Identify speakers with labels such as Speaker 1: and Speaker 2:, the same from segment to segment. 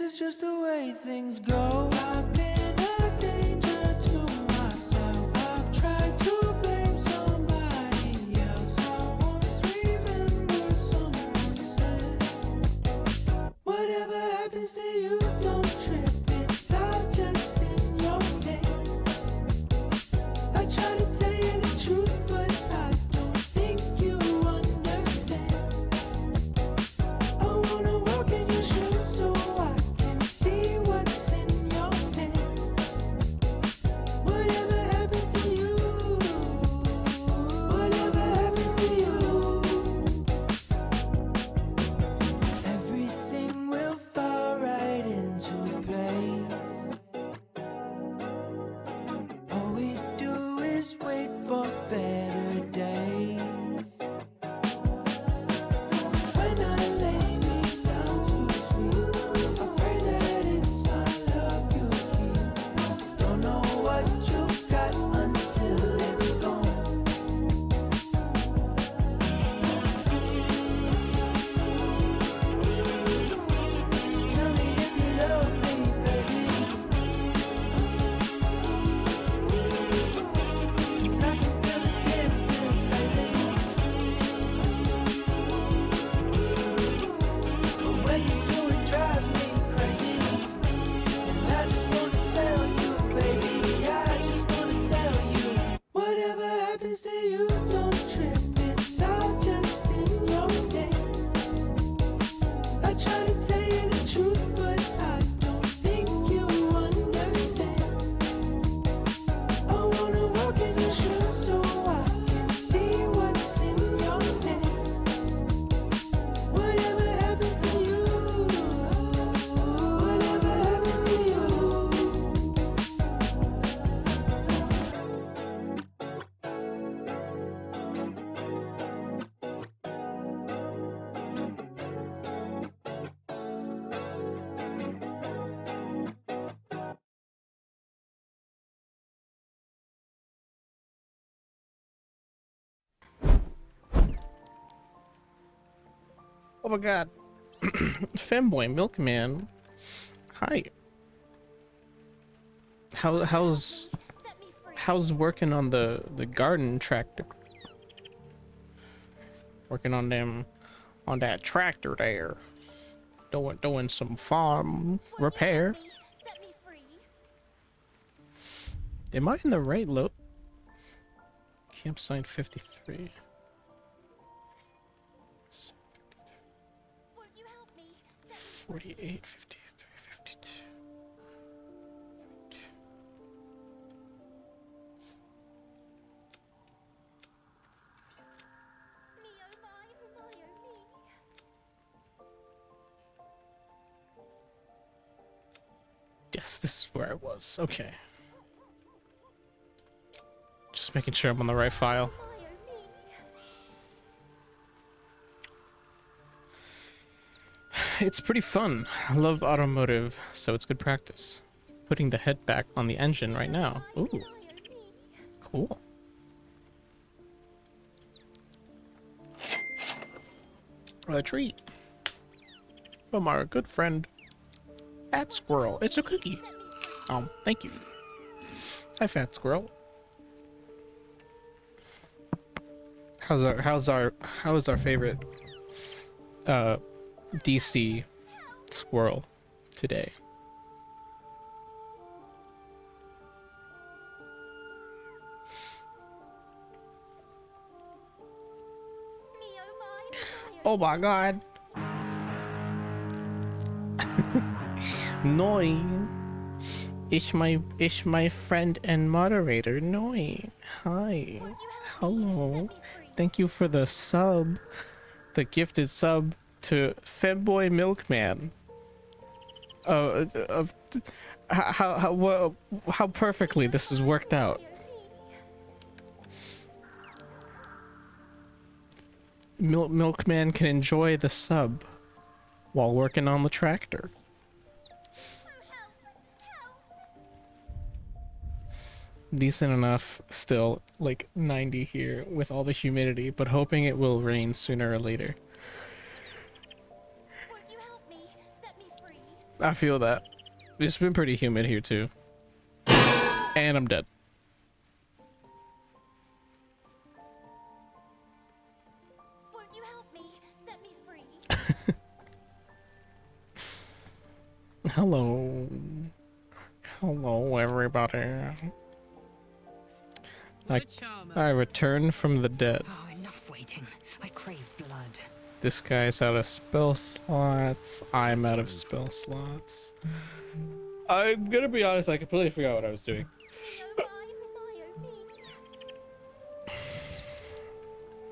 Speaker 1: It's just the way things go. I've been a danger to myself. I've tried to blame somebody else. I once remember someone said, whatever happens to you, don't trip. It's all just in your head. I try to tell you the truth, but I don't think you understand. I wanna walk in your shoes so I see what's in your head. Whatever happens to you, whatever happens to you, everything will fall right into place. All we do is wait for better days. When I lay me down to sleep, I pray that it's my love you keep. Don't know what you got until it's gone. Just tell me if you love me, baby. 'Cause I can feel the distance lately. But when you do, it drives me crazy. And I just wanna tell you, baby, I just wanna tell you, whatever happens to you, don't trip. It's all just in your head. I try to tell you the truth, but I don't think you understand. I wanna walk in your shoes so I can see what's in your head. Whatever happens to you, whatever happens to you.
Speaker 2: Oh my god. Femboy Milkman. Hi. How's working on the garden tractor? Working on that tractor there. Doing some farm repair.
Speaker 3: Set me free.
Speaker 2: Am I in the right loop? Campsite 53.
Speaker 3: Won't you help me? Set me
Speaker 2: 48, 53, 52.
Speaker 3: me, oh my, oh my, oh me.
Speaker 2: Yes, this is where I was. Okay. Just making sure I'm on the right file.
Speaker 3: Oh my, oh me.
Speaker 2: It's pretty fun. I love automotive, so it's good practice. Putting the head back on the engine right now. Ooh,
Speaker 3: Oh my, oh me.
Speaker 2: cool. A treat from our good friend Fat Squirrel. It's a cookie. Thank you. Hi, Fat Squirrel. how is our favorite DC squirrel today?
Speaker 3: Me, oh my,
Speaker 2: Oh my god. Noi. It's my friend and moderator, Noi. Hi.
Speaker 3: Won't you help
Speaker 2: Hello.
Speaker 3: me? Set me free.
Speaker 2: Thank you for the sub. The gifted sub to Femboy Milkman. Of how perfectly this has worked out. Milkman can enjoy the sub while working on the tractor. Decent enough still, like 90 here with all the humidity, but hoping it will rain sooner or later.
Speaker 3: Won't you help me? Set me free.
Speaker 2: I feel that. It's been pretty humid here too. And I'm dead.
Speaker 3: Won't you help me? Set me free.
Speaker 2: Hello. Hello, everybody. I returned from the dead.
Speaker 4: Oh, enough waiting. I crave blood.
Speaker 2: This guy's out of spell slots. I'm out of spell slots. I'm gonna be honest, I completely forgot what I was doing.
Speaker 3: Me, oh my, oh my,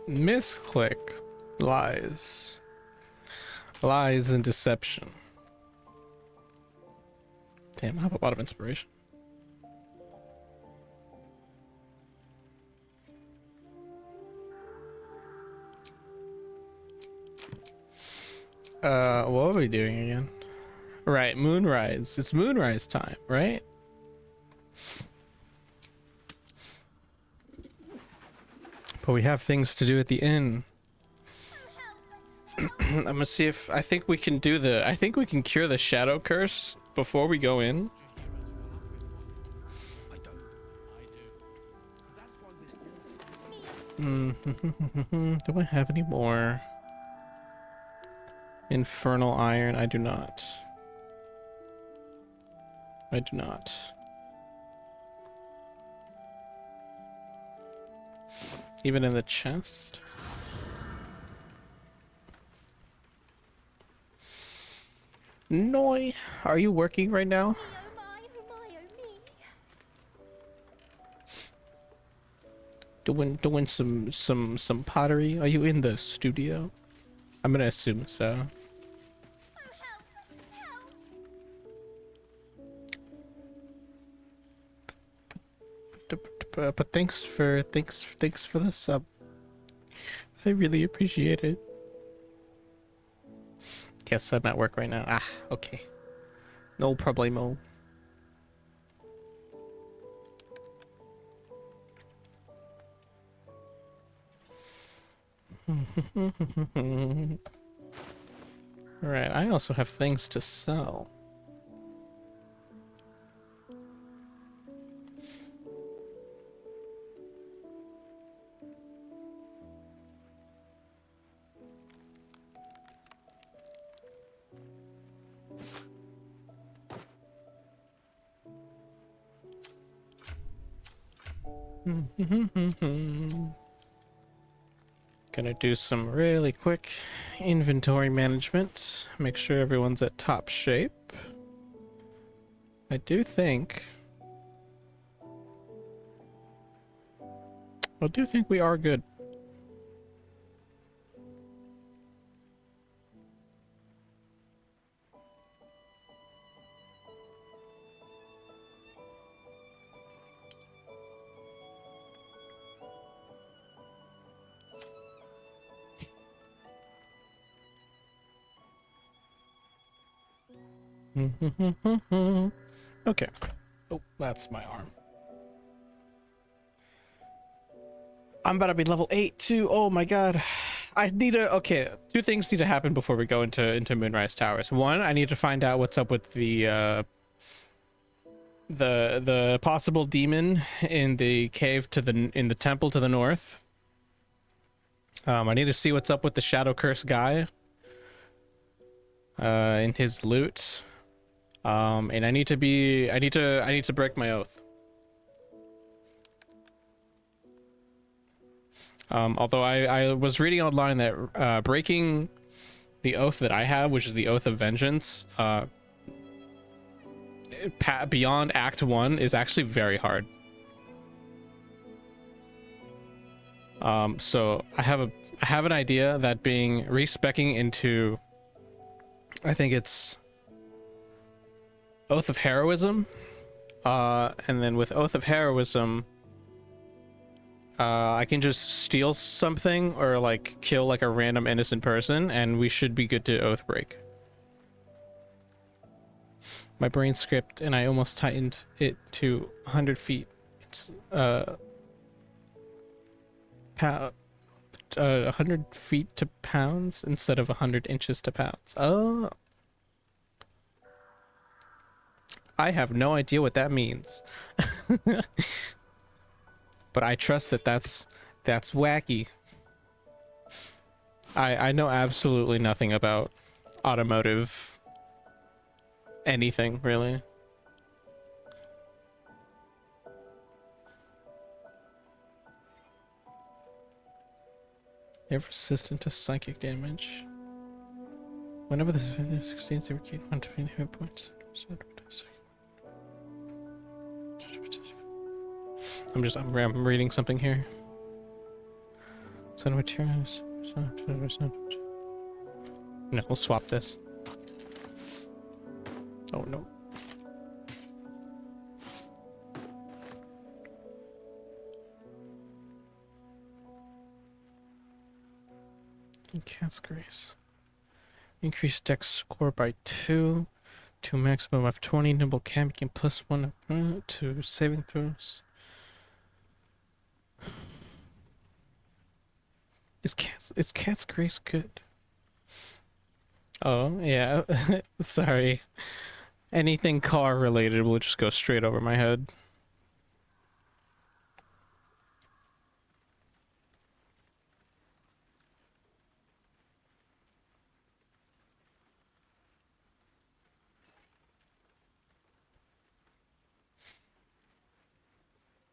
Speaker 3: oh me.
Speaker 2: Misclick. Lies. Lies and deception. Damn, I have a lot of inspiration. What are we doing again? Right, moonrise. It's moonrise time, right? But we have things to do at the inn. I'm gonna see if I think we can do I think we can cure the shadow curse before we go in. Do I have any more? Infernal iron? I do not. I do not. Even in the chest? Noi, are you working right now?
Speaker 3: Me, oh my, oh my, oh me.
Speaker 2: Doing some pottery? Are you in the studio? I'm gonna assume so.
Speaker 3: Oh, help, help.
Speaker 2: But thanks for the sub. I really appreciate it. Yes, I'm at work right now. Ah, okay. No problemo. Alright, I also have things to sell. Gonna do some really quick inventory management. Make sure everyone's at top shape. I do think we are good. Okay. Oh, that's my arm. I'm about to be level 8 too. Oh my god. I need to okay, two things need to happen before we go into Moonrise Towers. One, I need to find out what's up with the possible demon in the cave in the temple to the north. I need to see what's up with the Shadow Curse guy. In his loot. And I need to break my oath. Although I was reading online that breaking the oath that I have, which is the Oath of Vengeance, beyond Act 1 is actually very hard. So I have an idea that being respecking into, I think it's Oath of Heroism, and then with Oath of Heroism, I can just steal something or like kill like a random innocent person, and we should be good to oath break. My brain script, and I almost tightened it to 100 feet. It's 100 feet to pounds instead of 100 inches to pounds. Oh, I have no idea what that means. But I trust that that's wacky. I know absolutely nothing about automotive anything, really. They're resistant to psychic damage. Whenever this succeeds, they regain 120 hit points. I'm reading something here. Son of materials. No, we'll swap this. Oh no. Cat's Grace. Increase dex score by 2 to a maximum of 20. Nimble can gain +1 to saving throws. Is Cat's Grace good? Oh, yeah. Sorry. Anything car related will just go straight over my head.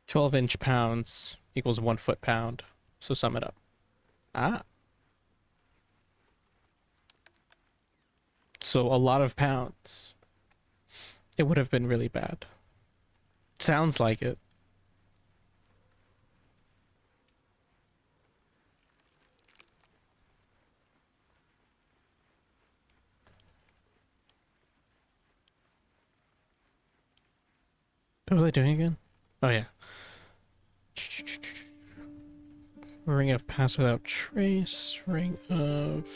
Speaker 2: "12-inch pounds equals 1 foot pound." So sum it up. Ah. So a lot of pounds. It would have been really bad. Sounds like it. What was I doing again? Oh yeah. Ring of Pass Without Trace. Ring of...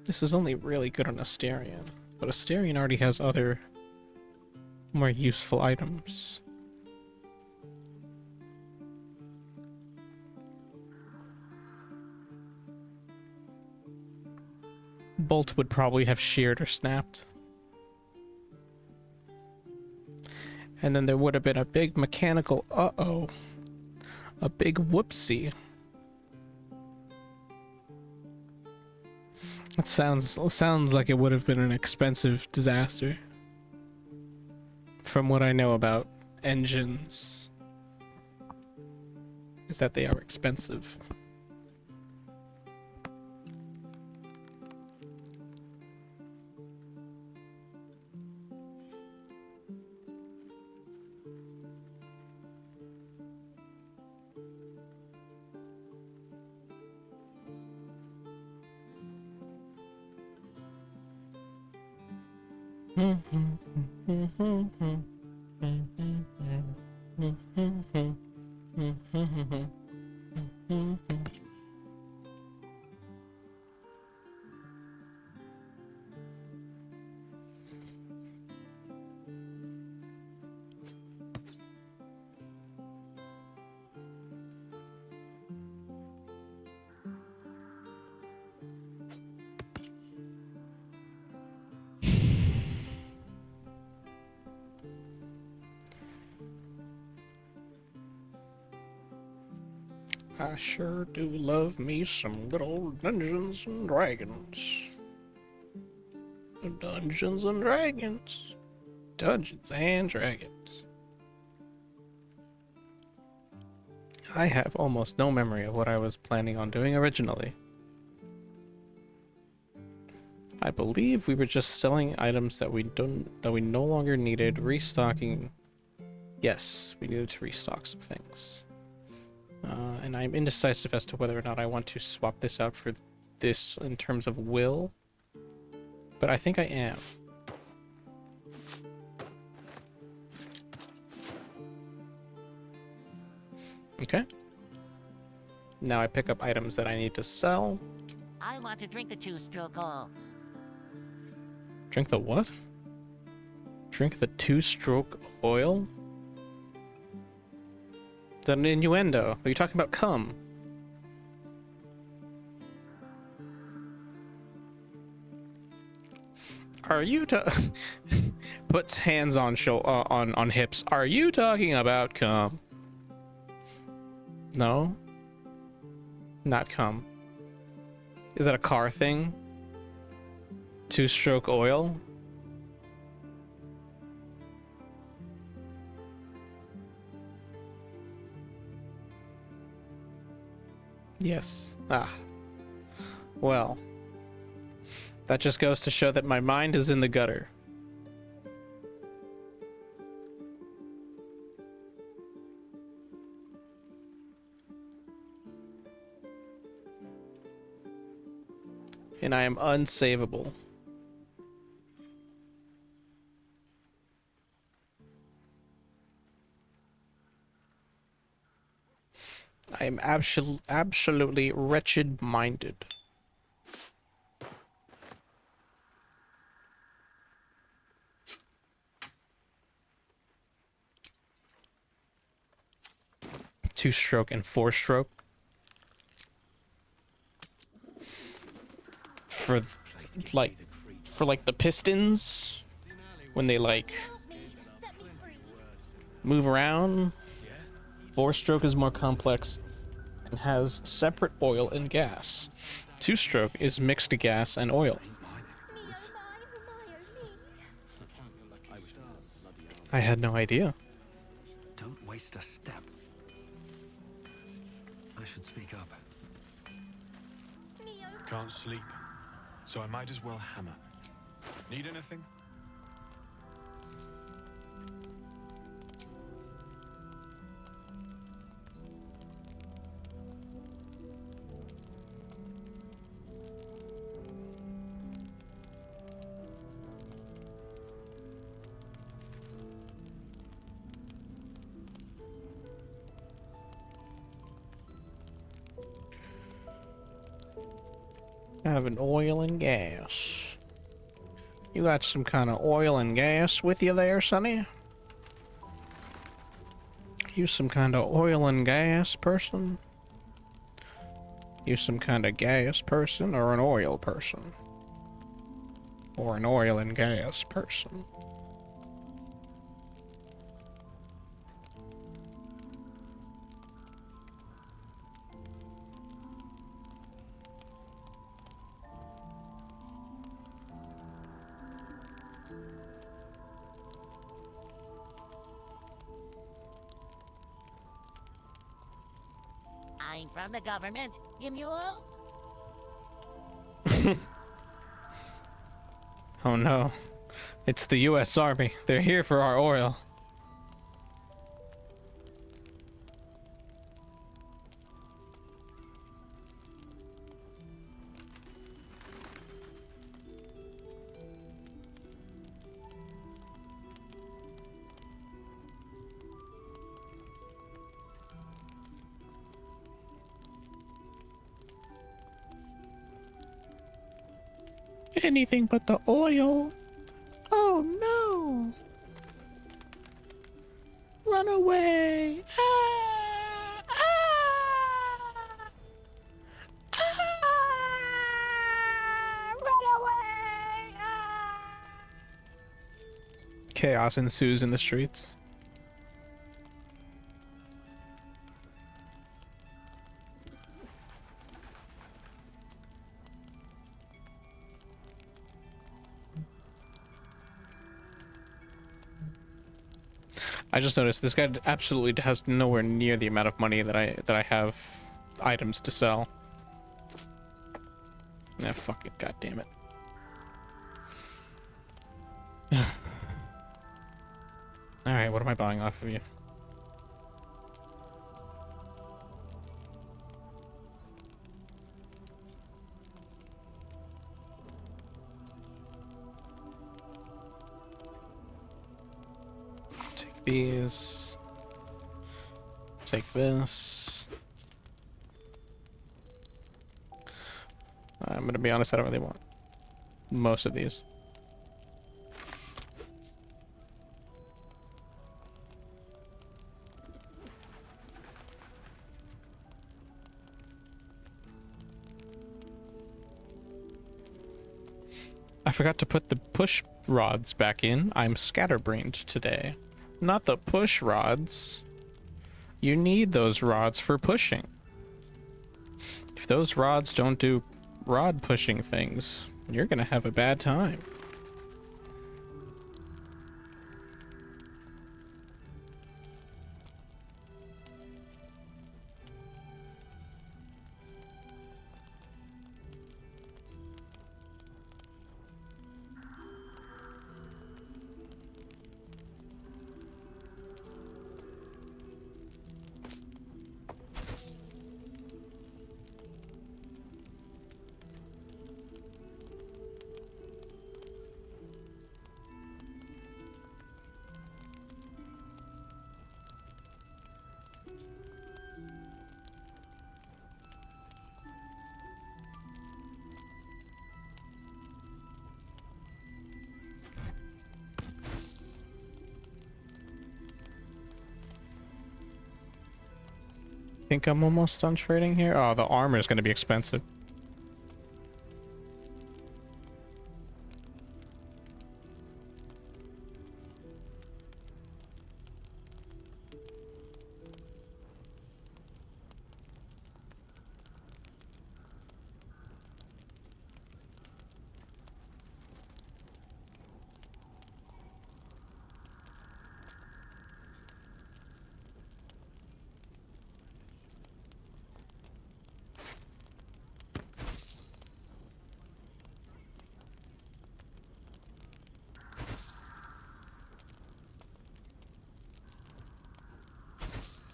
Speaker 2: This is only really good on Asterion, but Asterion already has other more useful items. Bolt would probably have sheared or snapped. And then there would have been a big mechanical uh-oh. A big whoopsie. That sounds like it would have been an expensive disaster. From what I know about engines, is that they are expensive. I sure do love me some good old Dungeons and Dragons. Dungeons and Dragons. Dungeons and Dragons. I have almost no memory of what I was planning on doing originally. I believe we were just selling items that we no longer needed, restocking. Yes, we needed to restock some things. And I'm indecisive as to whether or not I want to swap this out for this in terms of will. But I think I am. Okay. Now I pick up items that I need to sell.
Speaker 5: I want to drink the two-stroke oil.
Speaker 2: Drink the what? Drink the two-stroke oil? Is that an innuendo? Are you talking about cum? Are you puts hands on on hips? Are you talking about cum? No. Not cum. Is that a car thing? Two-stroke oil? Yes. Ah. Well. That just goes to show that my mind is in the gutter. And I am unsavable. I am absolutely wretched-minded. Two-stroke and four-stroke. For like the Pistons, when they like
Speaker 3: Help me. Set me free.
Speaker 2: move around, four-stroke is more complex and has separate oil and gas. Two-stroke is mixed gas and oil.
Speaker 3: Me oh my, oh my, oh me.
Speaker 2: I had no idea.
Speaker 6: Don't waste a step. I should speak up.
Speaker 3: Me oh my.
Speaker 7: Can't sleep, so I might as well hammer. Need anything?
Speaker 2: I have an oil and gas. You got some kind of oil and gas with you there, Sonny? You some kind of oil and gas person? You some kind of gas person or an oil person? Or an oil and gas person?
Speaker 5: I'm from the government. You mule?
Speaker 2: Oh no. It's the US Army. They're here for our oil. Anything but the oil. Oh no. Run away. Ah, ah, ah, run away. Ah. Chaos ensues in the streets. I just noticed this guy absolutely has nowhere near the amount of money that I have items to sell. Ah, fuck it, god damn it. Alright, what am I buying off of you? Take these. Take this. I'm gonna be honest, I don't really want most of these. I forgot to put the push rods back in. I'm scatterbrained today. Not the push rods. You need those rods for pushing. If those rods don't do rod pushing things, you're gonna have a bad time. Think I'm almost done trading here? Oh, the armor is going to be expensive.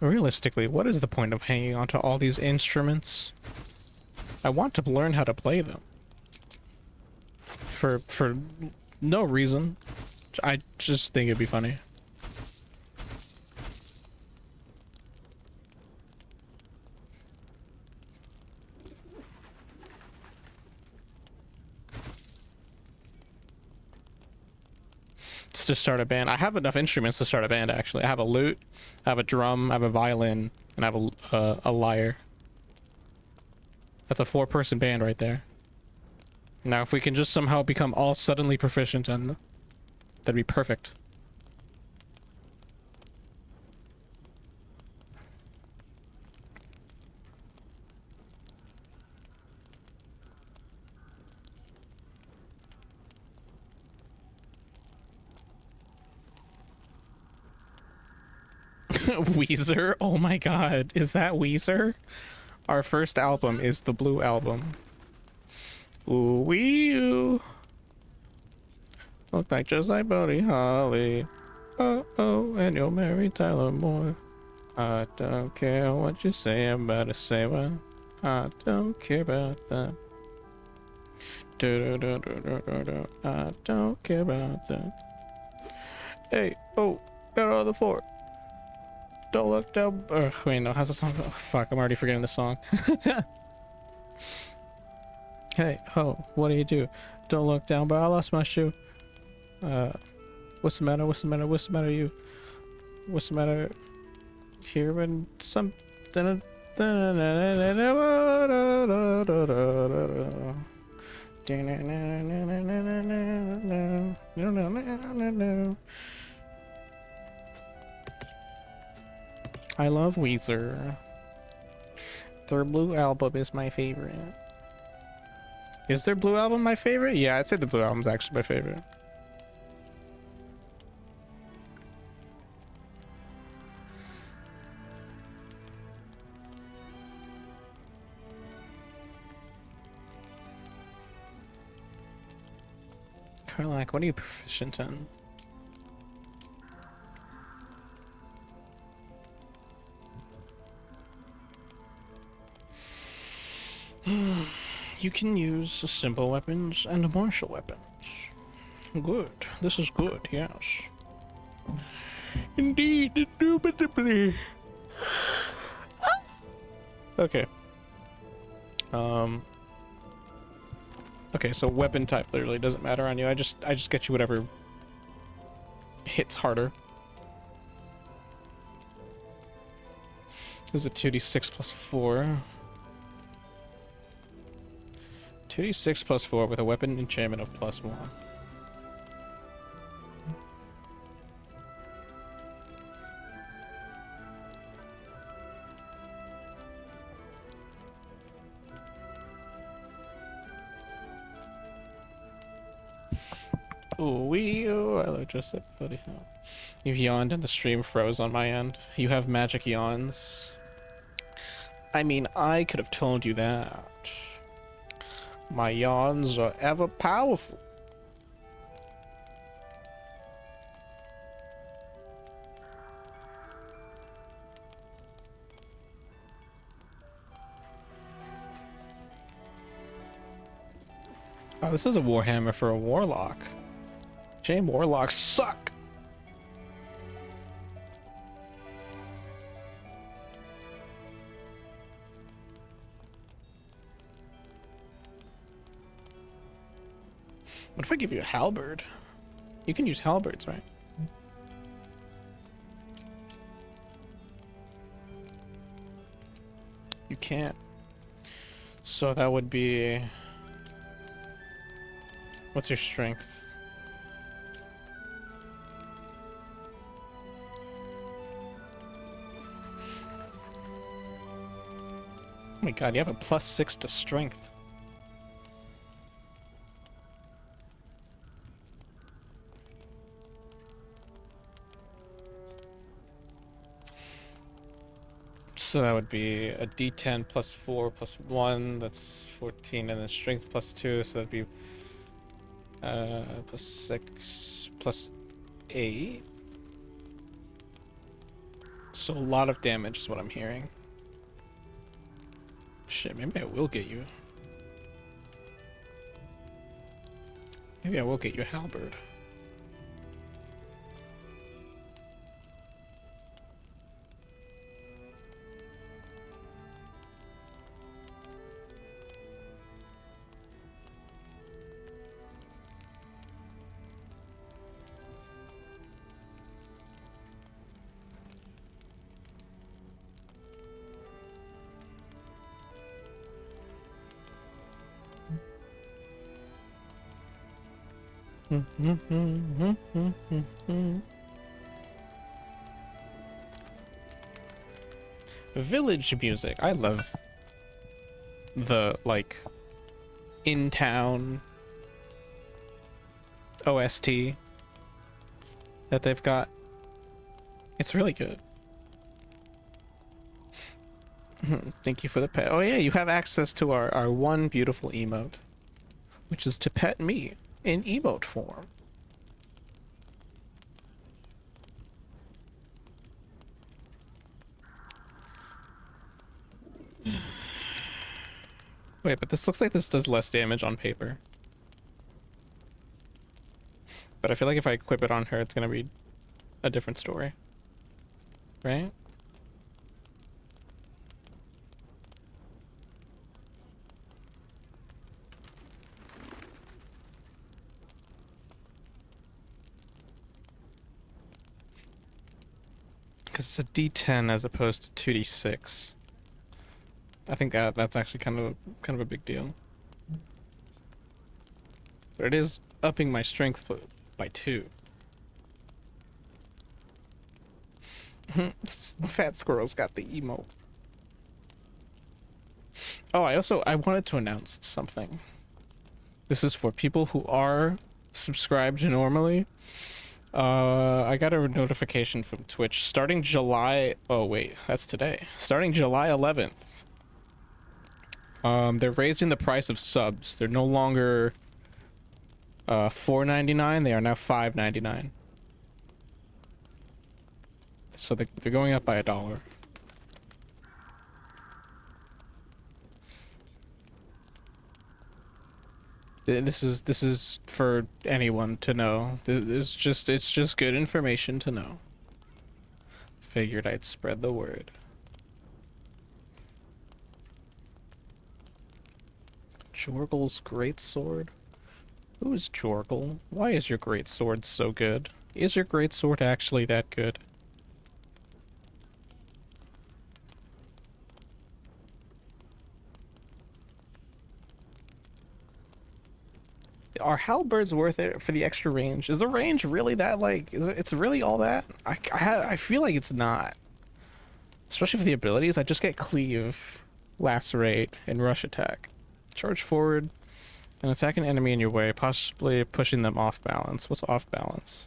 Speaker 2: Realistically, what is the point of hanging onto all these instruments? I want to learn how to play them. For no reason. I just think it'd be funny. It's to start a band. I have enough instruments to start a band, actually. I have a lute, I have a drum, I have a violin, and I have a lyre. That's a 4-person band right there. Now, if we can just somehow become all suddenly proficient, and that'd be perfect. Weezer? Oh my god, is that Weezer? Our first album is the Blue Album. Ooh wee oo. Look like just like Buddy Holly. Oh oh, and you'll marry Tyler Moore. I don't care what you say about a saber. I don't care about that. Do, do, do, do, do, do, do. I don't care about that. Hey, oh, get on the floor. Don't look down. Wait, no, how's the song? Oh, fuck, I'm already forgetting the song. Hey, ho, what do you do? Don't look down, but I lost my shoe. What's the matter? What's the matter? What's the matter, you? What's the matter? Here and something. I love Weezer. Their Blue Album is my favorite. Is their Blue Album my favorite? Yeah, I'd say the Blue Album's actually my favorite. Karlak, what are you proficient in? You can use simple weapons and martial weapons. Good. This is good, yes. Indeed, indubitably. Okay. Okay, so weapon type literally doesn't matter on you. I just get you whatever hits harder. This is a 2d6 plus 4. 2d6 plus 4 with a weapon enchantment of plus 1. Ooh, I look just at buddy. You've yawned and the stream froze on my end. You have magic yawns. I mean, I could have told you that. My yawns are ever powerful. Oh, this is a warhammer for a warlock. Shame warlocks suck. What if I give you a halberd? You can use halberds, right? You can't. So that would be... What's your strength? Oh my god, you have a +6 to strength. So that would be a d10 plus 4 plus 1, that's 14, and then strength plus 2, so that'd be plus 6 plus 8. So a lot of damage is what I'm hearing. Shit, maybe I will get you. Maybe I will get you a halberd. Village music. I love the, like, in-town OST that they've got. It's really good. Thank you for the pet. Oh yeah, you have access to our one beautiful emote, which is to pet me in emote form. Wait, but this looks like this does less damage on paper. But I feel like if I equip it on her, it's gonna be a different story. Right? Because it's a D10 as opposed to 2D6. I think that's actually kind of a big deal. But it is upping my strength by 2. Fat squirrel's got the emo. Oh, I wanted to announce something. This is for people who are subscribed normally. I got a notification from Twitch starting July. Oh wait, that's today. Starting July 11th. They're raising the price of subs. They're no longer $4.99. They are now $5.99. So they're going up by $1. This is for anyone to know. It's just good information to know. Figured I'd spread the word. Jorgel's greatsword? Who is Jorgel? Why is your greatsword so good? Is your greatsword actually that good? Are halberds worth it for the extra range? Is the range really that, like, it's really all that? I feel like it's not. Especially for the abilities, I just get cleave, lacerate, and rush attack. Charge forward and attack an enemy in your way, possibly pushing them off balance. What's off balance?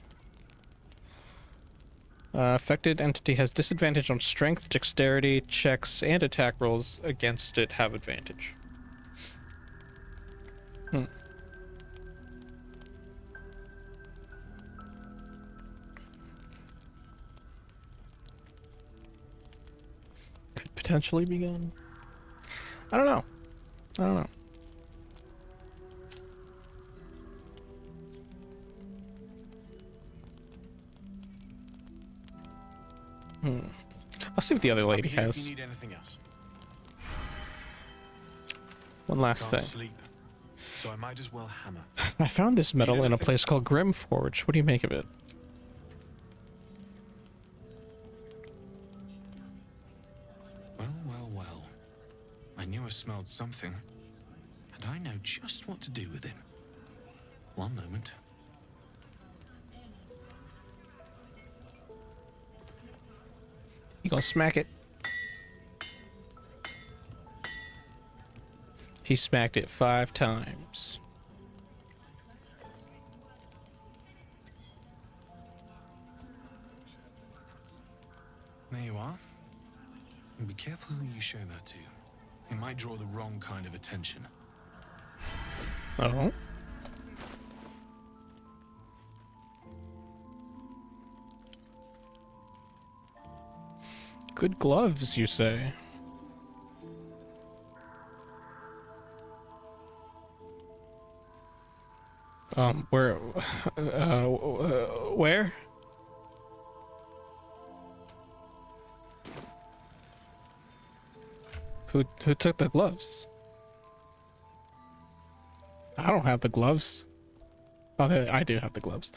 Speaker 2: Affected entity has disadvantage on strength, dexterity, checks, and attack rolls against it have advantage. Could potentially be gone. I don't know. I don't know. I'll see what the other
Speaker 7: I'll
Speaker 2: lady
Speaker 7: be here if
Speaker 2: has.
Speaker 7: you need anything else.
Speaker 2: One last
Speaker 7: Can't
Speaker 2: thing.
Speaker 7: sleep, so I might as well hammer.
Speaker 2: I found this metal in a
Speaker 7: anything?
Speaker 2: place called Grimforge. What do you make of it?
Speaker 6: Well, well, well. I knew I smelled something, and I know just what to do with it. One moment.
Speaker 2: You gonna smack it? He smacked it 5 times.
Speaker 6: There you are. And be careful who you show that to. It might draw the wrong kind of attention.
Speaker 2: Oh. Good gloves, you say? Where? Who took the gloves? I don't have the gloves. Oh, I do have the gloves.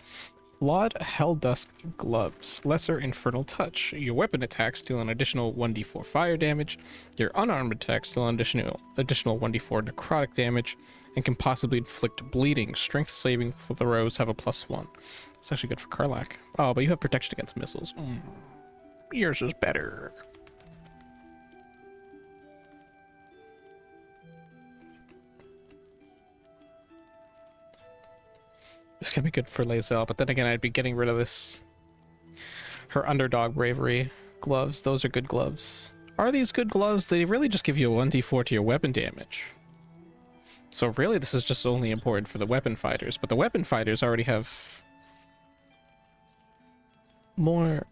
Speaker 2: Flawed Helldusk gloves. Lesser Infernal Touch. Your weapon attacks deal an additional 1d4 fire damage. Your unarmed attacks deal an additional 1d4 necrotic damage, and can possibly inflict bleeding. Strength saving throws have a +1. It's actually good for Karlach. Oh, but you have protection against missiles. Yours is better. This can be good for Lae'zel, but then again, I'd be getting rid of this. Her underdog bravery gloves. Those are good gloves. Are these good gloves? They really just give you a 1d4 to your weapon damage. So really, this is just only important for the weapon fighters. But the weapon fighters already have more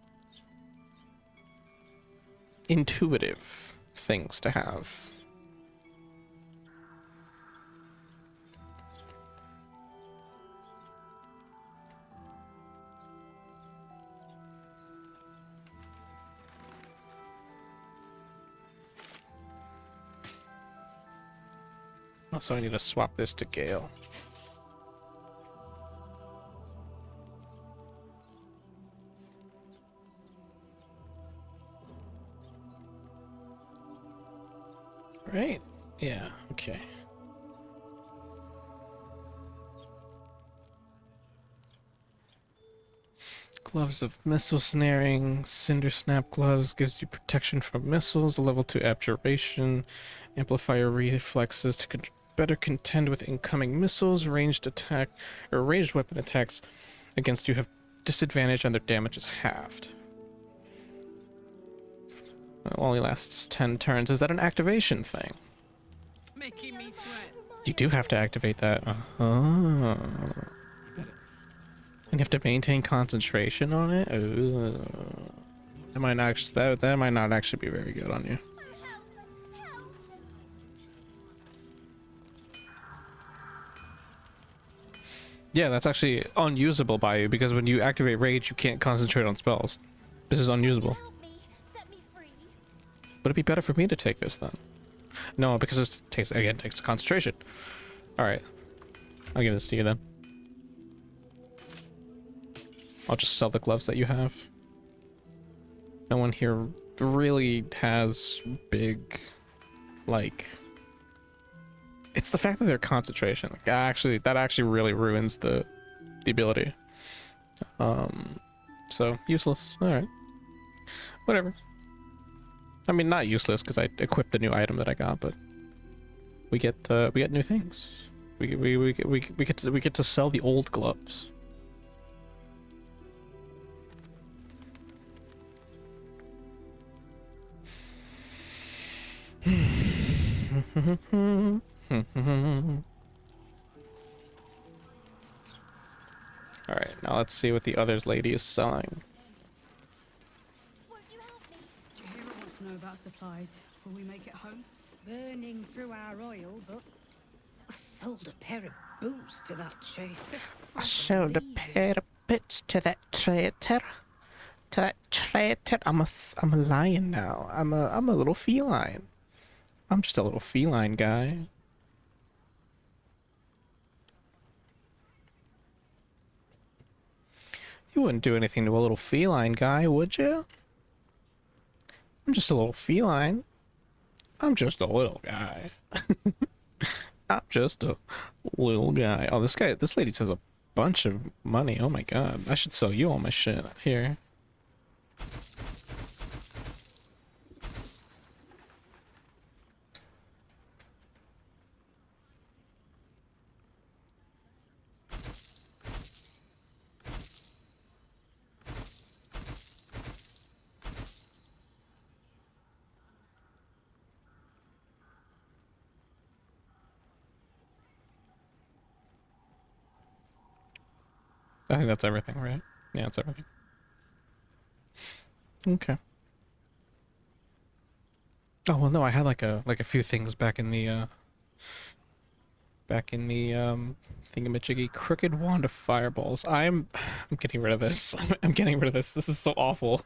Speaker 2: intuitive things to have. Also, I need to swap this to Gale. Right? Yeah, okay. Gloves of missile snaring. Cinder snap gloves gives you protection from missiles. A level 2 abjuration. Amplifier reflexes to better contend with incoming missiles. Ranged attack or ranged weapon attacks against you have disadvantage and their damage is halved. It only lasts 10 turns. Is that an activation thing?
Speaker 4: Making me sweat.
Speaker 2: You do have to activate that. Uh-huh. And you have to maintain concentration on it? Ooh. That might not actually, that might not actually be very good on you.
Speaker 3: Oh, help! Help!
Speaker 2: Yeah, that's actually unusable by you because when you activate rage, you can't concentrate on spells. This is unusable.
Speaker 3: Help me! Set me free!
Speaker 2: Would it be better for me to take this then? No, because it takes concentration. All right, I'll give this to you then. I'll just sell the gloves that you have. No one here really has big, like. It's the fact that they're concentration. Like, that actually really ruins the ability. So useless. All right, whatever. I mean, not useless because I equipped the new item that I got, but we get new things. We get to sell the old gloves. All right, now let's see what the other lady is selling.
Speaker 3: Won't you help me?
Speaker 4: Jahira wants to know about supplies. Will we make it home?
Speaker 8: Burning through our oil, but I sold a pair of boots to that traitor.
Speaker 2: I sold a pair of bits to that traitor. To that traitor. I'm a lion now. I'm a little feline. I'm just a little feline guy. You wouldn't do anything to a little feline guy, would you? I'm just a little feline. I'm just a little guy. I'm just a little guy. Oh, this lady has a bunch of money. Oh my god. I should sell you all my shit here. I think that's everything, right? Yeah, that's everything. Okay. Oh well, no, I had like a few things back in the thingamajiggy. Crooked wand of fireballs. I'm getting rid of this. I'm getting rid of this. This is so awful.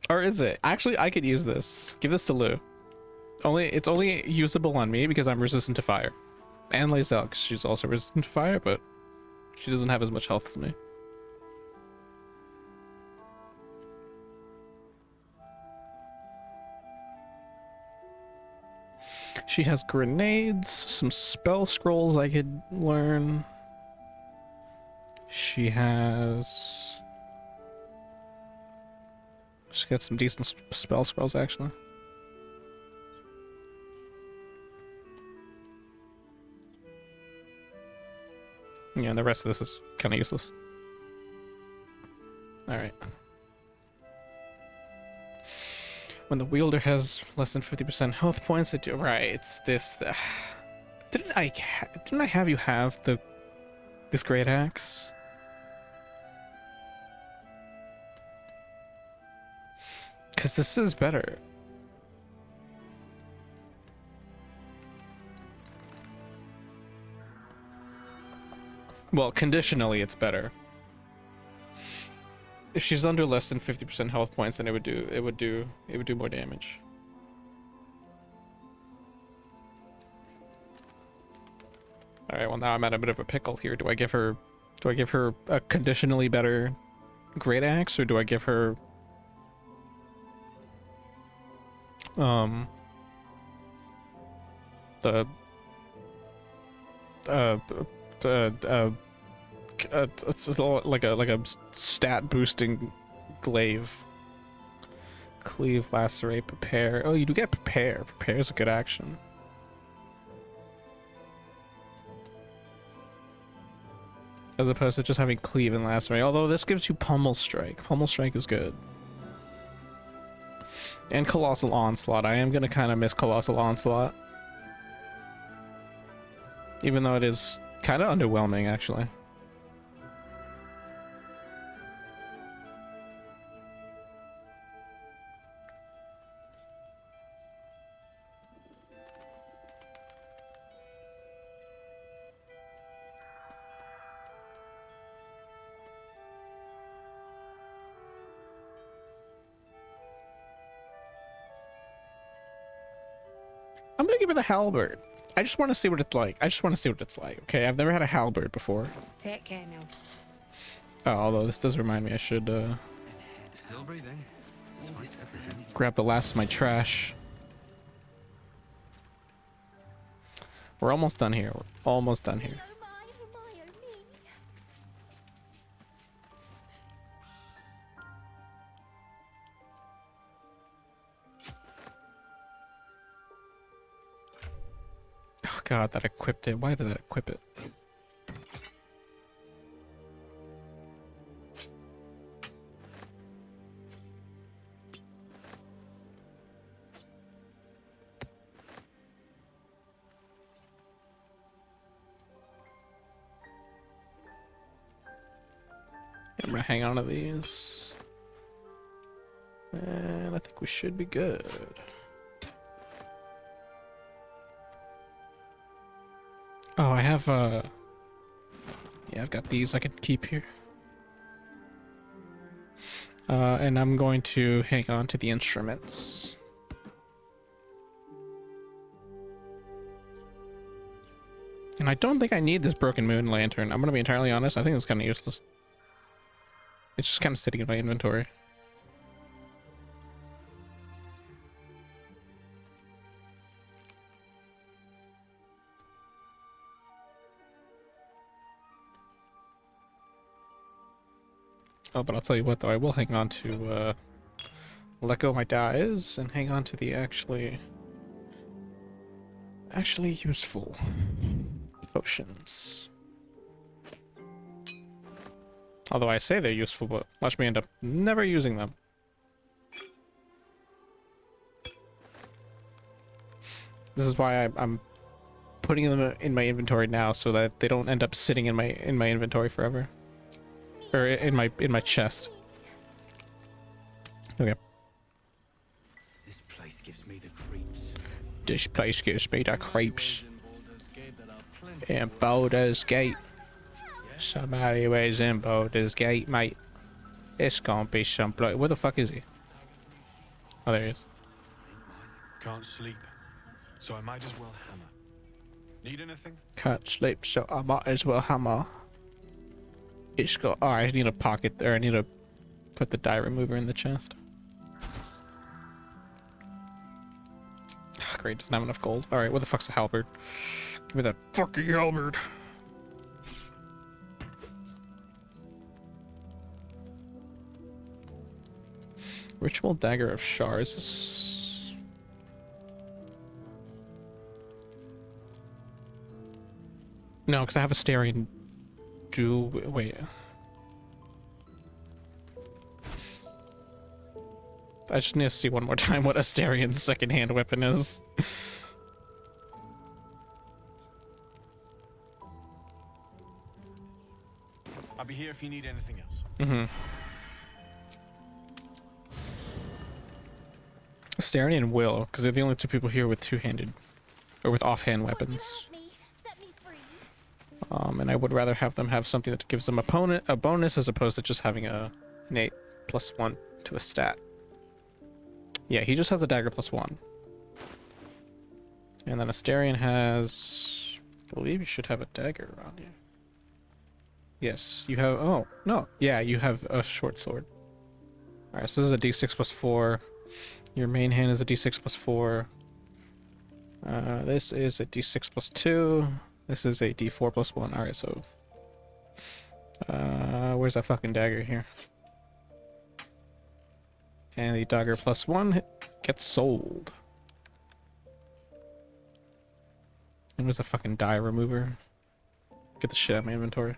Speaker 2: Or is it? Actually, I could use this. Give this to Lou. It's only usable on me because I'm resistant to fire. And Lae'zel, because she's also resistant to fire, but she doesn't have as much health as me. She has grenades, some spell scrolls I could learn. She's got some decent spell scrolls, actually. Yeah, and the rest of this is kind of useless. Alright. When the wielder has less than 50% health points, it right, it's this. Didn't I have you have this great axe? Because this is better. Well, conditionally, it's better. If she's under less than 50% health points, then it would do more damage. All right. Well, now I'm at a bit of a pickle here. Do I give her a conditionally better great axe, or do I give her the it's like a stat boosting glaive. Cleave, lacerate, prepare. Oh, you do get prepare. Prepare is a good action. As opposed to just having cleave and lacerate. Although this gives you pummel strike. Pummel strike is good. And colossal onslaught. I am gonna kind of miss colossal onslaught. Even though it is Kind of underwhelming, actually. I'm gonna give it a halberd. I just want to see what it's like. I just want to see what it's like. Okay, I've never had a halberd before.
Speaker 8: Take care now.
Speaker 2: Oh, although this does remind me, I should
Speaker 7: Still breathing. Despite everything.
Speaker 2: grab the last of my trash. We're almost done here. We're almost done here.
Speaker 3: Oh my, oh my, oh me.
Speaker 2: Oh god, that equipped it. Why did that equip it? I'm gonna hang on to these. And I think we should be good. Oh, I have yeah, I've got these I can keep here. And I'm going to hang on to the instruments. And I don't think I need this broken moon lantern. I'm gonna be entirely honest, I think it's kind of useless. It's just kind of sitting in my inventory. Oh, but I'll tell you what though, I will hang on to, let go of my dyes and hang on to the actually useful potions. Although I say they're useful, but watch me end up never using them. This is why I'm putting them in my inventory now, so that they don't end up sitting in my inventory forever, or in my chest. Okay.
Speaker 6: This place gives me the creeps.
Speaker 2: This place gives me the creeps. In Baldur's Gate. Somebody was in Baldur's Gate, mate. It's gonna be some bloke. Where the fuck is he? Oh, there he is.
Speaker 7: Can't sleep, so I might as well hammer. Need anything?
Speaker 2: Can't sleep, so I might as well hammer. It's got. Oh, I need a pocket there. I need to put the die remover in the chest. Great, doesn't have enough gold. Alright, what the fuck's a halberd? Give me that fucking halberd. Ritual dagger of shards. No, because I have a Styrian. Wait. I just need to see one more time what Asterian's second-hand weapon is.
Speaker 7: I'll be here if you need anything else.
Speaker 2: Mm-hmm. Asterian and Will, because they're the only two people here with two-handed, or with offhand
Speaker 3: Won't you
Speaker 2: weapons.
Speaker 3: help me? Set me free.
Speaker 2: And I would rather have them have something that gives them a bonus as opposed to just having a innate +1 to a stat. Yeah, he just has a dagger +1. And then Asterian has... I believe you should have a dagger around you. Yes, you have... Oh, no. Yeah, you have a short sword. Alright, so this is a d6 +4. Your main hand is a d6 +4. This is a d6 +2. This is a d4 +1. Alright, so... where's that fucking dagger here? And the dagger +1 gets sold. And where's the fucking die remover? Get the shit out of my inventory.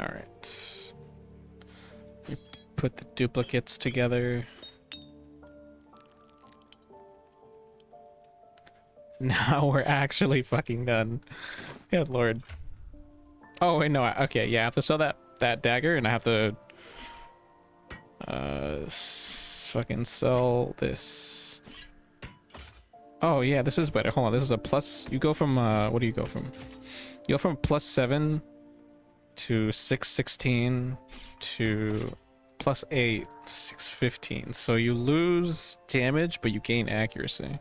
Speaker 2: Alright. put the duplicates together. Now we're actually fucking done. Good lord. Oh wait, no. Okay, yeah, I have to sell that dagger, and I have to fucking sell this. Oh yeah, this is better. Hold on, this is a plus. You go from what do you go from? You go from +7 to 616 to +8, 615. So you lose damage, but you gain accuracy.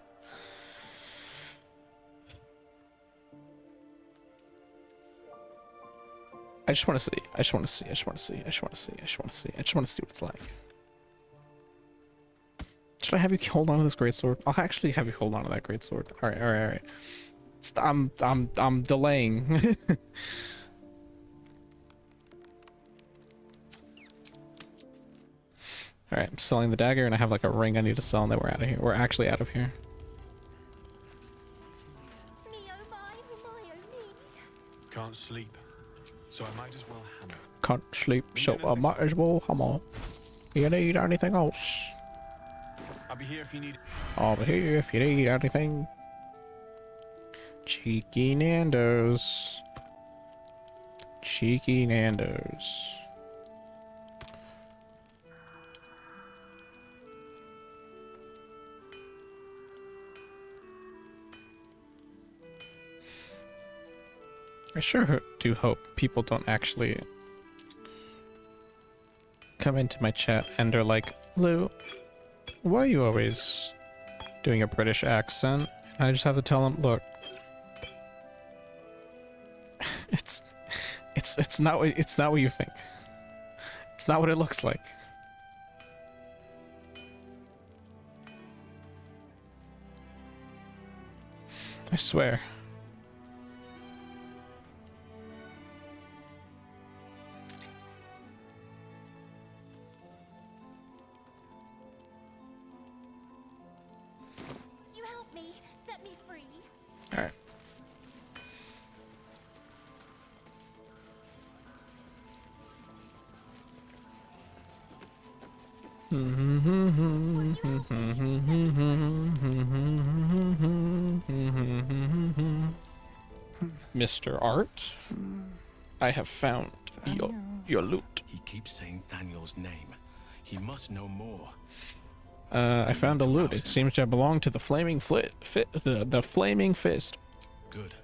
Speaker 2: I just want to see. I just want to see. I just want to see. I just want to see. I just want to see. I just want to see what it's like. Should I have you hold on to this greatsword? I'll actually have you hold on to that greatsword. All right, all right, all right. I'm delaying. All right, I'm selling the dagger, and I have like a ring I need to sell, and then we're out of here. We're actually out of here.
Speaker 3: Me oh my oh my oh me.
Speaker 7: Can't sleep, so I might as well hammer.
Speaker 2: Can't sleep, so I might as well hammer. You need anything else?
Speaker 7: I'll be here if you need.
Speaker 2: I'll be here if you need anything. Cheeky Nando's. Cheeky Nando's. I sure do hope people don't actually come into my chat and are like, Lou, why are you always doing a British accent? And I just have to tell them, look, it's not what you think. It's not what it looks like. I swear.
Speaker 3: You help me, set me free.
Speaker 2: All right.
Speaker 3: Won't you help me, set me free?
Speaker 2: Mr. Art, I have found your loot.
Speaker 9: He keeps saying Thaniel's name. He must know more.
Speaker 2: I found a loot. It seems to belong to the Flaming the Flaming Fist.
Speaker 9: Good.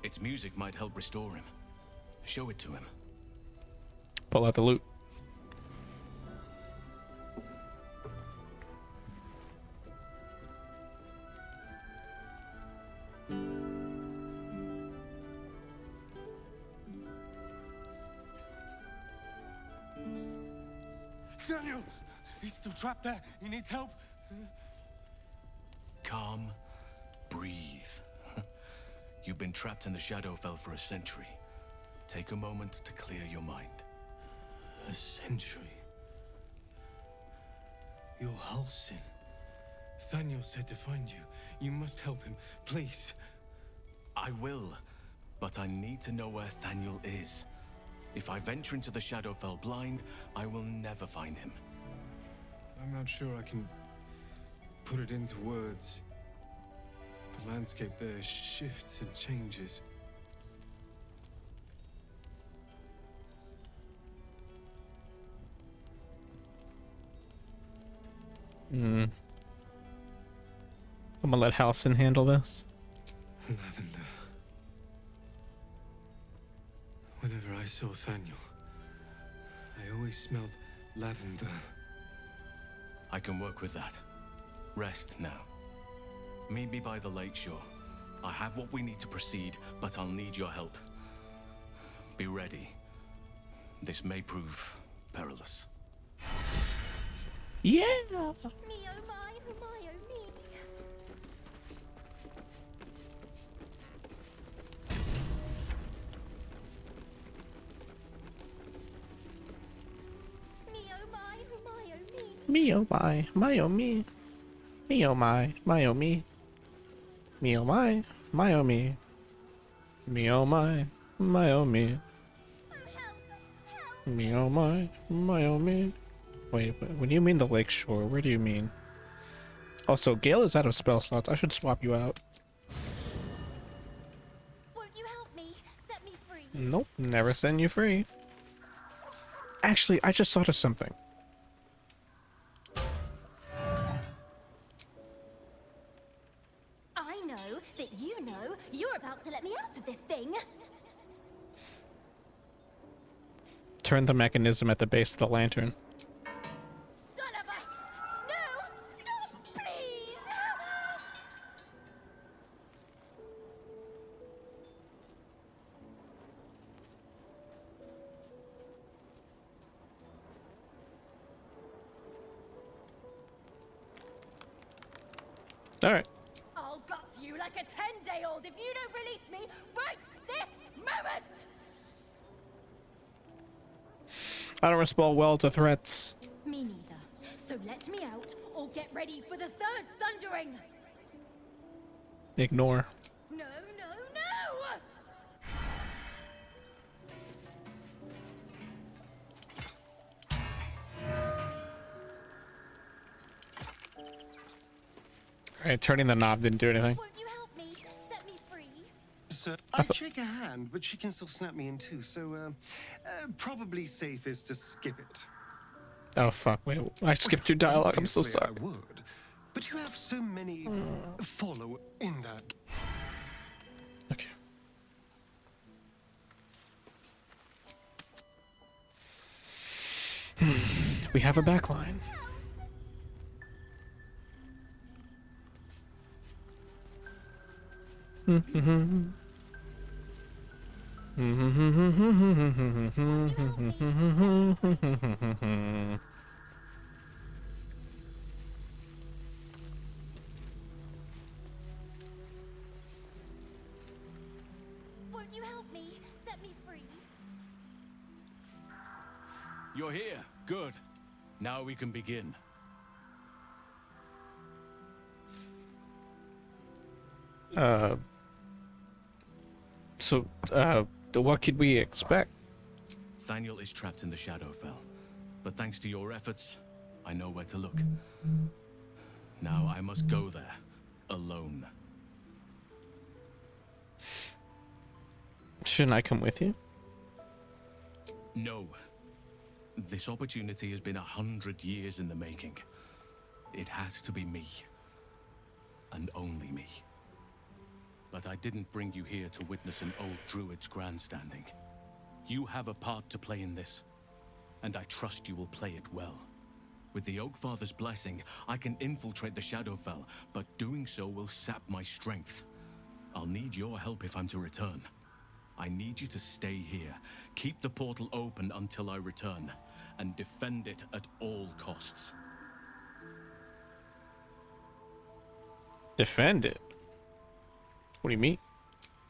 Speaker 9: Its music might help restore him. Show it to him.
Speaker 2: Pull out the loot.
Speaker 7: Daniel, he's still trapped there. He needs help.
Speaker 9: Calm. Breathe. You've been trapped in the Shadowfell for a century. Take a moment to clear your mind.
Speaker 10: A century. You're Halsin. Thaniel said to find you. You must help him, please.
Speaker 9: I will, but I need to know where Thaniel is. If I venture into the Shadowfell blind, I will never find him.
Speaker 10: I'm not sure I can put it into words. The landscape there shifts and changes.
Speaker 2: I'm gonna let Halsin handle this.
Speaker 10: Lavender. Whenever I saw Thaniel, I always smelled lavender.
Speaker 9: I can work with that. Rest now. Meet me by the lakeshore. I have what we need to proceed, but I'll need your help. Be ready. This may prove perilous.
Speaker 2: Yeah.
Speaker 3: Me oh my oh my oh me. Me oh my oh my oh me.
Speaker 2: Me oh my oh me. Me oh my oh me. Me oh my oh me. Me oh my oh me.
Speaker 3: Oh help, help.
Speaker 2: Me oh my oh me. Wait, when you mean the lake shore, where do you mean? Also, Gale is out of spell slots. I should swap you out.
Speaker 3: Won't you help me? Set me free.
Speaker 2: Nope, never send you free. Actually, I just thought of something.
Speaker 3: I know that you know you're about to let me out of this thing.
Speaker 2: Turn the mechanism at the base of the lantern.
Speaker 3: Son of a... No! Stop, please!
Speaker 2: All right.
Speaker 3: I'll gut you like a 10-day-old if you don't release me right this moment!
Speaker 2: I don't respond well to threats.
Speaker 3: Me neither. So let me out or get ready for the third sundering!
Speaker 2: Ignore.
Speaker 3: No, no, no!
Speaker 2: All right, turning the knob didn't do anything.
Speaker 3: Won't you help me? Set me free.
Speaker 11: So I'd shake her hand, but she can still snap me in two, so probably safest to skip it.
Speaker 2: Oh fuck! Wait, I skipped your dialogue. I'm so
Speaker 11: Obviously,
Speaker 2: sorry.
Speaker 11: I would, but you have so many follow in that.
Speaker 2: Okay. We have a backline.
Speaker 3: Won't you help me? Set me free.
Speaker 9: You're here. Good. Now we can begin.
Speaker 2: So, what could we expect?
Speaker 9: Thaniel is trapped in the Shadowfell, but thanks to your efforts, I know where to look. Now I must go there, alone.
Speaker 2: Shouldn't I come with you?
Speaker 9: No. This opportunity has been 100 years in the making. It has to be me. And only me. But I didn't bring you here to witness an old druid's grandstanding. You have a part to play in this, and I trust you will play it well. With the Oakfather's blessing, I can infiltrate the Shadowfell, but doing so will sap my strength. I'll need your help if I'm to return. I need you to stay here, keep the portal open until I return, and defend it at all costs.
Speaker 2: Defend it? What do you mean?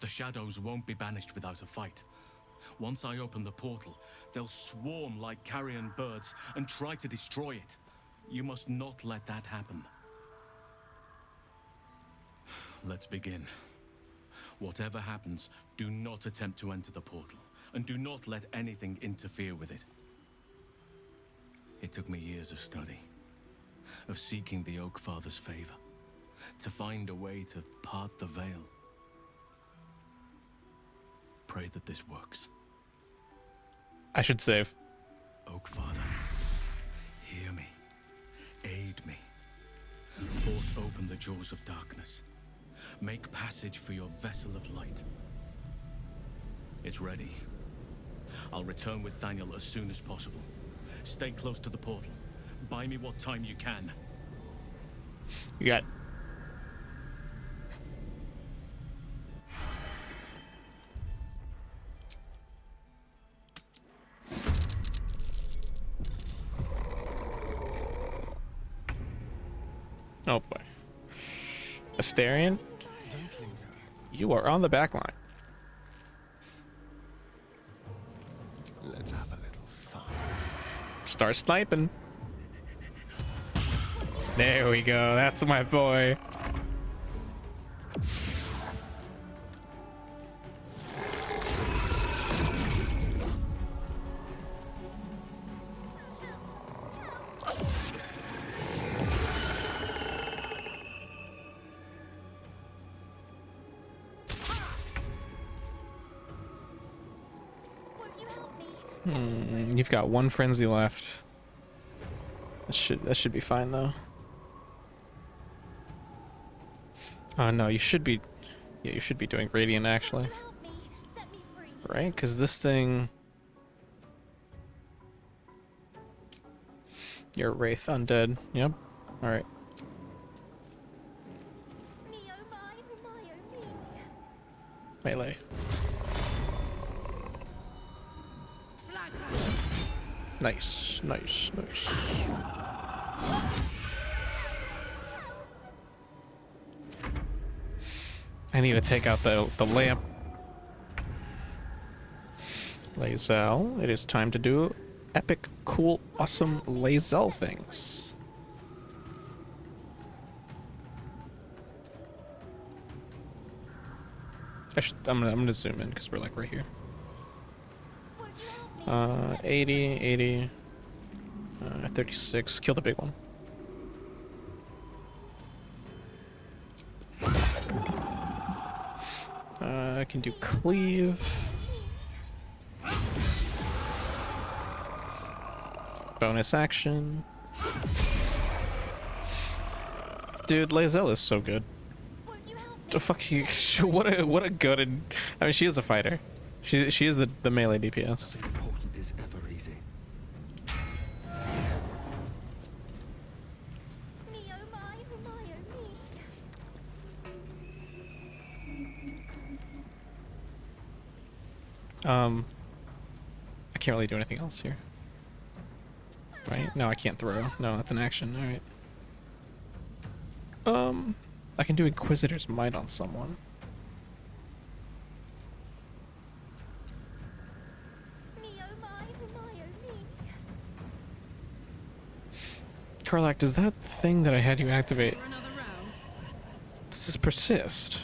Speaker 9: The shadows won't be banished without a fight. Once I open the portal, they'll swarm like carrion birds and try to destroy it. You must not let that happen. Let's begin. Whatever happens, do not attempt to enter the portal, and do not let anything interfere with it. It took me years of study, of seeking the Oakfather's favor, to find a way to part the veil. Pray that this works.
Speaker 2: I should save.
Speaker 9: Oakfather, hear me. Aid me. Force open the jaws of darkness. Make passage for your vessel of light. It's ready. I'll return with Thaniel as soon as possible. Stay close to the portal. Buy me what time you can.
Speaker 2: You got. Oh boy. Astarion? You are on the back line.
Speaker 11: Let's have a little fun.
Speaker 2: Start sniping. There we go. That's my boy. You've got one frenzy left. That should be fine though. No, you should be. Yeah, you should be doing radiant actually.
Speaker 3: Help me. Set me free.
Speaker 2: Right? Because this thing. You're a wraith, undead. Yep. All right.
Speaker 3: Me oh my, oh my, oh me.
Speaker 2: Melee. Nice, nice, nice. I need to take out the lamp. Lae'zel, it is time to do epic, cool, awesome Lae'zel things. I'm gonna zoom in because we're like right here. 80, 80, 36. Kill the big one. I can do cleave. Bonus action. Dude, Lae'zel is so good. The fuck you, what a good and I mean she is a fighter. She is the melee DPS.
Speaker 12: Important is ever easy.
Speaker 3: Me oh my, oh my, oh me.
Speaker 2: I can't really do anything else here. Right? No, I can't throw. No, that's an action. Alright. I can do Inquisitor's Might on someone.
Speaker 3: Me oh my, oh my, oh me.
Speaker 2: Karlak, does that thing that I had you activate, does this persist?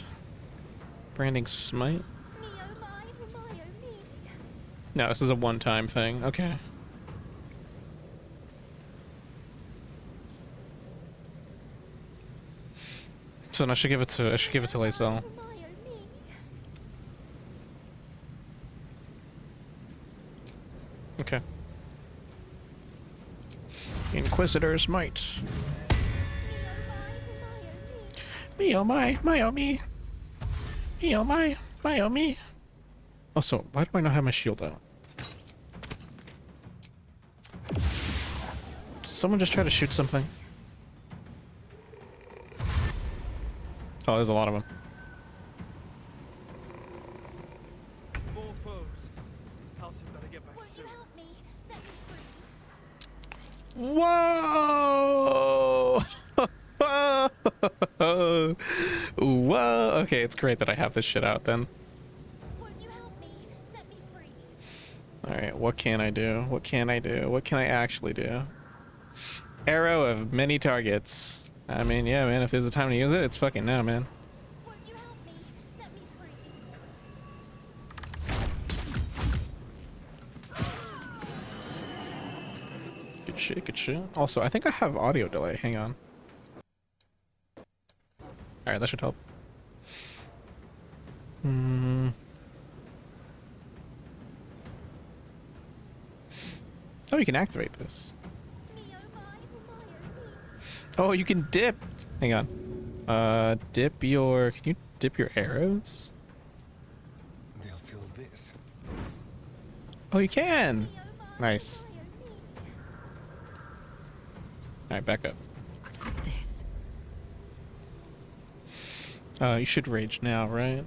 Speaker 2: Branding Smite?
Speaker 3: Me oh my, oh my, oh me.
Speaker 2: No, this is a one-time thing. Okay. So I should give it to Lae'zel. Okay. Inquisitor's Might. Me oh my oh me. Me oh my oh me. Also, why do I not have my shield out? Did someone just try to shoot something? Oh, there's a lot of them.
Speaker 12: More foes. Halsin better get back soon.
Speaker 3: Help me. Set me free.
Speaker 2: Whoa! Whoa! Okay, it's great that I have this shit out then.
Speaker 3: Won't you help me? Set me free.
Speaker 2: Alright, what can I do? What can I do? What can I actually do? Arrow of many targets. I mean, yeah, man, if there's a time to use it, it's fucking now, man.
Speaker 3: Won't you help me? Set me free.
Speaker 2: Good shit, good shit. Also, I think I have audio delay. Hang on. Alright, that should help. Oh, you can activate this. Oh, you can dip. Hang on. Dip your... Can you dip your arrows?
Speaker 11: They'll feel this.
Speaker 2: Oh, you can. Nice. Alright, back up.
Speaker 8: I got this.
Speaker 2: You should rage now, right?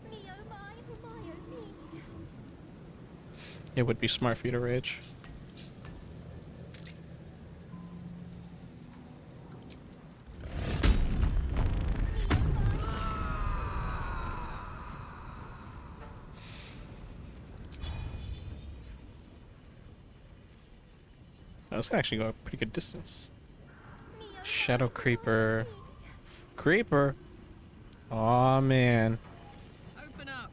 Speaker 3: Me oh my, oh my, oh me.
Speaker 2: It would be smart for you to rage. Oh, this can actually go a pretty good distance. Shadow Creeper. Creeper? Aw, man.
Speaker 4: Open up.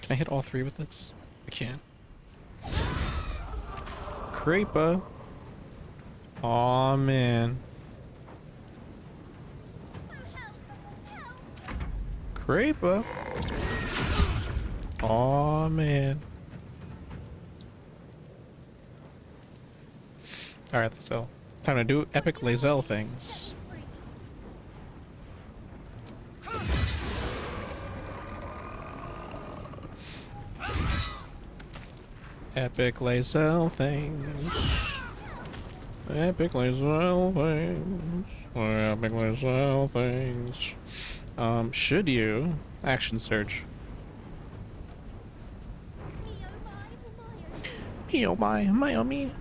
Speaker 2: Can I hit all three with this? I can. Creeper. Aw, man. Creeper. Oh man. Alright, let's go. Time to do epic Lae'zel things. Epic Lae'zel things. Epic Lae'zel things. Epic Lae'zel things. Should you action search? Me oh my oh me.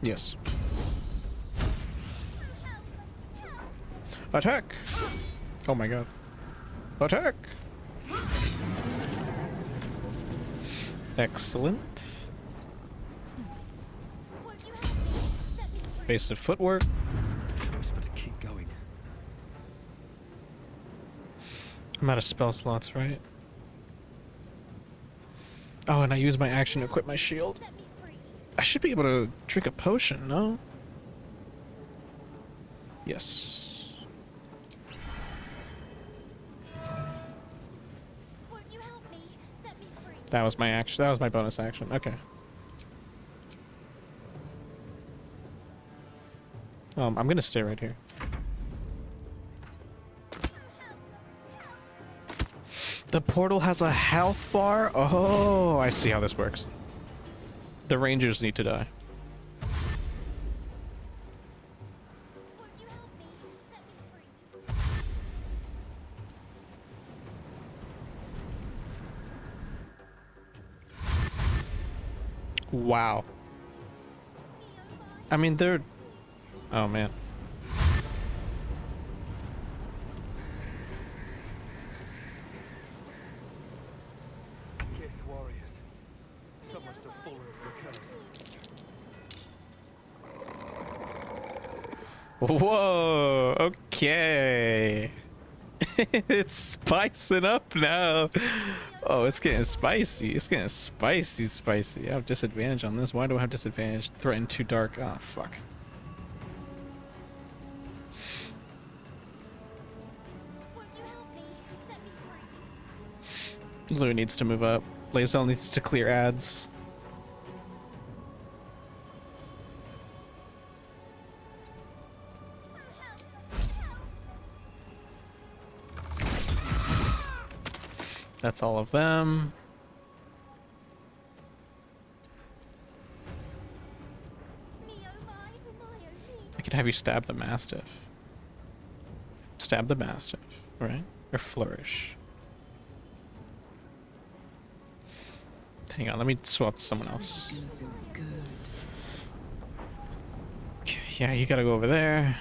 Speaker 2: Yes. Attack! Oh my god. Attack! Excellent. Basic footwork.
Speaker 12: Choice but to keep going.
Speaker 2: I'm out of spell slots, right? Oh, and I use my action to equip my shield. I should be able to drink a potion, no? Yes. That was my action. That was my bonus action. Okay. I'm gonna stay right here. The portal has a health bar? Oh, I see how this works. The rangers need to die. Wow. I mean, they're... Oh, man.
Speaker 12: Gith warriors. Some must have fallen to the curse.
Speaker 2: Whoa, okay. It's spicing up now. Oh, it's getting spicy. It's getting spicy. I have disadvantage on this. Why do I have disadvantage? Threaten too dark. Oh, fuck. Lou needs to move up. Lae'zel needs to clear ads. That's all of them. I could have you stab the Mastiff. Stab the Mastiff, right? Or flourish. Hang on, let me swap to someone else. Okay, yeah, you gotta go over there.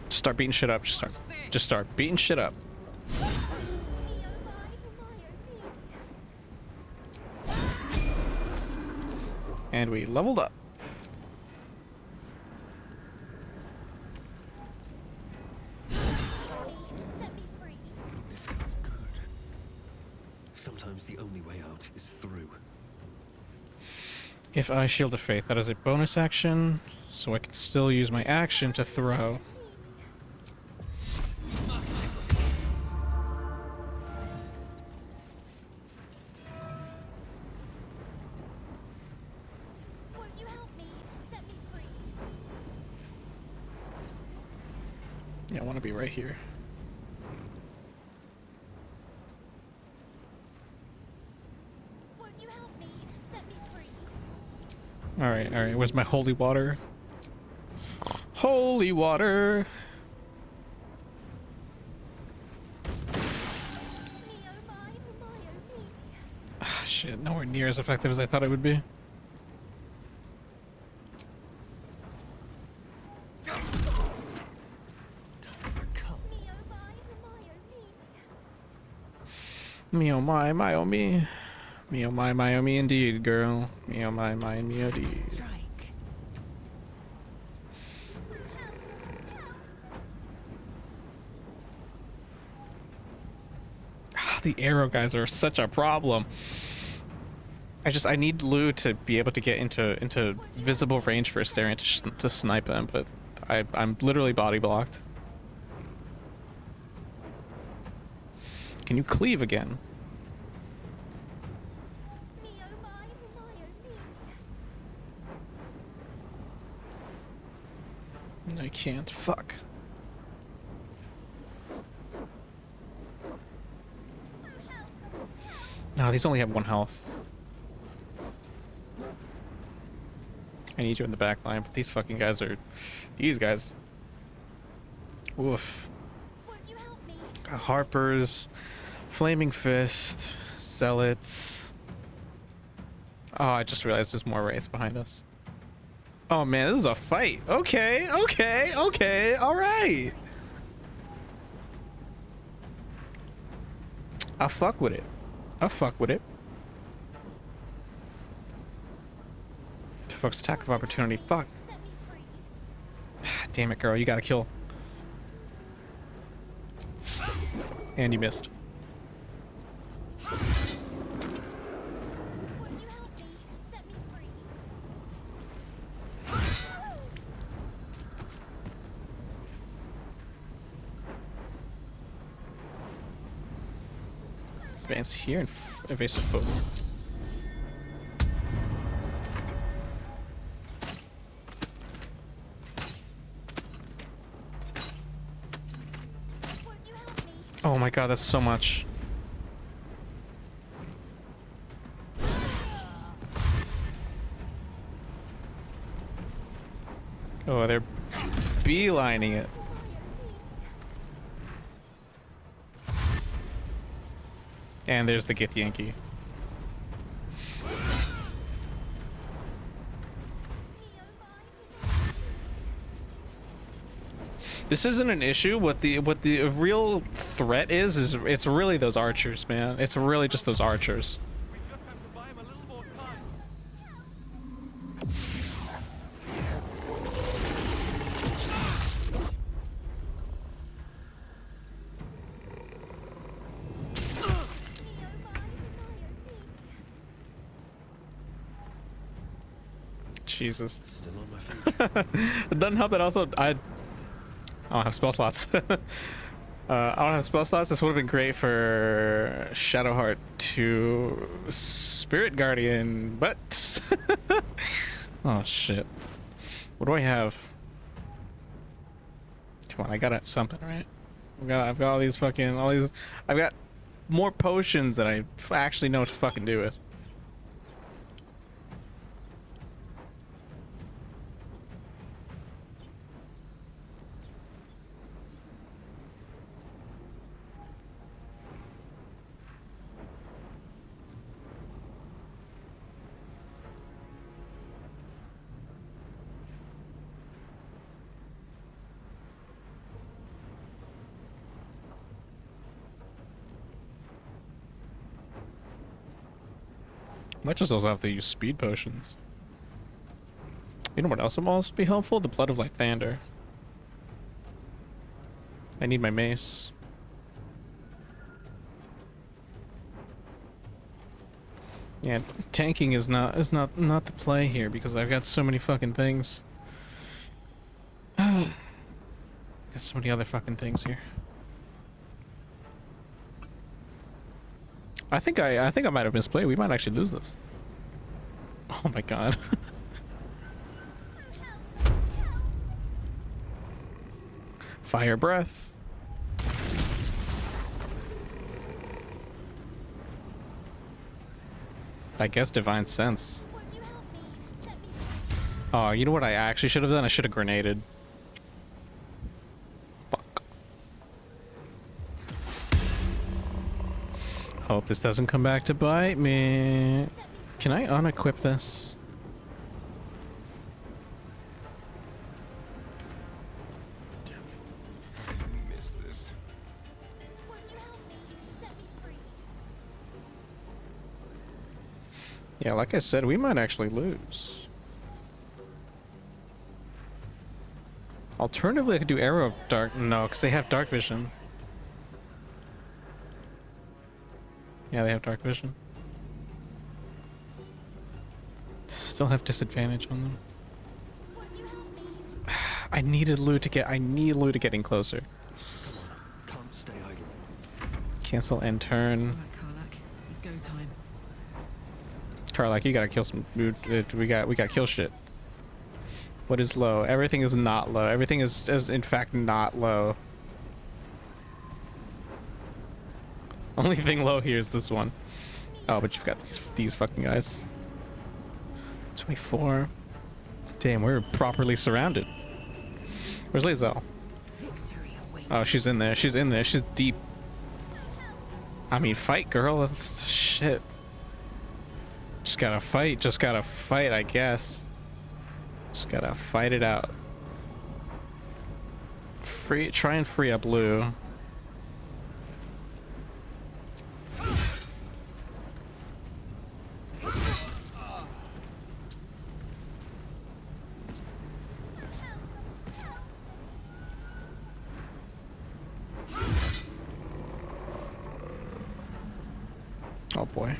Speaker 2: Start beating shit up. Just start beating shit up. And we leveled up.
Speaker 12: This is good. Sometimes the only way out is through.
Speaker 2: If I Shield of Faith, that is a bonus action, so I can still use my action to throw. Yeah, I want to be right here. Alright, where's my holy water? Holy water! Ah, shit, nowhere near as effective as I thought it would be. Me oh my oh me. Me oh my oh me indeed, girl. Me oh my me oh indeed. The arrow guys are such a problem. I need Lou to be able to get into visible range for Astarion to snipe him, but I'm literally body blocked. Can you cleave again?
Speaker 3: Me, oh my, oh my, oh me.
Speaker 2: No, I can't. Fuck. No, these only have 1 health. I need you in the back line, but these fucking guys are... These guys. Woof.
Speaker 3: Won't you help me?
Speaker 2: Got Harpers, Flaming Fist, Zealots. Oh, I just realized there's more wraiths behind us. Oh man, this is a fight. Okay, okay, okay, alright. I'll fuck with it. I'll fuck with it. Fuck's attack of opportunity. Fuck.
Speaker 3: Set me free.
Speaker 2: Damn it, girl. You gotta kill. And you missed.
Speaker 3: Won't you help me? Set me free.
Speaker 2: Advance here and evasive foot.
Speaker 3: Won't you help me?
Speaker 2: Oh my god, that's so much. Oh, they're beelining it. And there's the Githyanki. This isn't an issue. What the real threat is it's really those archers, man. It's really just those archers.
Speaker 12: We just have to buy him a little more time.
Speaker 2: Jesus.
Speaker 12: Still on my feet.
Speaker 2: It doesn't help that also I don't have spell slots. I don't have spell slots. This would have been great for Shadowheart to Spirit Guardian, but oh shit. What do I have? Come on, I got something, right? I've got all these. I've got more potions than I actually know what to fucking do with. Might just also have to use speed potions. You know what else will also be helpful? The Blood of Lythander. I need my mace. Yeah, tanking is not the play here because I've got so many fucking things. Got so many other fucking things here. I think I might have misplayed. We might actually lose this. Oh my god. Fire breath. I guess divine sense. Oh, you know what I actually should have done? I should have grenaded. Fuck. Hope this doesn't come back to bite me. Can I unequip this?
Speaker 11: Miss this.
Speaker 3: Won't you help me? Set me free.
Speaker 2: Yeah, like I said, we might actually lose. Alternatively, I could do Arrow of Dark. No, because they have Dark Vision. Yeah, they have Dark Vision. Still have disadvantage on them. I needed Lou to get. I need Lou to get in closer.
Speaker 12: Come on, can't stay idle.
Speaker 2: Cancel end turn.
Speaker 4: Right, Karlak. It's go time.
Speaker 2: Karlak, you gotta kill some. We got kill shit. What is low? Everything is not low. Everything is in fact not low. Only thing low here is this one. Oh, but you've got these fucking guys. 24. Damn, we're properly surrounded. Where's Lae'zel? Oh, she's in there. She's in there. She's deep. I mean, fight, girl. That's shit. Just gotta fight. Just gotta fight, I guess. Just gotta fight it out. Try and free up Lou. Oh boy.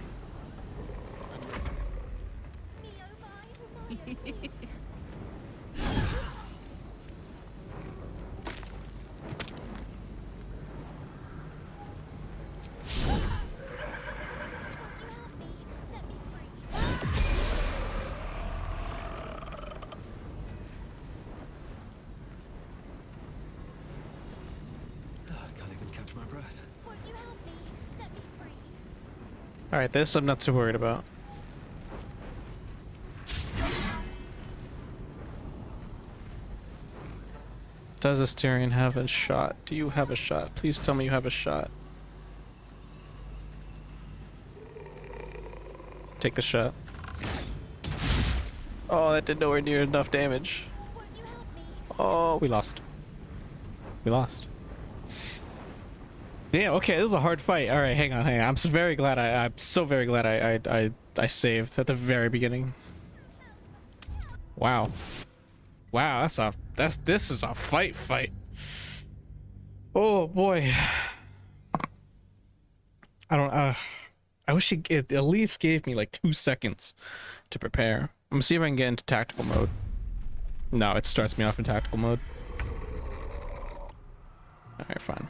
Speaker 12: Can't even catch my breath.
Speaker 2: Alright, this I'm not too worried about. Does Asterion have a shot? Do you have a shot? Please tell me you have a shot. Take the shot. Oh, that did nowhere near enough damage. Oh, we lost. We lost. Damn, okay, this is a hard fight. All right, hang on. I'm so very glad I'm so very glad I saved at the very beginning. Wow. Wow, this is a fight. Oh boy. I wish it at least gave me like 2 seconds to prepare. I'm gonna see if I can get into tactical mode. No, it starts me off in tactical mode. All right, fine.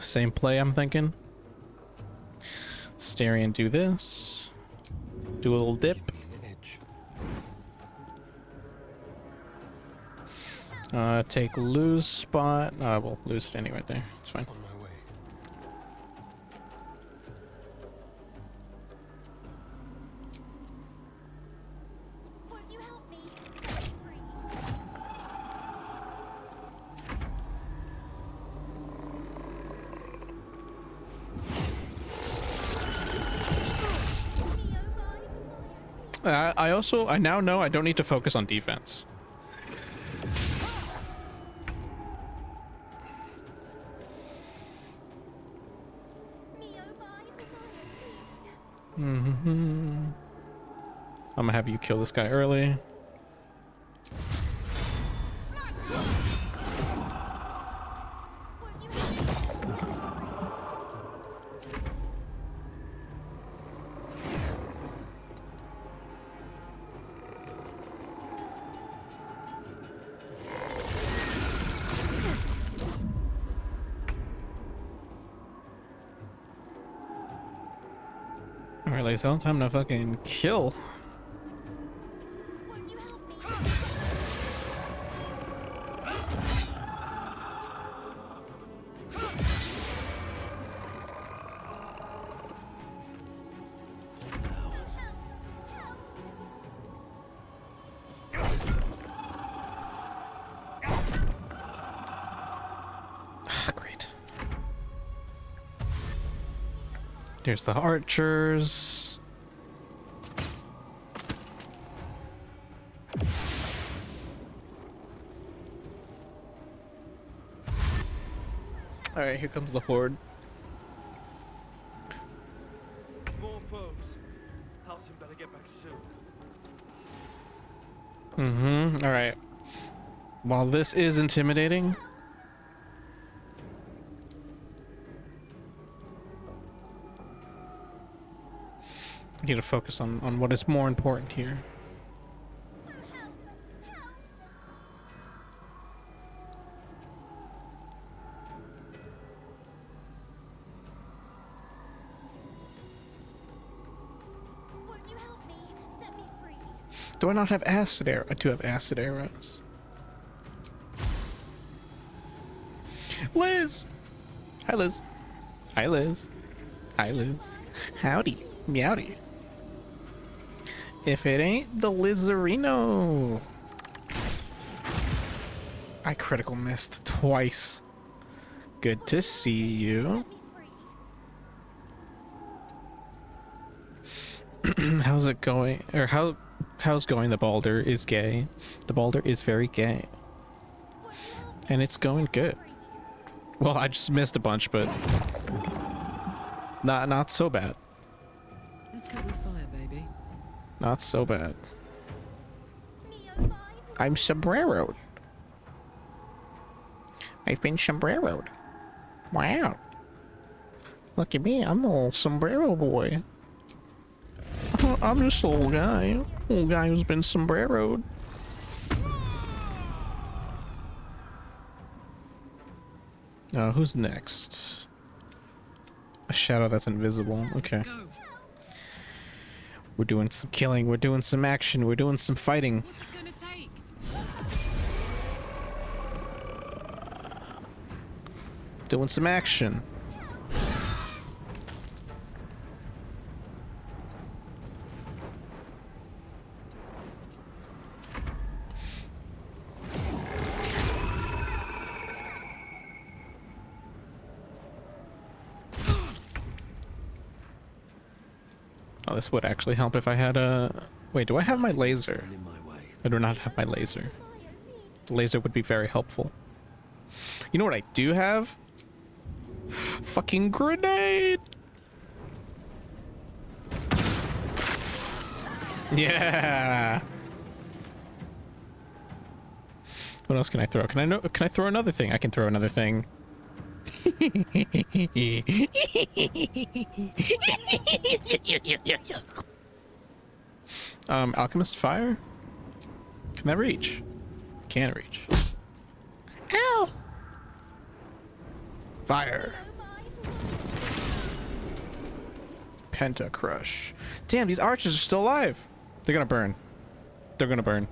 Speaker 2: Same play, I'm thinking. Asterion, do this. Do a little dip. Take Lou's spot. Well, Lou's standing right there. It's fine. I now know I don't need to focus on defense. I'm gonna have you kill this guy early. Alright, Lae'zel, time to fucking kill. Great. There's the archers. All right, here comes the horde.
Speaker 12: More foes. Halcyon better get back soon.
Speaker 2: While this is intimidating, we need to focus on what is more important here.
Speaker 3: Won't you help me? Set me free.
Speaker 2: Do I not have acid arrow? I do have acid arrows. Liz! Hi, Liz. Hi, Liz. Hi, Liz. Howdy. Meowdy. If it ain't the Lizarino. I critical missed twice. Good to see you. How's it going? Or how's going? The Balder is gay. The Balder is very gay. And it's going good. Well, I just missed a bunch, but not so bad.
Speaker 4: Let's cut the fire, baby.
Speaker 2: Not so bad. I'm sombreroed. I've been sombreroed. Wow. Look at me, I'm a little sombrero boy. I'm just a little guy. Little guy who's been sombreroed. Who's next? A shadow that's invisible. Okay. We're doing some killing, we're doing some action, we're doing some fighting.
Speaker 4: What's it gonna take?
Speaker 2: Doing some action. Oh, this would actually help if I had a... Wait, do I have my laser? I do not have my laser. The laser would be very helpful. You know what I do have? Fucking grenade! Yeah! What else can I throw? Can I throw another thing? I can throw another thing. Alchemist fire? Can that reach? Can't reach. Ow! Fire. Penta crush. Damn, these archers are still alive. They're gonna burn. They're gonna burn.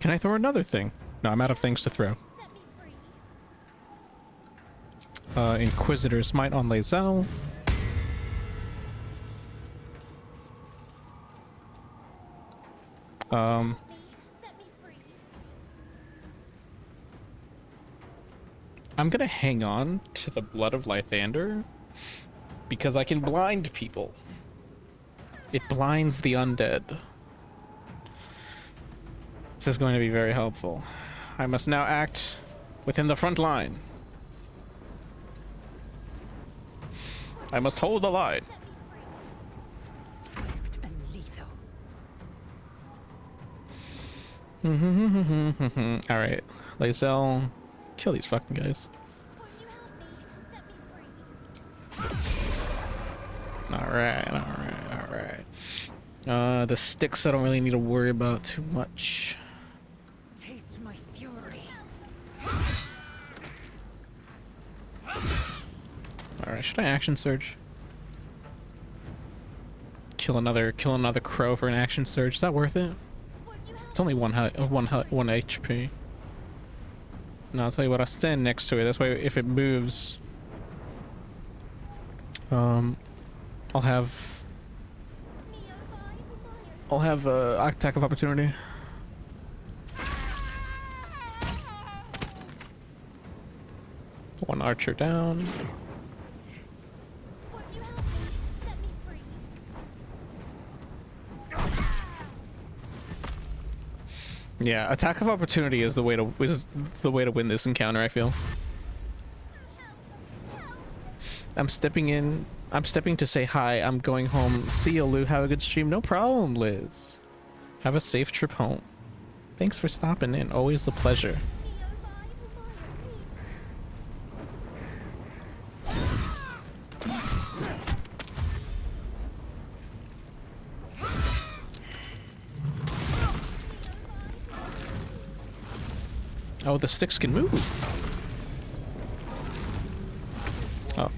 Speaker 2: Can I throw another thing? No, I'm out of things to throw. Inquisitor's Might on Lae'zel. I'm gonna hang on to the Blood of Lythander because I can blind people. It blinds the undead. This is going to be very helpful. I must now act within the front line. I must hold the line.
Speaker 8: Swift and lethal.
Speaker 2: Alright. Lae'zel, kill these fucking guys. Alright. The sticks I don't really need to worry about too much.
Speaker 8: Taste my fury.
Speaker 2: Alright, should I action surge? Kill another crow for an action surge. Is that worth it? It's only one HP. No, I'll tell you what, I'll stand next to it. This way if it moves, I'll have attack of opportunity. One archer down. Yeah, attack of opportunity is the way to win this encounter, I feel. I'm stepping in. I'm stepping to say hi. I'm going home. See you, Lou. Have a good stream. No problem, Liz. Have a safe trip home. Thanks for stopping in. Always a pleasure. Oh, the sticks can move. Oh.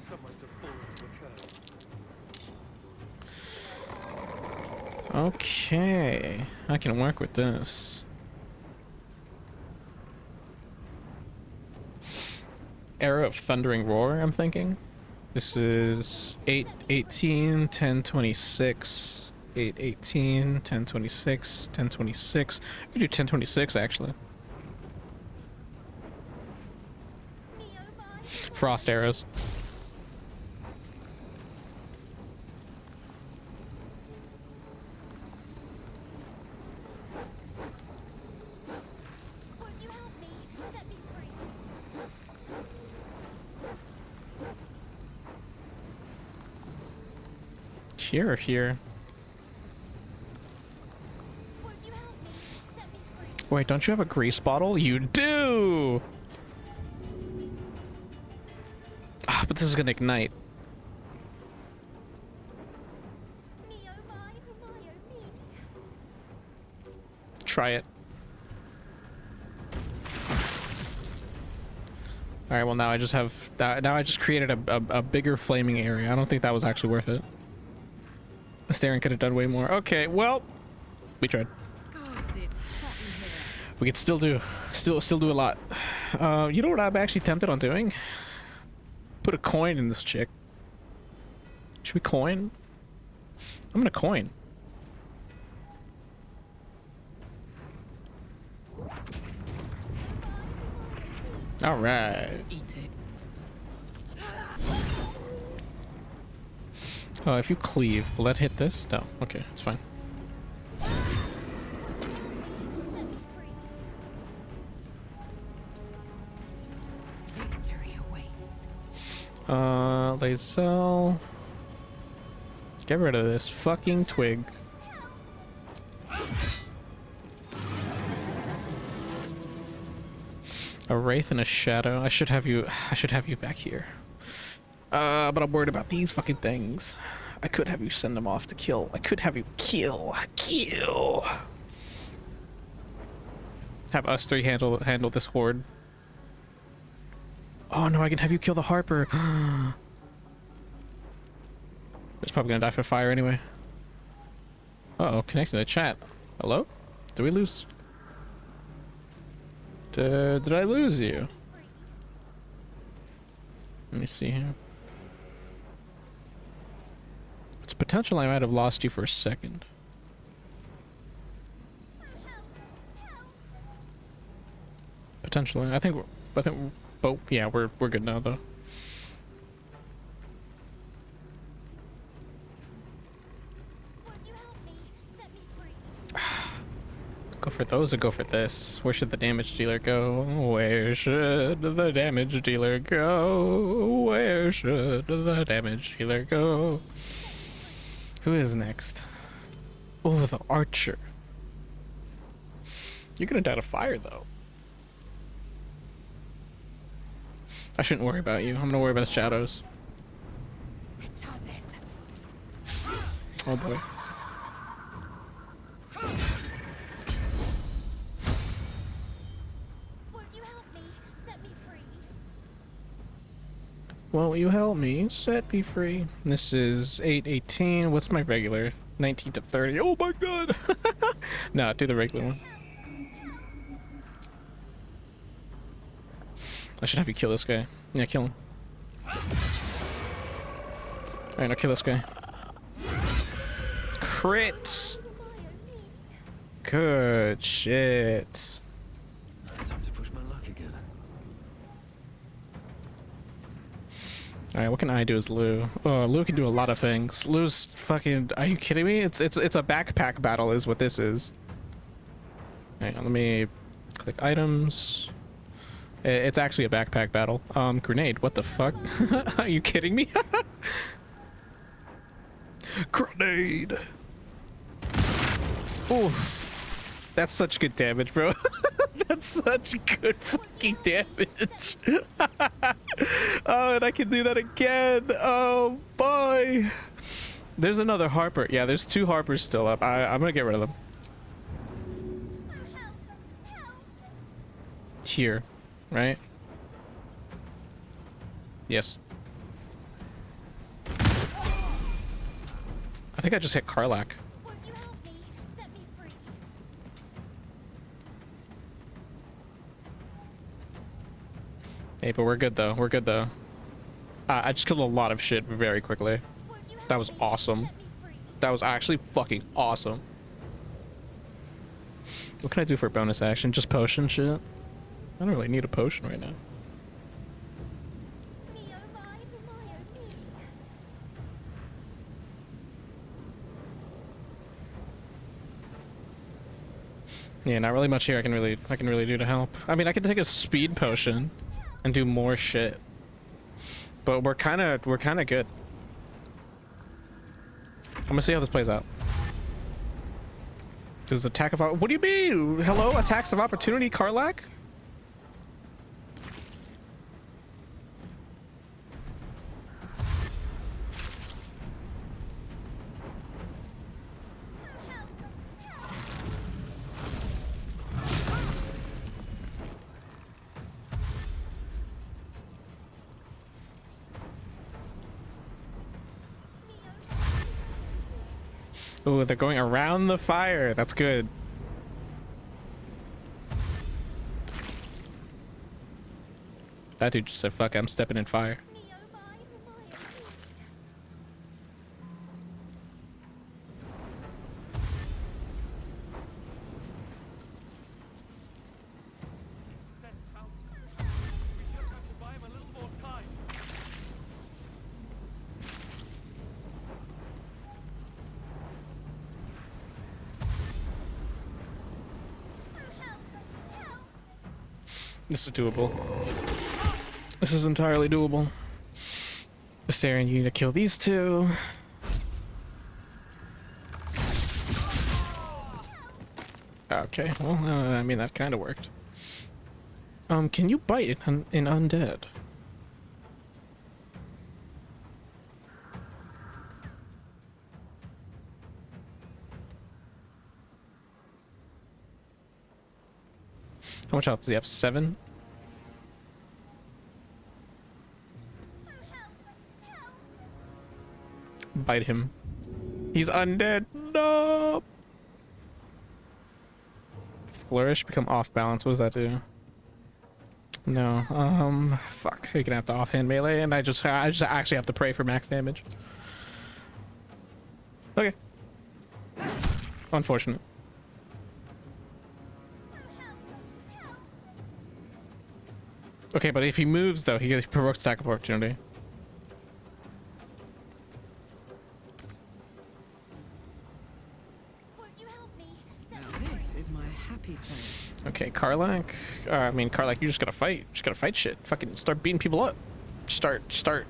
Speaker 12: Some must have fallen to the curb.
Speaker 2: Okay. I can work with this. Era of Thundering Roar, I'm thinking. This is 8:18, 10:26, 8:18, 10:26, 10:26. We do 10:26 actually. Frost arrows. Here or here? Wait, don't you have a grease bottle? You do! Ah, but this is gonna ignite. Try it. Alright, well now I just have that. Now I just created a bigger flaming area. I don't think that was actually worth it. The staring could have done way more. Okay, well, we tried.
Speaker 4: Gods, it's hot in here.
Speaker 2: We could still do a lot. You know what I'm actually tempted on doing? Put a coin in this chick. Should we coin? I'm gonna coin. All right.
Speaker 4: Eat it.
Speaker 2: Oh, if you cleave, will that hit this? No. Okay, it's fine.
Speaker 4: Victory awaits.
Speaker 2: Lae'zel. Get rid of this fucking twig. A wraith and a shadow. I should have you back here. But I'm worried about these fucking things. I could have you send them off to kill. I could have you kill. Have us three handle this horde. Oh no, I can have you kill the Harper. It's probably gonna die for fire anyway. Uh-oh, connecting to chat. Hello? Did we lose? Did I lose you? Let me see here. It's potential I might have lost you for a second. Potentially. I think oh yeah, we're good now though. Go for those or go for this? Where should the damage dealer go? Where should the damage dealer go? Where should the damage dealer go? Who is next? Oh, the archer. You're gonna die to fire though. I shouldn't worry about you. I'm gonna worry about the shadows. Oh boy. Won't you help me? Set me free. This is 8:18. What's my regular? 19 to 30. Oh my god! Nah, do the regular one. I should have you kill this guy. Yeah, kill him. Alright, now kill this guy. Crit! Good shit.
Speaker 12: Time to push my luck again.
Speaker 2: Alright, what can I do as Lou? Oh, Lou can do a lot of things. Lou's fucking... Are you kidding me? It's a backpack battle is what this is. Alright, let me click items. It's actually a backpack battle. Grenade, what the fuck? Are you kidding me? Grenade! Oof. That's such good damage, bro. That's such good fucking damage. Oh, and I can do that again. Oh boy. There's another Harper. Yeah, there's 2 Harpers still up. I'm gonna get rid of them. Here, right? Yes. I think I just hit Karlak.
Speaker 3: Won't you help me? Set me free.
Speaker 2: Hey, but we're good though. We're good though. I just killed a lot of shit very quickly. That was awesome. That was actually fucking awesome. What can I do for bonus action? Just potion shit? I don't really need a potion right now. Yeah, not really much here I can really do to help. I mean, I can take a speed potion and do more shit. But we're kind of good. I'm gonna see how this plays out. Does attack of what do you mean? Hello, attacks of opportunity, Karlak? Oh, they're going around the fire. That's good. That dude just said, fuck, I'm stepping in fire. This is doable. This is entirely doable. Astarion, you need to kill these 2. Okay, well, I mean, that kind of worked. Can you bite in undead? How much health does he have? 7? Bite him. He's undead. No. Flourish, become off balance. What does that do? No. Fuck. You're gonna have to offhand melee, and I just actually have to pray for max damage. Okay. Unfortunate. Okay, but if he moves though, he provokes attack of opportunity.
Speaker 4: This is my happy place.
Speaker 2: Okay, Karlak. Karlak, you just gotta fight. You just gotta fight shit. Fucking start beating people up. Start.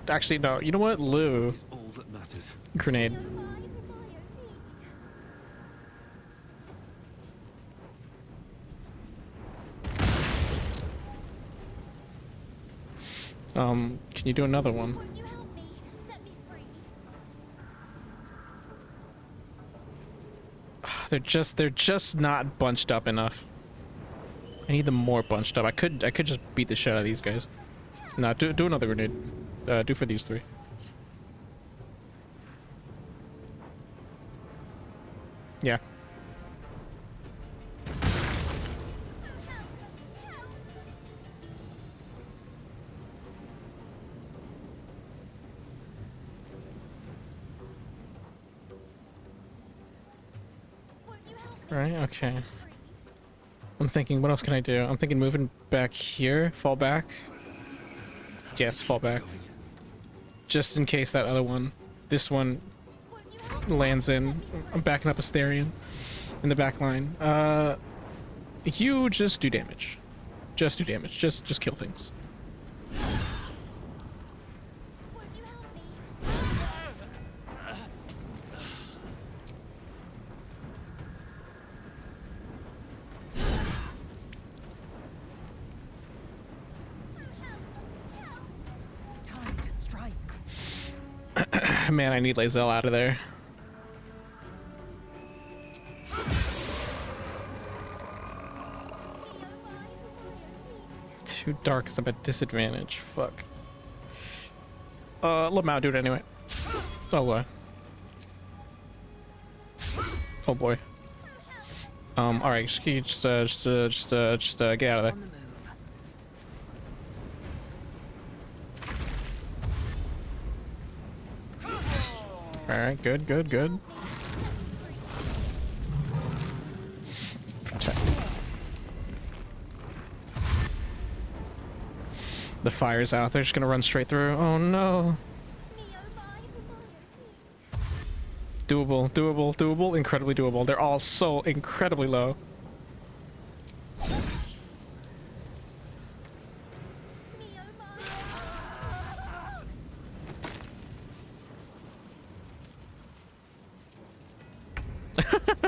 Speaker 2: Actually, no. You know what? Lou.
Speaker 12: All that matters.
Speaker 2: Grenade. Can you do another one? They're just not bunched up enough. I need them more bunched up. I could just beat the shit out of these guys. No, do another grenade. Do for these 3. Yeah. Right, okay. I'm thinking, what else can I do? I'm thinking moving back here, fall back. Yes, fall back. Just in case that other one, this one, lands in. I'm backing up Astarion in the back line. You just do damage. Just do damage. Just kill things. Man, I need Lae'zel out of there. Too dark because I'm at disadvantage. Fuck. Let Mao do it anyway. Oh boy. Oh boy. Alright, just get out of there. Alright, good. Protect. The fire's out. They're just gonna run straight through. Oh no. Doable. Incredibly doable. They're all so incredibly low.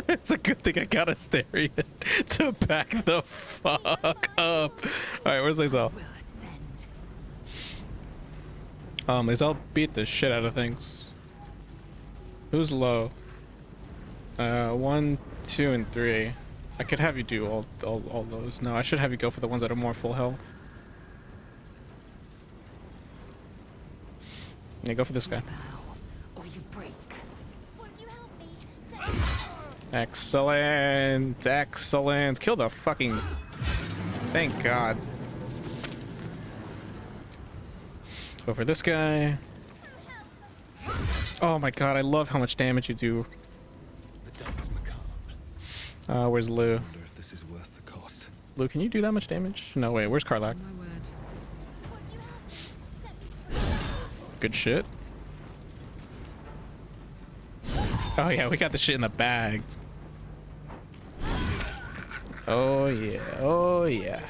Speaker 2: It's a good thing I got a stereo to back the fuck up. Alright, where's Lae'zel? Lae'zel beat the shit out of things. Who's low? 1, 2, and 3. I could have you do all those. No, I should have you go for the ones that are more full health. Yeah, go for this guy. Excellent. Kill the fucking... Thank God. Go for this guy. Oh my God, I love how much damage you do. Where's Lou? Lou, can you do that much damage? No, wait, where's Karlach? Good shit. Oh yeah, we got the shit in the bag. Oh yeah.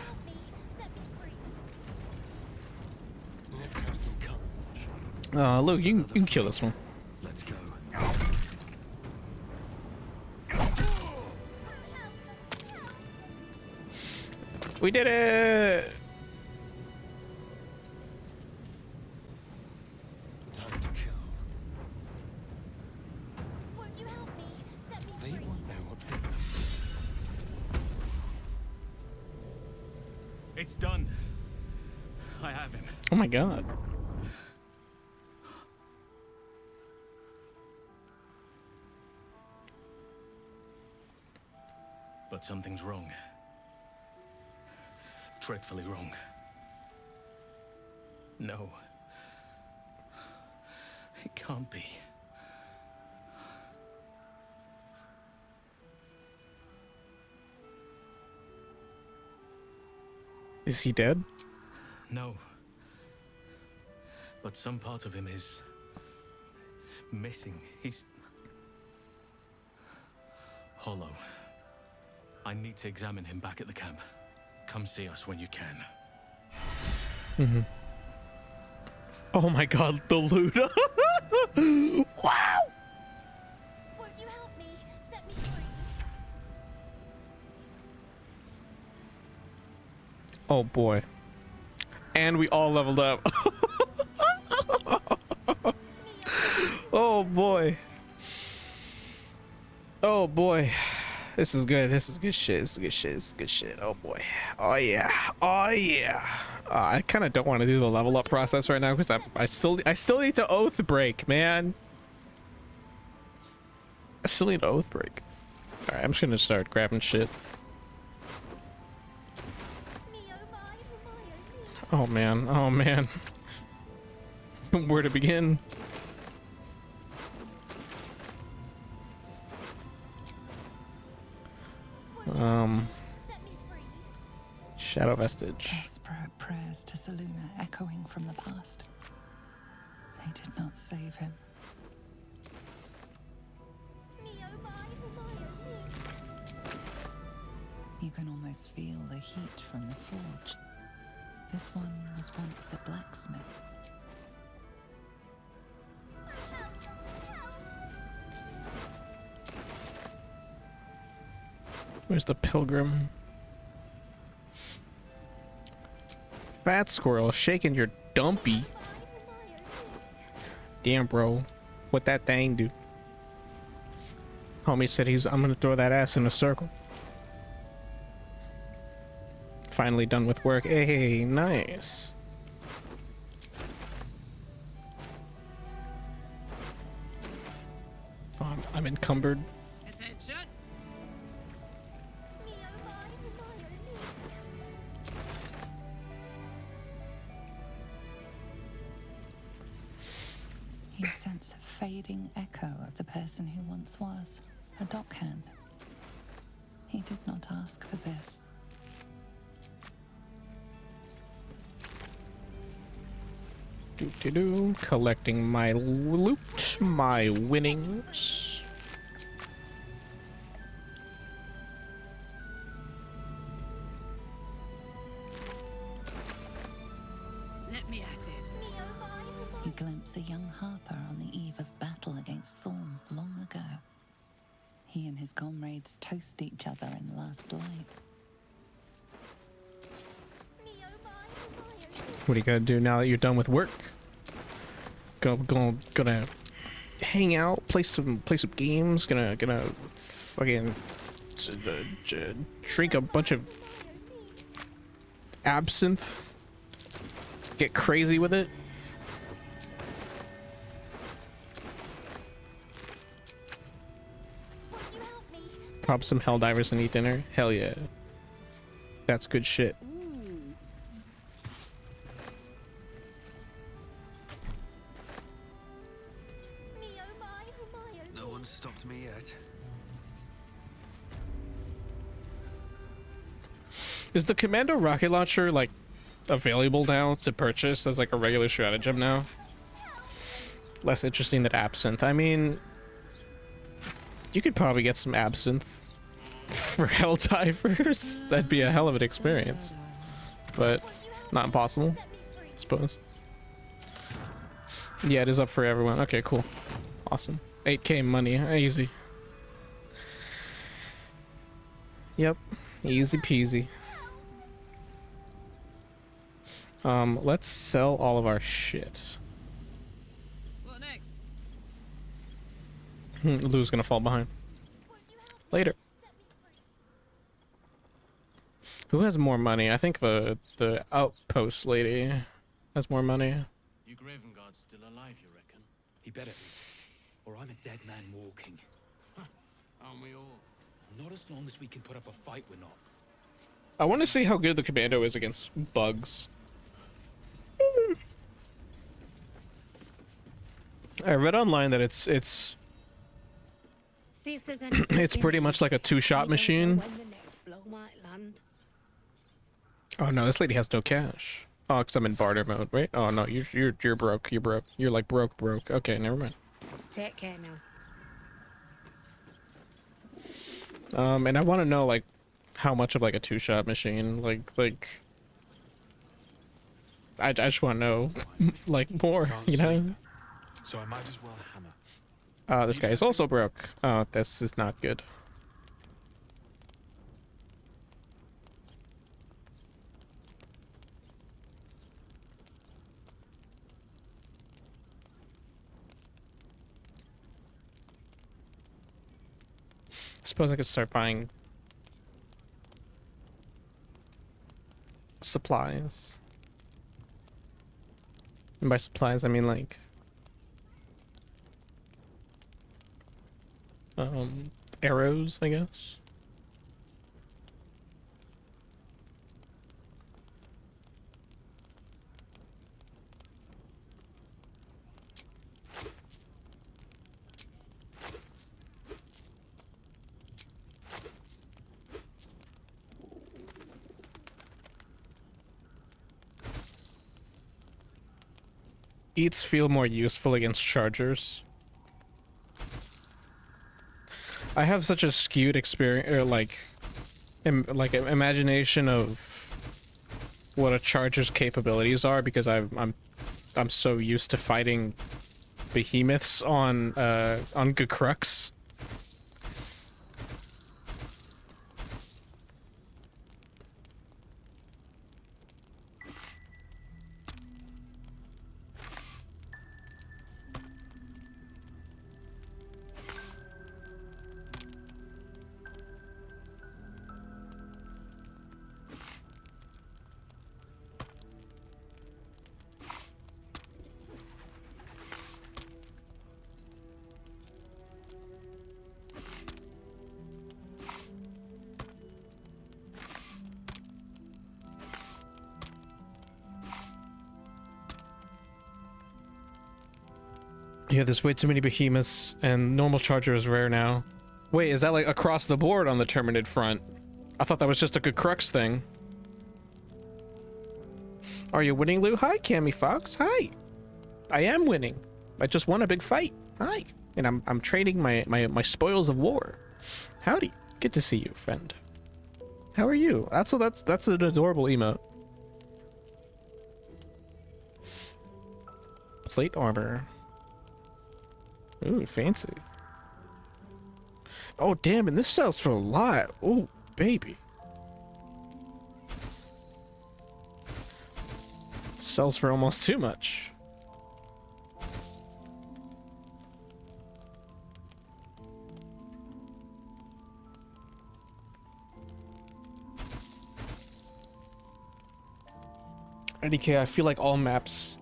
Speaker 2: Luke, you can kill this one.
Speaker 12: Let's go.
Speaker 2: We did it!
Speaker 11: Time to kill.
Speaker 3: Won't you help me? Set me
Speaker 11: They
Speaker 3: free.
Speaker 11: won't know what
Speaker 9: It's done. I have him.
Speaker 2: Oh my God.
Speaker 9: But something's wrong. Dreadfully wrong. No. It can't be.
Speaker 2: Is he dead?
Speaker 9: No. But some part of him is missing. He's hollow. I need to examine him back at the camp. Come see us when you can.
Speaker 2: Mm-hmm. Oh my God, the loot. Wow!
Speaker 3: Won't you help me? Set me free.
Speaker 2: Oh boy. And we all leveled up. Oh boy. Oh boy. This is good. This is good shit. This is good shit. This is good shit. Oh boy. Oh yeah. Oh yeah. I kind of don't want to do the level up process right now because I still need to oath break, man. I still need to oath break. All right, I'm just gonna start grabbing shit. Oh man. Oh man. Where to begin? Shadow Vestige.
Speaker 13: Desperate prayers to Seluna echoing from the past. They did not save him. You can almost feel the heat from the forge. This one was once a blacksmith.
Speaker 2: Where's the pilgrim? Fat squirrel shaking your dumpy. Damn, bro. What that thing do? Homie said I'm gonna throw that ass in a circle. Finally done with work. Hey, nice. Oh, I'm encumbered.
Speaker 4: Attention!
Speaker 3: Me oh my Hermione.
Speaker 13: You sense a fading echo of the person who once was, a dockhand. He did not ask for this.
Speaker 2: Do collecting my loot, my winnings.
Speaker 4: Let me at it.
Speaker 3: Me oh my Hermione.
Speaker 13: You glimpse a young harper on the eve of battle against Thorn long ago. He and his comrades toast each other in last light.
Speaker 3: Me oh my Hermione.
Speaker 2: What do you gotta do now that you're done with work? Gonna hang out, play some games. Gonna fucking drink a bunch of absinthe. Get crazy with it.
Speaker 3: Won't you help me?
Speaker 2: Pop some Helldivers and eat dinner. Hell yeah. That's good shit.
Speaker 3: Me oh my Hermione.
Speaker 12: No one's stopped me yet.
Speaker 2: Is the Commando rocket launcher like available now to purchase as like a regular stratagem now? Less interesting than absinthe. I mean, you could probably get some absinthe for Helldivers. That'd be a hell of an experience, but not impossible, I suppose. Yeah, it is up for everyone. Okay, cool, awesome. 8K money, easy. Yep, easy peasy. Let's sell all of our shit.
Speaker 4: What next?
Speaker 2: Lou's gonna fall behind. Later. Who has more money? I think the outpost lady has more money.
Speaker 14: You Graven Guard's still alive, you reckon? He better be. Or I'm a dead man walking.
Speaker 9: Aren't we all?
Speaker 14: Not as long as we can put up a fight, we're not.
Speaker 2: I want to see how good the Commando is against bugs. I read online that it's
Speaker 8: See if there's any.
Speaker 2: it's pretty much like a two-shot machine.
Speaker 8: When the next blow might land.
Speaker 2: Oh no, this lady has no cash. Oh, because I'm in barter mode, right? Oh no, you're broke. You're broke. You're like broke. Okay, never mind.
Speaker 8: Take care now.
Speaker 2: And I want to know like how much of like a two-shot machine, like I just want to know like more, you know?
Speaker 7: So I might as well hammer.
Speaker 2: This guy is also broke. Oh, this is not good. Suppose I could start buying supplies. And by supplies, I mean like arrows, I guess. Eats feel more useful against chargers. I have such a skewed experience, or like imagination of what a charger's capabilities are because I'm so used to fighting behemoths on good Crux. Yeah, there's way too many behemoths, and normal charger is rare now. Wait, is that like across the board on the Terminid front? I thought that was just a good Crux thing. Are you winning, Lou? Hi, Cammy Fox. Hi. I am winning. I just won a big fight. Hi. And I'm trading my spoils of war. Howdy. Good to see you, friend. How are you? That's an adorable emote. Plate armor. Ooh, fancy. Oh, damn, and this sells for a lot. Oh, baby. Sells for almost too much. IDK, I feel like all maps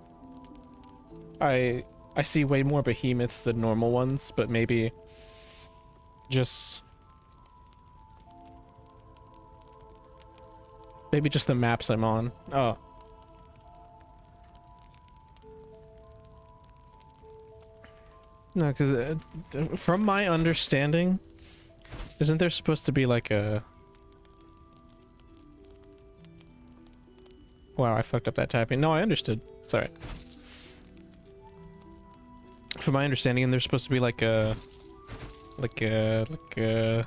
Speaker 2: I see way more behemoths than normal ones, but maybe just the maps I'm on. Oh. No, because from my understanding, isn't there supposed to be like a... Wow, I fucked up that typing. No, I understood. Sorry. From my understanding, there's supposed to be like a... a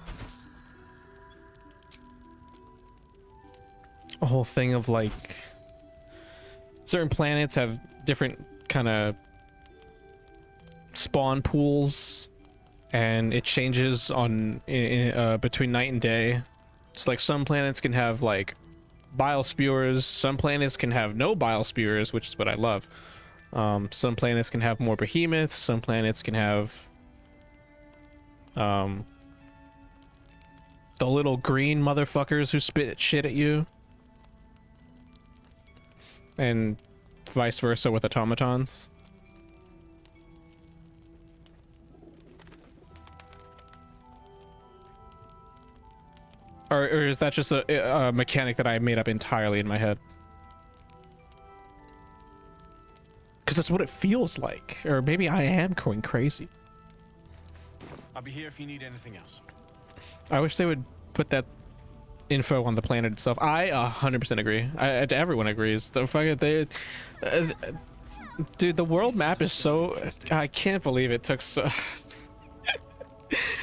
Speaker 2: whole thing of like... certain planets have different kind of spawn pools, and it changes on between night and day. It's like some planets can have like bile spewers, some planets can have no bile spewers, which is what I love. Some planets can have more behemoths, some planets can have the little green motherfuckers who spit shit at you, and vice versa with automatons. Or is that just a mechanic that I made up entirely in my head? Because that's what it feels like. Or maybe I am going crazy.
Speaker 7: I'll be here if you need anything else.
Speaker 2: I wish they would put that info on the planet itself. I 100% agree. Everyone agrees. The fucking dude, the world map is so... I can't believe it took so...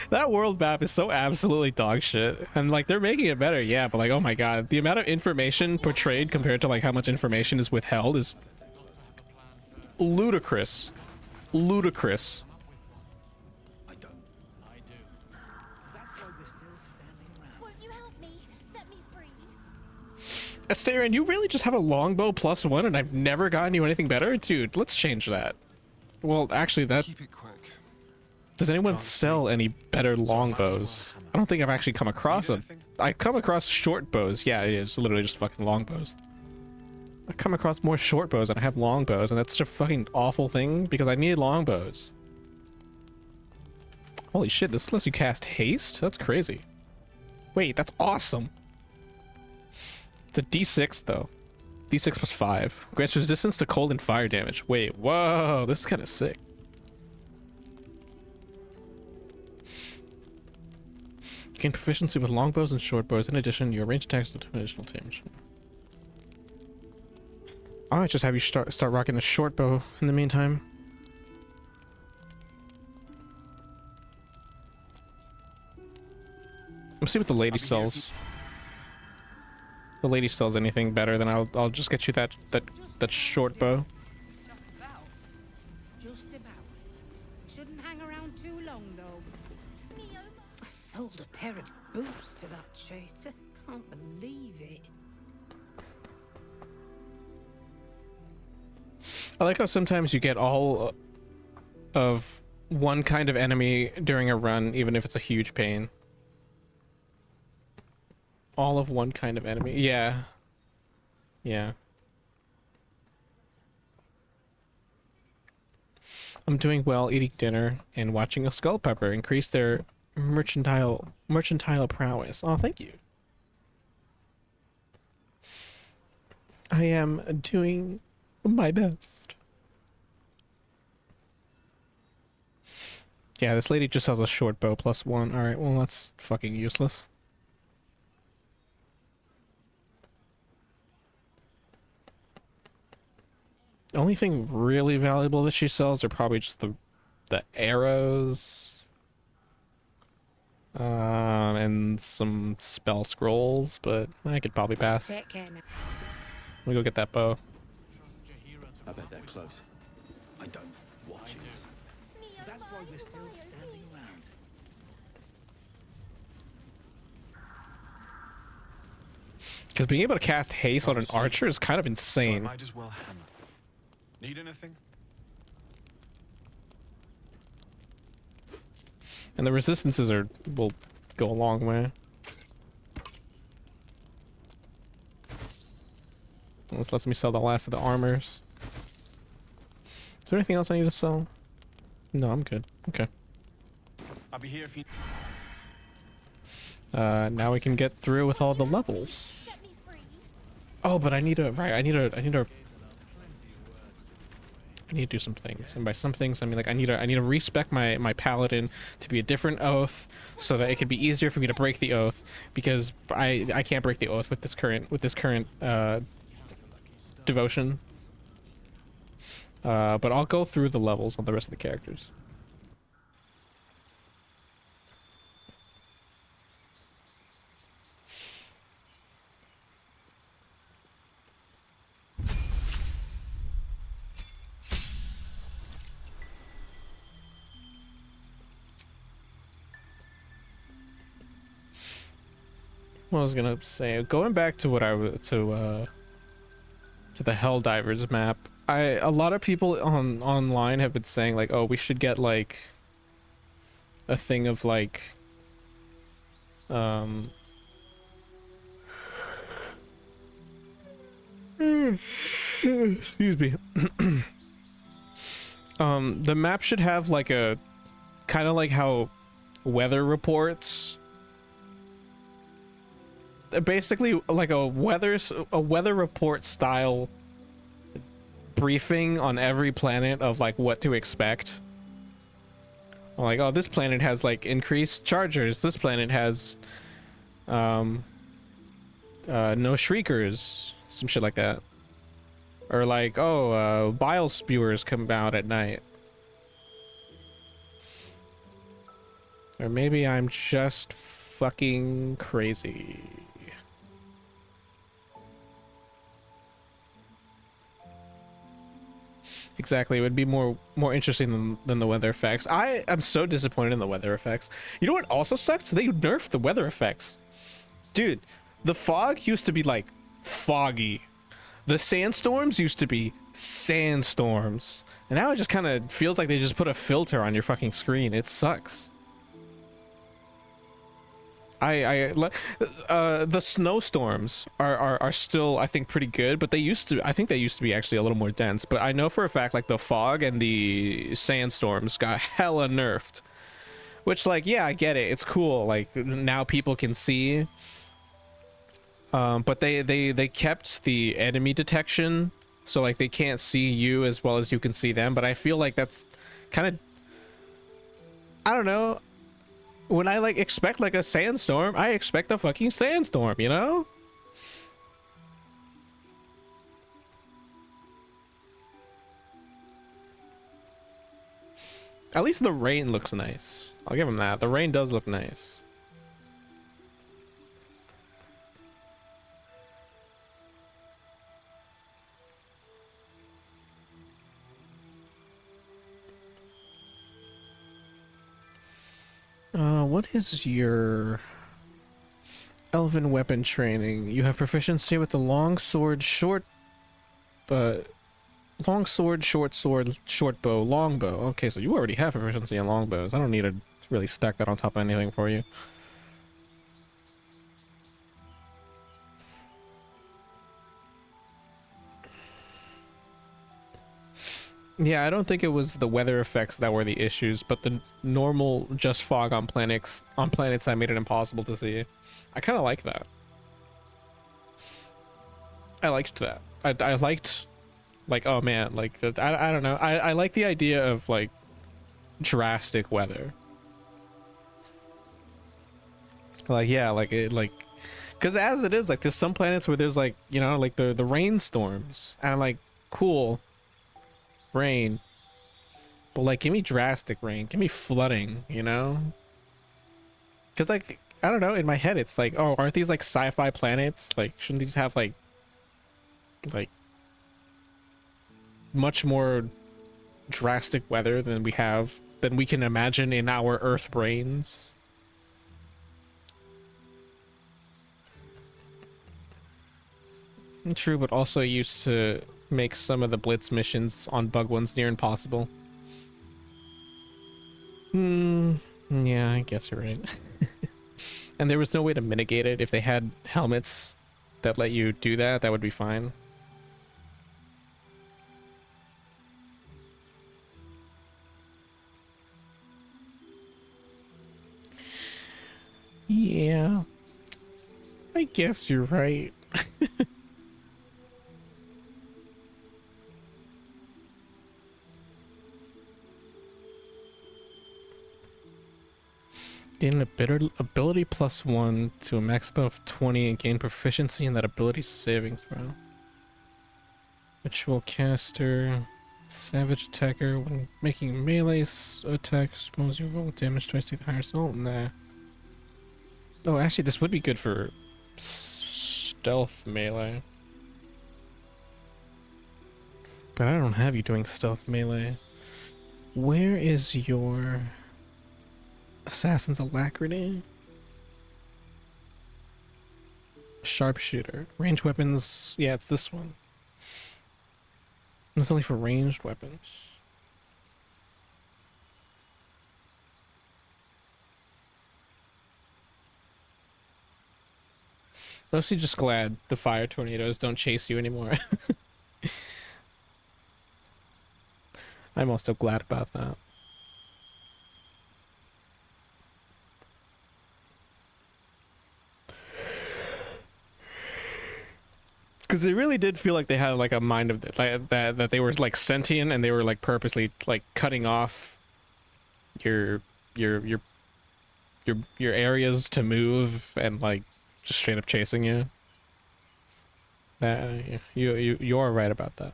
Speaker 2: That world map is so absolutely dog shit, and like they're making it better, yeah, but like, oh my god, the amount of information portrayed compared to like how much information is withheld is ludicrous. Ludicrous.
Speaker 3: Won't you help me? Set me free.
Speaker 2: Astarion, you really just have a longbow +1 and I've never gotten you anything better? Dude, let's change that. Well, actually, that...
Speaker 11: Keep it quick.
Speaker 2: Does anyone sell any better longbows? I don't think I've actually come across them. I've come across short bows. Yeah, it is literally just fucking longbows. I come across more short bows than I have longbows, and that's such a fucking awful thing because I need longbows. Holy shit, this lets you cast haste? That's crazy. Wait, that's awesome. It's a D6 though. D6 +5. Grants resistance to cold and fire damage. Wait, whoa, this is kind of sick. Gain proficiency with longbows and shortbows. In addition, your range attacks do 2 additional damage. I might just have you start rocking a shortbow in the meantime. Let's see what the lady sells. If the lady sells anything better, then I'll just get you that short bow.
Speaker 8: Just about. Shouldn't hang around too long, though. I sold a pair of boots to that traitor. Can't believe it.
Speaker 2: I like how sometimes you get all of one kind of enemy during a run, even if it's a huge pain. All of one kind of enemy. Yeah. Yeah. I'm doing well, eating dinner and watching a skull pepper increase their mercantile prowess. Oh, thank you. I am doing my best. Yeah, this lady just has a short bow +1. Alright, well that's fucking useless. Only thing really valuable that she sells are probably just the arrows. And some spell scrolls, but I could probably pass.
Speaker 8: Take care now.
Speaker 2: Let me go get that bow.
Speaker 14: I bet they're close. I don't watch it. That's why we're still standing around.
Speaker 2: Because being able to cast haste on an archer is kind of
Speaker 7: So I
Speaker 2: insane.
Speaker 7: might as well hammer. Need anything?
Speaker 2: And the resistances will go a long way. This lets me sell the last of the armors. Is there anything else I need to sell? No, I'm good. Okay.
Speaker 7: I'll be here if you.
Speaker 2: Now we can get through with all the levels. Oh, but I need to do some things, and by some things I mean like I need to respec my paladin to be a different oath so that it can be easier for me to break the oath, because I can't break the oath with this current devotion. But I'll go through the levels on the rest of the characters. What I was gonna say, going back to what to the Helldivers map, a lot of people online have been saying like, oh, we should get like a thing of like excuse me. The map should have like a kind of like how weather reports, basically like a weather report style briefing on every planet of like what to expect. Like, oh, this planet has like increased chargers, this planet has no shriekers, some shit like that. Or like, oh, bile spewers come out at night. Or maybe I'm just fucking crazy. Exactly, it would be more interesting than the weather effects. I am so disappointed in the weather effects. You know what also sucks? They nerfed the weather effects. Dude, the fog used to be like foggy. The sandstorms used to be sandstorms. And now it just kind of feels like they just put a filter on your fucking screen. It sucks. The snowstorms are still, I think, pretty good, but I think they used to be actually a little more dense. But I know for a fact like the fog and the sandstorms got hella nerfed, which, like, yeah, I get it, it's cool, like now people can see, but they kept the enemy detection, so like they can't see you as well as you can see them. But I feel like that's kind of, I don't know, when I like expect like a sandstorm, I expect a fucking sandstorm, you know? At least the rain looks nice. I'll give him that. The rain does look nice. What is your elven weapon training? You have proficiency with the long sword, short sword, short bow, long bow. Okay, so you already have proficiency in long bows. I don't need to really stack that on top of anything for you. Yeah, I don't think it was the weather effects that were the issues, but the normal just fog on planets that made it impossible to see. I kind of like that. I liked that. I liked, like, oh man, like, I don't know. I like the idea of like drastic weather. Like, yeah, like it, like, because as it is, like, there's some planets where there's like, you know, like the rainstorms, and I'm like, cool, rain, but like, give me drastic rain, give me flooding, you know? Because like, I don't know, in my head it's like, oh, aren't these like sci-fi planets? Like, shouldn't these have like much more drastic weather than we can imagine in our Earth brains? True, but also used to make some of the Blitz missions on bug ones near impossible. Yeah, I guess you're right. And there was no way to mitigate it. If they had helmets that let you do that, that would be fine. Yeah, I guess you're right. Gain ability +1 to a maximum of 20 and gain proficiency in that ability saving throw. Ritual caster, savage attacker. When making melee attacks, suppose you roll damage twice to the higher result. Nah. Oh, actually, this would be good for stealth melee. But I don't have you doing stealth melee. Where is your assassin's alacrity? Sharpshooter. Ranged weapons. Yeah, it's this one. It's only for ranged weapons. Mostly just glad the fire tornadoes don't chase you anymore. I'm also glad about that. Because it really did feel like they had like a mind of like, that they were like sentient, and they were like purposely like cutting off your your areas to move and like just straight up chasing you. You're right about that.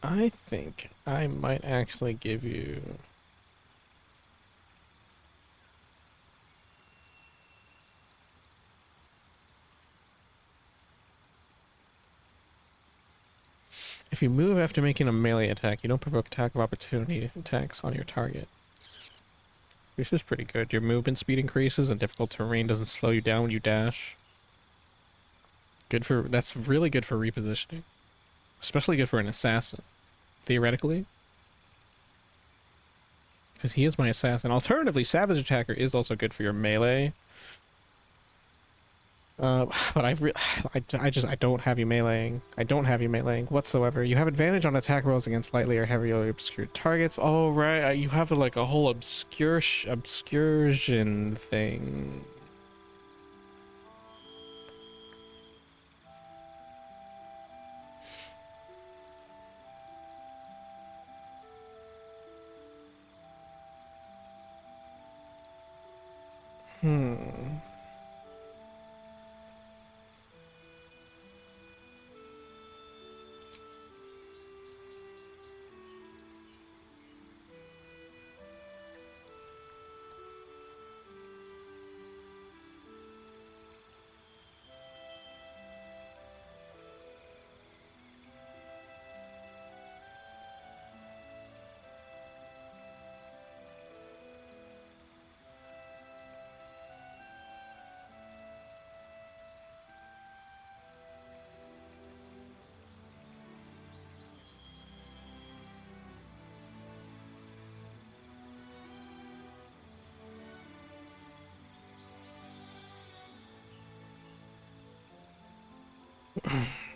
Speaker 2: I think I might actually give you if you move after making a melee attack, you don't provoke attack of opportunity attacks on your target. Which is pretty good. Your movement speed increases and difficult terrain doesn't slow you down when you dash. That's really good for repositioning. Especially good for an assassin, theoretically. Because he is my assassin. Alternatively, Savage Attacker is also good for your melee. But I don't have you meleeing. I don't have you meleeing whatsoever. You have advantage on attack rolls against lightly or heavily obscured targets. Oh, right. You have like a whole obscursion thing.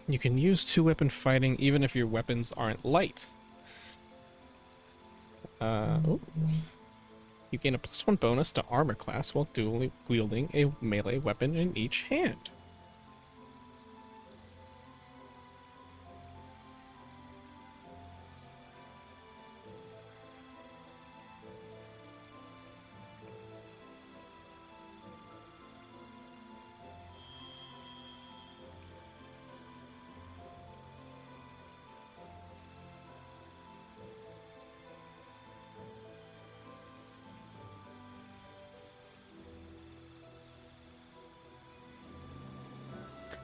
Speaker 2: You can use 2-weapon fighting even if your weapons aren't light. Oh. You gain a +1 bonus to armor class while dually wielding a melee weapon in each hand.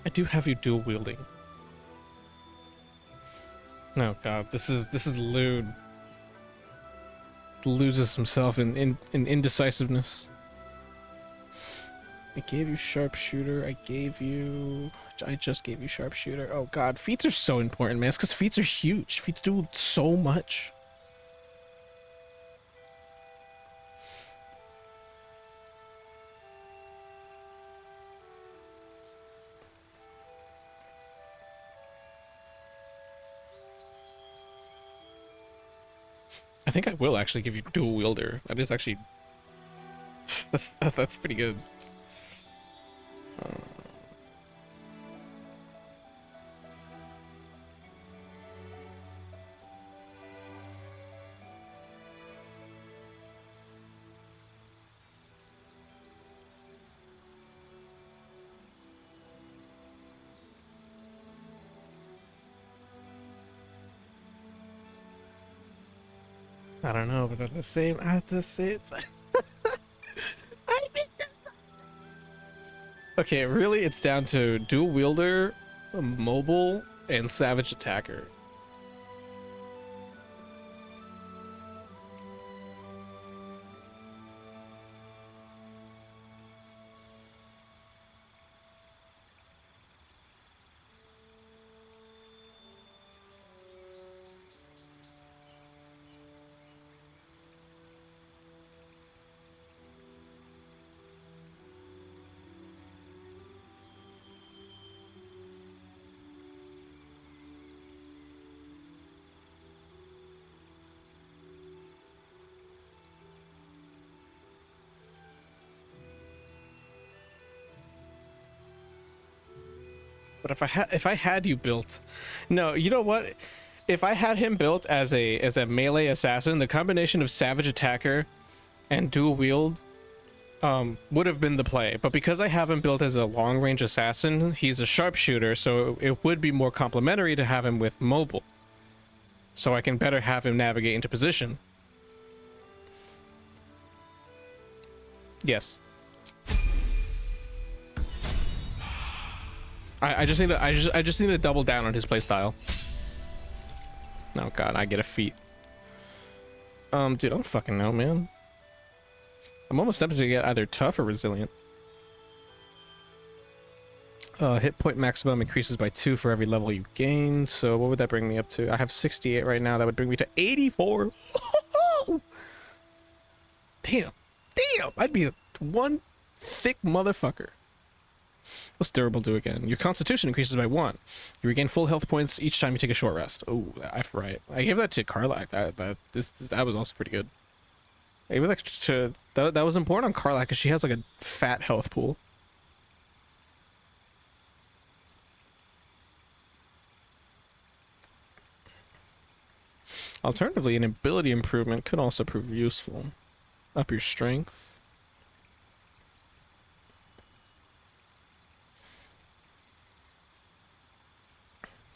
Speaker 2: I do have you dual wielding. Oh god, this is lewd. Loses himself in indecisiveness. I gave you sharpshooter. I just gave you sharpshooter. Oh god, feats are so important, man. It's because feats are huge. Feats do so much. I think I will actually give you dual wielder. That is actually that's pretty good. I don't know, but at the same time, okay, really, it's down to dual wielder, mobile, and savage attacker. But if I had you built, no, you know what? If I had him built as a melee assassin, the combination of savage attacker and dual wield would have been the play. But because I have him built as a long range assassin, he's a sharpshooter, so it would be more complementary to have him with mobile. So I can better have him navigate into position. Yes. I just need to double down on his playstyle. Oh god, I get a feat. Dude, I don't fucking know, man. I'm almost tempted to get either tough or resilient. Hit point maximum increases by 2 for every level you gain. So what would that bring me up to? I have 68 right now. That would bring me to 84. Damn. Damn. I'd be one thick motherfucker. What's durable do again? Your constitution increases by 1. You regain full health points each time you take a short rest. Oh, that's right. I gave that to Karlak. That was also pretty good. I gave that was important on Karlak because she has like a fat health pool. Alternatively, an ability improvement could also prove useful. Up your strength.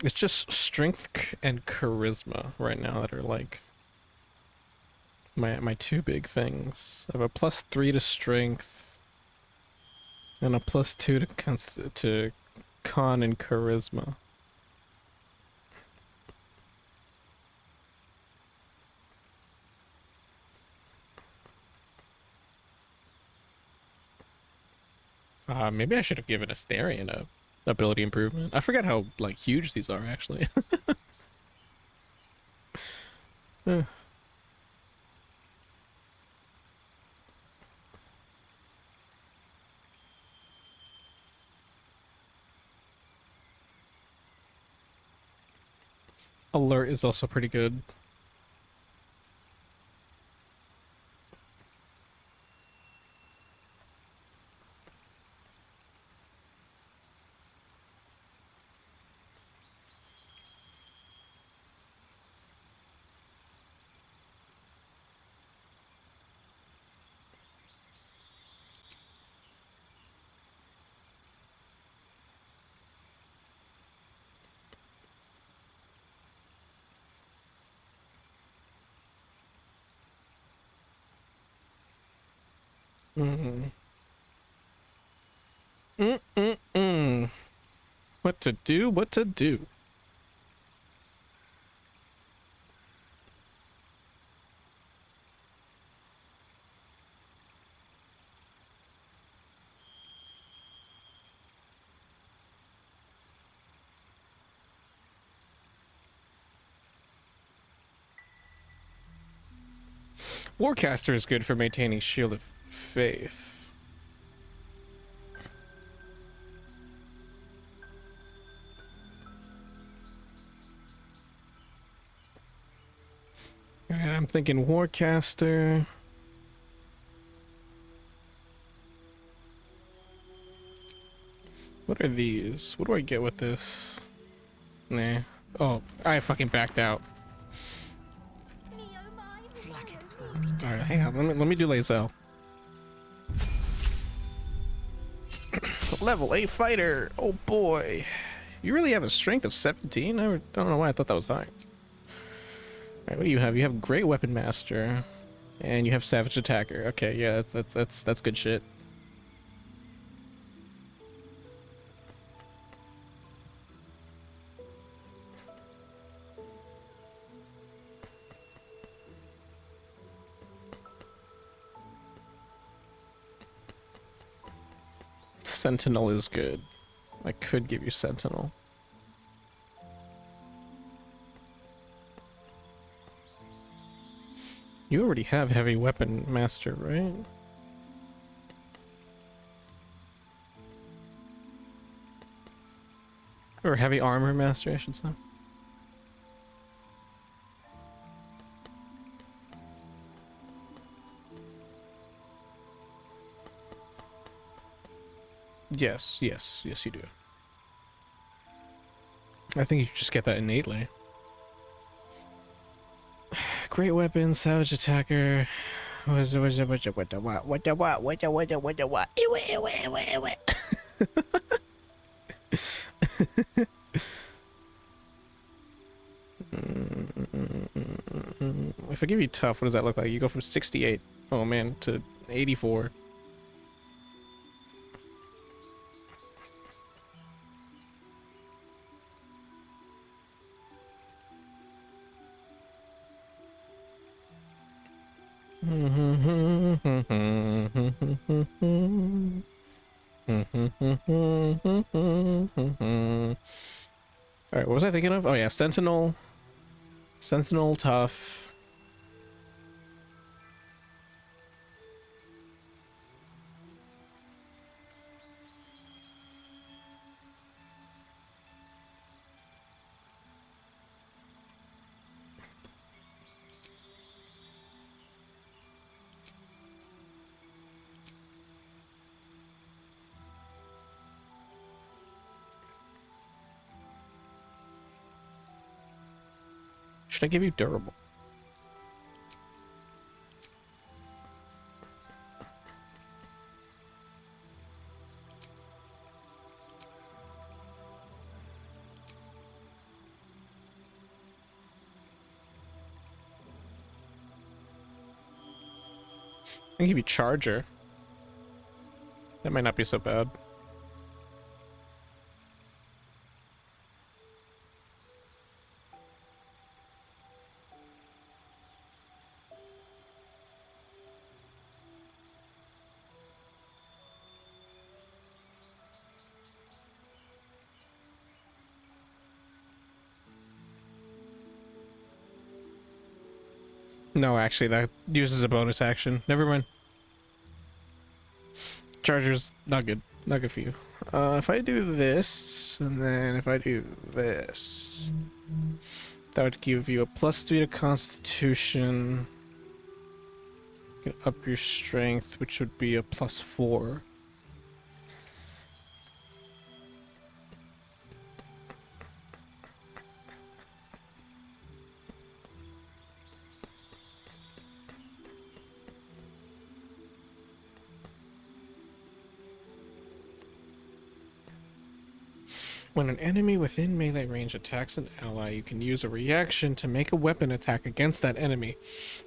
Speaker 2: It's just strength and charisma right now that are like my two big things. I have a +3 to strength and a +2 to con and charisma. Maybe I should have given Astarion a ability improvement. I forget how like huge these are actually. Alert is also pretty good. Mm. What to do? What to do? Warcaster is good for maintaining Shield of Faith. Alright, I'm thinking Warcaster. What are these? What do I get with this? Nah. Oh, I fucking backed out. Alright, hang on. Let me do Lae'zel. Level 8 fighter. Oh boy. You really have a strength of 17? I don't know why I thought that was high. Alright, what do you have? You have Great Weapon Master. And you have Savage Attacker. Okay, yeah, that's good shit. Sentinel is good. I could give you Sentinel. You already have Heavy Weapon Master, right? Or Heavy Armor Master, I should say. Yes, yes, yes you do. I think you just get that innately. Great weapon, savage attacker. What the If I give you tough, what does that look like? You go from 68, oh man, to 84. Alright, what was I thinking of? Oh yeah, Sentinel. Sentinel, tough. Should I give you durable? I can give you charger. That might not be so bad. No, actually, that uses a bonus action. Never mind. Charger's not good. Not good for you. If I do this, and then if I do this, that would give you a +3 to Constitution. You can up your strength, which would be a +4. When an enemy within melee range attacks an ally, you can use a reaction to make a weapon attack against that enemy.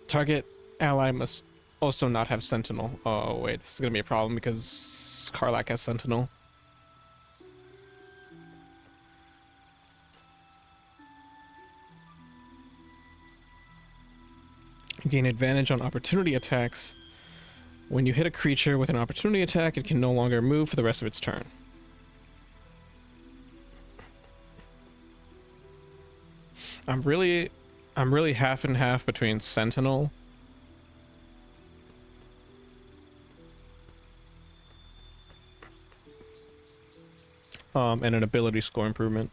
Speaker 2: Target ally must also not have Sentinel. Oh wait, this is gonna be a problem because Karlach has Sentinel. You gain advantage on opportunity attacks. When you hit a creature with an opportunity attack, it can no longer move for the rest of its turn. I'm really half and half between Sentinel and an ability score improvement.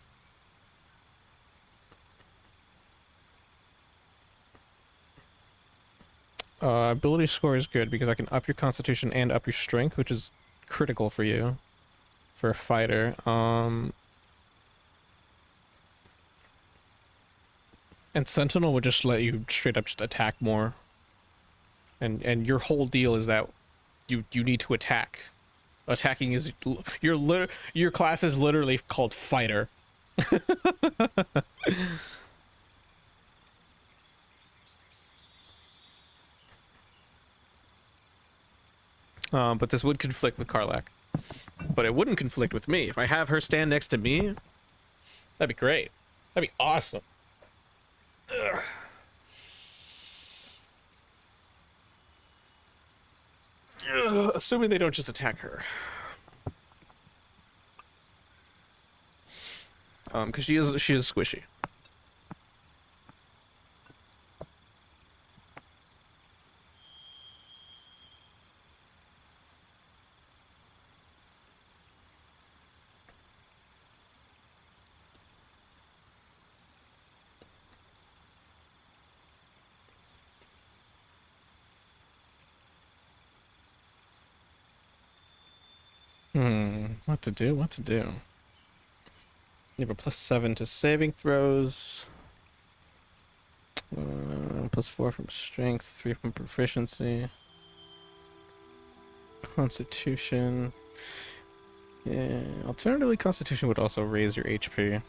Speaker 2: Ability score is good because I can up your constitution and up your strength, which is critical for you, for a fighter. And Sentinel would just let you straight up just attack more. And your whole deal is that you need to attack. Attacking is your class is literally called fighter. But this would conflict with Karlak. But it wouldn't conflict with me. If I have her stand next to me, that'd be great. That'd be awesome. Ugh. Ugh, assuming they don't just attack her. Because she is squishy. What to do? What to do? You have a +7 to saving throws. +4 from strength, 3 from proficiency. Constitution. Yeah, alternatively, Constitution would also raise your HP.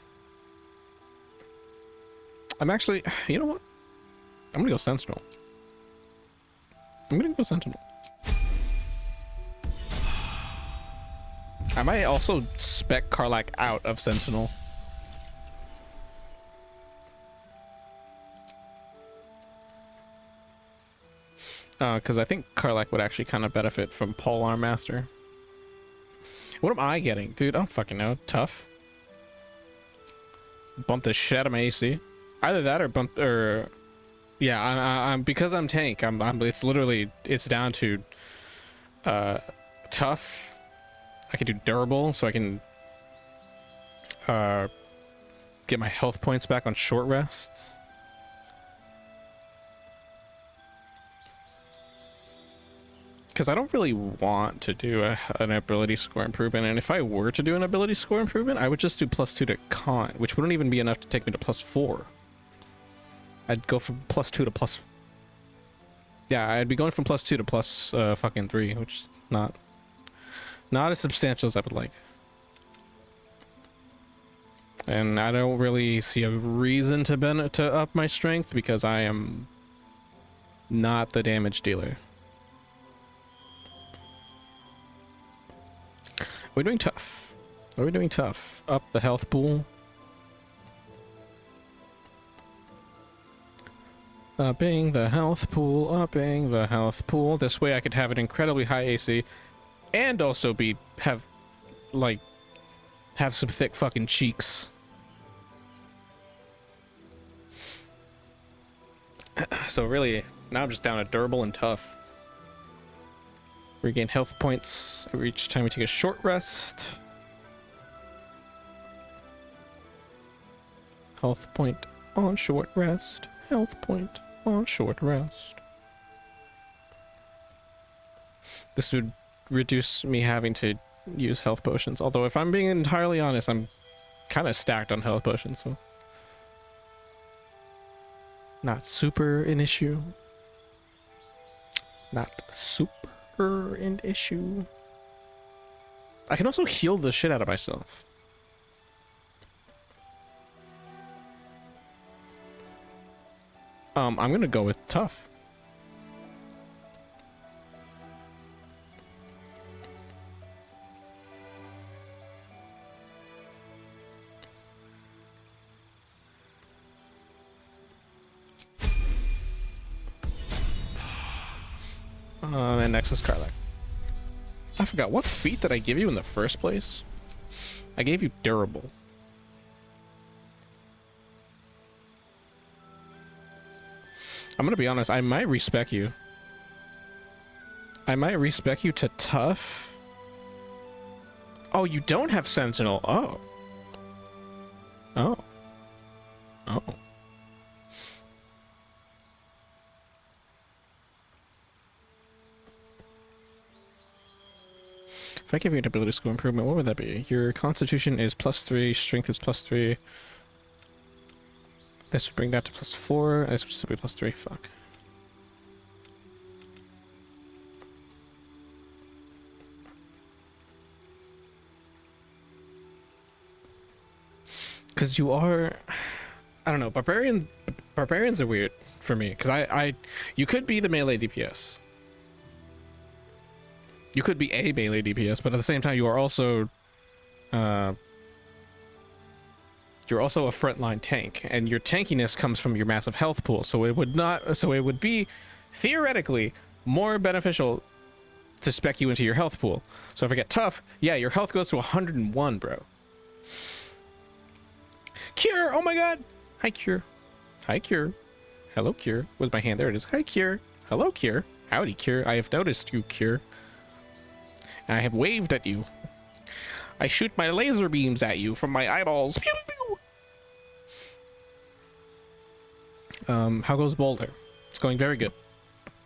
Speaker 2: I'm actually, you know what? I'm gonna go Sentinel. I might also spec Karlak out of Sentinel. Because I think Karlak would actually kind of benefit from Polearm Master. What am I getting? Dude, I don't fucking know. Tough. Bump the shit out of my AC. Either that or bump, or... Yeah, I'm because I'm tank, it's literally, it's down to tough. I can do durable, so I can get my health points back on short rests. Because I don't really want to do an ability score improvement, and if I were to do an ability score improvement, I would just do +2 to con, which wouldn't even be enough to take me to +4. I'd go from +2 to +... Yeah, I'd be going from +2 to +3, which is not as substantial as I would like. And I don't really see a reason to up my strength because I am not the damage dealer. We're doing tough. Are we doing tough? Up the health pool. Upping the health pool, upping the health pool. This way I could have an incredibly high AC and also have some thick fucking cheeks. So really, now I'm just down to durable and tough. Regain health points every each time we take a short rest. Health point on short rest. Health point on short rest. This would reduce me having to use health potions. Although if I'm being entirely honest, I'm kind of stacked on health potions, so not super an issue. Not super an issue. I can also heal the shit out of myself. I'm gonna go with tough. And next is Karlach. I forgot, what feat did I give you in the first place? I gave you durable. I'm gonna be honest, I might respec you. I might respec you to tough. Oh, you don't have sentinel. Oh. Oh. Oh. If I give you an ability skill improvement, what would that be? Your constitution is +3, strength is +3. This would bring that to +4. This would still be +3. Fuck. Because you are, I don't know, barbarians are weird for me. Because you could be the melee DPS. You could be a melee DPS, but at the same time, you are also, you're also a frontline tank, and your tankiness comes from your massive health pool. So it would be theoretically more beneficial to spec you into your health pool. So if I get tough, yeah, your health goes to 101, bro. Cure! Oh my god! Hi, Cure. Hi, Cure. Hello, Cure. Where's my hand? There it is. Hi, Cure. Hello, Cure. Howdy, Cure. I have noticed you, Cure. And I have waved at you. I shoot my laser beams at you from my eyeballs. Pew, pew, pew. How goes Boulder? It's going very good.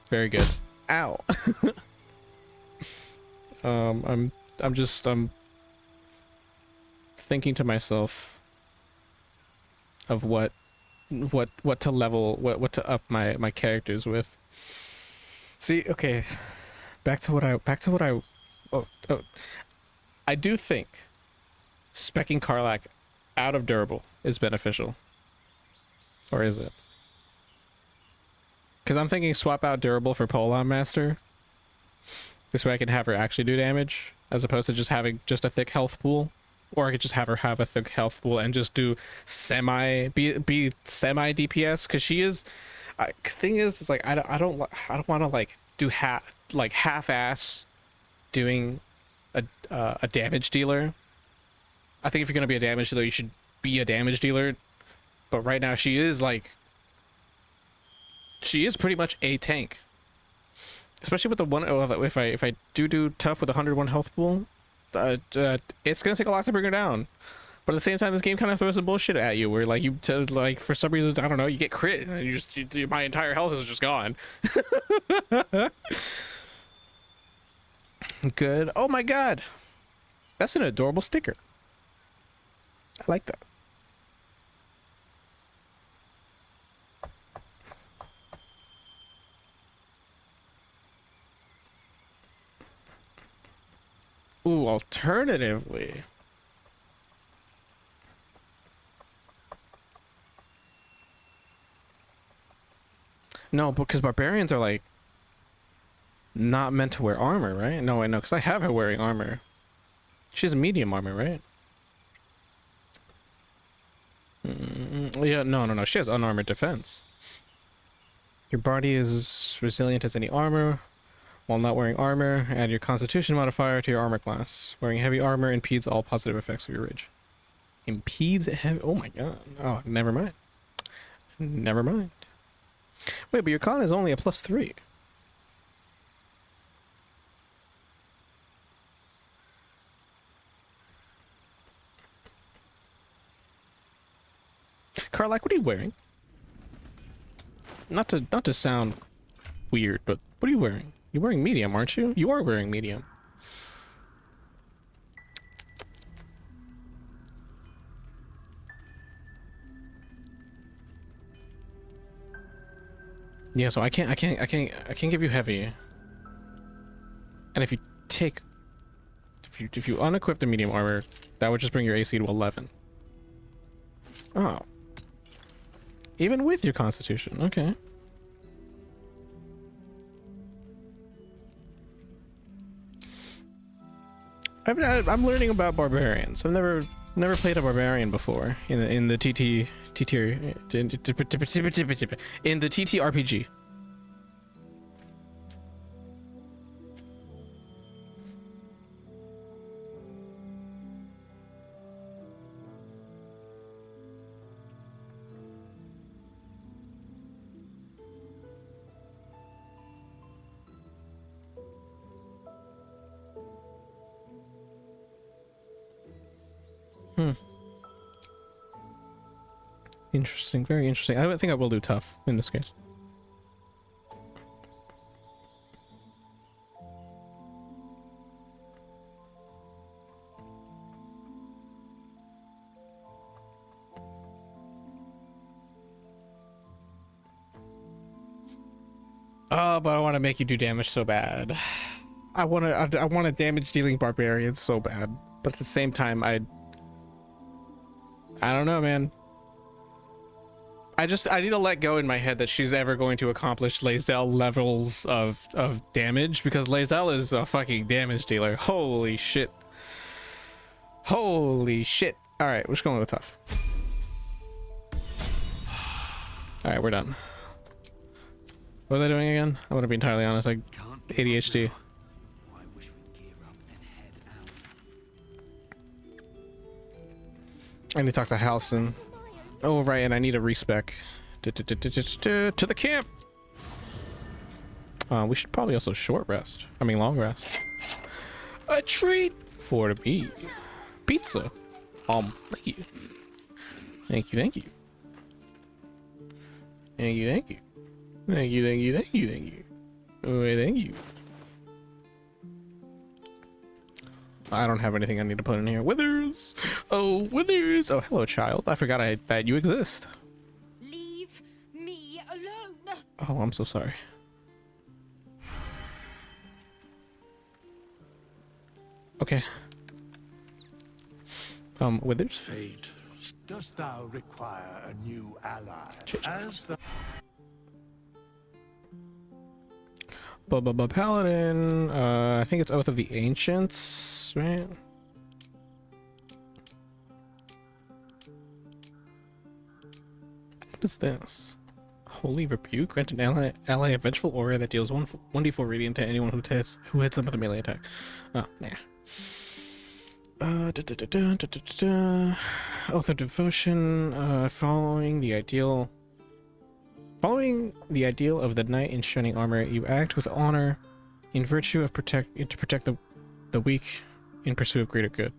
Speaker 2: Very good. Ow. I'm just thinking to myself of what to level, what to up my characters with. See, okay, back to what I I do think speccing Karlach out of durable is beneficial, or is it? Because I'm thinking swap out durable for Polon Master. This way I can have her actually do damage, as opposed to just having just a thick health pool. Or I could just have her have a thick health pool and just do be semi DPS, because she is. Thing is, it's like I don't want to like do half-ass doing a damage dealer. I think if you're gonna be a damage dealer, you should be a damage dealer. But right now she is pretty much a tank, especially with the one. If I do tough with a 101 health pool. It's gonna take a lot to bring her down, but at the same time, this game kind of throws some bullshit at you, where like like for some reason, I don't know, you get crit and my entire health is just gone. Good. Oh my god, that's an adorable sticker. I like that. Ooh, alternatively. No, because barbarians are like not meant to wear armor, right? No, I know, because I have her wearing armor. She has medium armor, right? Yeah, no. She has unarmored defense. Your body is resilient as any armor. While not wearing armor, add your constitution modifier to your armor class. Wearing heavy armor impedes all positive effects of your rage. Impedes heavy? Oh my god. Oh, never mind. Never mind. Wait, but your con is only a +3. Karlach, what are you wearing? Not to sound weird, but what are you wearing? You're wearing medium, aren't you? You are wearing medium. Yeah, so I can't give you heavy. And if you unequip the medium armor, that would just bring your AC to 11. Oh. Even with your constitution, okay. I'm learning about barbarians. I've never played a barbarian before in the TT RPG. Hmm. Interesting. Very interesting. I think I will do tough in this case. Oh, but I want to make you do damage so bad. I want a damage dealing barbarian so bad, but at the same time, I don't know, man. I need to let go in my head that she's ever going to accomplish Lae'zel levels of damage, because Lae'zel is a fucking damage dealer. Holy shit. Holy shit. All right, we're just going with tough. All right, we're done. What are they doing again? I'm gonna be entirely honest. Like ADHD. I need to talk to Halson. Oh right, and I need a respec. To the camp. We should probably also short rest. I mean long rest. A treat for me. Pizza. Thank you. Thank you. Thank you. Thank you. Thank you. Thank you. Thank you. Thank you. Thank you. Oh, thank you. I don't have anything I need to put in here. Withers! Oh, Withers! Oh, hello, child. I forgot that you exist.
Speaker 3: Leave me alone.
Speaker 2: Oh, I'm so sorry. Okay. Withers?
Speaker 14: Fate, dost thou require a new ally? As the
Speaker 2: Paladin. I think it's Oath of the Ancients, right? What is this? Holy Rebuke. Grant an ally a vengeful aura that deals 1d4 radiant to anyone who hits them with a melee attack. Oh, nah. Oath of Devotion. Following the ideal of the knight in shining armor, you act with honor in virtue of to protect the weak in pursuit of greater good.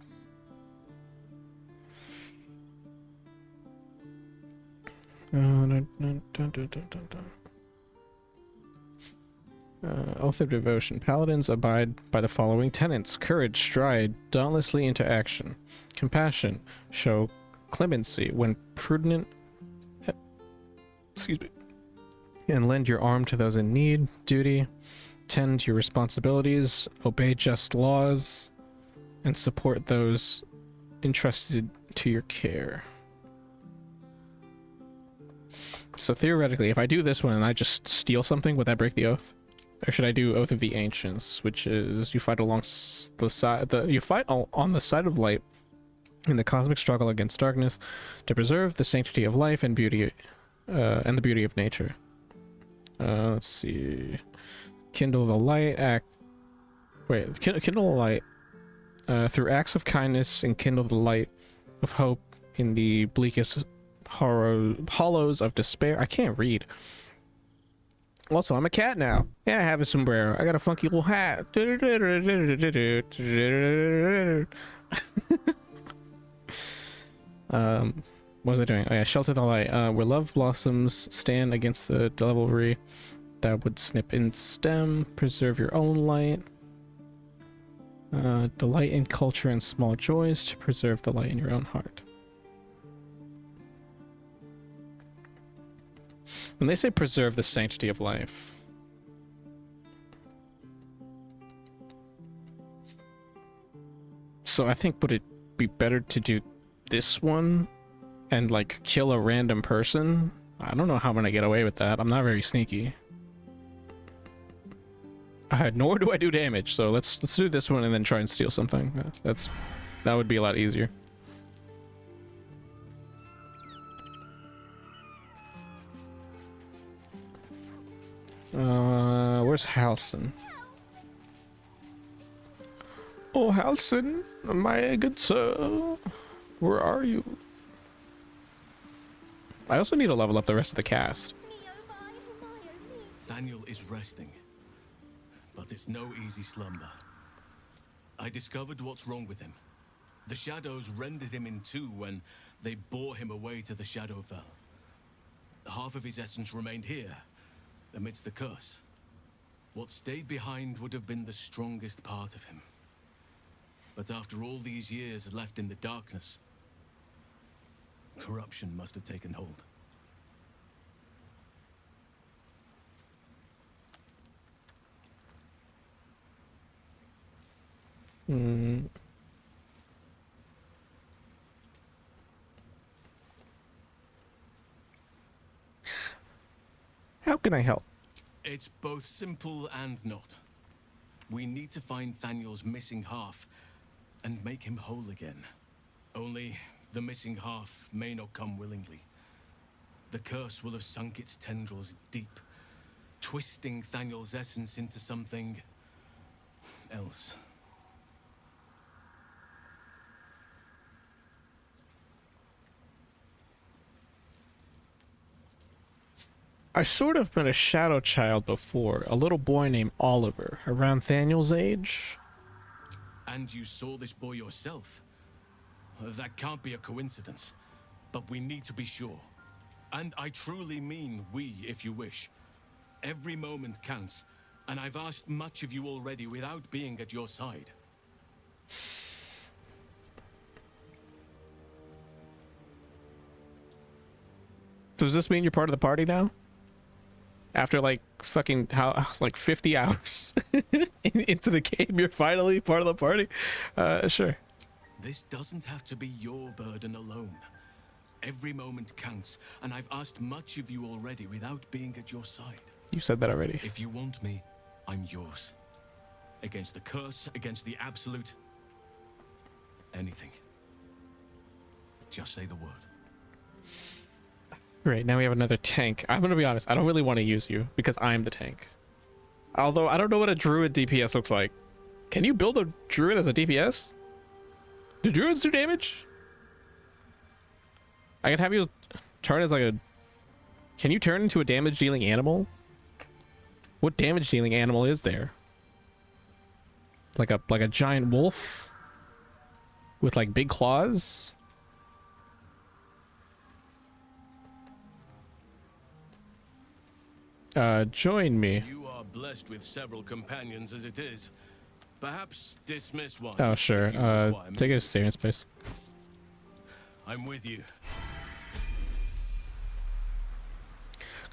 Speaker 2: Oath of Devotion. Paladins abide by the following tenets: courage, stride dauntlessly into action; compassion, show clemency when prudent. Excuse me. And lend your arm to those in need; duty, tend to your responsibilities; obey just laws; and support those entrusted to your care. So theoretically, if I do this one and I just steal something, would that break the oath? Or should I do Oath of the Ancients, which is you fight along the side, you fight on the side of light in the cosmic struggle against darkness to preserve the sanctity of life and beauty, and the beauty of nature. Let's see. Kindle the light. Kindle the light through acts of kindness, and kindle the light of hope in the bleakest hollows of despair. I can't read. Also, I'm a cat now. Yeah, I have a sombrero. I got a funky little hat. What was I doing? Oh yeah, shelter the light. Where love blossoms, stand against the devilry that would snip in stem. Preserve your own light. Delight in culture and small joys to preserve the light in your own heart. When they say preserve the sanctity of life, so I think would it be better to do this one and like kill a random person? I don't know how I'm gonna get away with that. I'm not very sneaky. Nor do I do damage, so let's do this one and then try and steal something. That would be a lot easier. Where's Halson? Oh, Halson, my good sir, where are you? I also need to level up the rest of the cast.
Speaker 9: Thaniel is resting, but it's no easy slumber. I discovered what's wrong with him. The shadows rendered him in two when they bore him away to the Shadowfell. Half of his essence remained here, amidst the curse. What stayed behind would have been the strongest part of him. But after all these years left in the darkness, corruption must have taken hold.
Speaker 2: Hmm. How can I help?
Speaker 9: It's both simple and not. We need to find Thaniel's missing half and make him whole again. Only the missing half may not come willingly. The curse will have sunk its tendrils deep, twisting Thaniel's essence into something else.
Speaker 2: I sort of met a shadow child before, a little boy named Oliver, around Thaniel's age.
Speaker 9: And you saw this boy yourself? That can't be a coincidence, but we need to be sure. And I truly mean we, if you wish. Every moment counts, and I've asked much of you already without being at your side.
Speaker 2: Does this mean you're part of the party now? After like fucking like 50 hours into the game, you're finally part of the party? Sure.
Speaker 9: This doesn't have to be your burden alone. Every moment counts, and I've asked much of you already without being at your side.
Speaker 2: You said that already.
Speaker 9: If you want me, I'm yours. Against the curse, against the absolute. Anything. Just say the word.
Speaker 2: Great, now we have another tank. I'm gonna be honest, I don't really want to use you because I'm the tank. Although I don't know what a druid DPS looks like. Can you build a druid as a DPS? Do druids do damage? I can have you turn as like a... Can you turn into a damage dealing animal? What damage dealing animal is there? Like a giant wolf? With like big claws? Join me.
Speaker 9: You are blessed with several companions as it is. Perhaps dismiss one.
Speaker 2: Oh, sure.
Speaker 9: if you require me.
Speaker 2: Take a stay in space.
Speaker 9: I'm with you.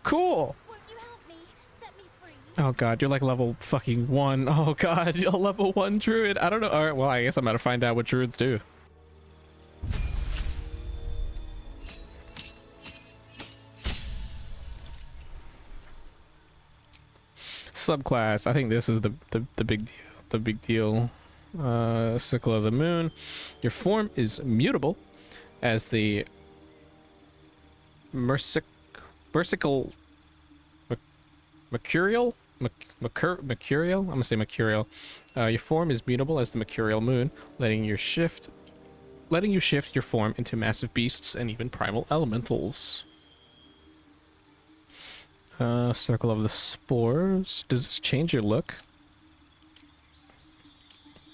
Speaker 2: Cool.
Speaker 3: Won't you help me? Set me free.
Speaker 2: Oh god, you're like level fucking 1. Oh god, you're a level 1 druid. I don't know. Alright, well, I guess I'm gonna find out what druids do. Subclass. I think this is the big deal. The big deal. Sickle of the Moon. Your form is mutable as the mercurial. Mercurial? I'm gonna say mercurial. Your form is mutable as the mercurial moon, letting you shift your form into massive beasts and even primal elementals. Circle of the Spores. Does this change your look?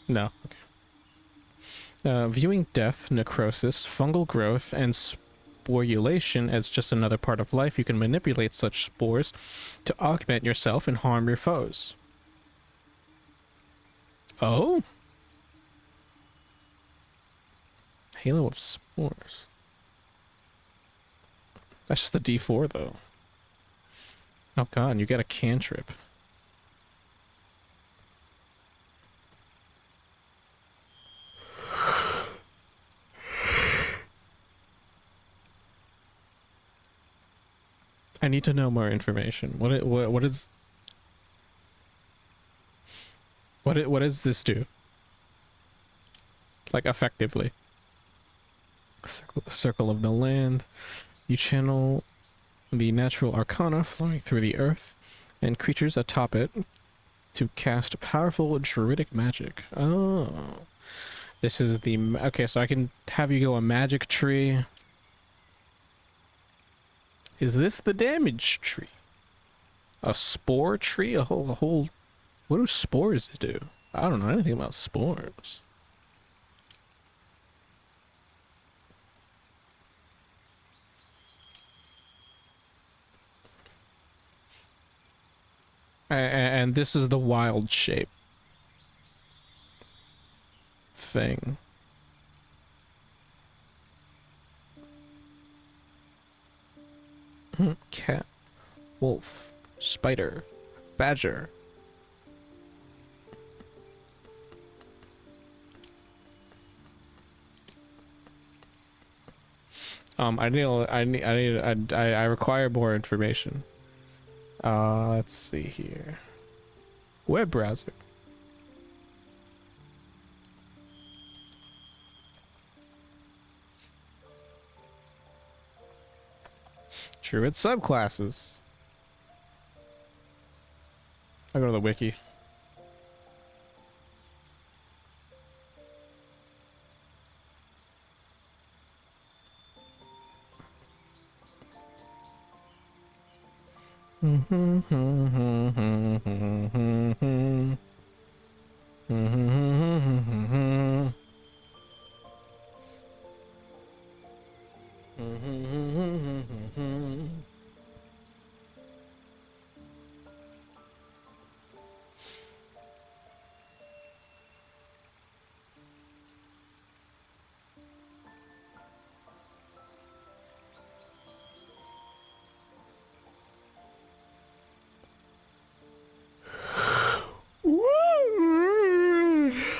Speaker 2: No. Okay. Viewing death, necrosis, fungal growth, and sporulation as just another part of life, you can manipulate such spores to augment yourself and harm your foes. Oh? Halo of Spores. That's just a D4 though. Oh god, you get a cantrip. I need to know more information. What does this do? Like effectively. Circle of the Land. You channel the natural arcana flowing through the earth and creatures atop it to cast powerful druidic magic. Oh. This is the... Okay, so I can have you go a magic tree. Is this the damage tree? A spore tree? A whole... What do spores do? I don't know anything about spores. And this is the wild shape thing. Cat, wolf, spider, badger. I require more information. Let's see here. Web browser. Druid subclasses. I'll go to the wiki.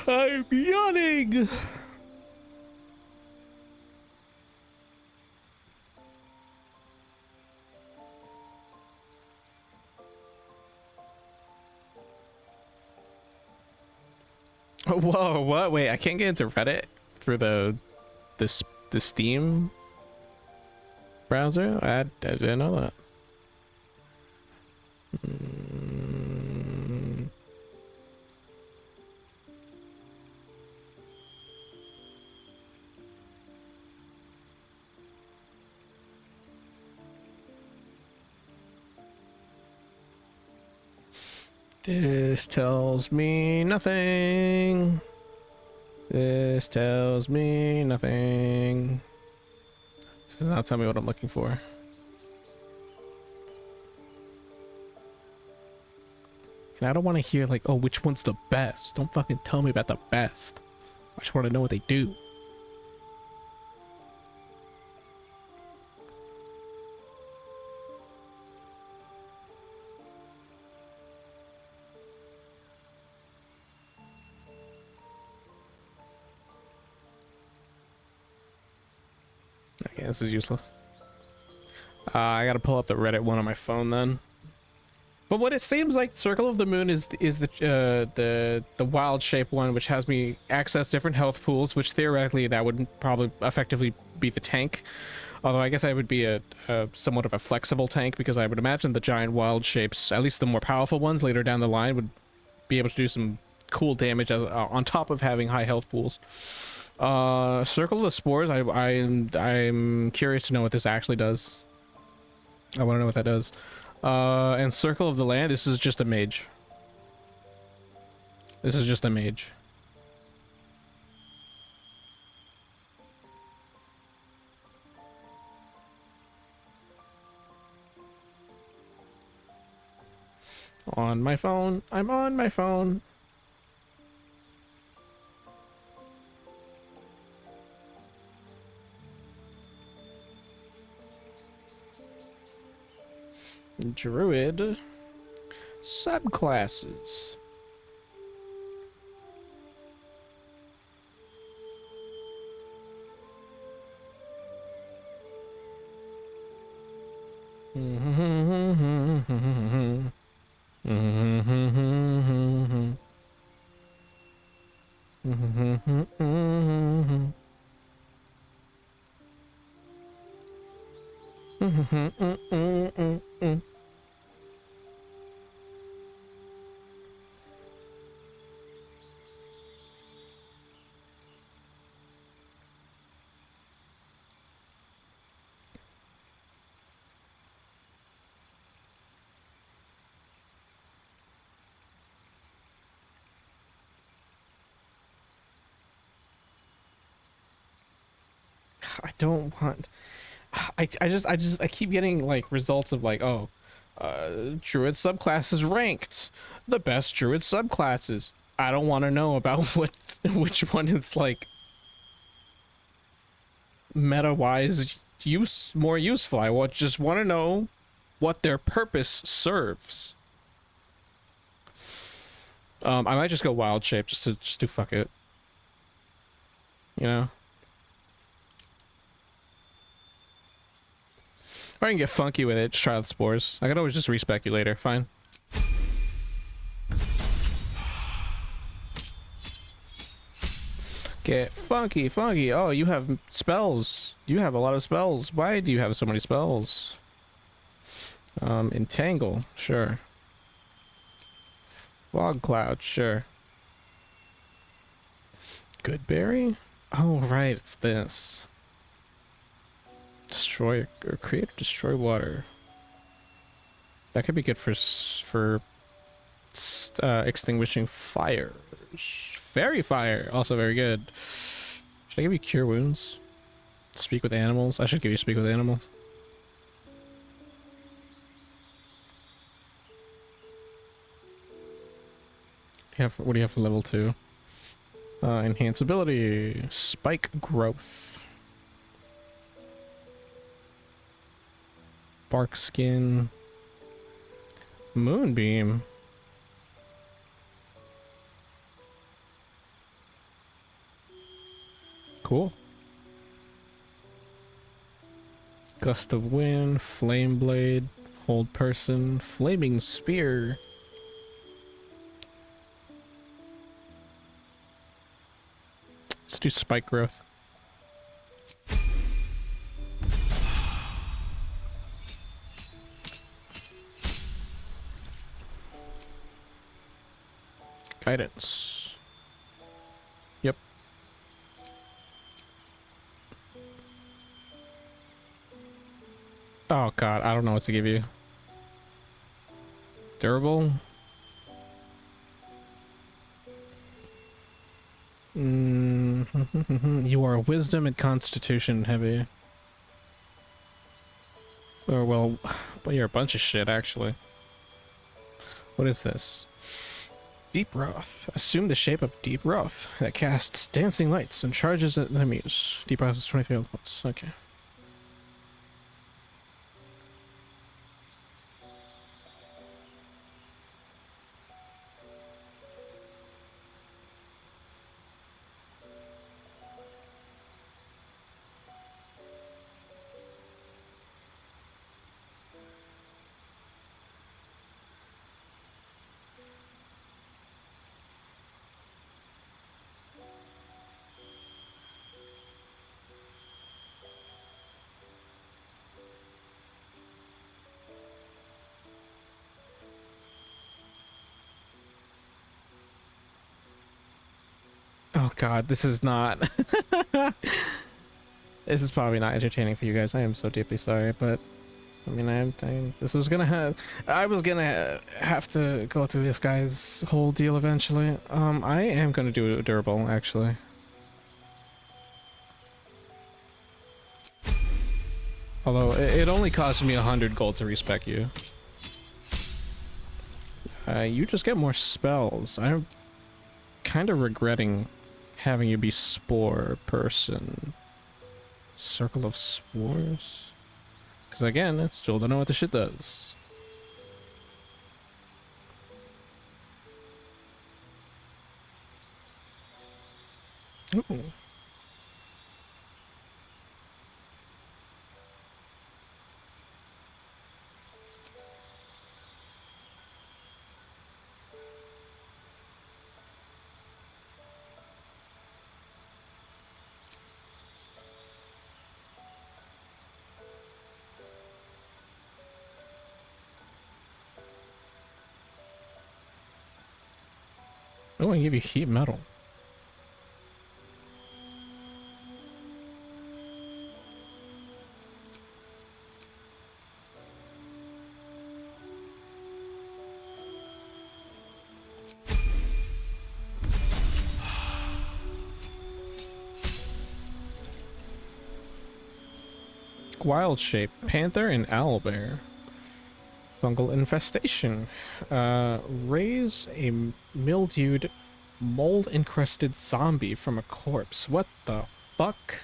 Speaker 2: I'm yawning. Whoa, what? Wait, I can't get into Reddit through the Steam browser? I didn't know that. This tells me nothing. This tells me nothing. This does not tell me what I'm looking for. And I don't want to hear like, oh, which one's the best? Don't fucking tell me about the best. I just want to know what they do. Okay, this is useless. I gotta pull up the Reddit one on my phone then. But what it seems like, Circle of the Moon is the wild shape one, which has me access different health pools, which theoretically that would probably effectively be the tank. Although I guess I would be a somewhat of a flexible tank, because I would imagine the giant wild shapes, at least the more powerful ones later down the line, would be able to do some cool damage as, on top of having high health pools. Circle of the Spores, I'm curious to know what this actually does. I want to know what that does. And Circle of the Land, this is just a mage. This is just a mage. On my phone. I'm on my phone. Druid subclasses. I don't want. I keep getting like results of like, oh, Druid subclasses ranked. The best Druid subclasses. I don't want to know about which one is like meta-wise more useful. I just want to know what their purpose serves. I might just go wild shape just to fuck it. You know? Or I can get funky with it, just try out the spores. I can always just respec you later, fine. Get funky, funky. Oh, you have spells. You have a lot of spells. Why do you have so many spells? Entangle, sure. Fog cloud, sure. Goodberry? Oh, right, it's this. Destroy or create or destroy water. That could be good for extinguishing fire. Fairy fire, also very good. Should I give you cure wounds? Speak with animals. I should give you speak with animals. What do you have for level 2? Enhance ability, spike growth, bark skin, moonbeam. Cool. Gust of wind, flame blade, hold person, flaming spear. Let's do spike growth. Guidance. Yep. Oh god, I don't know what to give you. Durable? You are wisdom and constitution heavy. Or well, you're a bunch of shit actually. What is this? Deep Wrath. Assume the shape of Deep Wrath that casts dancing lights and charges at enemies. Deep Wrath is 23 health points. Okay. Oh god, this is not... This is probably not entertaining for you guys. I am so deeply sorry, but... I mean, this was gonna have... I was gonna have to go through this guy's whole deal eventually. I am gonna do a durable, actually. Although, it only cost me 100 gold to respec you. You just get more spells. I'm kind of regretting having you be spore person. Circle of spores? Because again, I still don't know what the shit does. Ooh. Oh, I give you heat metal. Wild shape, panther and owlbear. Fungal infestation. Raise a mildewed, mold-encrusted zombie from a corpse. What the fuck?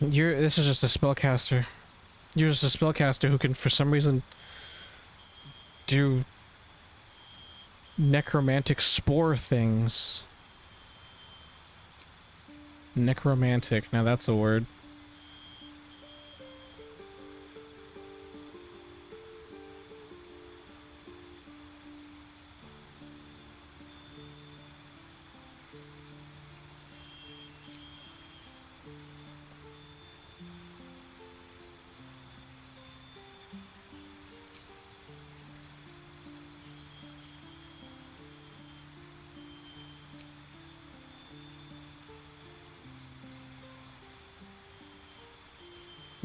Speaker 2: This is just a spellcaster. You're just a spellcaster who can, for some reason, do necromantic spore things. Necromantic, now that's a word.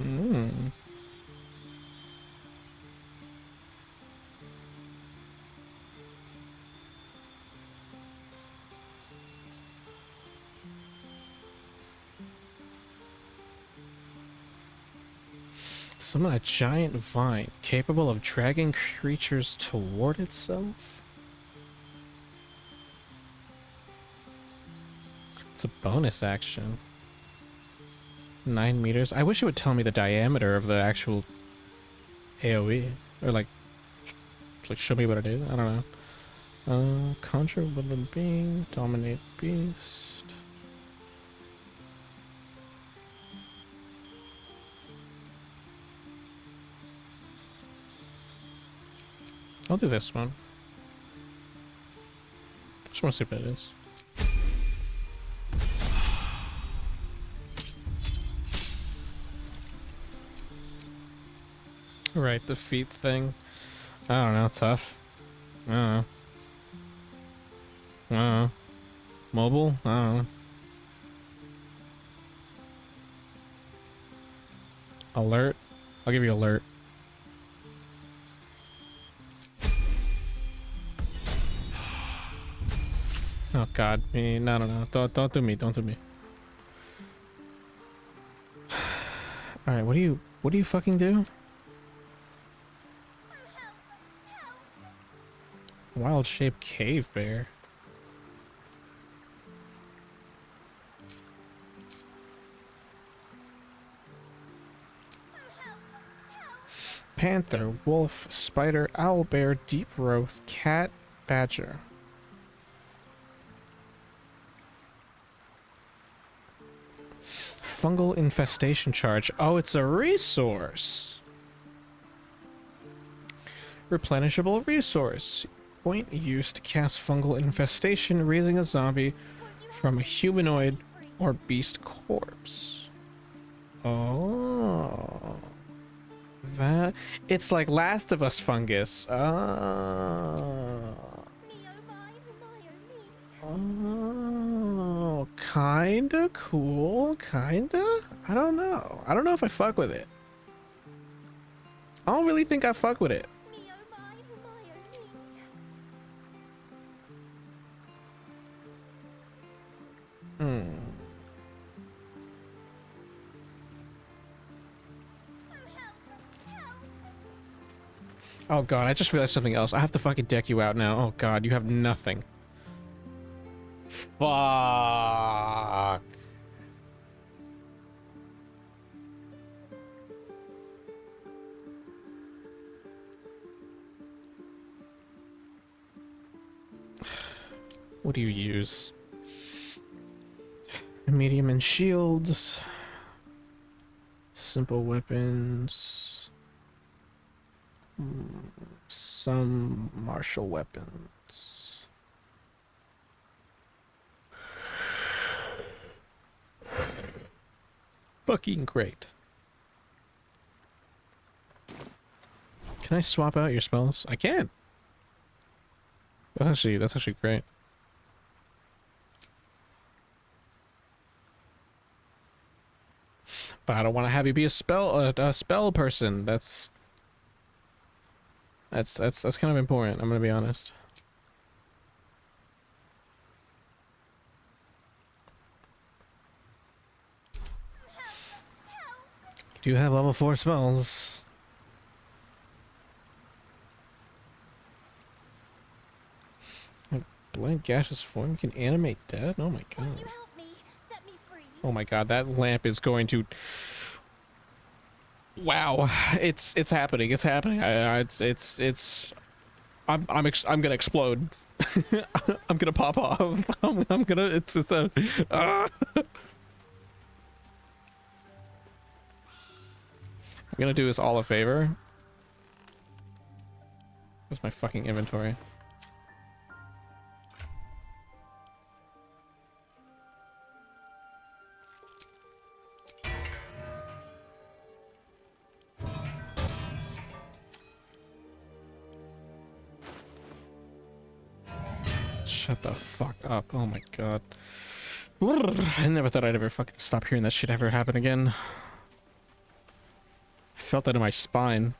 Speaker 2: Mm. Summon a giant vine capable of dragging creatures toward itself? It's a bonus action. 9 meters. I wish it would tell me the diameter of the actual AoE. Or like show me what it is. I don't know. Conjure woodland being, dominate beast. I'll do this one. Just want to see what it is. Right, the feet thing. I don't know, tough. I don't know. I don't know. Mobile? I don't know. Alert? I'll give you alert. Oh god, me, no, no, no, don't do me, don't do me. Alright, what do you fucking do? Wild shaped cave bear. Panther, wolf, spider, owl bear, deep growth, cat, badger. Fungal infestation charge. Oh, it's a resource. Replenishable resource. Point used to cast fungal infestation, raising a zombie from a humanoid or beast corpse. Oh. That... It's like Last of Us fungus. Oh, kinda cool, kinda? I don't know. I don't know if I fuck with it. I don't really think I fuck with it. Oh god, I just realized something else. I have to fucking deck you out now. Oh god, you have nothing. Fuck. What do you use? Medium and shields. Simple weapons. Some martial weapons. Fucking great. Can I swap out your spells? I can. That's actually great. But I don't want to have you be a spell person. That's kind of important. I'm gonna be honest. Do you have level 4 spells? Blank gaseous form you can animate dead? Oh my god. Oh my god, that lamp is going to... Wow, it's happening. It's happening. I'm gonna explode. I'm gonna pop off. I'm gonna... It's just a... I'm gonna do us all a favor. Where's my fucking inventory? Shut the fuck up. Oh my god. I never thought I'd ever fucking stop hearing that shit ever happen again. I felt that in my spine.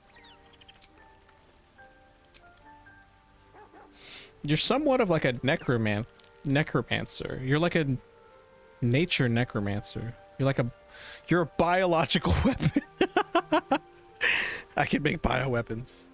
Speaker 2: You're somewhat of like a necromancer. You're like a nature necromancer. You're a biological weapon. I can make bioweapons.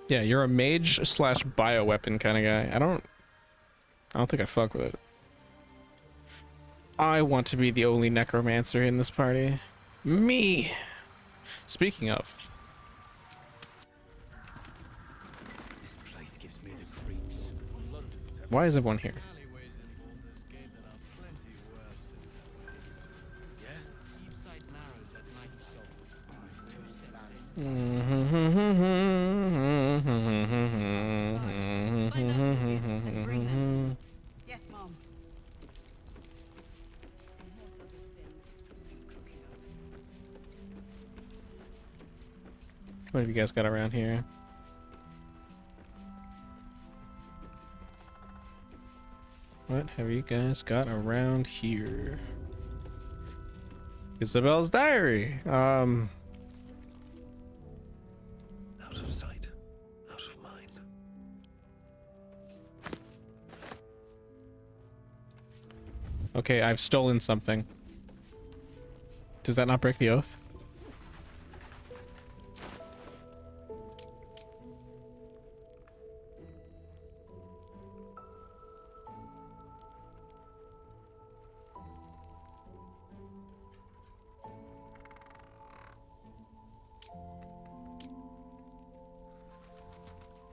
Speaker 2: Yeah, you're a mage slash bioweapon kind of guy. I don't think I fuck with it. I want to be the only necromancer in this party. Me! Speaking of.
Speaker 14: This place gives me the creeps.
Speaker 2: Why is everyone here?
Speaker 4: Yes, Mom.
Speaker 2: What have you guys got around here? What have you guys got around here? Isabel's diary.
Speaker 14: Out of sight, out of mind.
Speaker 2: Okay, I've stolen something. Does that not break the oath?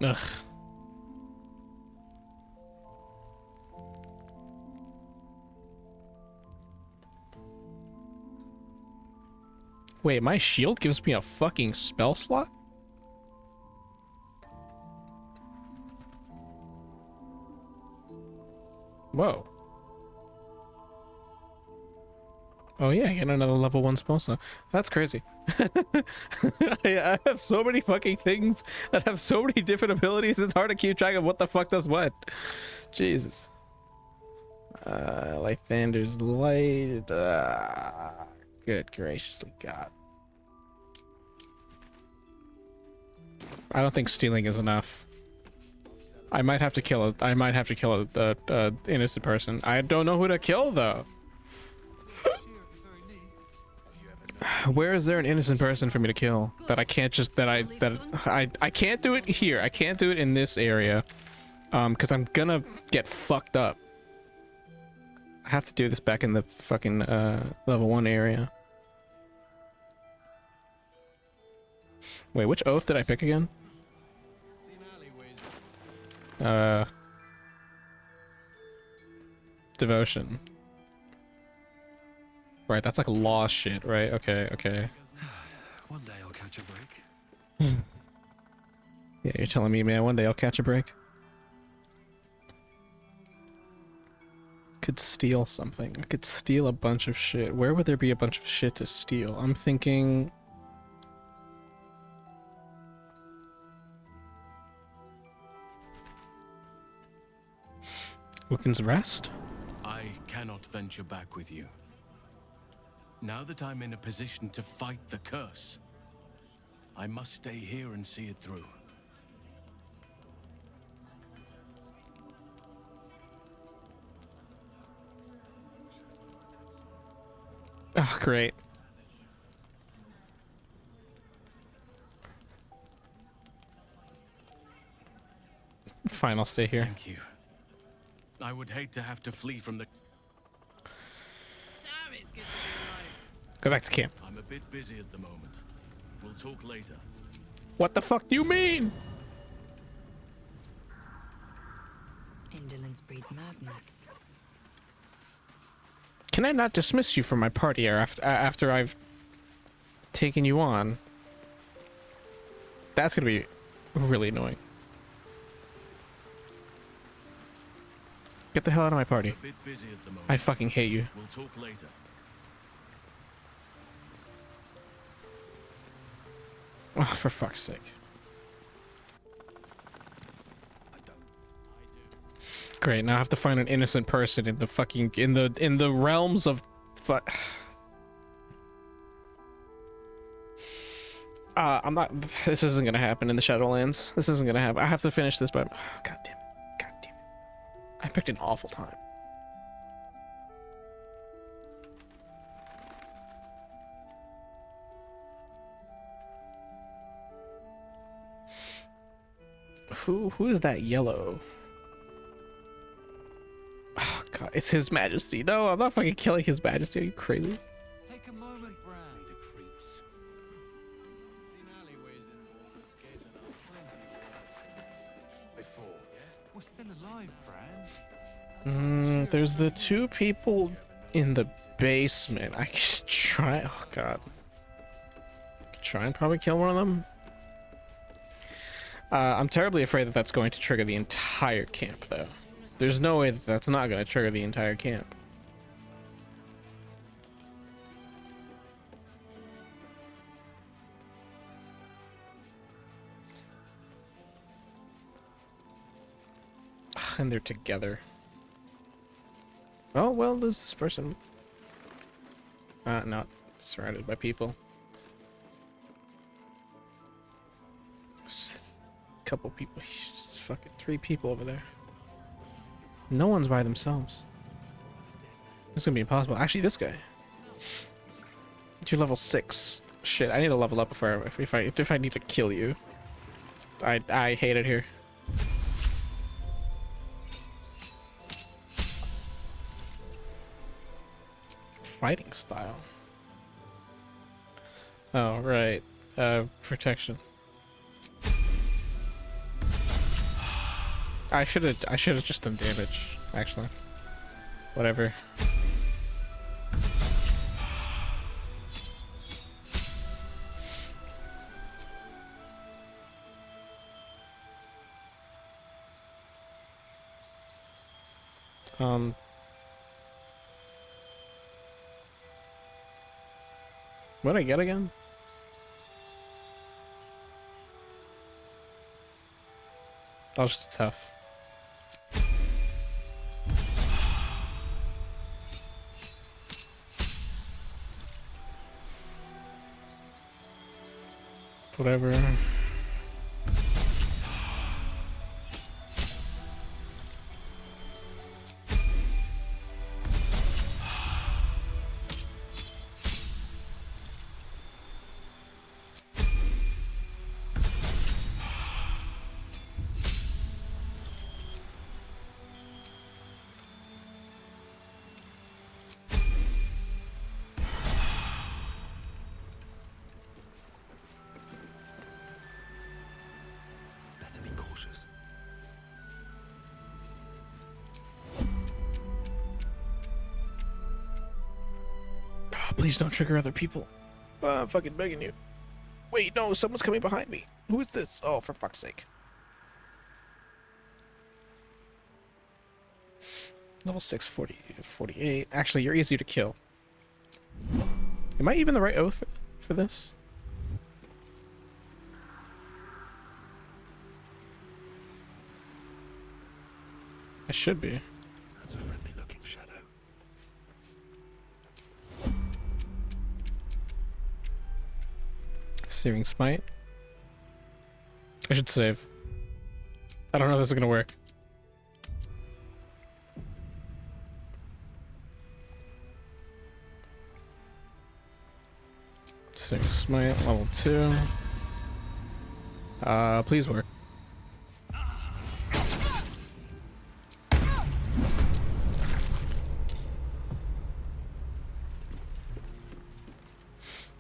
Speaker 2: Ugh. Wait, my shield gives me a fucking spell slot? Whoa. Oh yeah, I get another level 1 spell slot. That's crazy. I have so many fucking things that have so many different abilities, it's hard to keep track of what the fuck does what. Jesus. Lythander's Light. Good graciously God. I don't think stealing is enough. I might have to kill the innocent person. I don't know who to kill though. Where is there an innocent person for me to kill that I can't just I can't do it here. I can't do it in this area because I'm gonna get fucked up. I have to do this back in the fucking level 1 area. Wait, which oath did I pick again? Devotion. Right, that's like law shit, right? Okay, okay.
Speaker 7: One day I'll catch a break.
Speaker 2: Yeah, you're telling me, man, one day I'll catch a break. Could steal something. I could steal a bunch of shit. Where would there be a bunch of shit to steal? I'm thinking... Wiccan's Rest?
Speaker 9: I cannot venture back with you. Now that I'm in a position to fight the curse, I must stay here and see it through.
Speaker 2: Oh, great. Fine, I'll stay here.
Speaker 9: Thank you. I would hate to have to flee from the...
Speaker 4: Damn, it's good to be alive.
Speaker 2: Go back to camp.
Speaker 9: I'm a bit busy at the moment. We'll talk later.
Speaker 2: What the fuck do you mean?
Speaker 15: Indolence breeds madness.
Speaker 2: Can I not dismiss you from my party after I've taken you on? That's gonna be really annoying. Get the hell out of my party.
Speaker 9: A bit busy at the moment.
Speaker 2: I fucking hate you.
Speaker 9: We'll talk later.
Speaker 2: Oh, for fuck's sake. Great, now I have to find an innocent person in the fucking in the realms of I'm not, this isn't gonna happen in the Shadowlands. This isn't gonna happen. I have to finish this, but god damn it. God damn it. I picked an awful time. Who is that yellow? Oh god, it's His Majesty. No, I'm not fucking killing His Majesty. Are you crazy?
Speaker 12: Take a moment, Bran. The creeps. Seen alleyways in Walker's Gate that are plenty worse. Before, yeah? We're still alive, Bran.
Speaker 2: There's the two people in the basement. I could try. Oh god. I could try and probably kill one of them. I'm terribly afraid that that's going to trigger the entire camp, though. There's no way that that's not going to trigger the entire camp. And they're together. Oh, well, there's this person. Not surrounded by people. Couple people, just fucking 3 people over there. No one's by themselves. This is gonna be impossible. Actually, this guy. You're level 6. Shit, I need to level up before if I need to kill you. I hate it here. Fighting style. Oh right, protection. I should have just done damage, actually. Whatever. What did I get again? That was just tough. Whatever. Please don't trigger other people. I'm fucking begging you. Wait, no, someone's coming behind me. Who is this? Oh, for fuck's sake. Level 6, 40, 48. Actually, you're easy to kill. Am I even the right oath for this? I should be.
Speaker 14: That's a friendly looking shadow.
Speaker 2: Saving smite. I should save. I don't know if this is gonna work. Saving smite, level 2. Please work.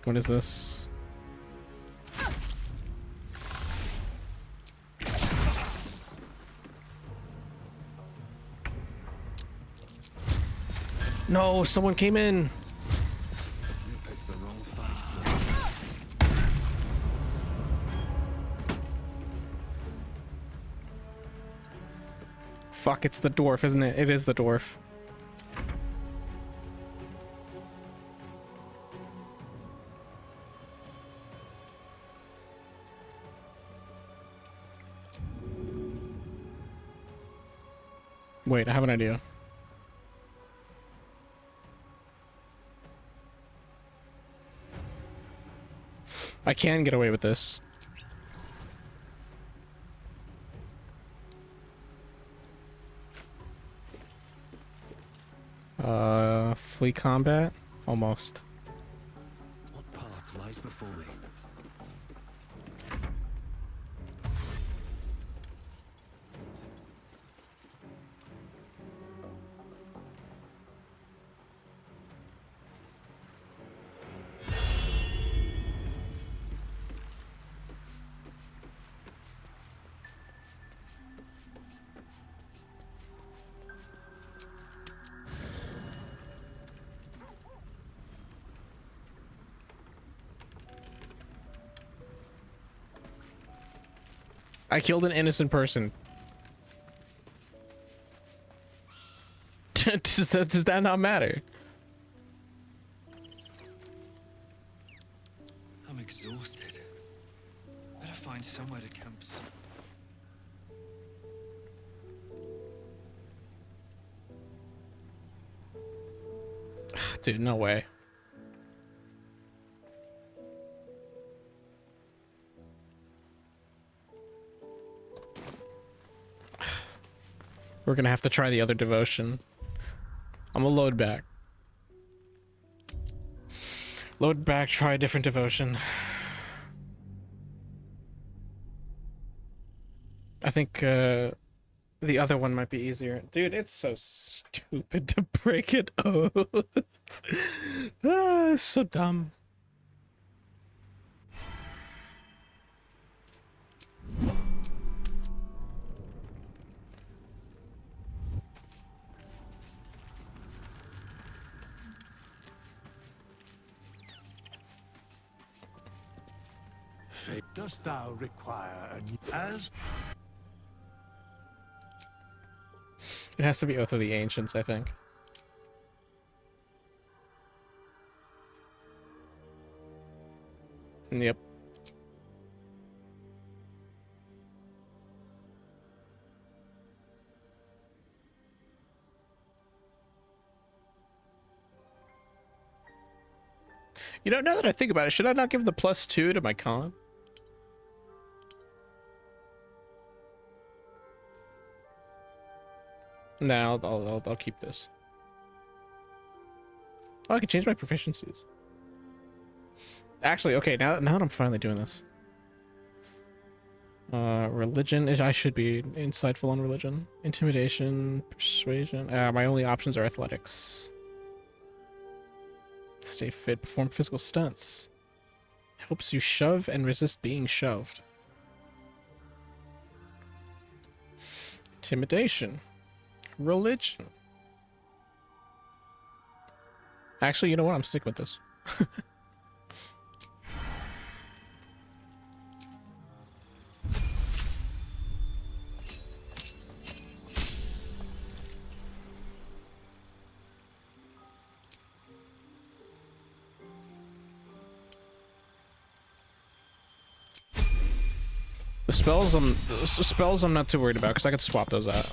Speaker 2: What is this? No, someone came in.
Speaker 14: You picked the wrong fight.
Speaker 2: Fuck, it's the dwarf, isn't it? It is the dwarf. Wait, I have an idea. I can get away with this. Flee combat? Almost.
Speaker 14: What path lies before me?
Speaker 2: I killed an innocent person. Does that not matter?
Speaker 12: I'm exhausted. Better find somewhere to camp.
Speaker 2: Dude, no way. We're gonna have to try the other devotion. I'm gonna load back. Load back, try a different devotion. I think the other one might be easier. Dude, it's so stupid to break it. Oh, it's so dumb.
Speaker 12: Dost thou require a new as?
Speaker 2: It has to be Oath of the Ancients, I think. Yep. You know, now that I think about it, should I not give the +2 to my con? No, I'll keep this. Oh, I can change my proficiencies. Actually, okay, now that I'm finally doing this. Religion is I should be insightful on religion. Intimidation, persuasion. My only options are athletics. Stay fit, perform physical stunts. Helps you shove and resist being shoved. Intimidation. Religion. Actually, you know what? I'm sticking with this. The spells I'm not too worried about because I could swap those out.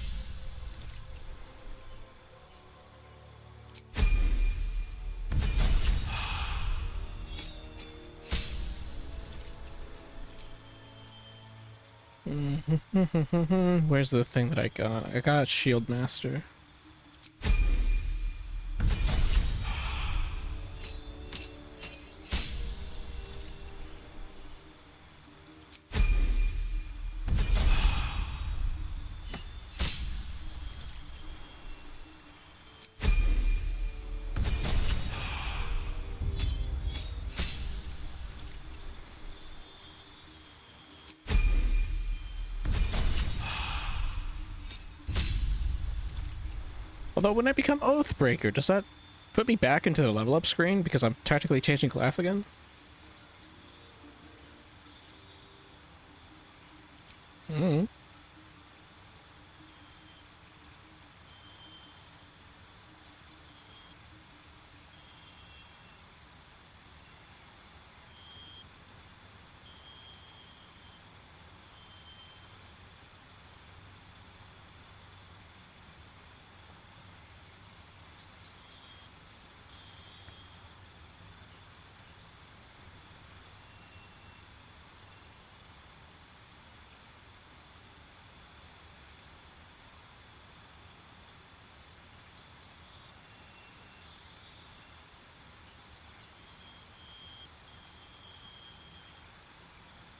Speaker 2: Where's the thing that I got? I got Shield Master. Although, when I become Oathbreaker, does that put me back into the level up screen because I'm technically changing class again? Mm-hmm.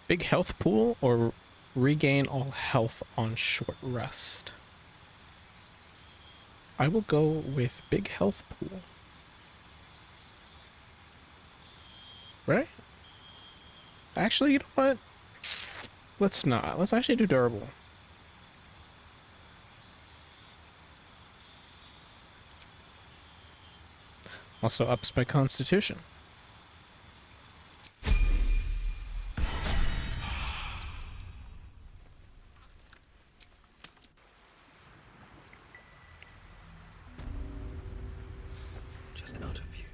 Speaker 2: Big health pool or regain all health on short rest? I will go with big health pool. Right? Actually, you know what? Let's not. Let's actually do durable. Also ups my constitution.
Speaker 14: Just out of view.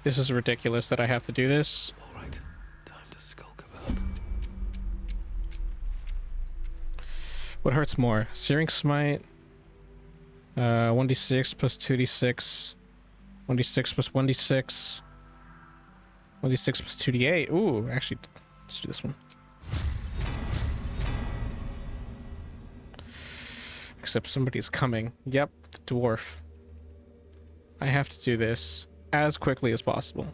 Speaker 2: This is ridiculous that I have to do this.
Speaker 14: All right, time to skulk about.
Speaker 2: What hurts more? Searing Smite, 1d6 plus 2d6, 1d6 plus 1d6, 1d6 plus 2d8. Ooh, actually, let's do this one. Except somebody's coming. Yep, the dwarf. I have to do this as quickly as possible.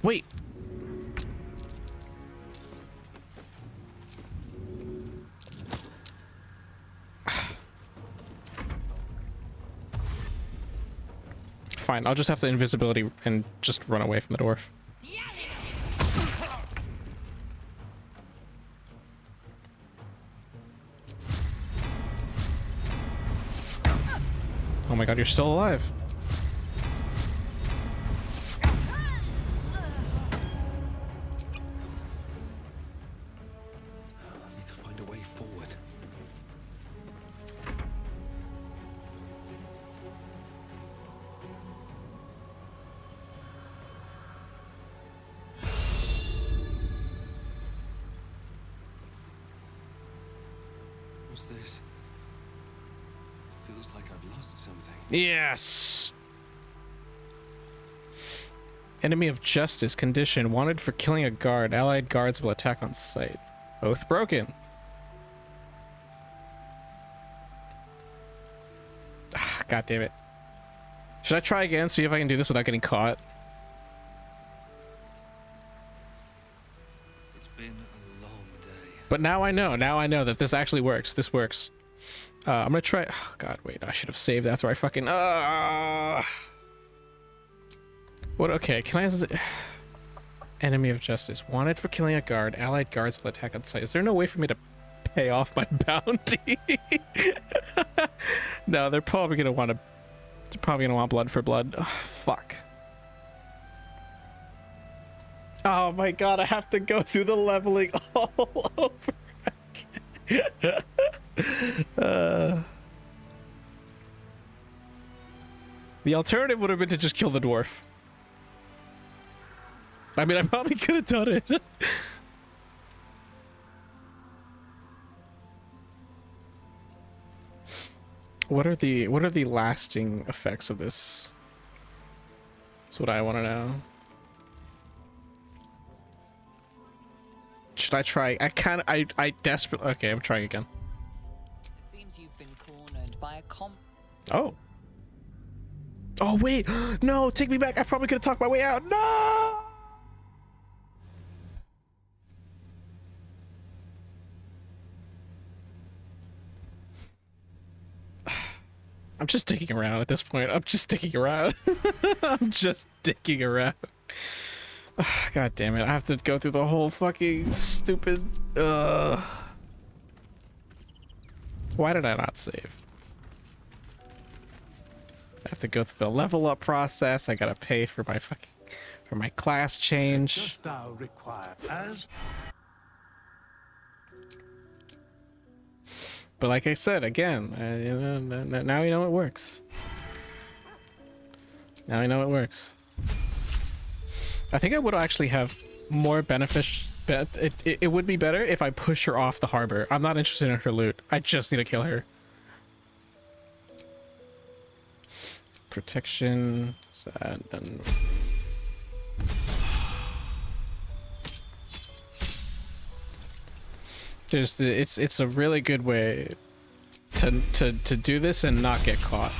Speaker 2: Wait. Fine, I'll just have the invisibility and just run away from the dwarf. Oh my god, you're still alive.
Speaker 14: I need to find a way forward. What's this? Feels like I've lost something.
Speaker 2: Yes. Enemy of Justice condition. Wanted for killing a guard. Allied guards will attack on sight. Oath broken. God damn it. Should I try again? See if I can do this without getting caught.
Speaker 14: It's been a long day.
Speaker 2: But now I know. Now I know that this actually works. This works. I'm gonna try. Oh, God, wait. I should have saved after I fucking. What? Okay, can I... Enemy of justice. Wanted for killing a guard. Allied guards will attack on sight. Is there no way for me to pay off my bounty? No, they're probably gonna want to... They're probably gonna want blood for blood. Ugh, fuck. Oh my god, I have to go through the leveling all over again. The alternative would have been to just kill the dwarf. I mean, I probably could have done it. What are the lasting effects of this? That's what I want to know. Should I try? I desperately... Okay, I'm trying again.
Speaker 15: It seems you've been cornered by a
Speaker 2: Oh. Oh, wait. No, take me back. I probably could have talked my way out. No! I'm just digging around at this point. I'm just digging around. I'm just digging around. God damn it. I have to go through the whole fucking stupid... Why did I not save? I have to go through the level up process. I gotta pay for my fucking... for my class change.
Speaker 12: Dost thou require as
Speaker 2: But like I said, again, you know, now we know it works. Now we know it works. I think I would actually have more beneficial... It would be better if I push her off the harbor. I'm not interested in her loot. I just need to kill her. Protection... Sad, and... It's a really good way to do this and not get caught.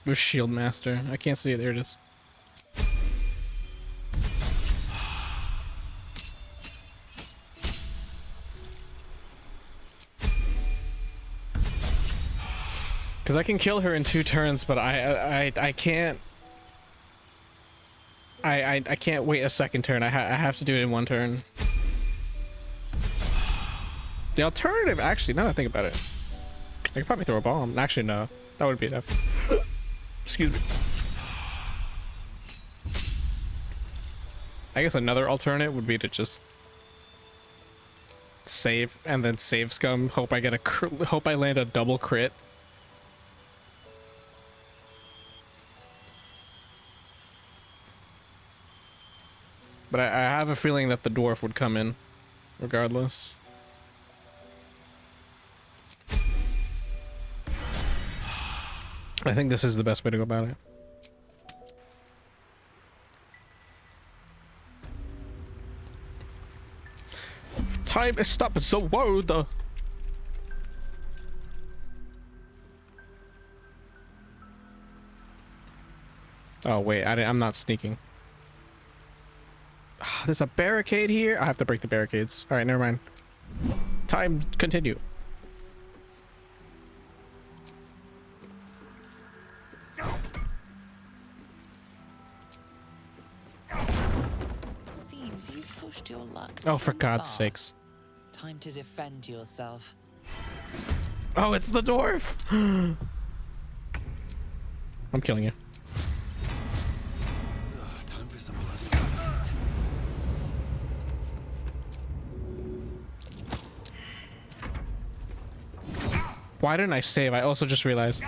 Speaker 2: There's Shield Master. I can't see it. There it is. Because I can kill her in 2 turns, but I can't. I can't wait a second turn. I have to do it in 1 turn. The alternative, actually, now that I think about it, I could probably throw a bomb. Actually, no, that would be enough. Excuse me. I guess another alternate would be to just save and then save scum. Hope I get a hope I land a double crit. But I have a feeling that the dwarf would come in, regardless. I think this is the best way to go about it. Time is stop the world. Oh wait, I'm not sneaking. There's a barricade here. I have to break the barricades. All right, never mind. Time continue.
Speaker 15: Seems you've pushed your luck.
Speaker 2: Oh, for
Speaker 15: too
Speaker 2: God's
Speaker 15: far.
Speaker 2: sakes.
Speaker 15: Time to defend yourself.
Speaker 2: Oh, it's the dwarf. I'm killing you.
Speaker 12: time for some
Speaker 2: Why didn't I save? I also just realized.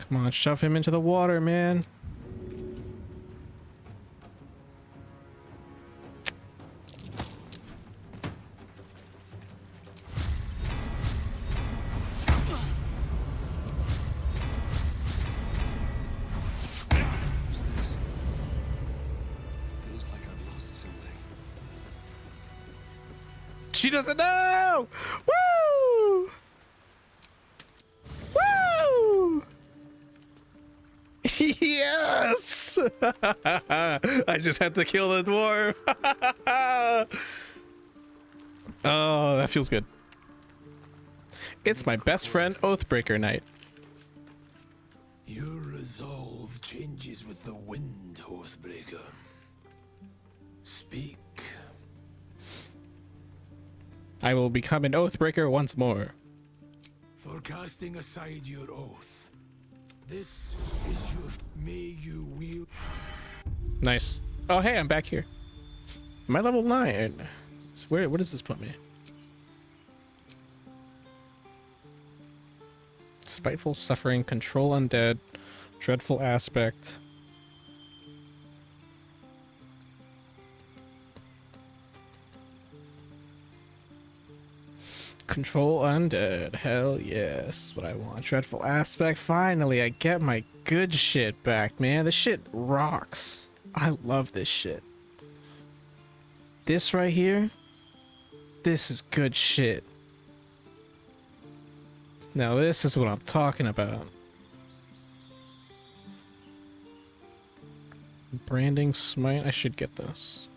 Speaker 2: Come on, shove him into the water, man.
Speaker 12: Feels like I've lost something.
Speaker 2: She doesn't know! Woo! Woo! Yes! I just had to kill the dwarf. Oh, that feels good. It's my best friend Oathbreaker night.
Speaker 12: Your resolve changes with the wind, Oathbreaker. Speak.
Speaker 2: I will become an Oathbreaker once more.
Speaker 12: For casting aside your oath. This is your... May you wield...
Speaker 2: Nice. Oh, hey, I'm back here. Am I level 9? So where does this put me? Spiteful suffering, control undead, dreadful aspect. Control undead, hell yes, what I want. Dreadful aspect, finally I get my good shit back, man. This shit rocks. I love this shit. This right here, this is good shit. Now this is what I'm talking about. Branding smite, I should get this.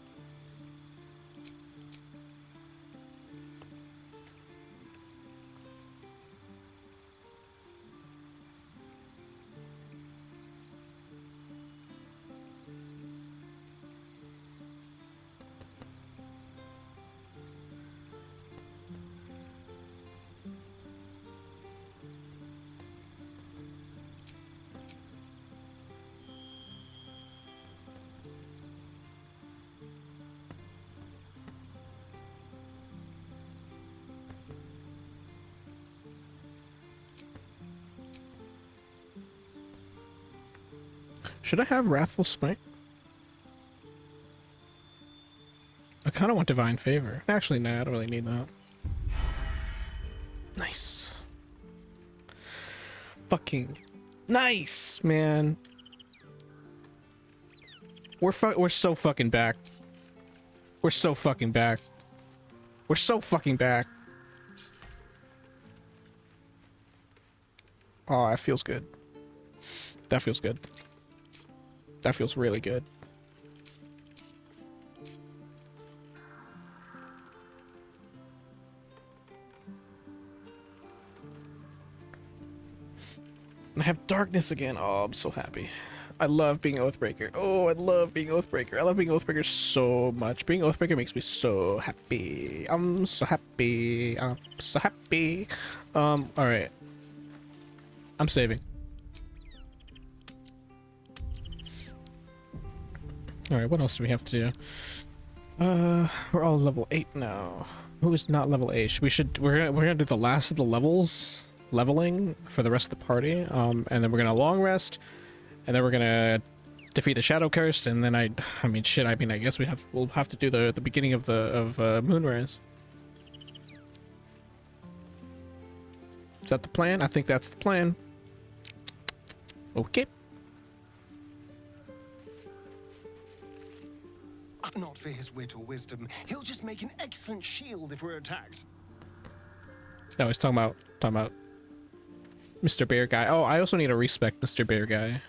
Speaker 2: Should I have Wrathful Smite? I kind of want Divine Favor. Actually, nah, I don't really need that. Nice. Fucking nice, man. We're so fucking back. We're so fucking back. We're so fucking back. Oh, that feels good. That feels good. That feels really good. I have darkness again. Oh, I'm so happy. I love being Oathbreaker. Oh, I love being Oathbreaker. I love being Oathbreaker so much. Being Oathbreaker makes me so happy. I'm so happy. I'm so happy. Alright. I'm saving. Alright, what else do we have to do? We're all level 8 now. Who is not level 8? We're gonna do the last of the levels leveling for the rest of the party. And then we're gonna long rest, and then we're gonna defeat the Shadow Curse, and then I guess we'll have to do the beginning of Moonrise. Is that the plan? I think that's the plan. Okay.
Speaker 11: Not for his wit or wisdom. He'll just make an excellent shield if we're attacked.
Speaker 2: No, he's talking about Mr. Bear Guy. Oh, I also need to respect Mr. Bear Guy.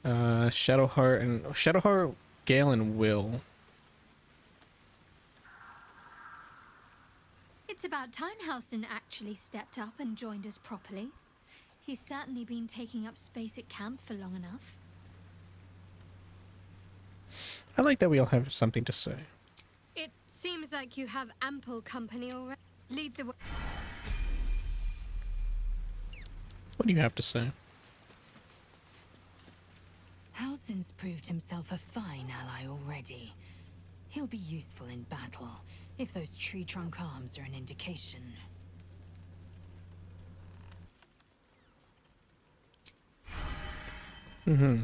Speaker 2: Shadowheart, Gale, and Will.
Speaker 16: It's about time Halsin actually stepped up and joined us properly. He's certainly been taking up space at camp for long enough.
Speaker 2: I like that we all have something to say.
Speaker 16: It seems like you have ample company already. Lead the way.
Speaker 2: What do you have to say?
Speaker 17: Halsin's proved himself a fine ally already. He'll be useful in battle, if those tree trunk arms are an indication.
Speaker 2: Mm-hmm.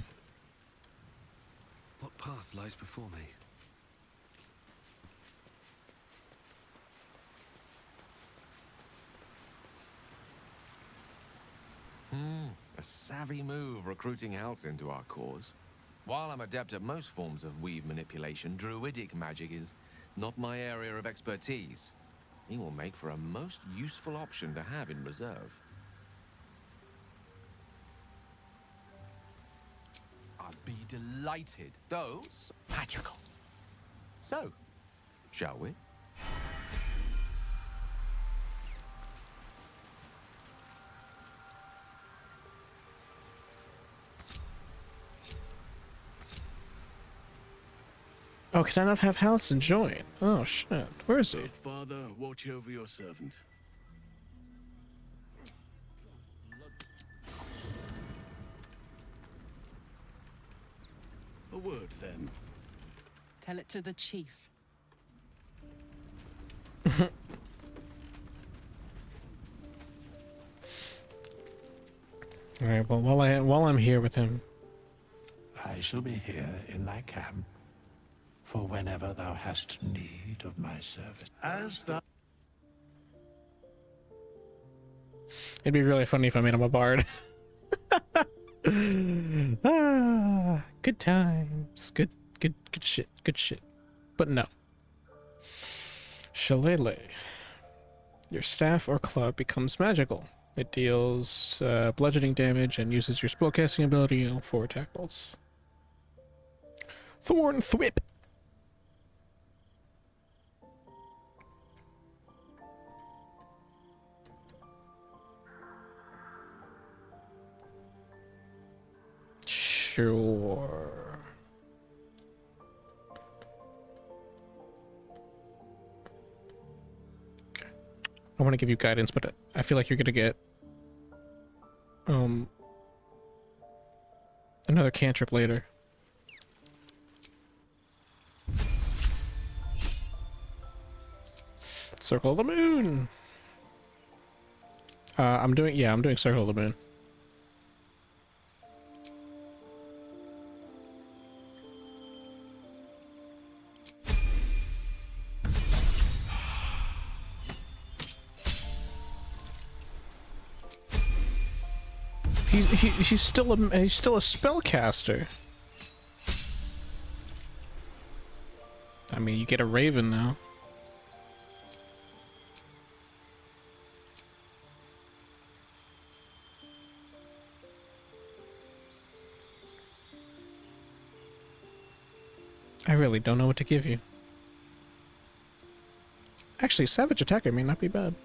Speaker 14: What path lies before me?
Speaker 18: A savvy move recruiting Halsin to our cause. While I'm adept at most forms of weave manipulation, druidic magic is not my area of expertise. He will make for a most useful option to have in reserve.
Speaker 14: I'd
Speaker 18: delighted. Those magical. So, shall we?
Speaker 2: Oh, can I not have Halcyon join? Oh shit, where is he?
Speaker 19: Father, watch over your servant. A word then.
Speaker 4: Tell it to the chief.
Speaker 2: All right. Well, while I'm here with him,
Speaker 20: I shall be here in thy camp for whenever thou hast need of my service. As thou
Speaker 2: it'd be really funny if I made him a bard. Ah, good times, good shit. But no. Shillelagh. Your staff or club becomes magical. It deals bludgeoning damage and uses your spellcasting ability for attack rolls. Thorn Thwip. Sure. I want to give you guidance, but I feel like you're gonna get another cantrip later. Circle of the Moon. I'm doing Circle of the Moon. He's still a spellcaster. I mean, you get a raven now. I really don't know what to give you. Actually, Savage Attacker may not be bad.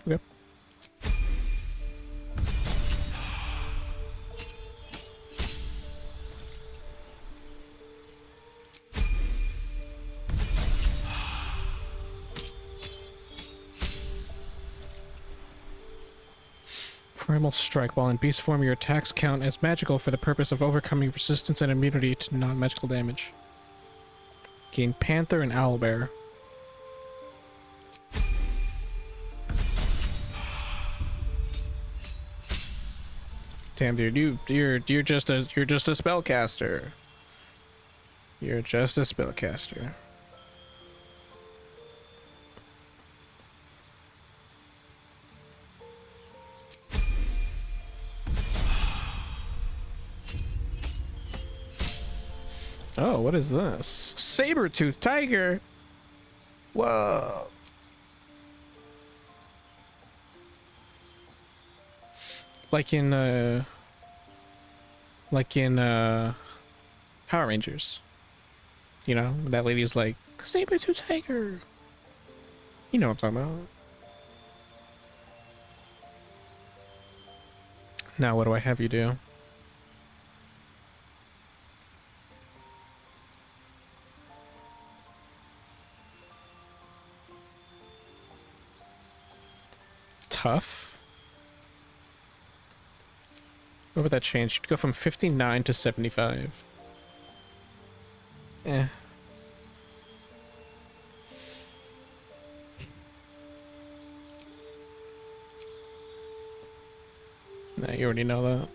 Speaker 2: Okay. Primal Strike. While in beast form, your attacks count as magical for the purpose of overcoming resistance and immunity to non-magical damage. Gain Panther and Owlbear. Damn, dude, you're just a spellcaster. You're just a spellcaster. Oh, what is this? Saber-tooth tiger. Whoa. Like in Power Rangers. You know, that lady's like, Saber-tooth tiger. You know what I'm talking about. Now what do I have you do? Tough. What would that change? You'd go from 59 to 75. Eh. Nah, you already know that.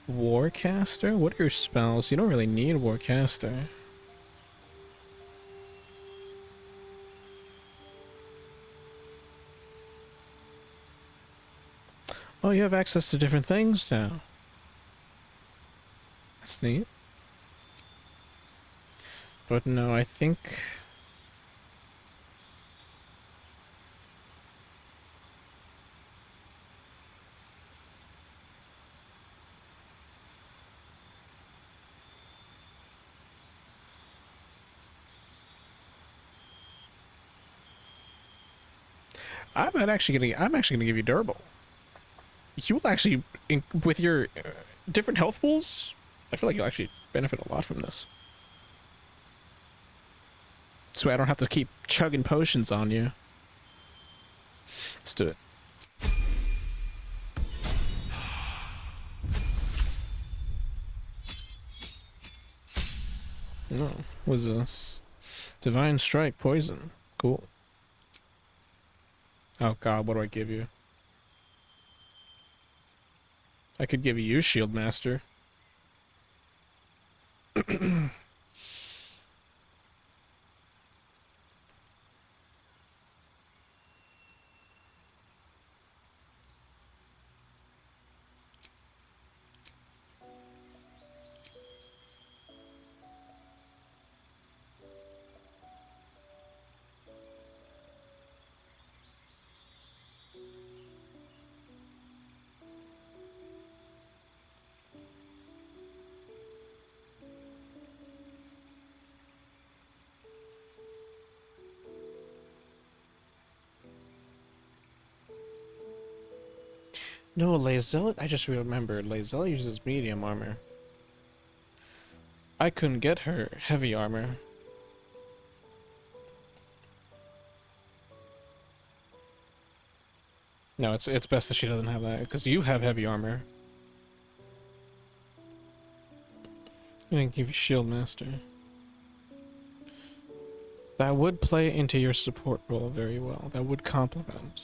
Speaker 2: Warcaster? What are your spells? You don't really need Warcaster. Oh, you have access to different things now. That's neat. But no, I think... I'm actually gonna give you durable. You will actually, with your different health pools, I feel like you'll actually benefit a lot from this. So I don't have to keep chugging potions on you. Let's do it. No, what's this? Divine Strike, poison. Cool. Oh god, what do I give you? I could give you Shield Master. No, Lazelle, I just remembered, Lazelle uses medium armor. I couldn't get her heavy armor. No, it's best that she doesn't have that, because you have heavy armor. I'm gonna give you Shield Master. That would play into your support role very well. That would complement.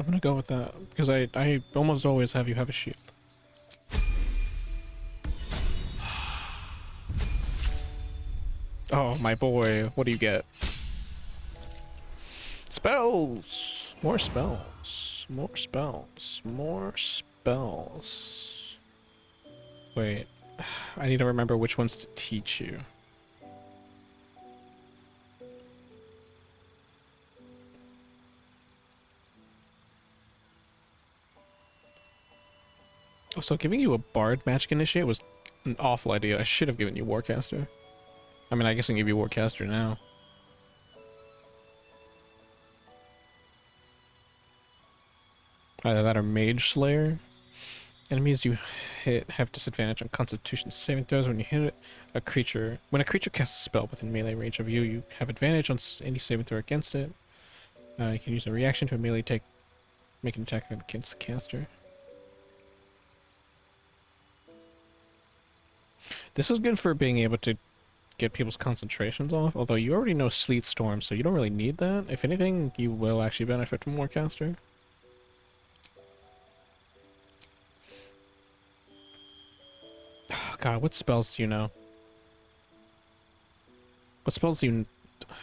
Speaker 2: I'm gonna go with that, because I almost always have you have a shield. Oh, my boy, what do you get? Spells! More spells. More spells. More spells. Wait. I need to remember which ones to teach you. Oh, so giving you a Bard Magic Initiate was an awful idea. I should have given you Warcaster. I mean, I guess I can give you Warcaster now. Either that or Mage Slayer. Enemies you hit have disadvantage on Constitution saving throws when you hit a creature. When a creature casts a spell within melee range of you, you have advantage on any saving throw against it. You can use a reaction to a melee make an attack against the caster. This is good for being able to get people's concentrations off, although you already know Sleet Storm, so you don't really need that. If anything, you will actually benefit from Warcaster. Oh, God, what spells do you know? What spells do you...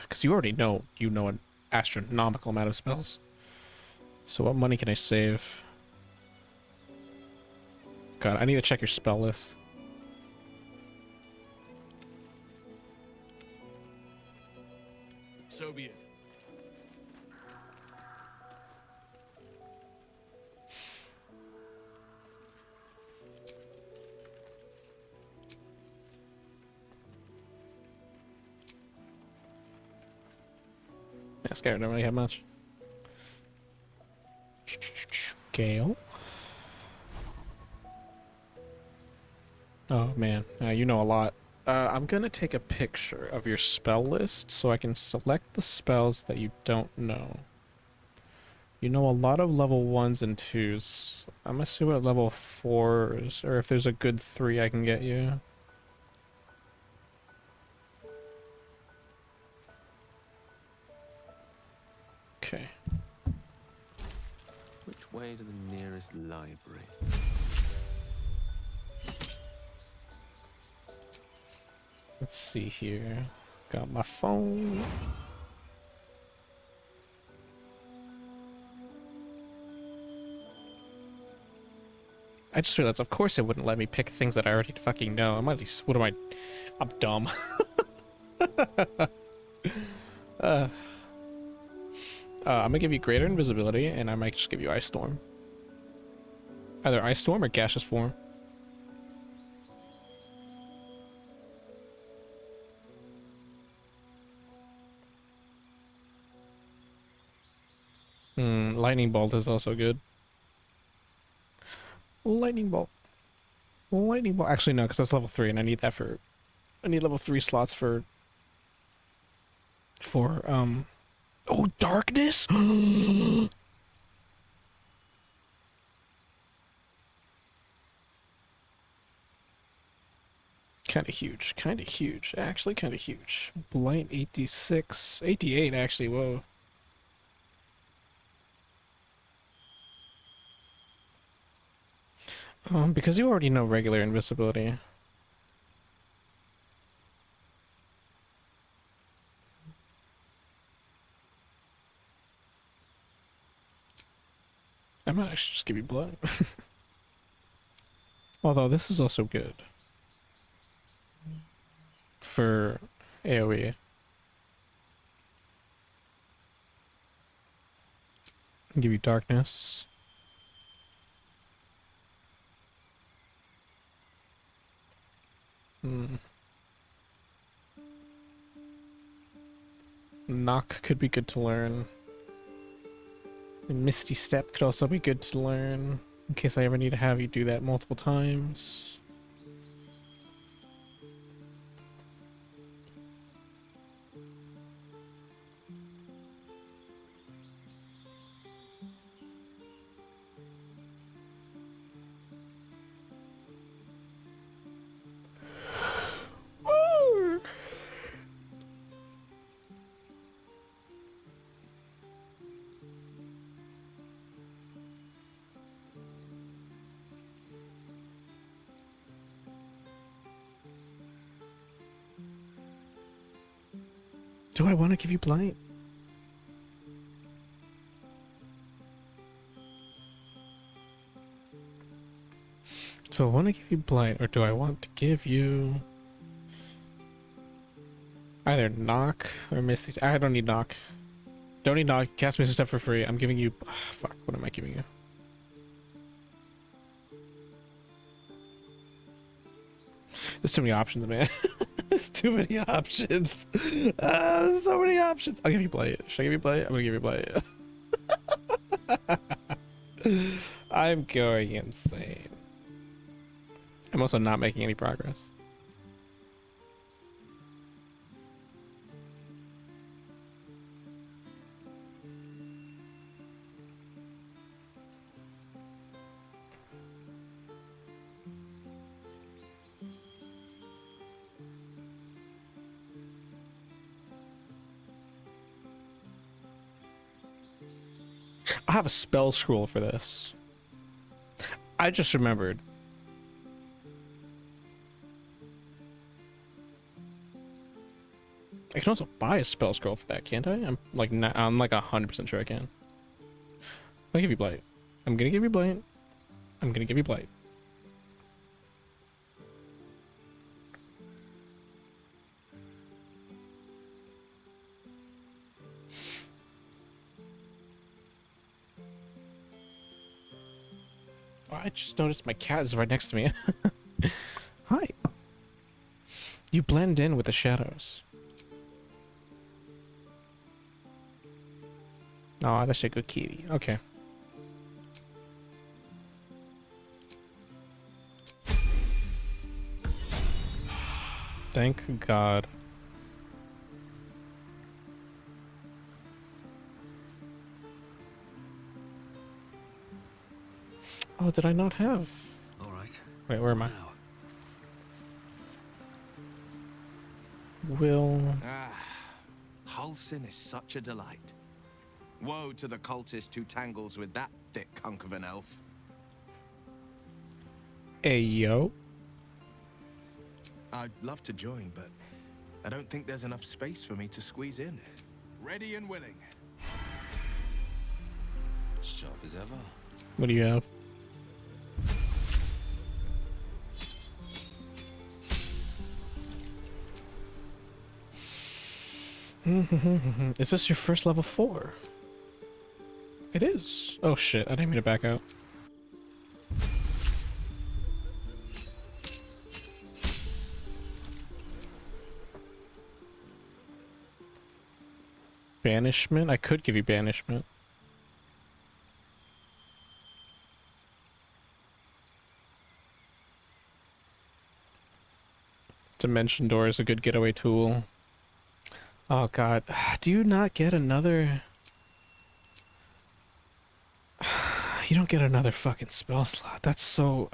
Speaker 2: Because you already know, an astronomical amount of spells. So what money can I save? God, I need to check your spell list.
Speaker 19: So be it.
Speaker 2: Yeah, Skyrim don't really have much. Gale. Oh man, you know a lot. I'm gonna take a picture of your spell list so I can select the spells that you don't know. You know a lot of level 1s and 2s. I'm gonna see what level 4s, or if there's a good 3 I can get you. Okay.
Speaker 18: Which way to the nearest library?
Speaker 2: Let's see here. Got my phone. I just realized, of course it wouldn't let me pick things that I already fucking know. I'm at least, what am I? I'm dumb. I'm gonna give you greater invisibility, and I might just give you Ice Storm. Either Ice Storm or Gaseous Form. Lightning Bolt is also good. Lightning Bolt. Lightning Bolt. Actually, no, because that's level 3, and I need that for... I need level 3 slots for... Oh, Darkness? Kind of huge. Kind of huge. Actually, kind of huge. Blight 86. 88, actually. Whoa. Because you already know regular invisibility. I might actually just give you blood. Although this is also good. For AoE. Give you darkness. Knock could be good to learn. And Misty Step could also be good to learn, in case I ever need to have you do that multiple times. Do I want to give you blight? Do I want to give you blight, or do I want to give you either knock or Misty? I don't need knock. Don't need knock. Cast Misty Step for free. I'm giving you. Fuck. What am I giving you? There's too many options, man. There's too many options. There's so many options. I'll give you blight. Should I give you blight? I'm gonna give you blight. I'm going insane. I'm also not making any progress. I have a spell scroll for this. I just remembered. I can also buy a spell scroll for that, can't I? I'm like 100% sure I can. I'll give you blight. I'm gonna give you blight. I'm gonna give you blight. Oh, I just noticed my cat is right next to me. Hi. You blend in with the shadows. Oh, that's a good kitty. Okay. Thank God. Oh, did I not have?
Speaker 14: All right.
Speaker 2: Wait, where am I? Will.
Speaker 21: Halsin is such a delight. Woe to the cultist who tangles with that thick hunk of an elf.
Speaker 2: Hey, yo.
Speaker 21: I'd love to join, but I don't think there's enough space for me to squeeze in.
Speaker 12: Ready and willing. Sharp as ever.
Speaker 2: What do you have? Is this your first level 4? It is. Oh shit, I didn't mean to back out. Banishment? I could give you banishment. Dimension door is a good getaway tool. Oh god, do you not get another... You don't get another fucking spell slot. That's so...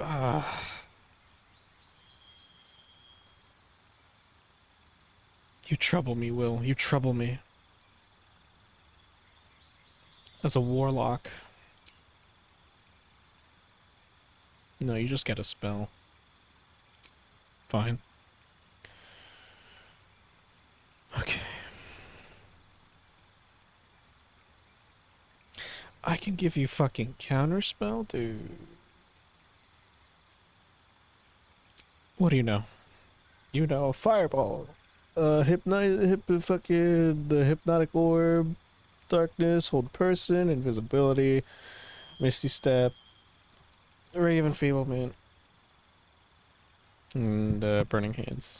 Speaker 2: You trouble me, Will. You trouble me. As a warlock. No, you just get a spell. Fine. Okay. I can give you fucking counterspell, dude. What do you know? You know, fireball. The hypnotic orb, darkness, hold person, invisibility, misty step, ray of enfeeblement, and burning hands.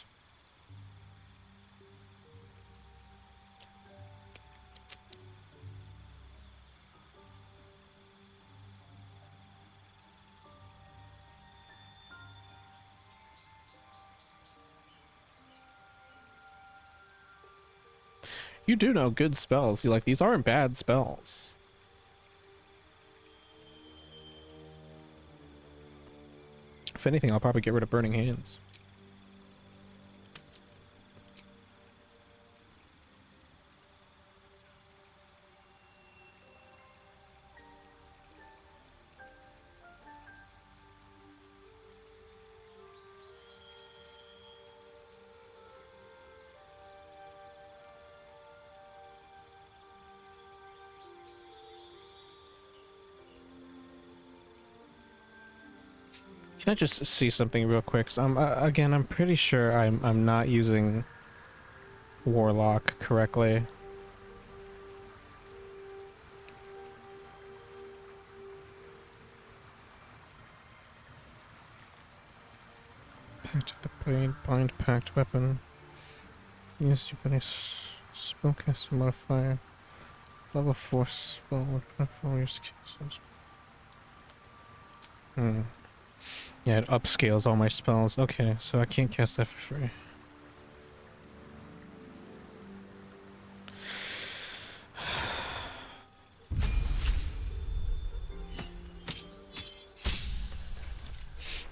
Speaker 2: You do know good spells. You like, these aren't bad spells. If anything, I'll probably get rid of burning hands. Can I just see something real quick? 'Cause again, I'm pretty sure I'm not using Warlock correctly. Pact of the Blade, bind pact weapon. Yes, you can spellcasting modifier. Level 4 spell with your skills. Yeah, it upscales all my spells. Okay, so I can't cast that for free.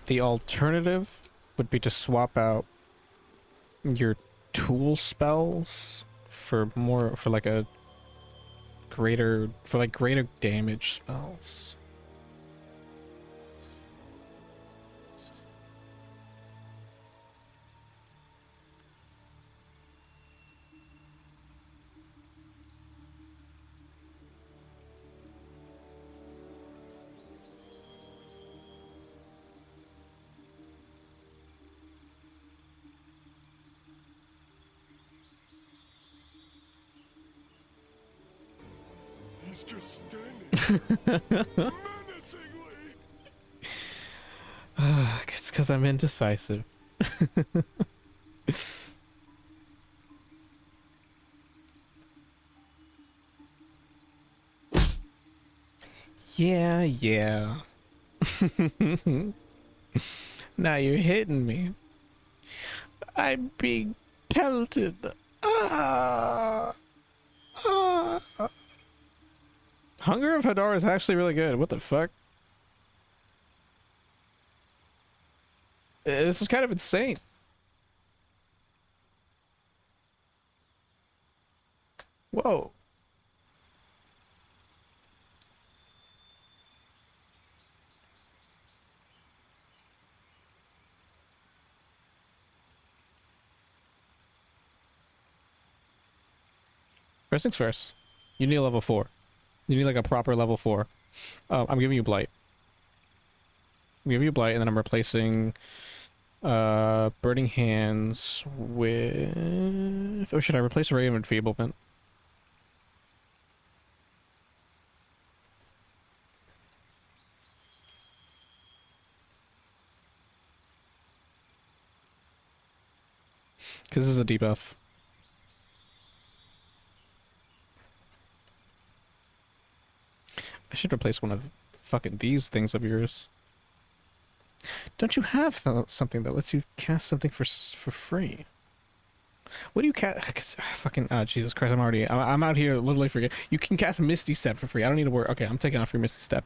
Speaker 2: The alternative would be to swap out your tool spells for like greater damage spells.
Speaker 12: He's just standing menacingly.
Speaker 2: It's because I'm indecisive. Yeah. Now you're hitting me. I'm being pelted. Hunger of Hadar is actually really good. What the fuck? This is kind of insane. Whoa. First things first. You need a level 4. You need like a proper level 4. I'm giving you Blight. I'm giving you Blight, and then I'm replacing Burning Hands with... Oh, should I replace Ray of Enfeeblement? Because this is a debuff. I should replace one of fucking these things of yours. Don't you have something that lets you cast something for free? What do you cast? Fucking Jesus Christ! I'm out here literally forget. You can cast Misty Step for free. I don't need to worry. Okay, I'm taking off your Misty Step.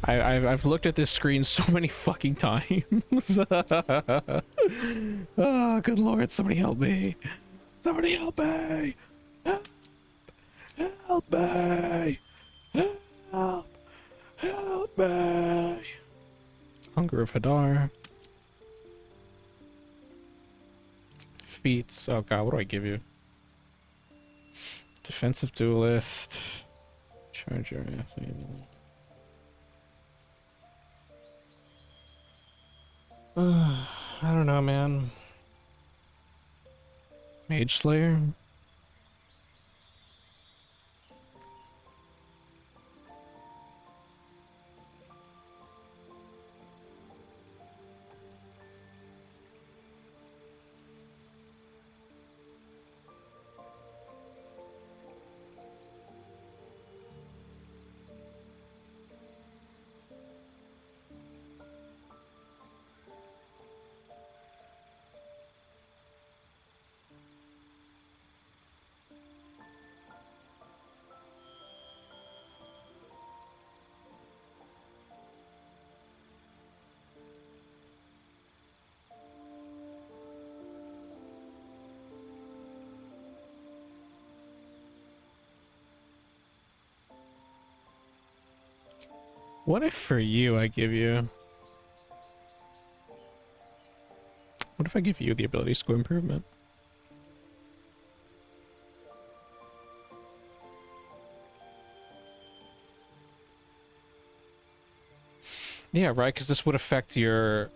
Speaker 2: I've looked at this screen so many fucking times. Oh, good lord! Somebody help me! Somebody help me! Help! Help me! Help! Help me! Hunger of Hadar. Feats. Oh god, what do I give you? Defensive Duelist. Charger. I don't know, man. Mage Slayer? What if for you I give you... What if I give you the ability score improvement? Yeah, right, because this would affect your...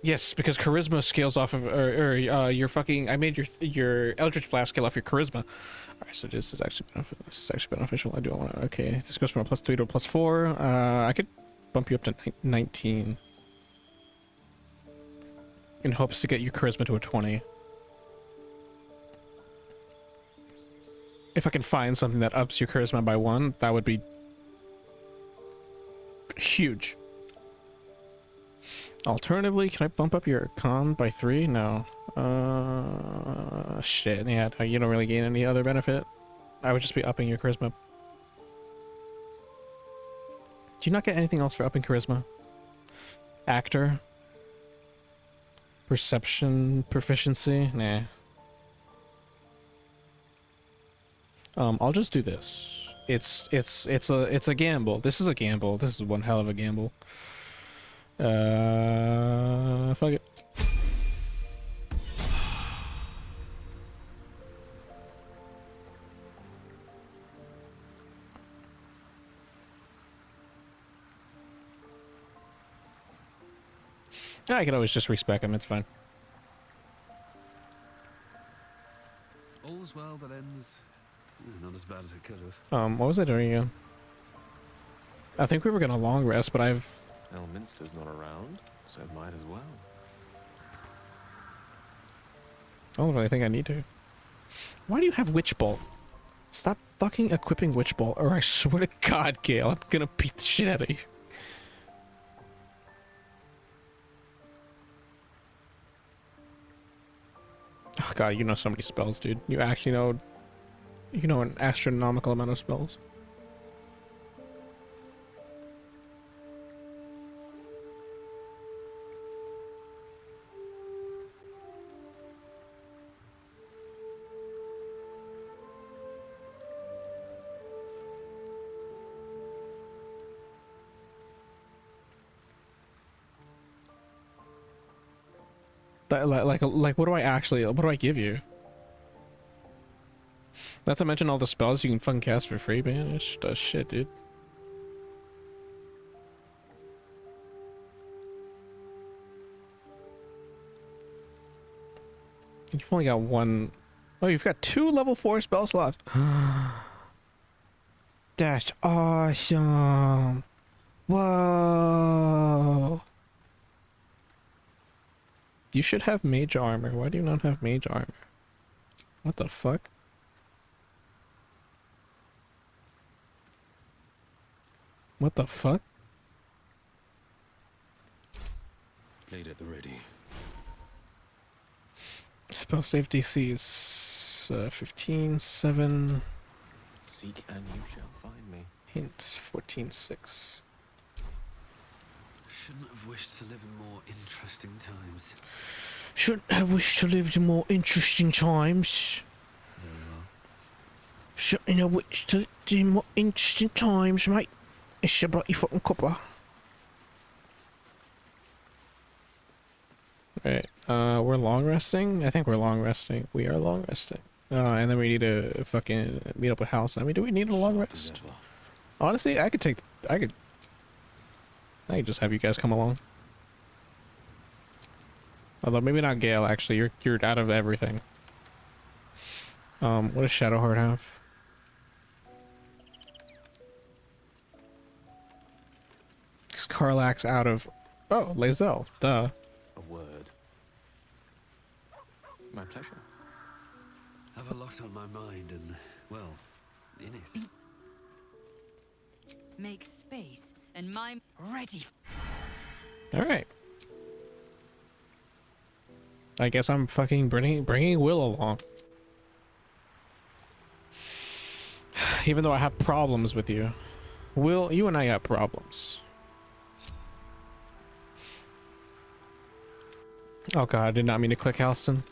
Speaker 2: Yes, because charisma scales off of, your fucking... I made your Eldritch Blast scale off your charisma. Alright, so this is actually beneficial. I do want to... Okay, this goes from a +3 to a +4. I could bump you up to 19. In hopes to get your charisma to a 20. If I can find something that ups your charisma by 1, that would be... huge. Alternatively, can I bump up your con by 3? No. Shit, yeah, no, you don't really gain any other benefit. I would just be upping your charisma. Do you not get anything else for upping charisma? Actor? Perception proficiency? Nah. I'll just do this. It's a gamble. This is a gamble. This is one hell of a gamble. Fuck it. I can always just respec him, it's fine.
Speaker 19: All's well that ends. Not as bad as it could have.
Speaker 2: What was I doing again? I think we were gonna long rest, but I've...
Speaker 18: Elminster's not around, so might as well.
Speaker 2: I don't really think I need to. Why do you have Witch Bolt? Stop fucking equipping Witch Bolt, or I swear to God, Gale, I'm gonna beat the shit out of you. Oh god, you know so many spells, dude. You actually know... You know an astronomical amount of spells. Like, what do I give you? Not to mention all the spells you can fucking cast for free, man. It's shit, dude. You've only got one. Oh, you've got 2 level 4 spell slots. That's awesome. Whoa. You should have mage armor. Why do you not have mage armor? What the fuck? What the fuck?
Speaker 19: Blade at the ready.
Speaker 2: Spell save DC is 15, 7.
Speaker 18: Seek and you shall find me.
Speaker 2: Hint 14, 6.
Speaker 19: Shouldn't have wished to live in more interesting times.
Speaker 2: Shouldn't have wished to live in more interesting times.
Speaker 19: Very well.
Speaker 2: Shouldn't have wished to live in more interesting times, mate. It's a bloody fucking copper. Right, we're long resting? I think we're long resting. We are long resting. And then we need to fucking meet up with House. I mean, do we need a long rest? Honestly, I could just have you guys come along. Although maybe not Gale, actually. You're out of everything. What does Shadowheart have? Is Karlach's out of... Oh, Lae'zel. Duh.
Speaker 18: A word. My pleasure.
Speaker 19: Have a lot on my mind and, well, in it.
Speaker 17: Make space, and my ready.
Speaker 2: Alright. I guess I'm fucking bringing Will along. Even though I have problems with you. Will, you and I got problems. Oh god, I did not mean to click Halston.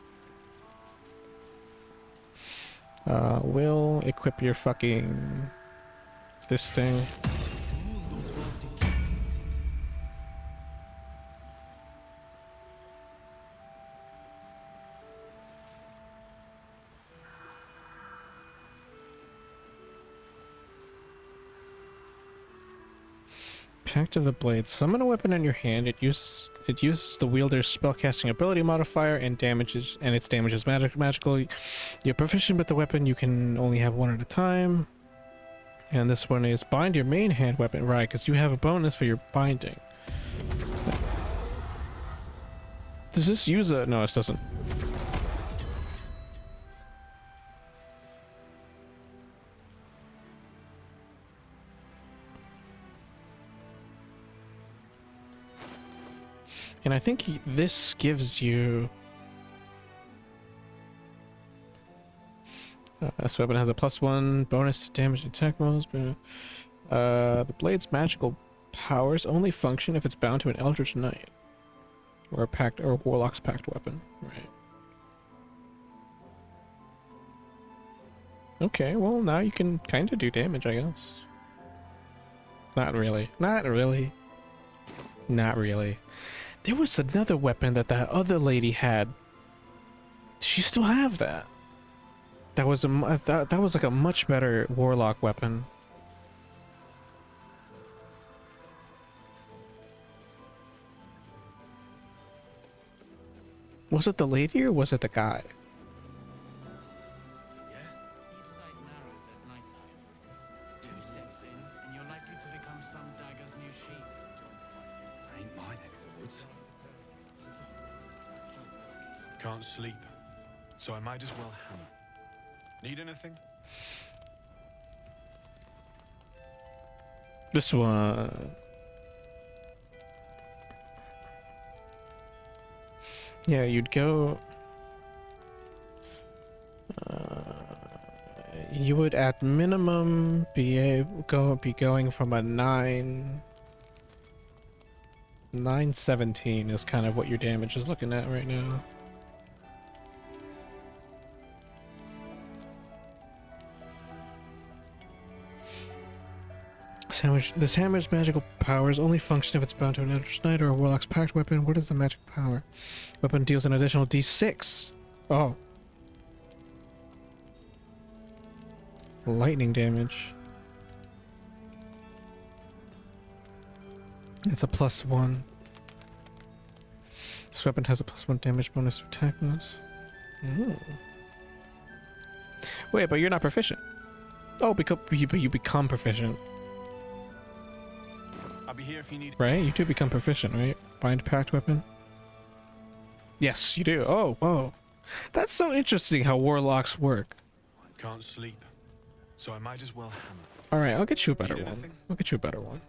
Speaker 2: Will, equip your fucking... this thing. Pact of the Blade. Summon a weapon in your hand. It uses the wielder's spellcasting ability modifier and its damage is magical. You're proficient with the weapon. You can only have one at a time. And this one is bind your main hand weapon, right? Because you have a bonus for your binding. Does this use a... No, this doesn't. And I think this gives you... this weapon has a +1 bonus to damage and attack rolls, but the blade's magical powers only function if it's bound to an Eldritch Knight. Or a pact, or a Warlock's Pact weapon. Right. Okay, well now you can kind of do damage, I guess. Not really. Not really. Not really. There was another weapon that other lady had. Does she still have that? That was that was like a much better warlock weapon. Was it the lady or was it the guy?
Speaker 7: Can't sleep, so I might as well hammer. Need anything?
Speaker 2: This one. Yeah, you'd go. You would at minimum be going from a 917 is kind of what your damage is looking at right now. This hammer's magical powers only function if it's bound to an Eldritch Knight or a Warlock's Pact weapon. What is the magic power? Weapon deals an additional d6. Oh. Lightning damage. It's a +1. This weapon has a +1 damage bonus to attack bonus. Mm. Wait, but you're not proficient. Oh, you become proficient.
Speaker 7: I'll be here if you need.
Speaker 2: Right? You do become proficient, right? Bind pact weapon? Yes, you do. Oh, whoa. That's so interesting how warlocks work.
Speaker 7: Can't sleep, so I might as well hammer.
Speaker 2: Alright, I'll get you a better
Speaker 7: Need
Speaker 2: one.
Speaker 7: anything?
Speaker 2: I'll get you a better one.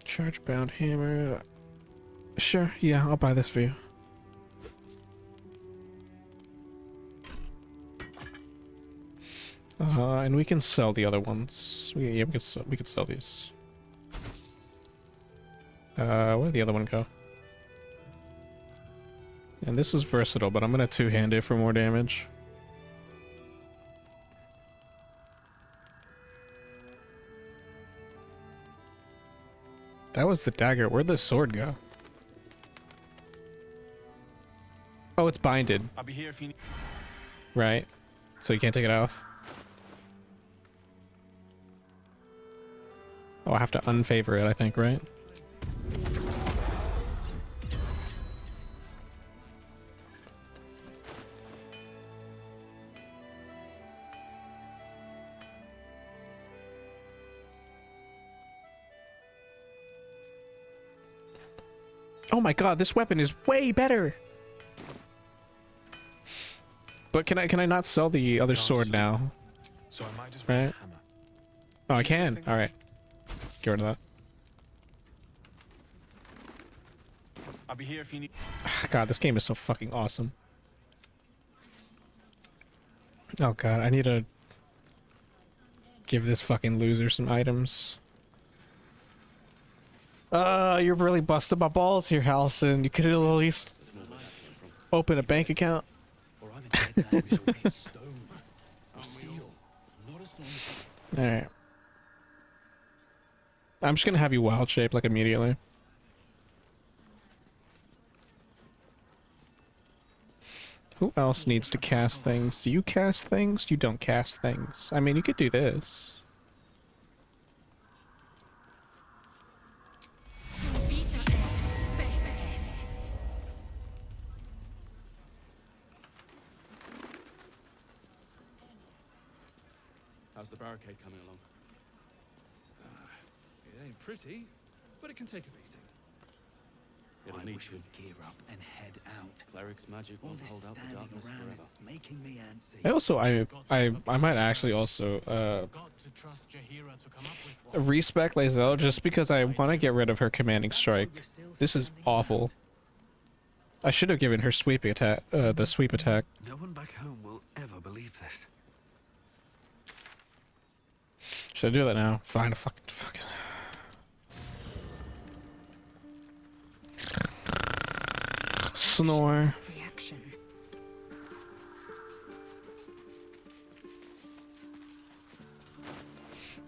Speaker 2: Charge bound hammer. Sure, yeah, I'll buy this for you. And we can sell the other ones. Yeah, we can sell these. Where'd the other one go? And this is versatile, but I'm gonna two-hand it for more damage. That was the dagger. Where'd the sword go? Oh, it's binded.
Speaker 7: I'll be here if you need.
Speaker 2: Right. So you can't take it off. Oh, I have to unfavor it, I think, right? Oh my god, this weapon is way better. But can I not sell the other sword now?
Speaker 7: So I might as well
Speaker 2: Right?
Speaker 7: hammer.
Speaker 2: Oh, I can. All right. Get rid of that.
Speaker 7: I'll be here if you need.
Speaker 2: God, this game is so fucking awesome. Oh god, I need to give this fucking loser some items. You're really busting my balls here, Halson. You could at least open a bank account. Alright. I'm just gonna have you wild shape like immediately. Who else needs to cast things? Do you cast things? You don't cast things. I mean, you could do this.
Speaker 19: How's the barricade coming along? It ain't pretty, but it can take a beating. It'll need to gear up and head out. Cleric's magic won't hold out the darkness forever. Making me antsy.
Speaker 2: I also I might actually also respec Lae'zel just because I want to get rid of her commanding strike. This is awful. I should have given her sweep attack, the sweep attack.
Speaker 19: No one back home will ever believe this.
Speaker 2: Should I do that now? Fine, fucking. Snore.
Speaker 17: Reaction.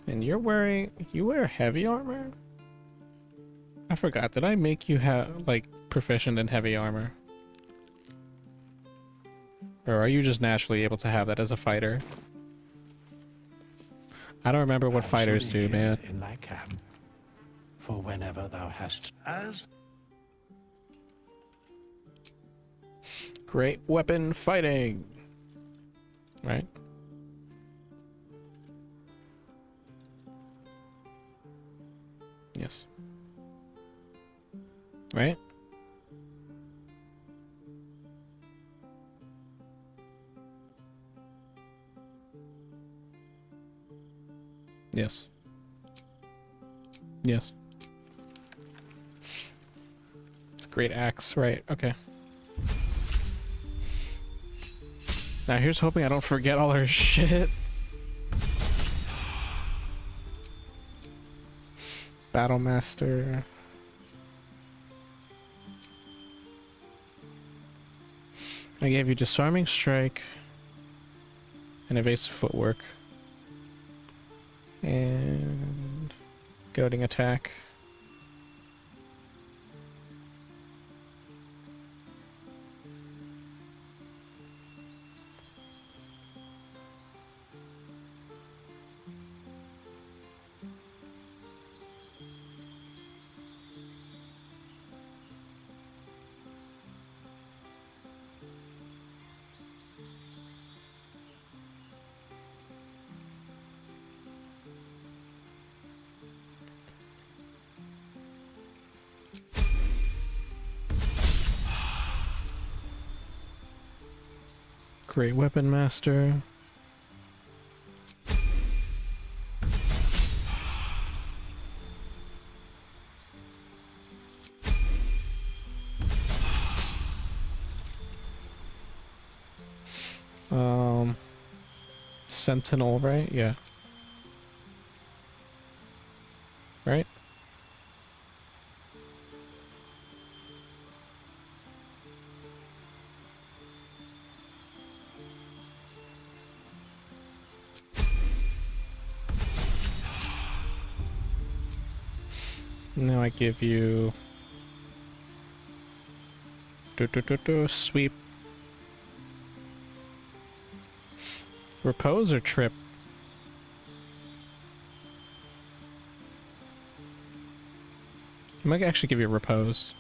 Speaker 2: And you wear heavy armor? I forgot, did I make you have, like, proficient in heavy armor? Or are you just naturally able to have that as a fighter? I don't remember what fighters do, man.
Speaker 20: In thy camp, for whenever thou hast as
Speaker 2: Great weapon fighting. Right? Yes. Right? Yes. Yes. It's a great axe, right? Okay. Now here's hoping I don't forget all her shit. Battlemaster. I gave you disarming strike and evasive footwork and goading attack. Great weapon master. Sentinel, right? Yeah. Right? Now I give you sweep. Repose or trip? I might actually give you repose.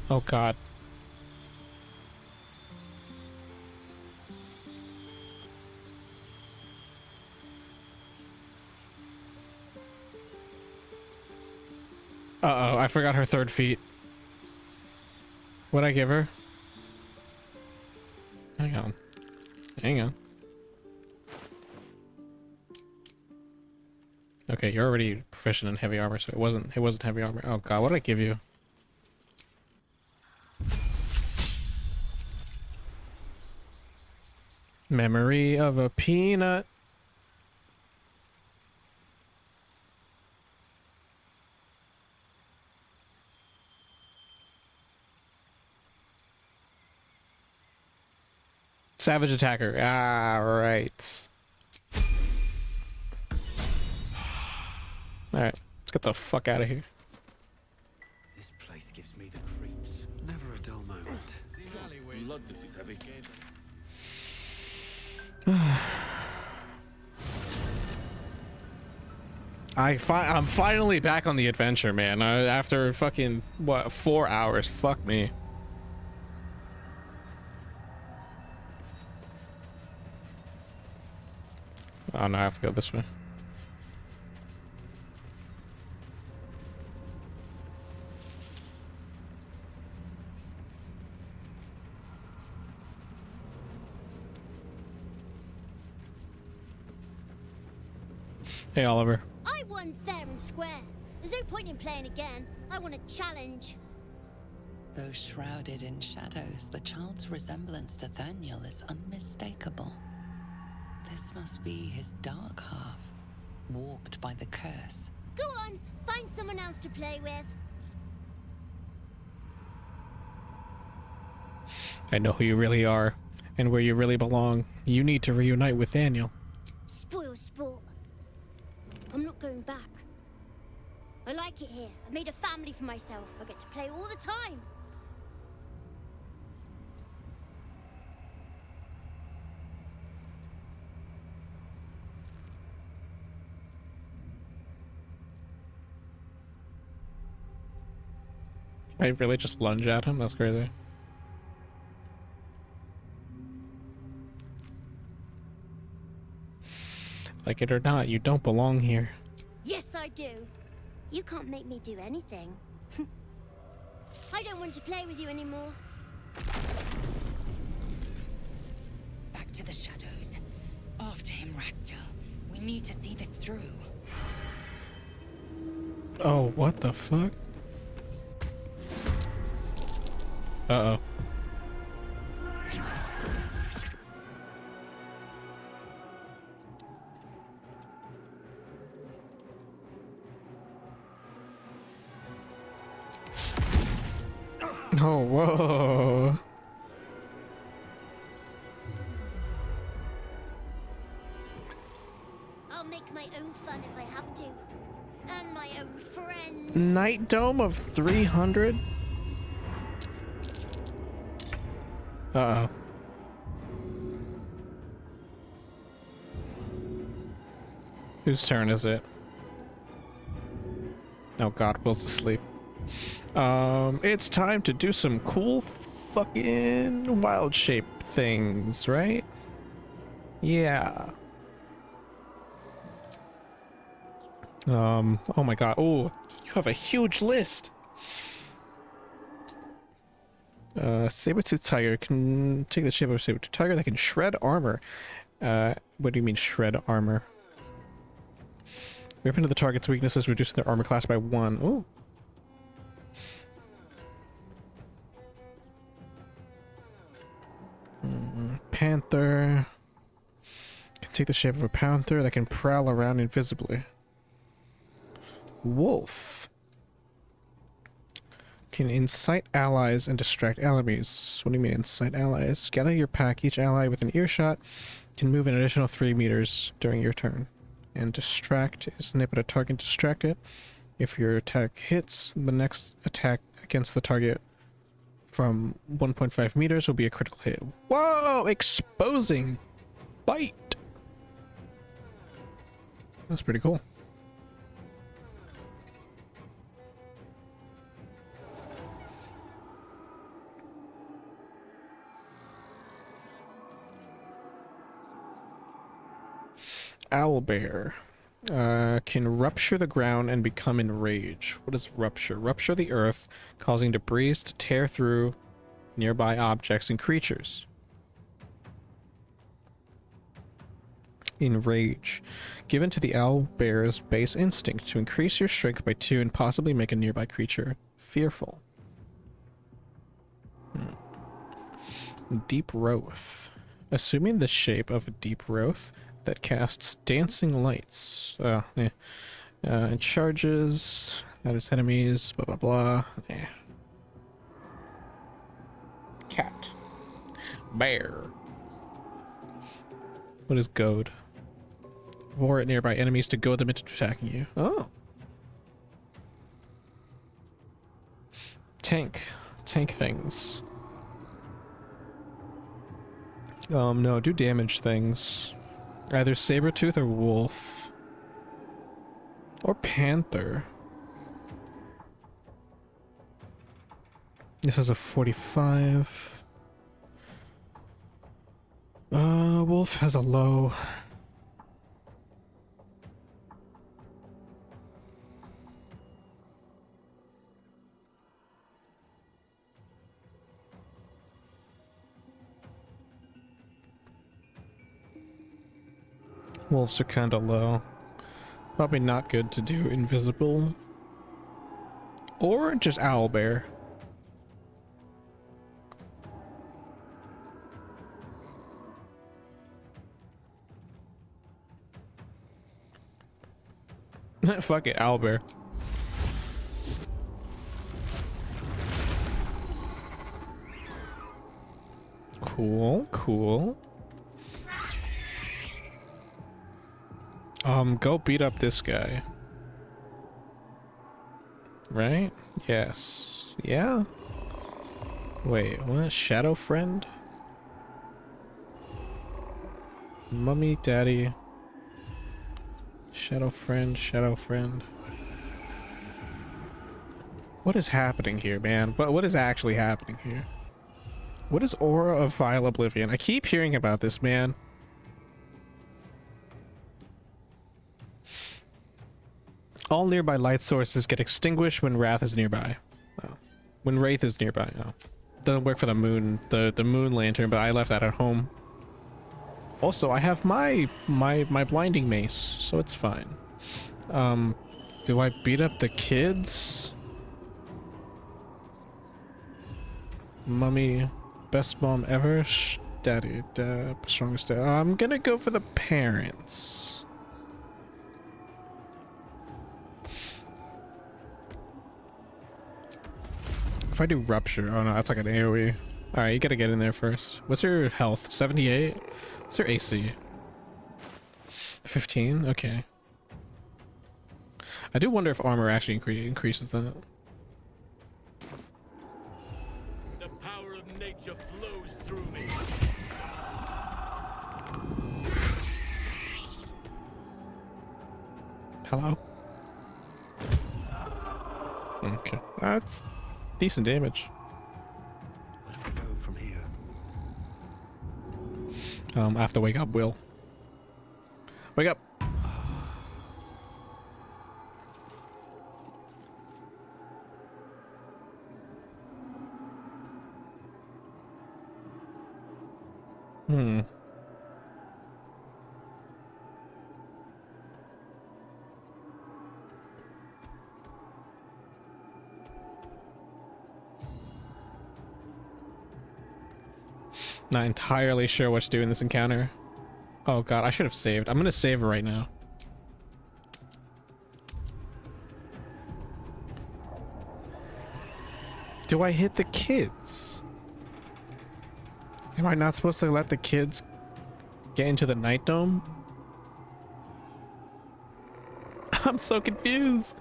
Speaker 2: Oh god. Uh-oh, I forgot her third feat. What'd I give her? Hang on. Hang on. Okay, you're already proficient in heavy armor, so it wasn't heavy armor. Oh god, what did I give you? Memory of a peanut. Savage attacker. Ah, right. Alright, let's get the fuck out of here.
Speaker 19: This place gives me the creeps. Never a dull moment.
Speaker 14: Blood, this is heavy.
Speaker 2: I'm finally back on the adventure, man. After fucking, what, 4 hours. Fuck me. Oh no, I have to go this way. Hey, Oliver.
Speaker 1: I won fair and square. There's no point in playing again. I want a challenge.
Speaker 15: Though shrouded in shadows, the child's resemblance to Thaniel is unmistakable. This must be his dark half, warped by the curse.
Speaker 1: Go on, find someone else to play with.
Speaker 2: I know who you really are, and where you really belong. You need to reunite with Daniel.
Speaker 1: Spoil sport. I'm not going back. I like it here. I've made a family for myself. I get to play all the time.
Speaker 2: I really just lunge at him? That's crazy. Like it or not, you don't belong here.
Speaker 1: Yes, I do. You can't make me do anything. I don't want to play with you anymore.
Speaker 17: Back to the shadows. After him, Rastel. We need to see this through.
Speaker 2: Oh, what the fuck? Uh-oh. Oh, whoa.
Speaker 1: I'll make my own fun if I have to. And my own friends.
Speaker 2: Night Dome of 300? Uh-oh. Whose turn is it? Oh god, Will's asleep. It's time to do some cool fucking wild shape things, right? Yeah. Oh my god. Oh, you have a huge list. Saber-tooth tiger can take the shape of a saber-tooth tiger that can shred armor. What do you mean shred armor? Rip into the target's weaknesses, reducing their armor class by 1. Ooh. Panther. Can take the shape of a panther that can prowl around invisibly. Wolf. Can incite allies and distract enemies. What do you mean incite allies? Gather your pack. Each ally within earshot can move an additional 3 meters during your turn. And distract is snip at a target, distract it. If your attack hits, the next attack against the target from 1.5 meters will be a critical hit. Whoa! Exposing bite! That's pretty cool. Owlbear. Can rupture the ground and become enraged. What is rupture? Rupture the earth, causing debris to tear through nearby objects and creatures. Enrage. Given to the owlbear's base instinct to increase your strength by 2 and possibly make a nearby creature fearful. Deep Growth. Assuming the shape of a deep growth that casts dancing lights. And charges. That is enemies. Blah blah blah. Cat. Bear. What is goad? Roar at nearby enemies to goad them into attacking you. Oh. Tank. Tank things. No, do damage things. Either saber-tooth or wolf. Or panther. This has a 45. Wolf has a low. Wolves are kinda low. Probably not good to do invisible. Or just owlbear. Fuck it, owlbear. Cool, cool. Go beat up this guy. Right? Yes. Yeah? Wait, what? Shadow friend? Mummy, daddy. Shadow friend, shadow friend. What is happening here, man? What is actually happening here? What is Aura of Vile Oblivion? I keep hearing about this, man. All nearby light sources get extinguished when Wrath is nearby. Oh. When Wraith is nearby. Oh. Doesn't work for the moon, the moon lantern, but I left that at home. Also, I have my blinding mace, so it's fine. Do I beat up the kids? Mummy, best mom ever. Daddy, strongest dad. I'm gonna go for the parents. If I do rupture, oh no, that's like an AoE. Alright, you gotta get in there first. What's your health? 78? What's your AC? 15? Okay. I do wonder if armor actually increases that.
Speaker 5: The power of nature flows through me.
Speaker 2: Hello? Okay, that's decent damage.
Speaker 14: Where do we go from here?
Speaker 2: I have to wake up, Will. Wake up! Hmm. Not entirely sure what to do in this encounter. Oh god, I should have saved. I'm gonna save right now. Do I hit the kids? Am I not supposed to let the kids get into the Night Dome? I'm so confused.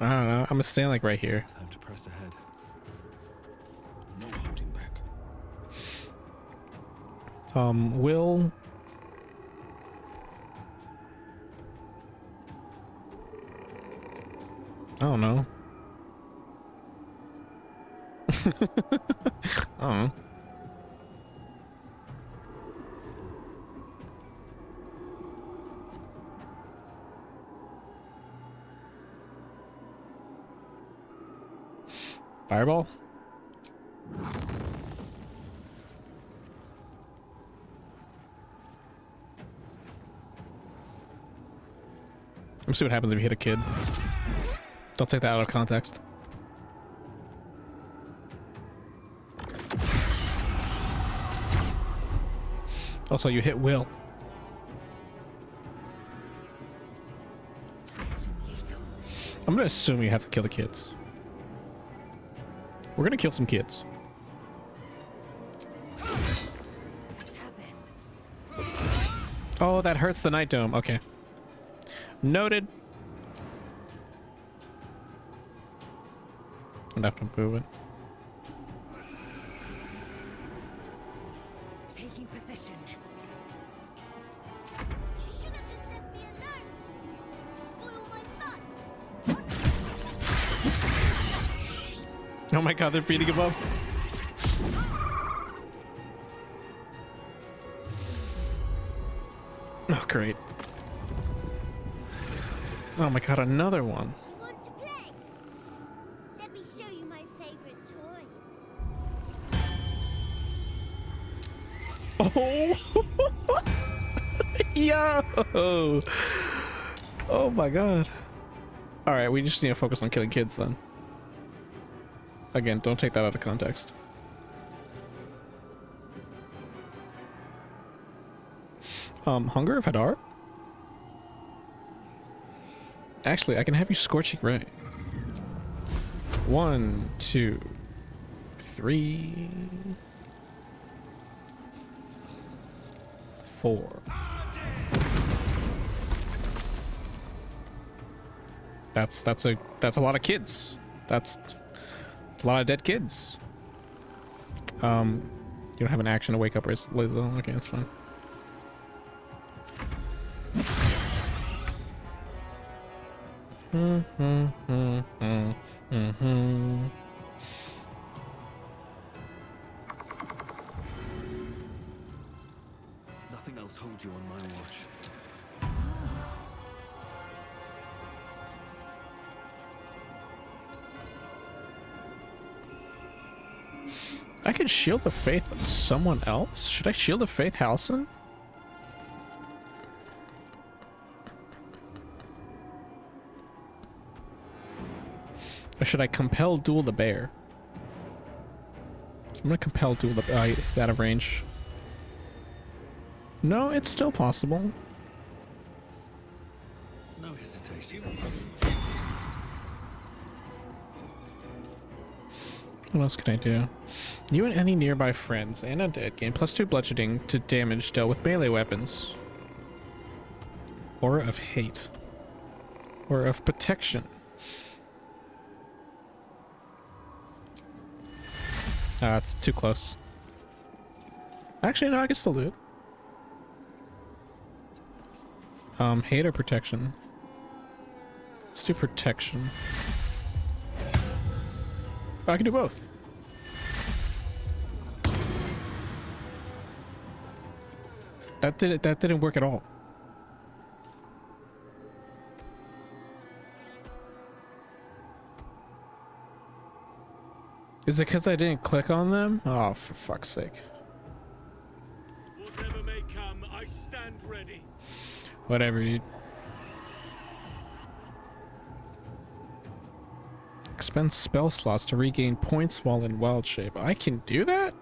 Speaker 2: I don't know. I'm gonna stand like right here.
Speaker 14: Time to press ahead.
Speaker 7: No holding back.
Speaker 2: Will. I don't know. I don't know. Fireball? Let's see what happens if you hit a kid. Don't take that out of context. Also, you hit Will. I'm gonna assume you have to kill the kids. We're gonna kill some kids. Oh, that hurts the Night Dome. Okay. Noted. I'm gonna have to move it.
Speaker 3: Taking position.
Speaker 1: You should have just left me alone. Spoil my fun.
Speaker 2: Oh my god, they're beating him up. Oh, great. Oh my god, another one.
Speaker 1: You want to play? Let me show you my favorite toy.
Speaker 2: Oh! Yo! Oh my god. Alright, we just need to focus on killing kids then. Again, don't take that out of context. Hunger of Hadar? Actually, I can have you Scorching Ray. 1, 2, 3, 4. That's a lot of kids. That's a lot of dead kids. You don't have an action to wake up Lizzo. Okay, that's fine.
Speaker 14: Nothing else holds you on my watch.
Speaker 2: I could shield the faith of someone else? Should I shield the faith Halcyon? Or should I compel duel the bear? I'm gonna compel duel the out of range. No, it's still possible.
Speaker 14: No hesitation.
Speaker 2: What else can I do? You and any nearby friends and undead gain +2 bludgeoning to damage dealt with melee weapons. Aura of Hate. Aura of Protection. Ah, it's too close. Actually, no, I can still do it. Hate or Protection? Let's do protection. I can do both. That didn't work at all. Is it because I didn't click on them? Oh, for fuck's sake.
Speaker 5: Whatever may come, I stand ready.
Speaker 2: Whatever, dude. Expend spell slots to regain points while in wild shape. I can do that?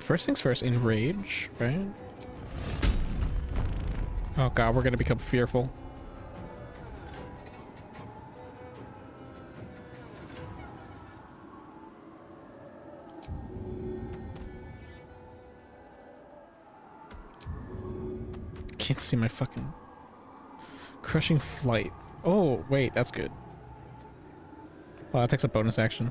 Speaker 2: First things first, enrage, right? Oh god, we're gonna become fearful. Can't see my fucking crushing flight. Oh wait, that's good. Well, that takes a bonus action.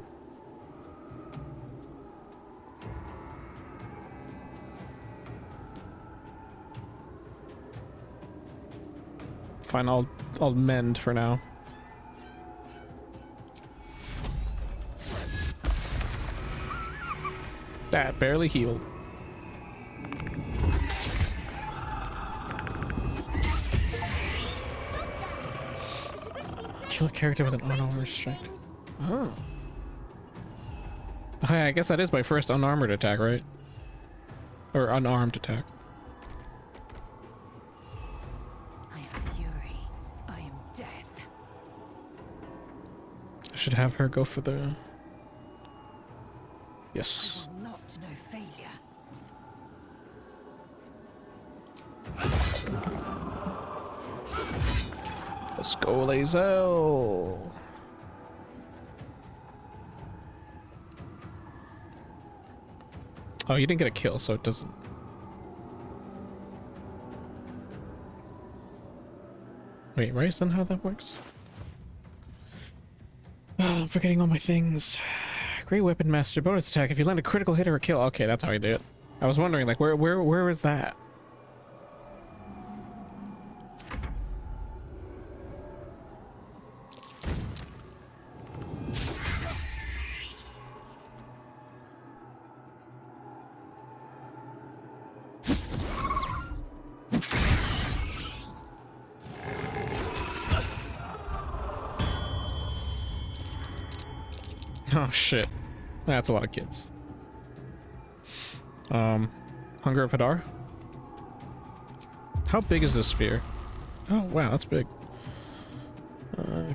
Speaker 2: Fine, I'll mend for now. That barely healed. Kill a character with an unarmored strike. Oh. Hey, I guess that is my first unarmored attack, right? Or unarmed attack.
Speaker 17: I am fury. I am death.
Speaker 2: I should have her go for the... Yes.
Speaker 17: I will not know failure.
Speaker 2: Let's go, Lazel. Oh, you didn't get a kill, so it doesn't. Wait, right? Is that how that works? I'm forgetting all my things. Great weapon master bonus attack if you land a critical hit or a kill. Okay, that's how you do it. I was wondering, like, where is that? Oh shit. That's a lot of kids. Hunger of Hadar? How big is this sphere? Oh wow, that's big.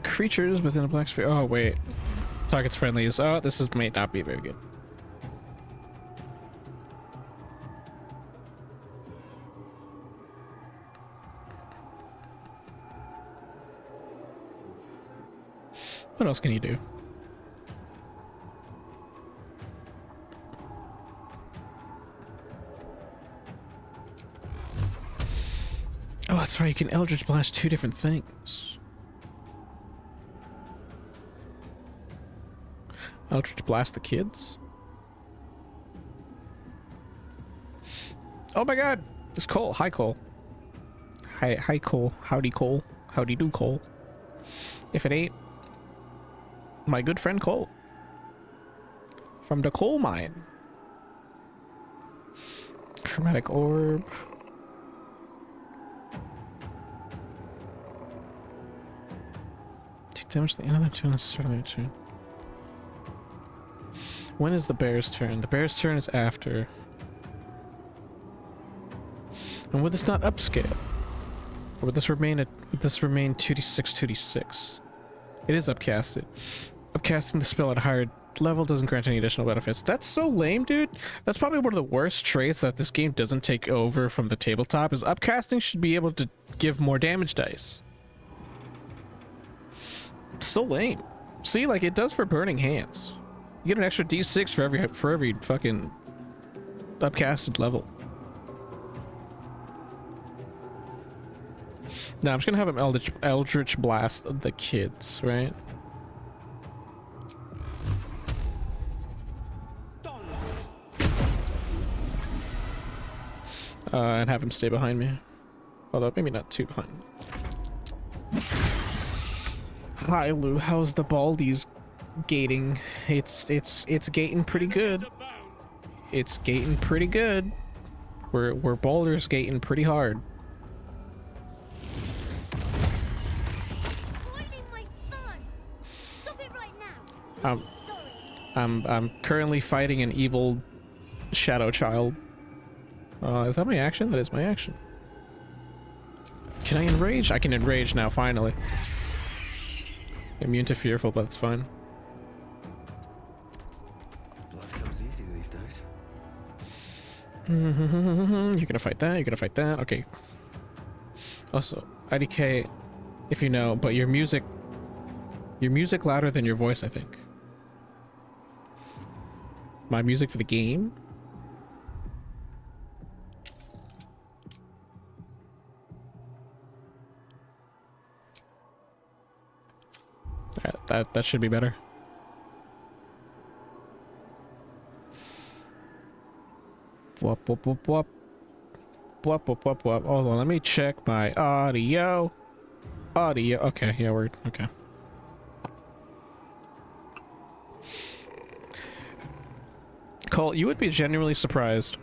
Speaker 2: Creatures within a black sphere. Oh wait. Targets friendlies. Oh, this may not be very good. What else can you do? Oh, that's right. You can Eldritch Blast two different things. Eldritch Blast the kids? Oh my god! It's Cole. Hi, Cole. Hi, Cole. Howdy, Cole. Howdy do, Cole. If it ain't my good friend Cole. From the coal mine. Chromatic Orb. Damage the end of the turn is certainly a turn. When is the bear's turn? The bear's turn is after. And would this not upscale? Or would this remain 2d6, 2d6? It is upcasted. Upcasting the spell at a higher level doesn't grant any additional benefits. That's so lame, dude. That's probably one of the worst traits that this game doesn't take over from the tabletop, is upcasting should be able to give more damage dice. It's so lame. See, like it does for Burning Hands. You get an extra d6 for every fucking upcasted level. Now I'm just gonna have him Eldritch Blast the kids, right? And have him stay behind me. Although maybe not too high. Hi Lou, how's the Baldies gating? It's gating pretty good. It's gating pretty good. We're Baldur's gating pretty hard. I'm currently fighting an evil shadow child. Is that my action? That is my action. Can I enrage? I can enrage now, finally. Immune to fearful, but that's fine.
Speaker 14: Blood comes easy these days.
Speaker 2: You're gonna fight that, you're gonna fight that. Okay. Also, IDK, if you know, but your music louder than your voice, I think. My music for the game? That should be better. Whoop whoop whoop whoop. Whoop whoop whoop whoop. Hold on, let me check my audio. Audio. Okay, yeah, we're okay. Colt, you would be genuinely surprised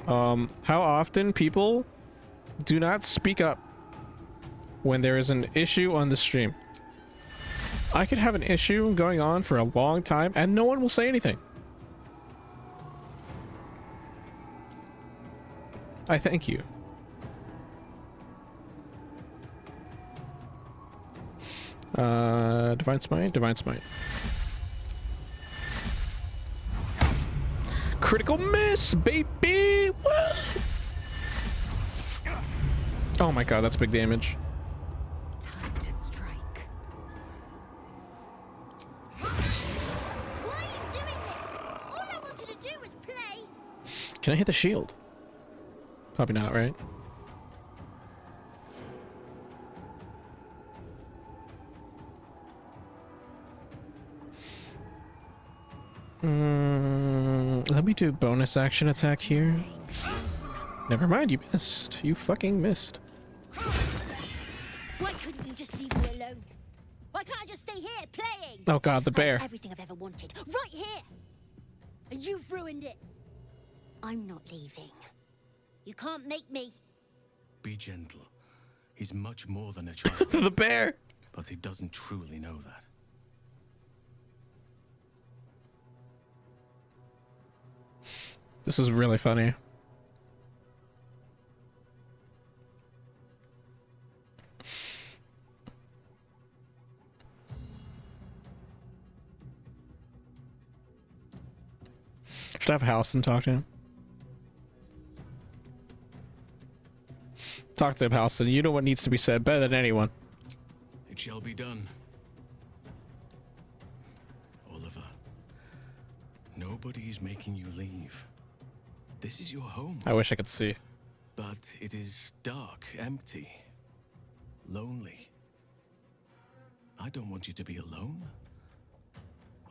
Speaker 2: how often people do not speak up when there is an issue on the stream. I could have an issue going on for a long time and no one will say anything. I thank you. Divine Smite, Divine Smite. Critical miss, baby! Woo! Oh my god, that's big damage.
Speaker 17: Time to strike.
Speaker 1: Why are you doing this? All I wanted to do was play.
Speaker 2: Can I hit the shield? Probably not, right? Let me do bonus action attack here. Never mind, you missed. You fucking missed.
Speaker 1: Why couldn't you just leave me alone? Why can't I just stay here playing?
Speaker 2: Oh god, the bear.
Speaker 1: Everything I've ever wanted, right here. And you've ruined it. I'm not leaving. You can't make me.
Speaker 9: Be gentle. He's much more than a child.
Speaker 2: The bear.
Speaker 9: But he doesn't truly know that.
Speaker 2: This is really funny. Should I have Halston talk to him? Talk to him, Halston. You know what needs to be said better than anyone.
Speaker 9: It shall be done. Oliver, nobody is making you leave. This is your home.
Speaker 2: I wish I could see.
Speaker 9: But it is dark, empty, lonely. I don't want you to be alone.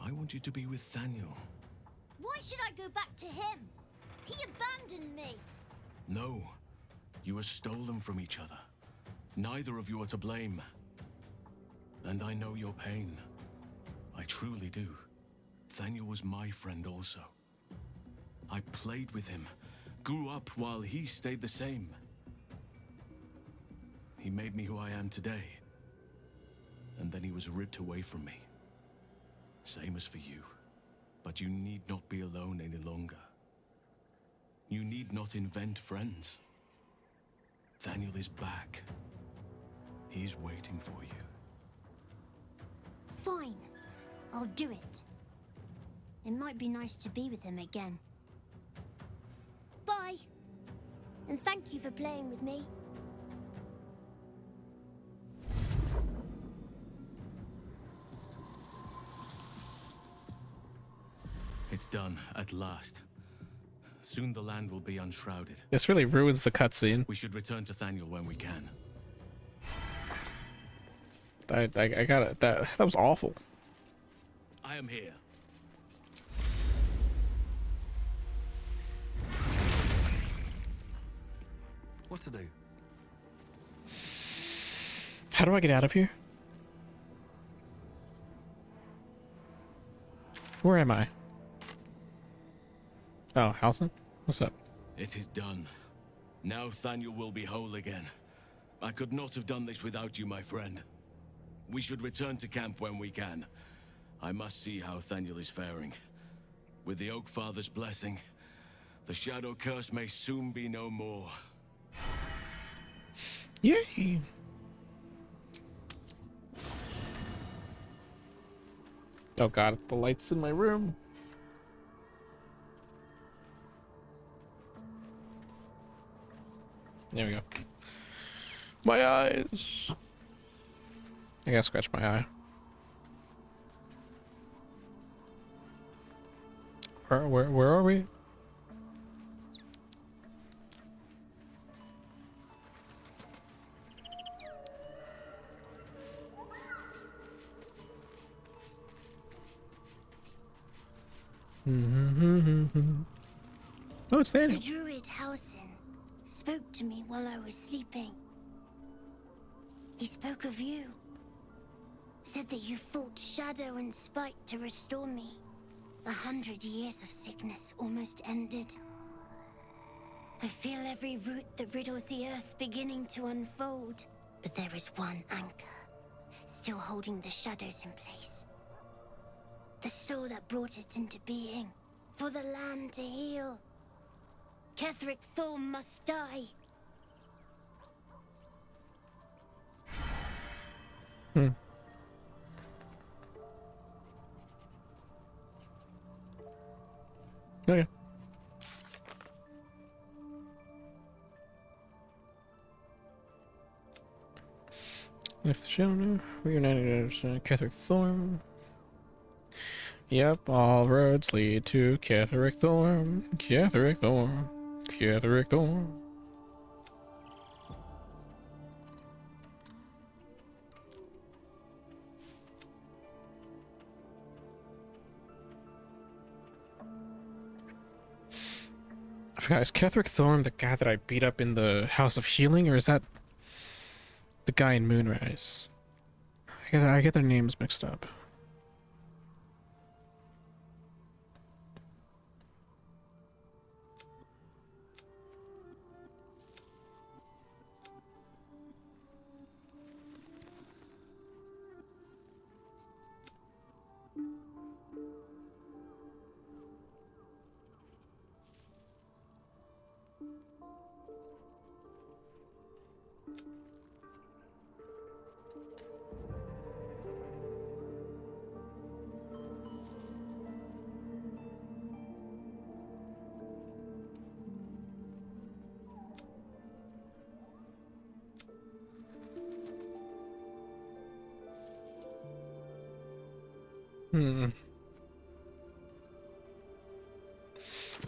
Speaker 9: I want you to be with Thaniel.
Speaker 1: Why should I go back to him? He abandoned me.
Speaker 9: No, you were stolen from each other. Neither of you are to blame. And I know your pain. I truly do. Thaniel was my friend also. I played with him, grew up while he stayed the same. He made me who I am today. And then he was ripped away from me. Same as for you. But you need not be alone any longer. You need not invent friends. Thaniel is back. He's waiting for you.
Speaker 1: Fine. I'll do it. It might be nice to be with him again. Bye. And thank you for playing with me.
Speaker 9: It's done, at last. Soon the land will be unshrouded.
Speaker 2: This really ruins the cutscene.
Speaker 9: We should return to Thaniel when we can.
Speaker 2: I got it. That was awful.
Speaker 18: I am here.
Speaker 14: What to do?
Speaker 2: How do I get out of here? Where am I? Oh, Halcyon? What's up?
Speaker 9: It is done. Now Thaniel will be whole again. I could not have done this without you, my friend. We should return to camp when we can. I must see how Thaniel is faring. With the Oak Father's blessing, the Shadow Curse may soon be no more.
Speaker 2: Yay! Oh god, the lights in my room. There we go. My eyes. I gotta scratch my eye. Where are we? Oh, it's there.
Speaker 1: The druid Halcyon spoke to me while I was sleeping. He spoke of you. Said that you fought shadow and spite to restore me. 100 years of sickness almost ended. I feel every root that riddles the earth beginning to unfold. But there is one anchor, still holding the shadows in place. The soul that brought it into being, for the land to heal. Ketheric Thorm must die.
Speaker 2: Okay. If the shadow reunited Ketheric Thorm. Yep, all roads lead to Ketheric Thorm. Ketheric Thorm. Ketheric Thorm. I forgot, is Ketheric Thorm the guy that I beat up in the House of Healing, or is that the guy in Moonrise? I get their names mixed up.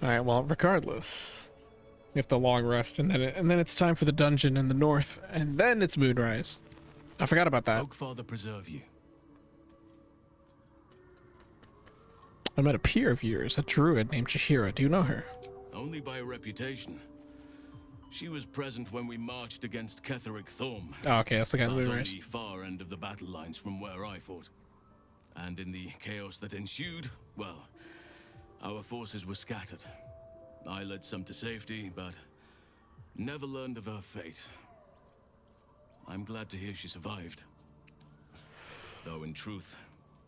Speaker 2: Alright, well, regardless. We have to long rest, and then it's time for the dungeon in the north, and then it's Moonrise. I forgot about that.
Speaker 9: Oak Father preserve you.
Speaker 2: I met a peer of yours, a druid named Jahira. Do you know her?
Speaker 9: Only by reputation. She was present when we marched against Ketheric Thorm.
Speaker 2: Oh, okay, that's the guy in
Speaker 9: Not on
Speaker 2: Moonrise.
Speaker 9: the far end of the battle lines from where I fought. And in the chaos that ensued, well, our forces were scattered. I led some to safety, but never learned of her fate. I'm glad to hear she survived. Though in truth,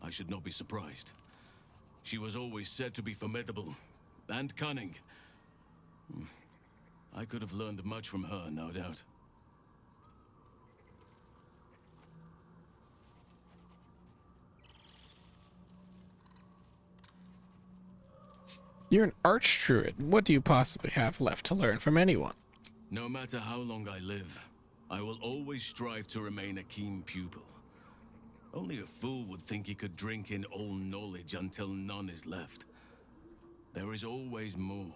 Speaker 9: I should not be surprised. She was always said to be formidable and cunning. I could have learned much from her, no doubt.
Speaker 2: You're an archdruid. What do you possibly have left to learn from anyone?
Speaker 9: No matter how long I live, I will always strive to remain a keen pupil. Only a fool would think he could drink in all knowledge until none is left. There is always more.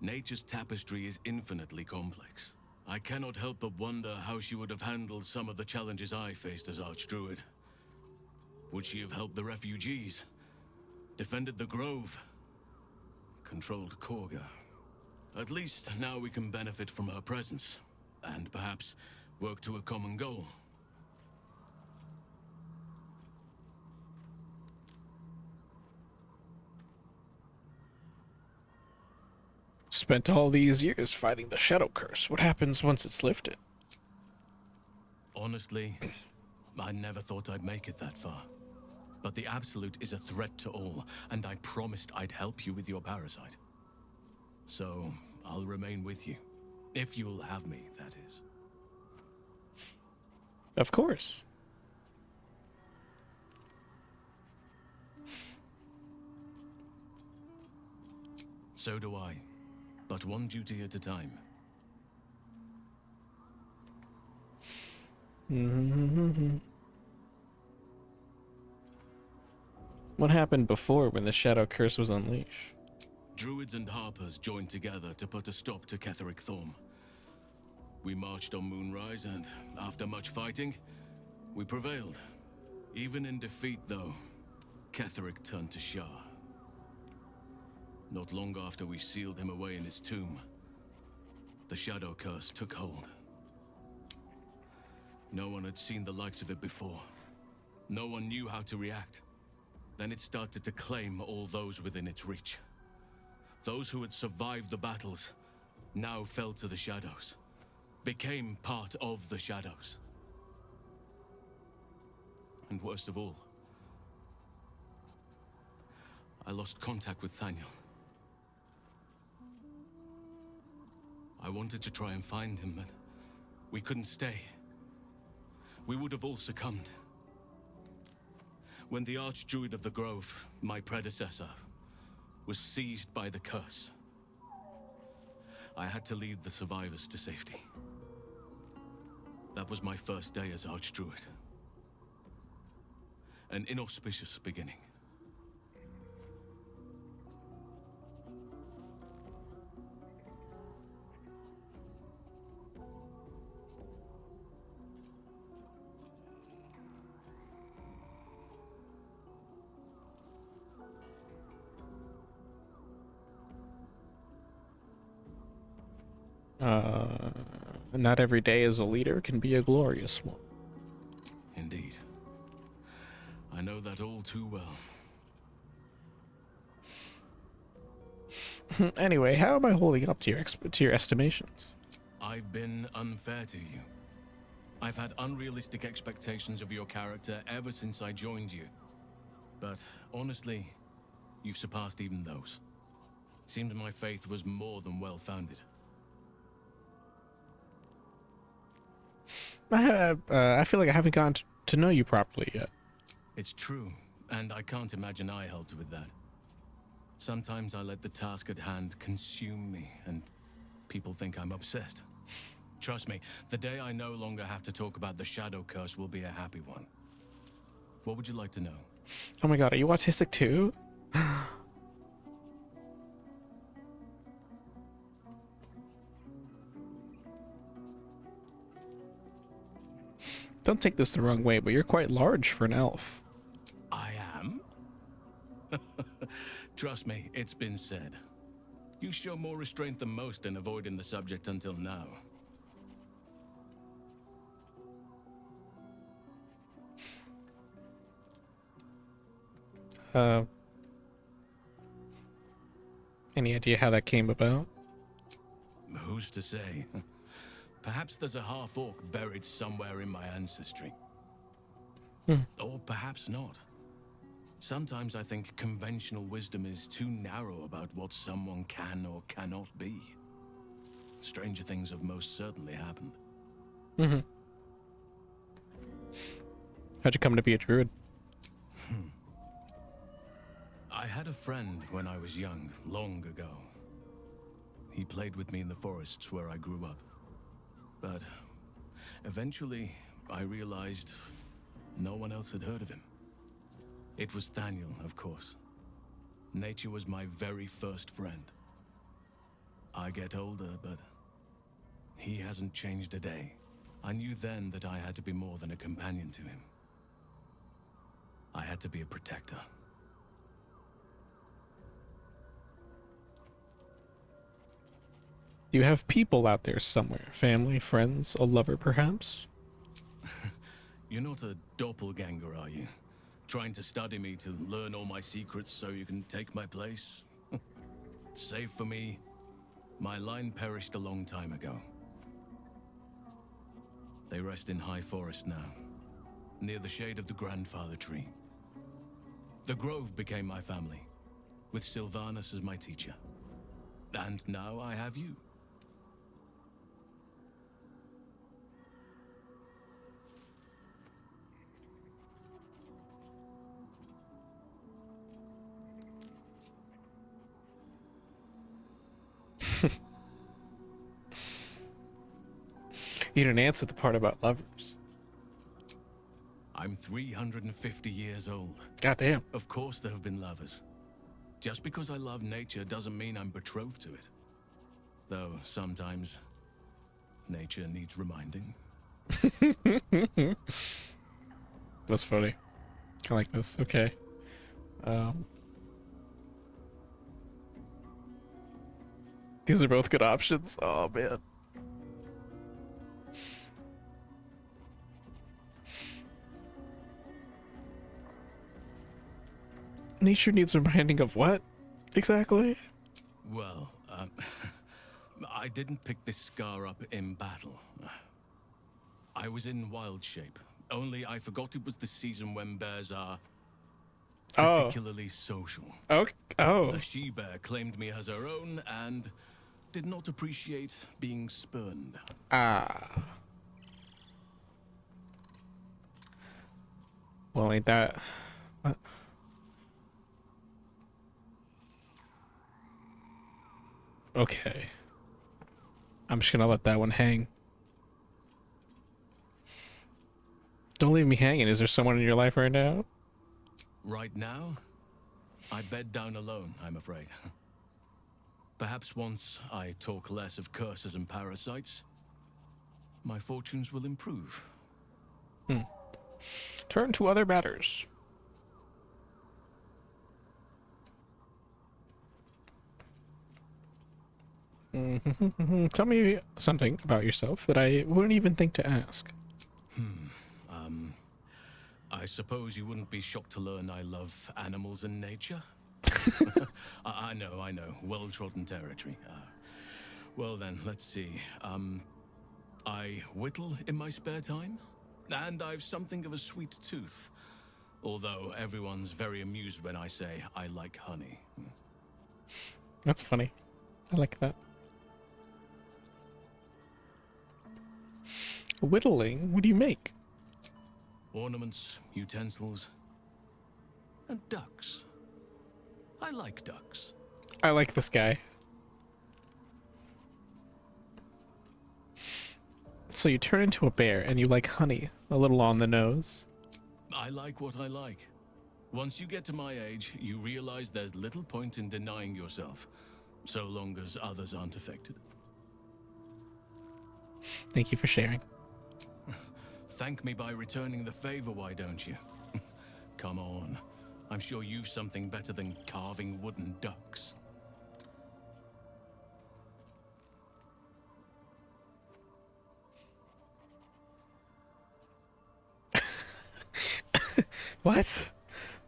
Speaker 9: Nature's tapestry is infinitely complex. I cannot help but wonder how she would have handled some of the challenges I faced as Archdruid. Would she have helped the refugees? Defended the Grove? Controlled Korga? At least now we can benefit from her presence, and perhaps work to a common goal.
Speaker 2: spent all these years fighting the Shadow Curse. What happens once it's lifted?
Speaker 9: Honestly, I never thought I'd make it that far. But the Absolute is a threat to all, and I promised I'd help you with your parasite. So, I'll remain with you. If you'll have me, that is.
Speaker 2: Of course.
Speaker 9: So do I. But one duty at a time.
Speaker 2: What happened before when the Shadow Curse was unleashed?
Speaker 9: Druids and Harpers joined together to put a stop to Ketheric Thorm. We marched on Moonrise, and after much fighting, we prevailed. Even in defeat, though, Ketheric turned to Shah. Not long after we sealed him away in his tomb, the Shadow Curse took hold. No one had seen the likes of it before. No one knew how to react. Then it started to claim all those within its reach. Those who had survived the battles now fell to the shadows, became part of the shadows. And worst of all, I lost contact with Thaniel. I wanted to try and find him, but we couldn't stay. We would have all succumbed. When the Archdruid of the Grove, my predecessor, was seized by the curse, I had to lead the survivors to safety. That was my first day as Archdruid. An inauspicious beginning.
Speaker 2: Not every day as a leader can be a glorious one.
Speaker 9: Indeed. I know that all too well.
Speaker 2: Anyway, how am I holding up to your estimations?
Speaker 9: I've been unfair to you. I've had unrealistic expectations of your character ever since I joined you. But honestly, you've surpassed even those. Seems my faith was more than well-founded.
Speaker 2: I feel like I haven't gotten to know you properly yet.
Speaker 9: It's true, and I can't imagine I helped with that. Sometimes I let the task at hand consume me, and people think I'm obsessed. Trust me, the day I no longer have to talk about the Shadow Curse will be a happy one. What would you like to know?
Speaker 2: Oh my god, are you autistic too? Don't take this the wrong way, but you're quite large for an elf.
Speaker 9: I am? Trust me, it's been said. You show more restraint than most in avoiding the subject until now.
Speaker 2: Any idea how that came about?
Speaker 9: Who's to say? Perhaps there's a half-orc buried somewhere in my ancestry. Or perhaps not. Sometimes I think conventional wisdom is too narrow about what someone can or cannot be. Stranger things have most certainly happened.
Speaker 2: How'd you come to be a druid?
Speaker 9: I had a friend when I was young, long ago. He played with me in the forests where I grew up. But eventually, I realized no one else had heard of him. It was Thaniel, of course. Nature was my very first friend. I get older, but he hasn't changed a day. I knew then that I had to be more than a companion to him. I had to be a protector.
Speaker 2: Do you have people out there somewhere? Family, friends, a lover, perhaps?
Speaker 9: You're not a doppelganger, are you? Trying to study me to learn all my secrets so you can take my place? Save for me, My line perished a long time ago. They rest in high forest now, near the shade of the grandfather tree. The grove became my family, with Sylvanus as my teacher. And now I have you.
Speaker 2: You didn't answer the part about lovers.
Speaker 9: I'm 350 years old.
Speaker 2: Goddamn.
Speaker 9: Of course there have been lovers. Just because I love nature doesn't mean I'm betrothed to it. Though sometimes nature needs reminding.
Speaker 2: That's funny. I like this. Okay. These are both good options. Oh man. Nature needs reminding of what? Exactly?
Speaker 9: Well, I didn't pick this scar up in battle. I was in wild shape. Only I forgot it was the season when bears are particularly social.
Speaker 2: Oh.
Speaker 9: A she-bear claimed me as her own and did not appreciate being spurned.
Speaker 2: Ah. Well, ain't that... What? Okay. I'm just gonna let that one hang. Don't leave me hanging. Is there someone in your life right now?
Speaker 9: Right now, I bed down alone, I'm afraid. Perhaps once I talk less of curses and parasites, my fortunes will improve.
Speaker 2: Turn to other matters. Tell me something about yourself that I wouldn't even think to ask.
Speaker 9: I suppose you wouldn't be shocked to learn I love animals and nature? I know. Well-trodden territory. Well then, let's see. I whittle in my spare time, and I've something of a sweet tooth. Although everyone's very amused when I say I like honey.
Speaker 2: That's funny. I like that. Whittling? What do you make?
Speaker 9: Ornaments, utensils, and ducks. I like ducks.
Speaker 2: I like this guy. So you turn into a bear and you like honey. A little on the nose.
Speaker 9: I like what I like. Once you get to my age, you realize there's little point in denying yourself, so long as others aren't affected.
Speaker 2: Thank you for sharing.
Speaker 9: Thank me by returning the favor, why don't you? Come on. I'm sure you've something better than carving wooden ducks.
Speaker 2: What?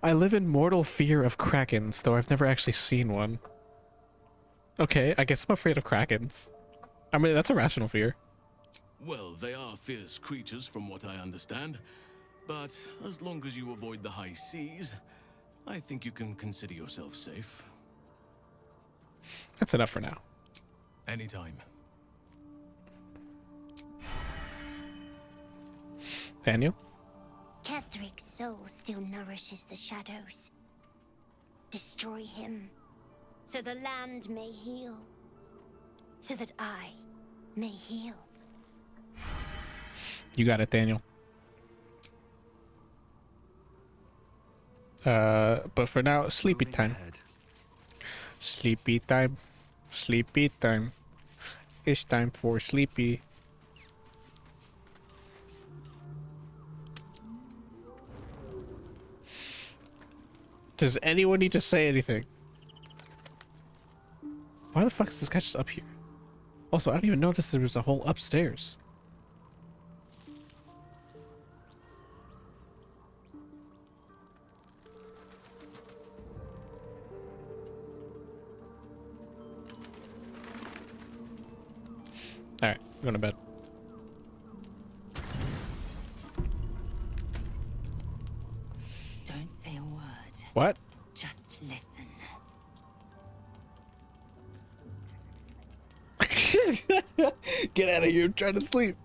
Speaker 2: I live in mortal fear of krakens, though I've never actually seen one. Okay, I guess I'm afraid of krakens. I mean, that's a rational fear.
Speaker 9: Well, they are fierce creatures from what I understand, but as long as you avoid the high seas, I think you can consider yourself safe.
Speaker 2: That's enough for now.
Speaker 9: Anytime.
Speaker 2: Daniel?
Speaker 1: Kethric's soul still nourishes the shadows. Destroy him, so the land may heal, so that I may heal.
Speaker 2: You got it, Daniel. But for now, sleepy time. Sleepy time. Sleepy time. It's time for sleepy. Does anyone need to say anything? Why the fuck is this guy just up here? Also, I don't even notice there was a hole upstairs. Alright, going to bed.
Speaker 17: Don't say a word.
Speaker 2: What?
Speaker 17: Just listen.
Speaker 2: Get out of here, I'm trying to sleep.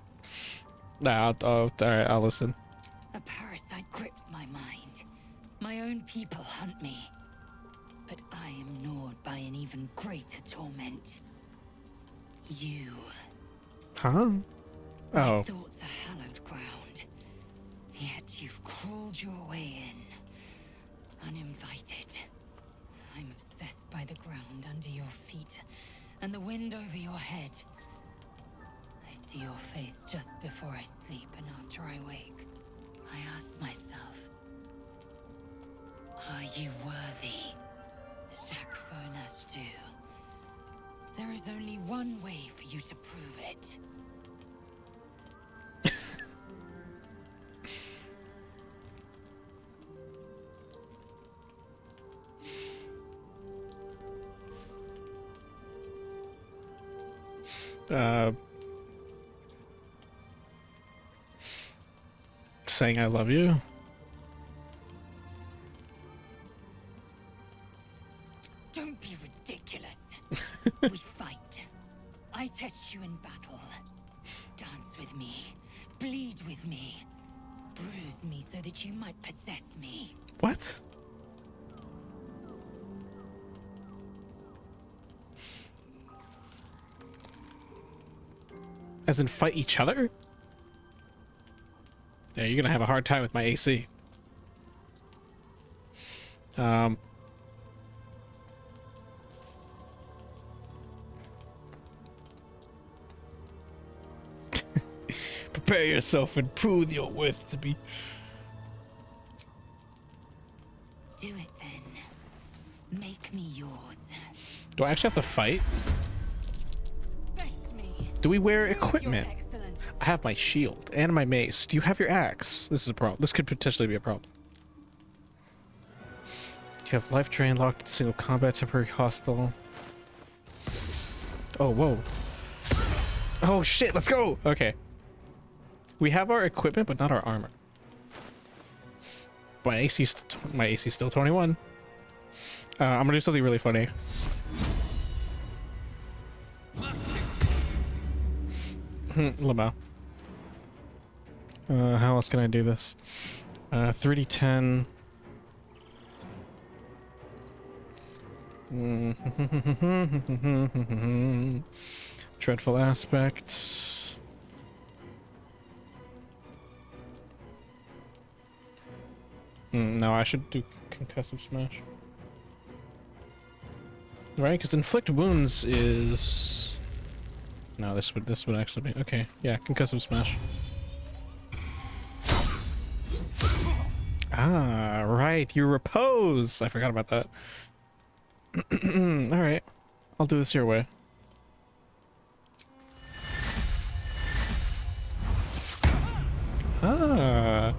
Speaker 2: Nah, alright, I'll listen.
Speaker 17: A parasite grips my mind. My own people hunt me. But I am gnawed by an even greater torment. You.
Speaker 2: Huh?
Speaker 17: My
Speaker 2: Oh.
Speaker 17: thoughts are hallowed ground. Yet you've crawled your way in. Uninvited. I'm obsessed by the ground under your feet and the wind over your head. I see your face just before I sleep and after I wake. I ask myself, are you worthy? Shakfonas do. There is only one way for you to prove it.
Speaker 2: Saying I love you.
Speaker 17: Don't be ridiculous. We fight. I test you in battle. Dance with me. Bleed with me. Bruise me so that you might possess me.
Speaker 2: What? As in fight each other? Yeah, you're gonna have a hard time with my AC. Prepare yourself and prove your worth to be.
Speaker 17: Do it then. Make me yours.
Speaker 2: Do I actually have to fight?
Speaker 17: Best me.
Speaker 2: Do we wear
Speaker 17: Prove your
Speaker 2: equipment?
Speaker 17: excellence.
Speaker 2: I have my shield and my mace. Do you have your axe? This is a problem. This could potentially be a problem. Do you have life drain locked in single combat, temporary hostile? Oh, whoa. Oh shit, let's go! Okay. We have our equipment, but not our armor. My AC's still 21. I'm gonna do something really funny. Lamo. How else can I do this? 3d10. Dreadful aspect. No, I should do concussive smash. Right, because inflict wounds is... No, this would actually be... Okay, yeah, concussive smash. Ah, right, you repose! I forgot about that. Alright, I'll do this your way. Ah.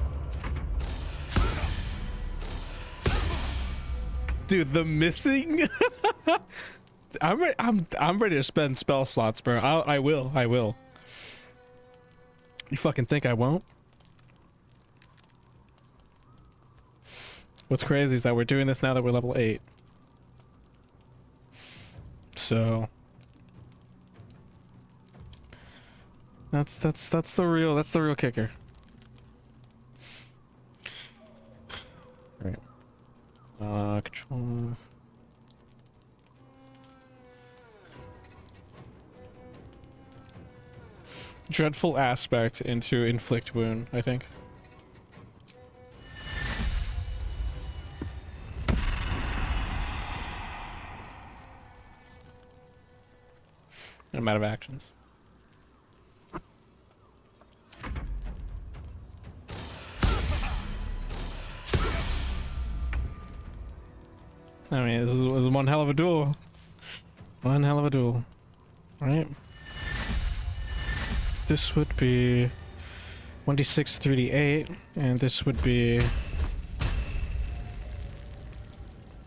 Speaker 2: Dude, the missing... I'm ready to spend spell slots, bro. I will. You fucking think I won't? What's crazy is that we're doing this now that we're level 8. So that's the real kicker. Right. Control. Dreadful aspect into inflict wound, I think. I'm out of actions. I mean, this was one hell of a duel. One hell of a duel. Right? This would be 1d6, 3d8, and this would be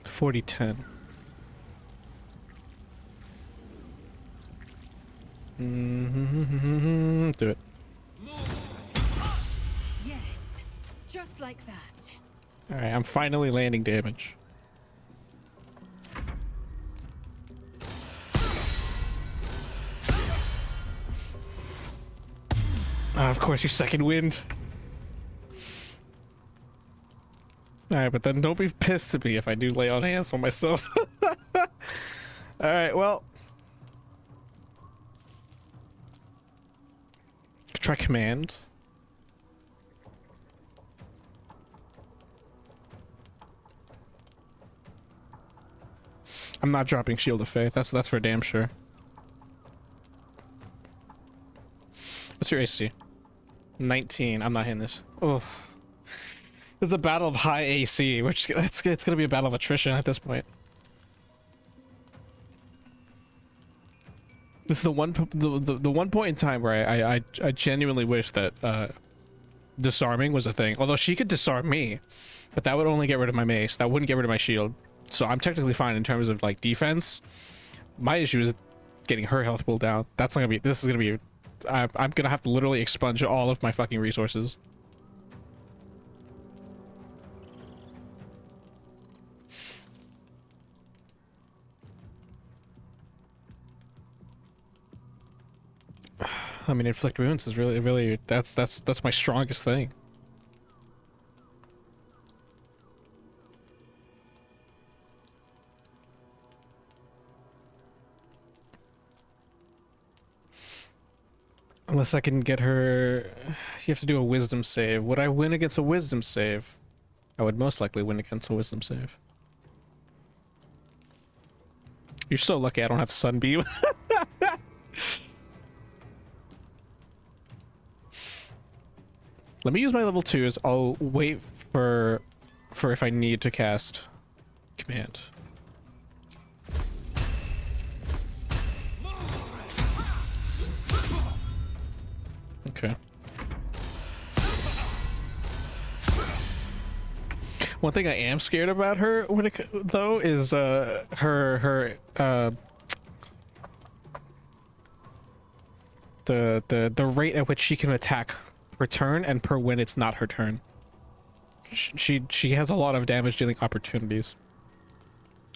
Speaker 2: 40-10. Do it.
Speaker 17: Yes, just like that.
Speaker 2: All right, I'm finally landing damage. Of course, you second wind. Alright, but then don't be pissed at me if I do lay on hands on myself. Alright, well. Try command. I'm not dropping Shield of Faith. That's for damn sure. What's your AC? 19. I'm not hitting this. Oh. It's a battle of high AC, which it's gonna be a battle of attrition at this point. This is the one point in time where I genuinely wish that disarming was a thing. Although she could disarm me, but that would only get rid of my mace. That wouldn't get rid of my shield. So I'm technically fine in terms of like defense. My issue is getting her health pool down. That's not gonna be. This is gonna be. I'm gonna have to literally expunge all of my fucking resources. I mean, inflict wounds is really that's my strongest thing. Unless I can get her, you have to do a wisdom save. Would I win against a wisdom save? I would most likely win against a wisdom save. You're so lucky I don't have Sunbeam. Let me use my level 2s. I'll wait for if I need to cast command. Okay. One thing I am scared about her when it though is her the rate at which she can attack per turn and per when it's not her turn. She has a lot of damage dealing opportunities.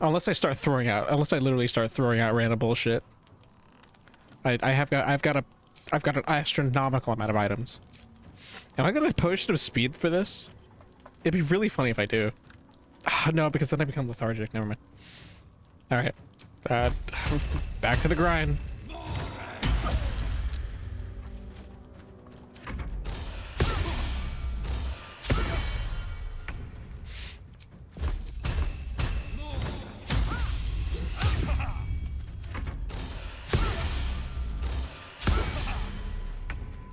Speaker 2: Unless I literally start throwing out random bullshit. I've got an astronomical amount of items. Am I gonna potion of speed for this? It'd be really funny if I do. No, because then I become lethargic. Never mind. All right, back to the grind.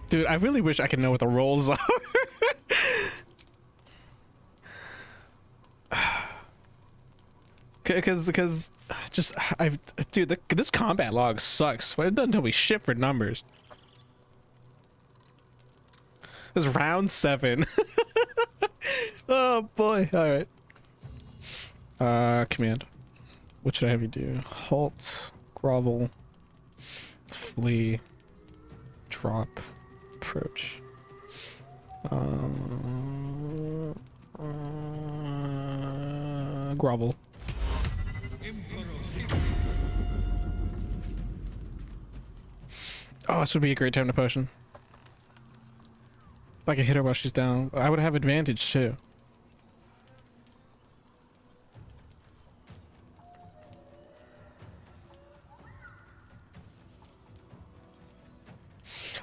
Speaker 2: Dude, I really wish I could know what the rolls are. Because just dude, this combat log sucks. It doesn't tell me shit for numbers. This is round 7. Oh boy. All right. Command. What should I have you do? Halt, grovel, flee, drop, approach. Grovel. Oh, this would be a great time to potion. If I could hit her while she's down, I would have advantage too.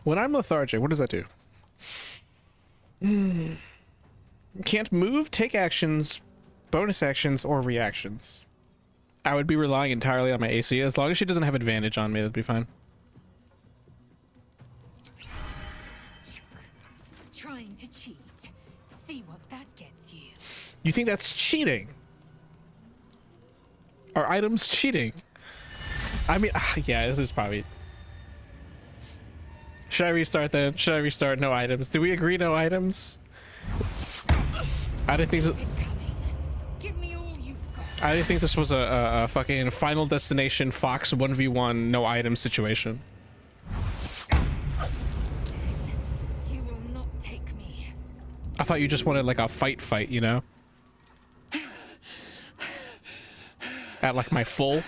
Speaker 2: When I'm lethargic, what does that do? Can't move, take actions, bonus actions, or reactions. I would be relying entirely on my AC. As long as she doesn't have advantage on me, that'd be fine.
Speaker 17: Trying to cheat. See what that gets you.
Speaker 2: You think that's cheating? Are items cheating? I mean, yeah, this is probably... Should I restart then? Should I restart? No items. Do we agree no items? I didn't think... I didn't think this was a fucking Final Destination Fox 1v1 no item situation. I thought you just wanted like a fight, you know? At like my full.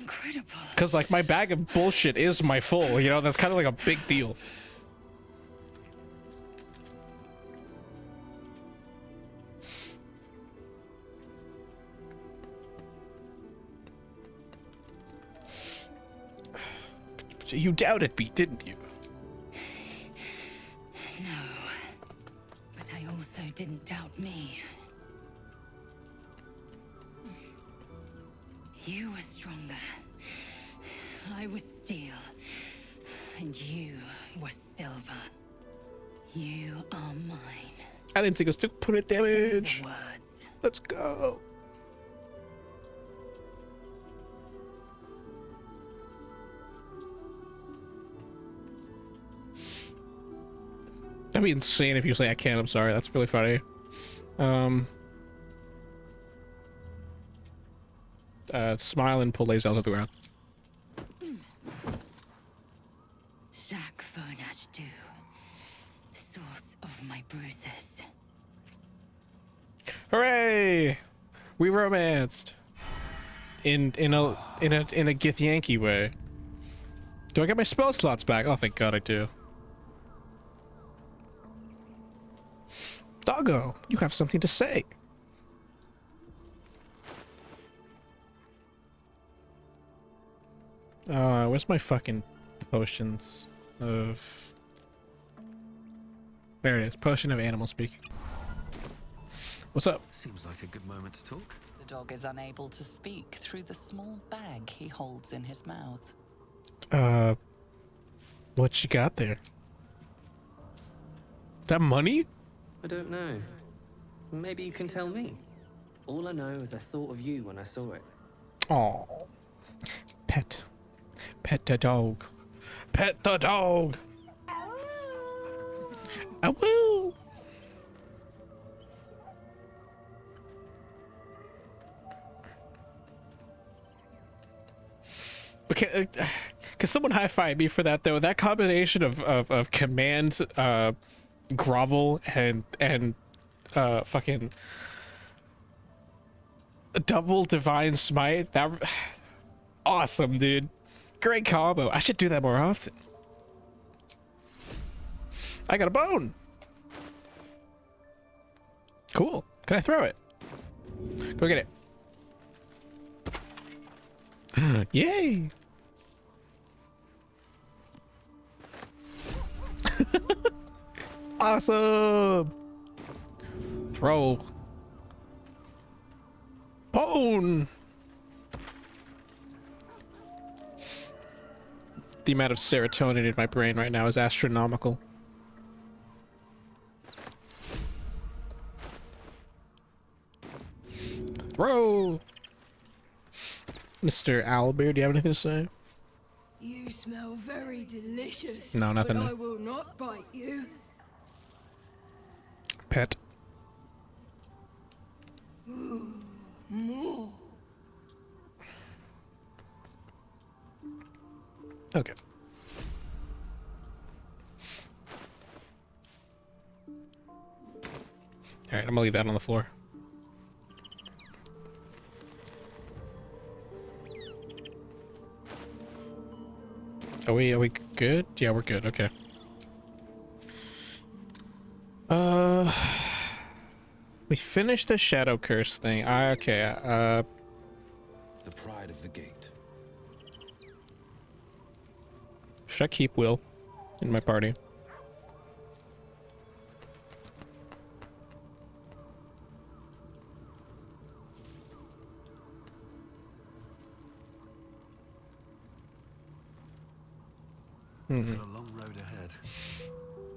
Speaker 17: Incredible.
Speaker 2: Cause like my bag of bullshit is my full, you know? That's kind of like a big deal. You doubted me, didn't you?
Speaker 17: No. But I also didn't doubt me. You were stronger. I was steel. And you were silver. You are mine.
Speaker 2: I didn't take a 2-point damage.
Speaker 17: Say the words.
Speaker 2: Let's go. That'd be insane if you say I can't. I'm sorry. That's really funny. Smile and pull Lae'zel to the ground.
Speaker 17: Jacques Furnash Du, source of my bruises.
Speaker 2: Hooray! We romanced. In a Githyanki way. Do I get my spell slots back? Oh, thank God I do. Doggo, you have something to say. Where's my fucking potions of... There it is. Potion of animal speak. What's up?
Speaker 14: Seems like a good moment to talk.
Speaker 15: The dog is unable to speak through the small bag he holds in his mouth.
Speaker 2: What you got there? That money?
Speaker 6: I don't know. Maybe you can tell me. All I know is I thought of you when I saw it.
Speaker 2: Oh, pet the dog. Pet the dog. I will. Okay, can someone high-five me for that though? That combination of command, grovel and fucking double divine smite. That awesome, dude. Great combo. I should do that more often. I got a bone. Cool. Can I throw it? Go get it. Yay. Awesome. Throw. Bone. The amount of serotonin in my brain right now is astronomical. Throw. Mr. Owlbeard, do you have anything to say?
Speaker 4: You smell very delicious.
Speaker 2: No, nothing.
Speaker 4: But I will not bite you.
Speaker 2: Pet.
Speaker 4: Ooh, more.
Speaker 2: Okay. All right, I'm gonna leave that on the floor. Are we good? Yeah, we're good. Okay. We finished the Shadow Curse thing. Okay.
Speaker 14: The pride of the gate.
Speaker 2: Should I keep Will in my party?
Speaker 14: Got a long road ahead.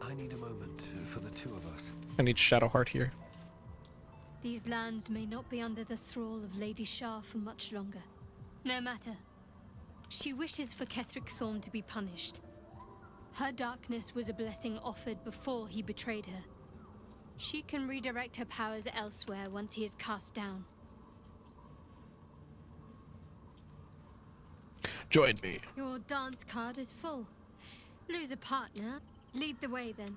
Speaker 14: I need a moment for the two of us.
Speaker 2: I need Shadowheart here.
Speaker 16: These lands may not be under the thrall of Lady Shah for much longer. No matter. She wishes for Ketheric Thorn to be punished. Her darkness was a blessing offered before he betrayed her. She can redirect her powers elsewhere once he is cast down.
Speaker 2: Join me.
Speaker 16: Your dance card is full. Lose a partner. Lead the way then.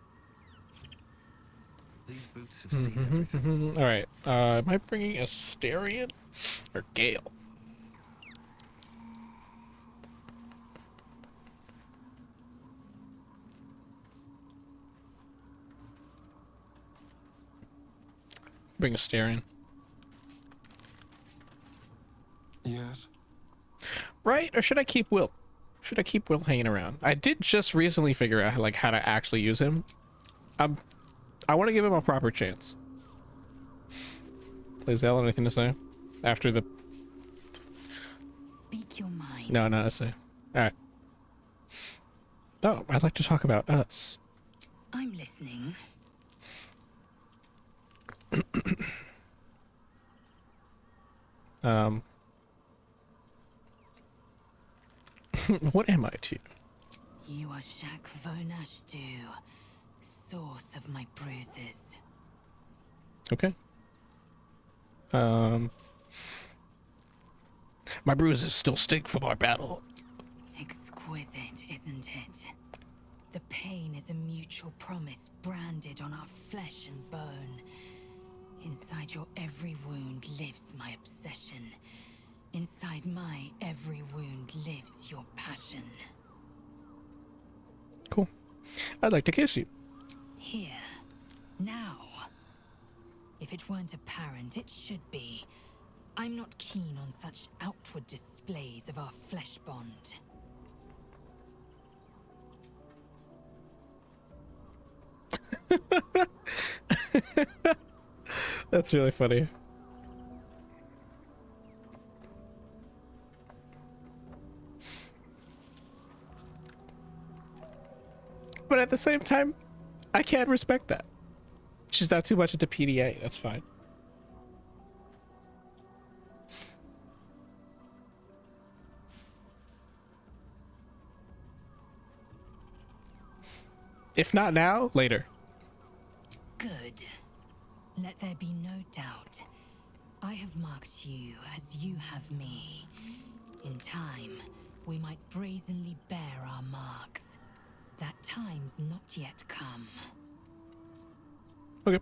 Speaker 14: These boots have seen everything.
Speaker 2: All right. Am I bringing Asterion or Gale? Bring Asterion.
Speaker 11: Yes.
Speaker 2: Right? Or should I keep Will? Should I keep Will hanging around? I did just recently figure out like how to actually use him. I want to give him a proper chance. Lizelle, anything to say? After the...
Speaker 17: Speak your mind.
Speaker 2: No, not to say. Alright. Oh, I'd like to talk about us.
Speaker 17: I'm listening.
Speaker 2: What am I to you?
Speaker 17: You are Shak Vonashdu, source of my bruises.
Speaker 2: Okay. My bruises still stink from our battle.
Speaker 17: Exquisite, isn't it? The pain is a mutual promise branded on our flesh and bone. Inside your every wound lives my obsession. Inside my every wound lives your passion.
Speaker 2: Cool. I'd like to kiss you.
Speaker 17: Here. Now. If it weren't apparent, it should be. I'm not keen on such outward displays of our flesh bond.
Speaker 2: That's really funny. But at the same time, I can't respect that. She's not too much into PDA, that's fine. If not now, later.
Speaker 17: Good. Let there be no doubt. I have marked you as you have me. In time, we might brazenly bear our marks. That time's not yet come.
Speaker 2: Okay.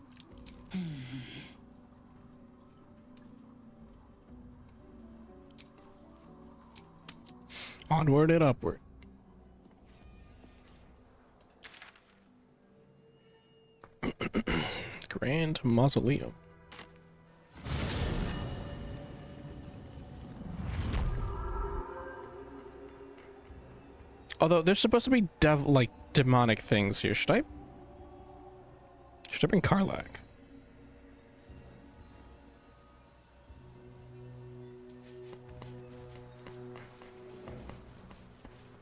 Speaker 2: Onward and upward. Grand Mausoleum. Although there's supposed to be demonic things here. Should I bring Karlach?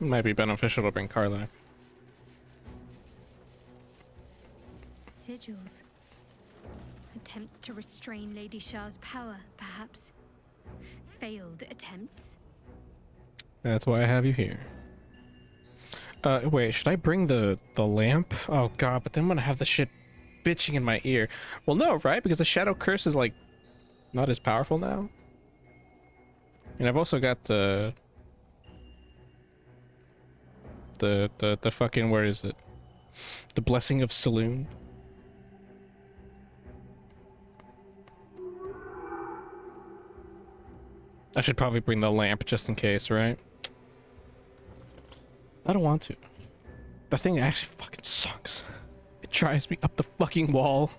Speaker 2: It might be beneficial to bring Karlach.
Speaker 16: Sigils. Attempts to restrain Lady Shah's power, perhaps. Failed attempts.
Speaker 2: That's why I have you here. Wait, should I bring the lamp? Oh god, but then I'm gonna have the shit bitching in my ear. Well, no, right? Because the Shadow Curse is, like, not as powerful now. And I've also got the fucking, where is it? The Blessing of Saloon. I should probably bring the lamp just in case, right? I don't want to. That thing actually fucking sucks. It drives me up the fucking wall.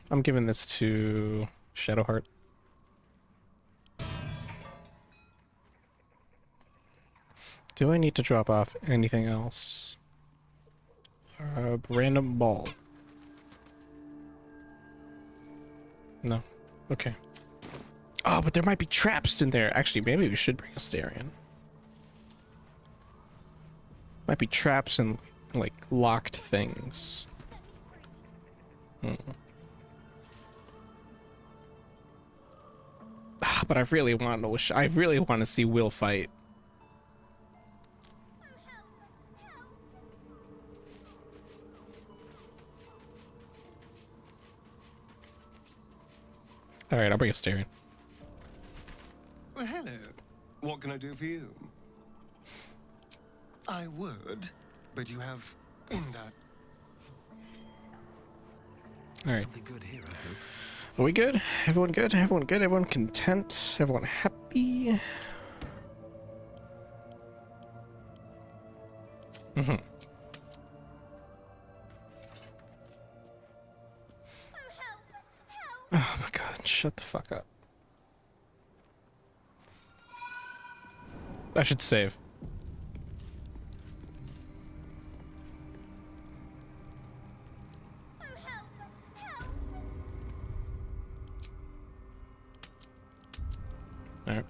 Speaker 2: I'm giving this to Shadowheart. Do I need to drop off anything else? Random ball. No. Okay. Oh, but there might be traps in there. Actually, maybe we should bring Asterion. Might be traps and, like, locked things. But I really want to see Will fight. Alright, I'll bring a Styrian.
Speaker 11: Well, hello. What can I do for you? I would, but you have that.
Speaker 2: Alright.
Speaker 12: Something good here, I hope.
Speaker 2: Are we good? Everyone good? Everyone good? Everyone content? Everyone happy? Mm-hmm. Oh my god, shut the fuck up. I should save. Alright.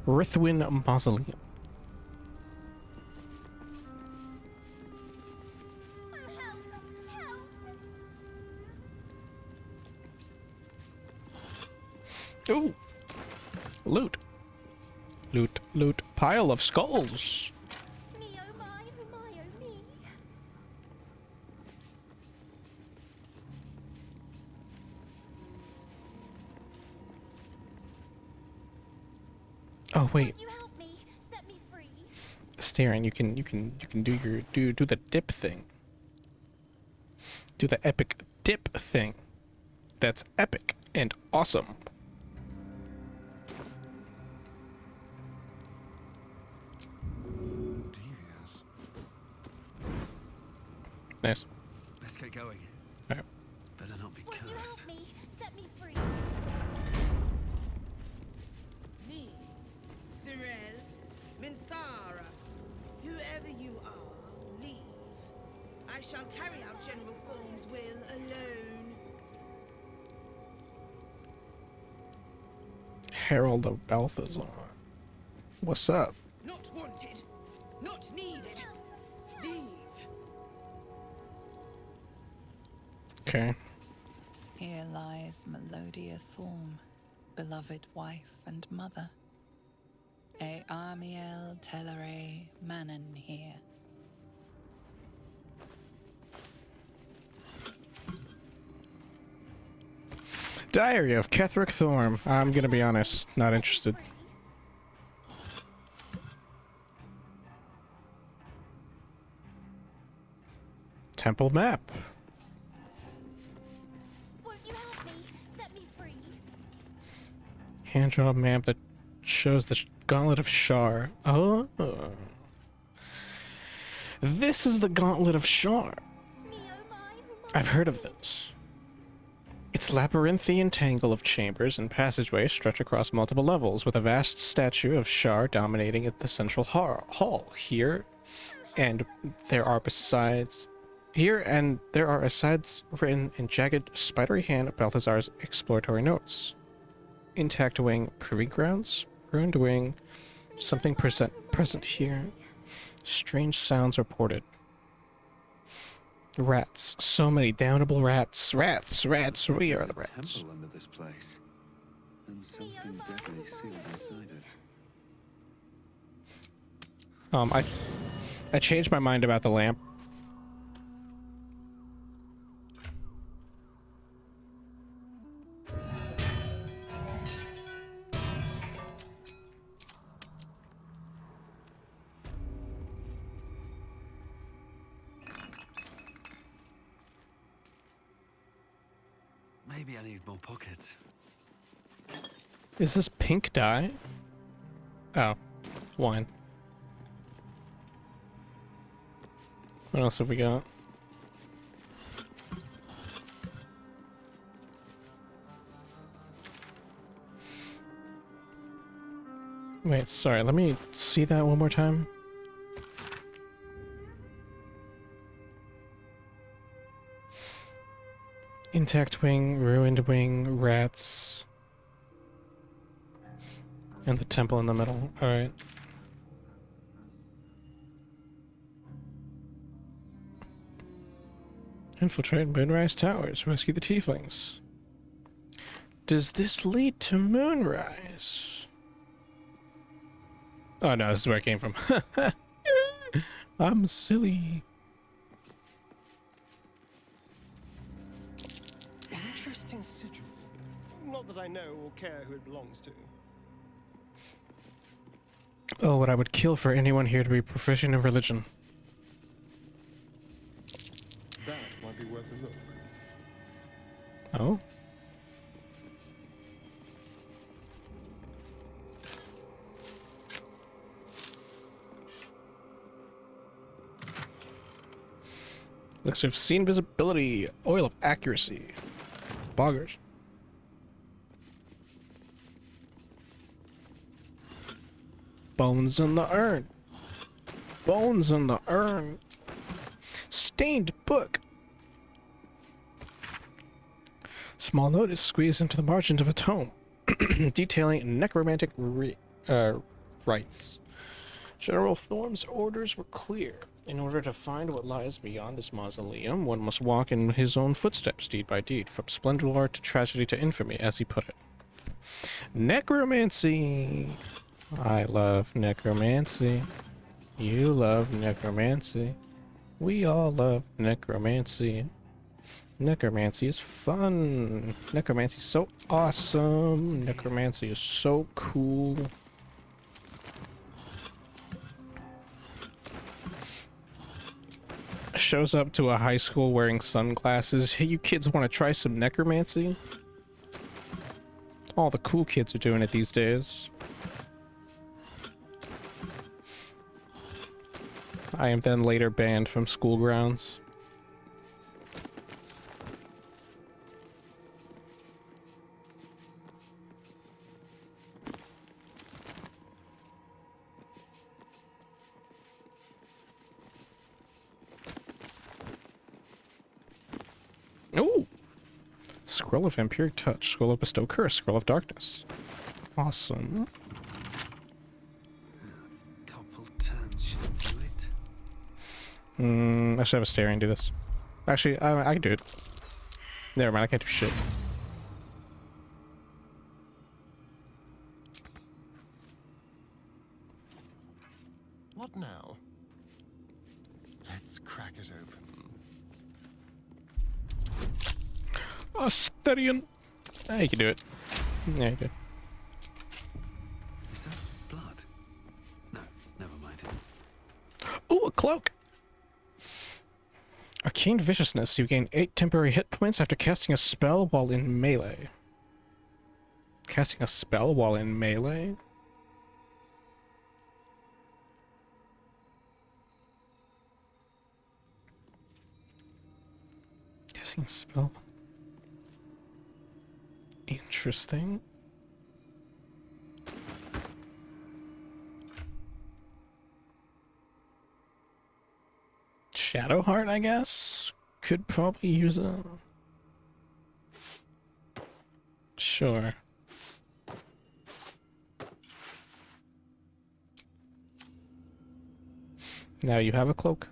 Speaker 2: Rithwin Mausoleum. Ooh. Loot. Loot, loot. Pile of skulls. Oh wait. Staring, you can do your do the dip thing. Do the epic dip thing. That's epic and awesome.
Speaker 12: Devious.
Speaker 2: Nice.
Speaker 12: Let's get going.
Speaker 2: Alright.
Speaker 12: Better not be cursed.
Speaker 10: Me, Zirel, Minthara, whoever you are, leave. I shall carry out General Thorm's will alone.
Speaker 2: Herald of Balthazar. What's up?
Speaker 10: Not wanted, not needed. Leave.
Speaker 2: Okay.
Speaker 13: Here lies Melodia Thorm, beloved wife and mother. E Amiel Telere Manon here.
Speaker 2: Diary of Ketherick Thorm. I'm gonna be honest, not interested. Temple map. Hand draw map that shows the Gauntlet of Shar. Oh. This is the Gauntlet of Shar. I've heard of this. Its labyrinthian tangle of chambers and passageways stretch across multiple levels, with a vast statue of Shar dominating at the central hall. Here there are asides written in jagged, spidery hand of Balthazar's exploratory notes. Intact wing, proving grounds, ruined wing, something present here. Strange sounds reported. Rats. So many damnable rats. Rats. We are the rats.
Speaker 12: Temple under this place, and something deadly sealed inside it.
Speaker 2: I changed my mind about the lamp.
Speaker 12: Maybe I need more pockets.
Speaker 2: Is this pink dye? Oh, wine. What else have we got? Wait, sorry, let me see that one more time. Intact wing, ruined wing, rats. And the temple in the middle. Alright. Infiltrate Moonrise Towers. Rescue the tieflings. Does this lead to Moonrise? Oh no, this is where I came from. I'm silly.
Speaker 11: Interesting sigil.
Speaker 8: Not that I know or care who it belongs to.
Speaker 2: Oh, what I would kill for anyone here to be proficient in religion.
Speaker 8: That might be worth a look.
Speaker 2: Oh? Elixir of Seen Visibility, Oil of Accuracy, Boggers. Bones in the urn. Bones in the urn. Stained book. Small note is squeezed into the margins of a tome, detailing necromantic rites. General Thorm's orders were clear. In order to find what lies beyond this mausoleum, one must walk in his own footsteps, deed by deed, from splendor to tragedy to infamy, as he put it. Necromancy! I love necromancy. You love necromancy. We all love necromancy. Necromancy is fun. Necromancy is so awesome. Necromancy is so cool. Shows up to a high school wearing sunglasses. Hey, you kids want to try some necromancy? All the cool kids are doing it these days. I am then later banned from school grounds. Ooh! Scroll of Vampiric Touch, Scroll of Bestow Curse, Scroll of Darkness. Awesome.
Speaker 19: Couple turns should do it.
Speaker 2: I should have a staring and do this. Actually, I can do it. Never mind, I can't do shit.
Speaker 11: What now? Let's crack it open.
Speaker 2: Asterion! Ah, you can do it. Yeah, you can.
Speaker 19: Is that blood? No, never mind.
Speaker 2: Ooh, a cloak! Arcane Viciousness. You gain 8 temporary hit points after casting a spell while in melee. Casting a spell while in melee? Casting a spell? Interesting. Shadowheart, I guess? Could probably use a... Sure. Now you have a cloak.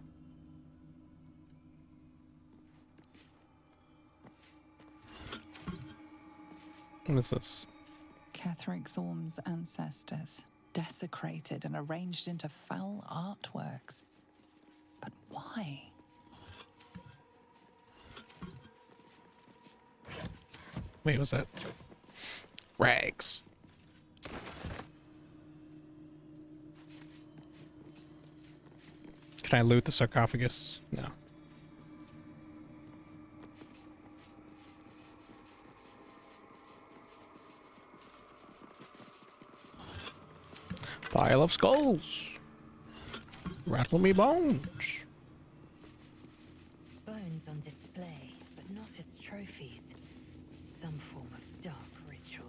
Speaker 2: What is this?
Speaker 13: Ketheric Thorm's ancestors, desecrated and arranged into foul artworks. But why?
Speaker 2: Wait, what's that? Rags. Can I loot the sarcophagus? No. Pile of skulls. Rattle me bones.
Speaker 17: Bones on display, but not as trophies. Some form of dark ritual.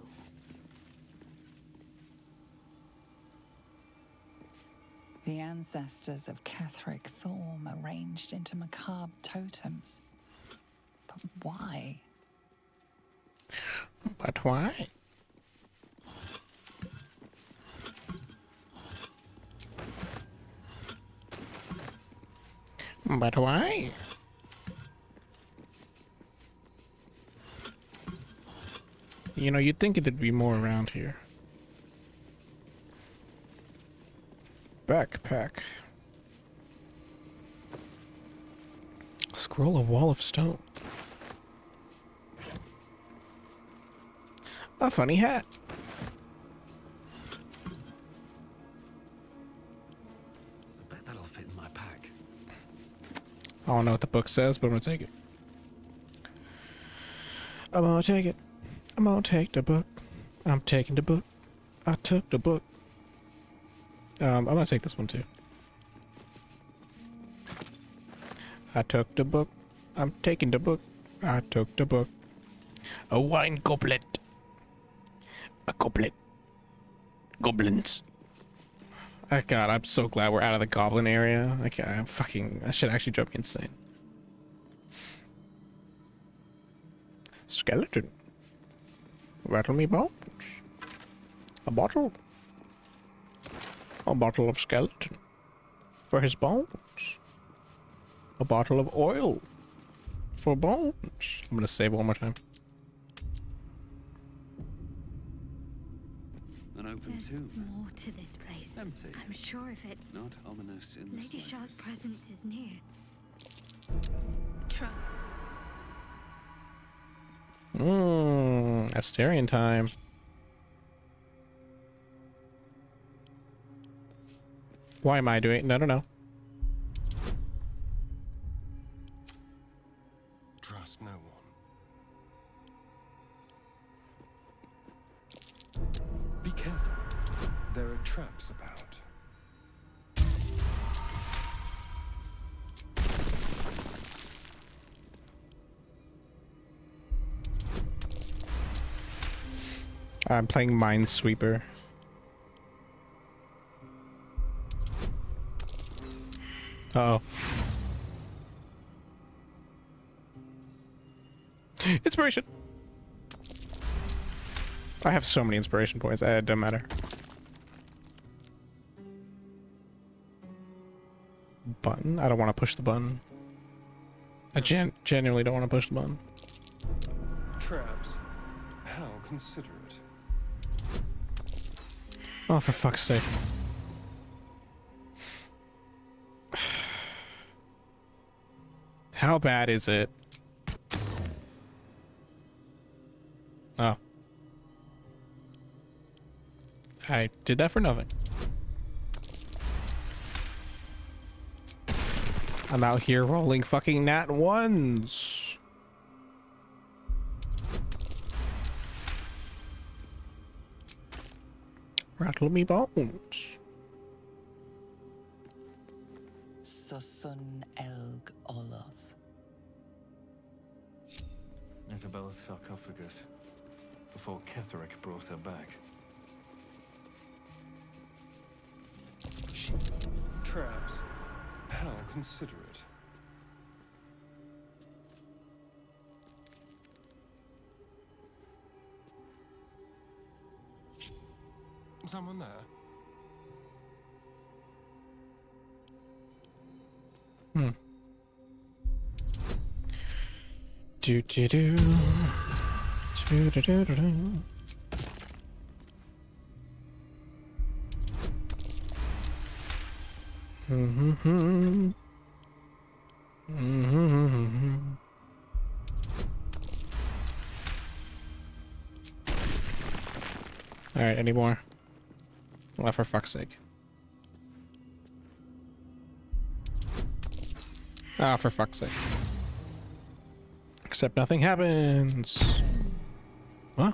Speaker 13: The ancestors of Ketheric Thorm arranged into macabre totems. But why?
Speaker 2: But why? But why? You know, you'd think it'd be more around here. Backpack. Scroll of Wall of Stone. A funny hat.
Speaker 19: I bet that'll fit in my pack.
Speaker 2: I don't know what the book says, but I'm gonna take it. I'm gonna take it. I'm gonna take the book. I'm taking the book. I took the book. I'm gonna take this one too. I took the book. I'm taking the book. I took the book. A wine goblet. A goblet. Goblins. Oh god, I'm so glad we're out of the goblin area. Okay, I'm fucking... That shit actually drove me insane. Skeleton. Rattle me bones. A bottle. A bottle of skeleton. For his bones. A bottle of oil. For bones. I'm gonna save one more time.
Speaker 19: An open
Speaker 16: There's
Speaker 19: tomb.
Speaker 16: more to this place.
Speaker 19: Empty.
Speaker 16: I'm sure of it.
Speaker 19: Not ominous in the
Speaker 16: Lady Shah's
Speaker 19: slightest.
Speaker 16: presence is near. Trump.
Speaker 2: Astarian time. Why am I doing it? No, no, no.
Speaker 11: Trust no one. Be careful. There are traps about.
Speaker 2: I'm playing Minesweeper. Uh-oh. Inspiration! I have so many inspiration points, it doesn't matter. Button? I don't want to push the button. I genuinely don't want to push the button.
Speaker 11: Traps. How considerate.
Speaker 2: Oh, for fuck's sake. How bad is it? Oh. I did that for nothing. I'm out here rolling fucking nat ones. Rattle me bones.
Speaker 15: Sosun Elg Oloth.
Speaker 12: Isabel's sarcophagus, before Ketherick brought her back.
Speaker 11: Traps. How considerate. Someone there?
Speaker 2: Hmm. Do do do. Do do do do do. Mm-hmm. Mm-hmm. All right, any more? Well, for fuck's sake. Ah, for fuck's sake. Except nothing happens. What?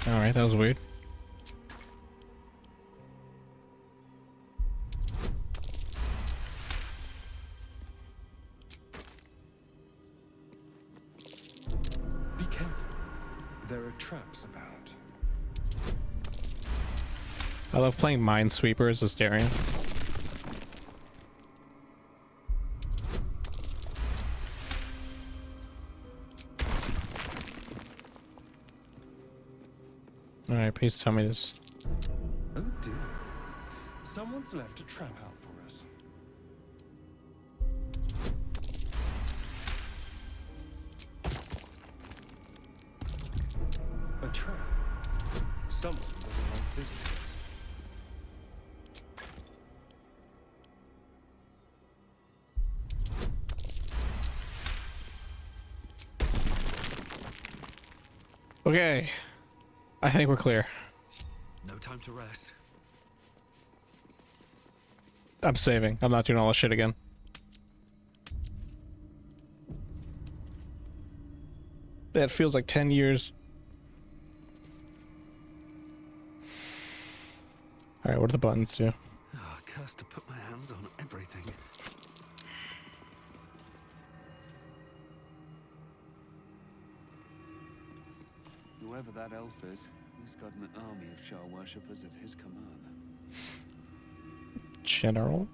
Speaker 2: Alright, that was weird.
Speaker 11: Be careful. There are traps about.
Speaker 2: I love playing Minesweeper as Astarian. Alright, please tell me this.
Speaker 11: Oh dear. Someone's left a trap out for us. A trap. Someone doesn't like visitors.
Speaker 2: Okay. I think we're clear.
Speaker 19: No time to rest.
Speaker 2: I'm saving. I'm not doing all this shit again. That feels like 10 years. Alright, what do the buttons do?
Speaker 19: Oh, curse to put my hands on everything. Whoever that elf is, he's got an army of Shah worshippers at his command.
Speaker 2: General?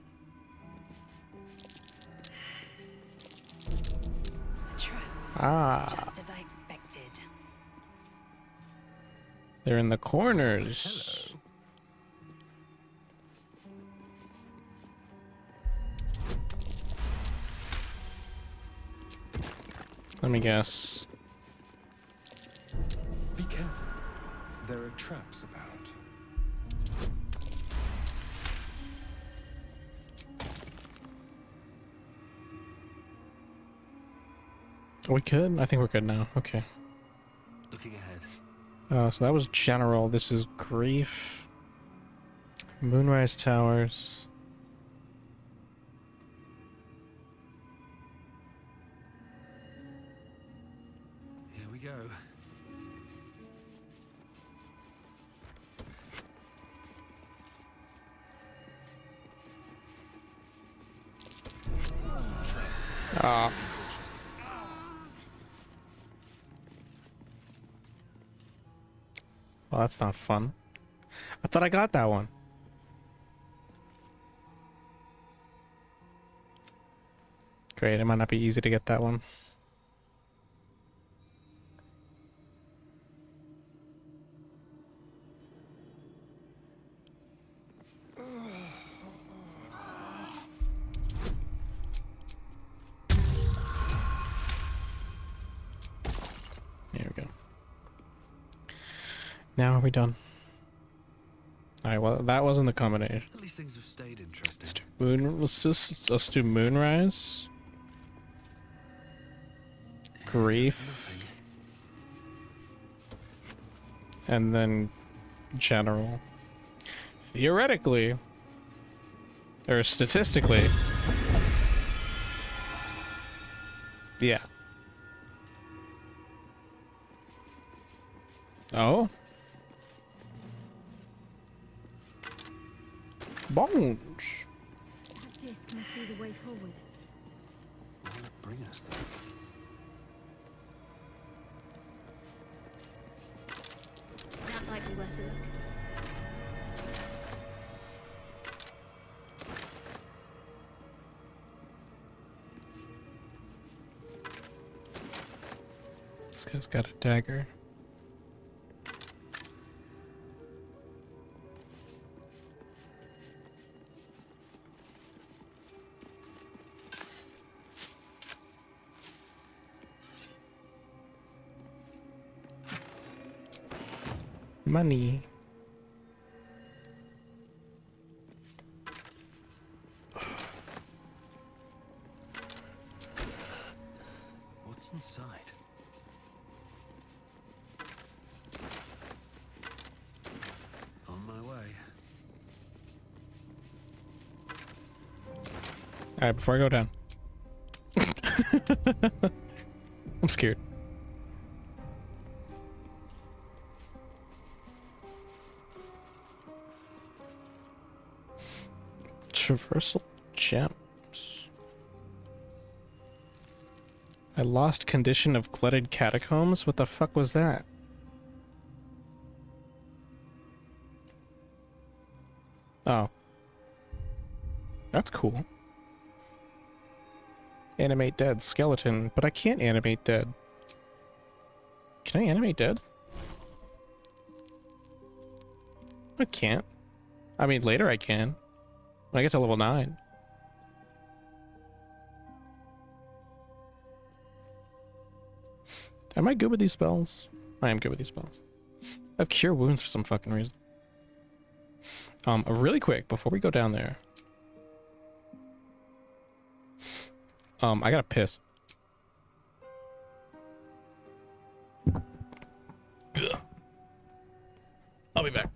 Speaker 17: A trap.
Speaker 2: Ah.
Speaker 17: Just as I expected.
Speaker 2: They're in the corners.
Speaker 19: Hello.
Speaker 2: Let me guess.
Speaker 11: Be careful. There are traps about.
Speaker 2: Are we good? I think we're good now. Okay.
Speaker 19: Looking ahead.
Speaker 2: So that was General. This is Grief. Moonrise Towers.
Speaker 19: Here we go.
Speaker 2: Ah. Well, that's not fun. I thought I got that one. Great, it might not be easy to get that one. There we go. Now are we done? Alright, well that wasn't the combination.
Speaker 19: At least things have stayed interesting.
Speaker 2: Let's do Moonrise. Grief. And then General. Theoretically, or statistically, yeah. Oh? Bones.
Speaker 16: That disc must be the way forward.
Speaker 19: Where will it bring us then?
Speaker 16: That might be worth a look.
Speaker 2: This guy's got a dagger. Money.
Speaker 19: What's inside? On my way.
Speaker 2: Alright, before I go down. I'm scared. Traversal gems. I lost condition of glutted catacombs? What the fuck was that? Oh. That's cool. Animate dead skeleton, but I can't animate dead. Can I animate dead? I can't. I mean, later I can. When I get to level 9. Am I good with these spells? I am good with these spells. I have Cure Wounds for some fucking reason. Really quick, before we go down there. I gotta piss. be back.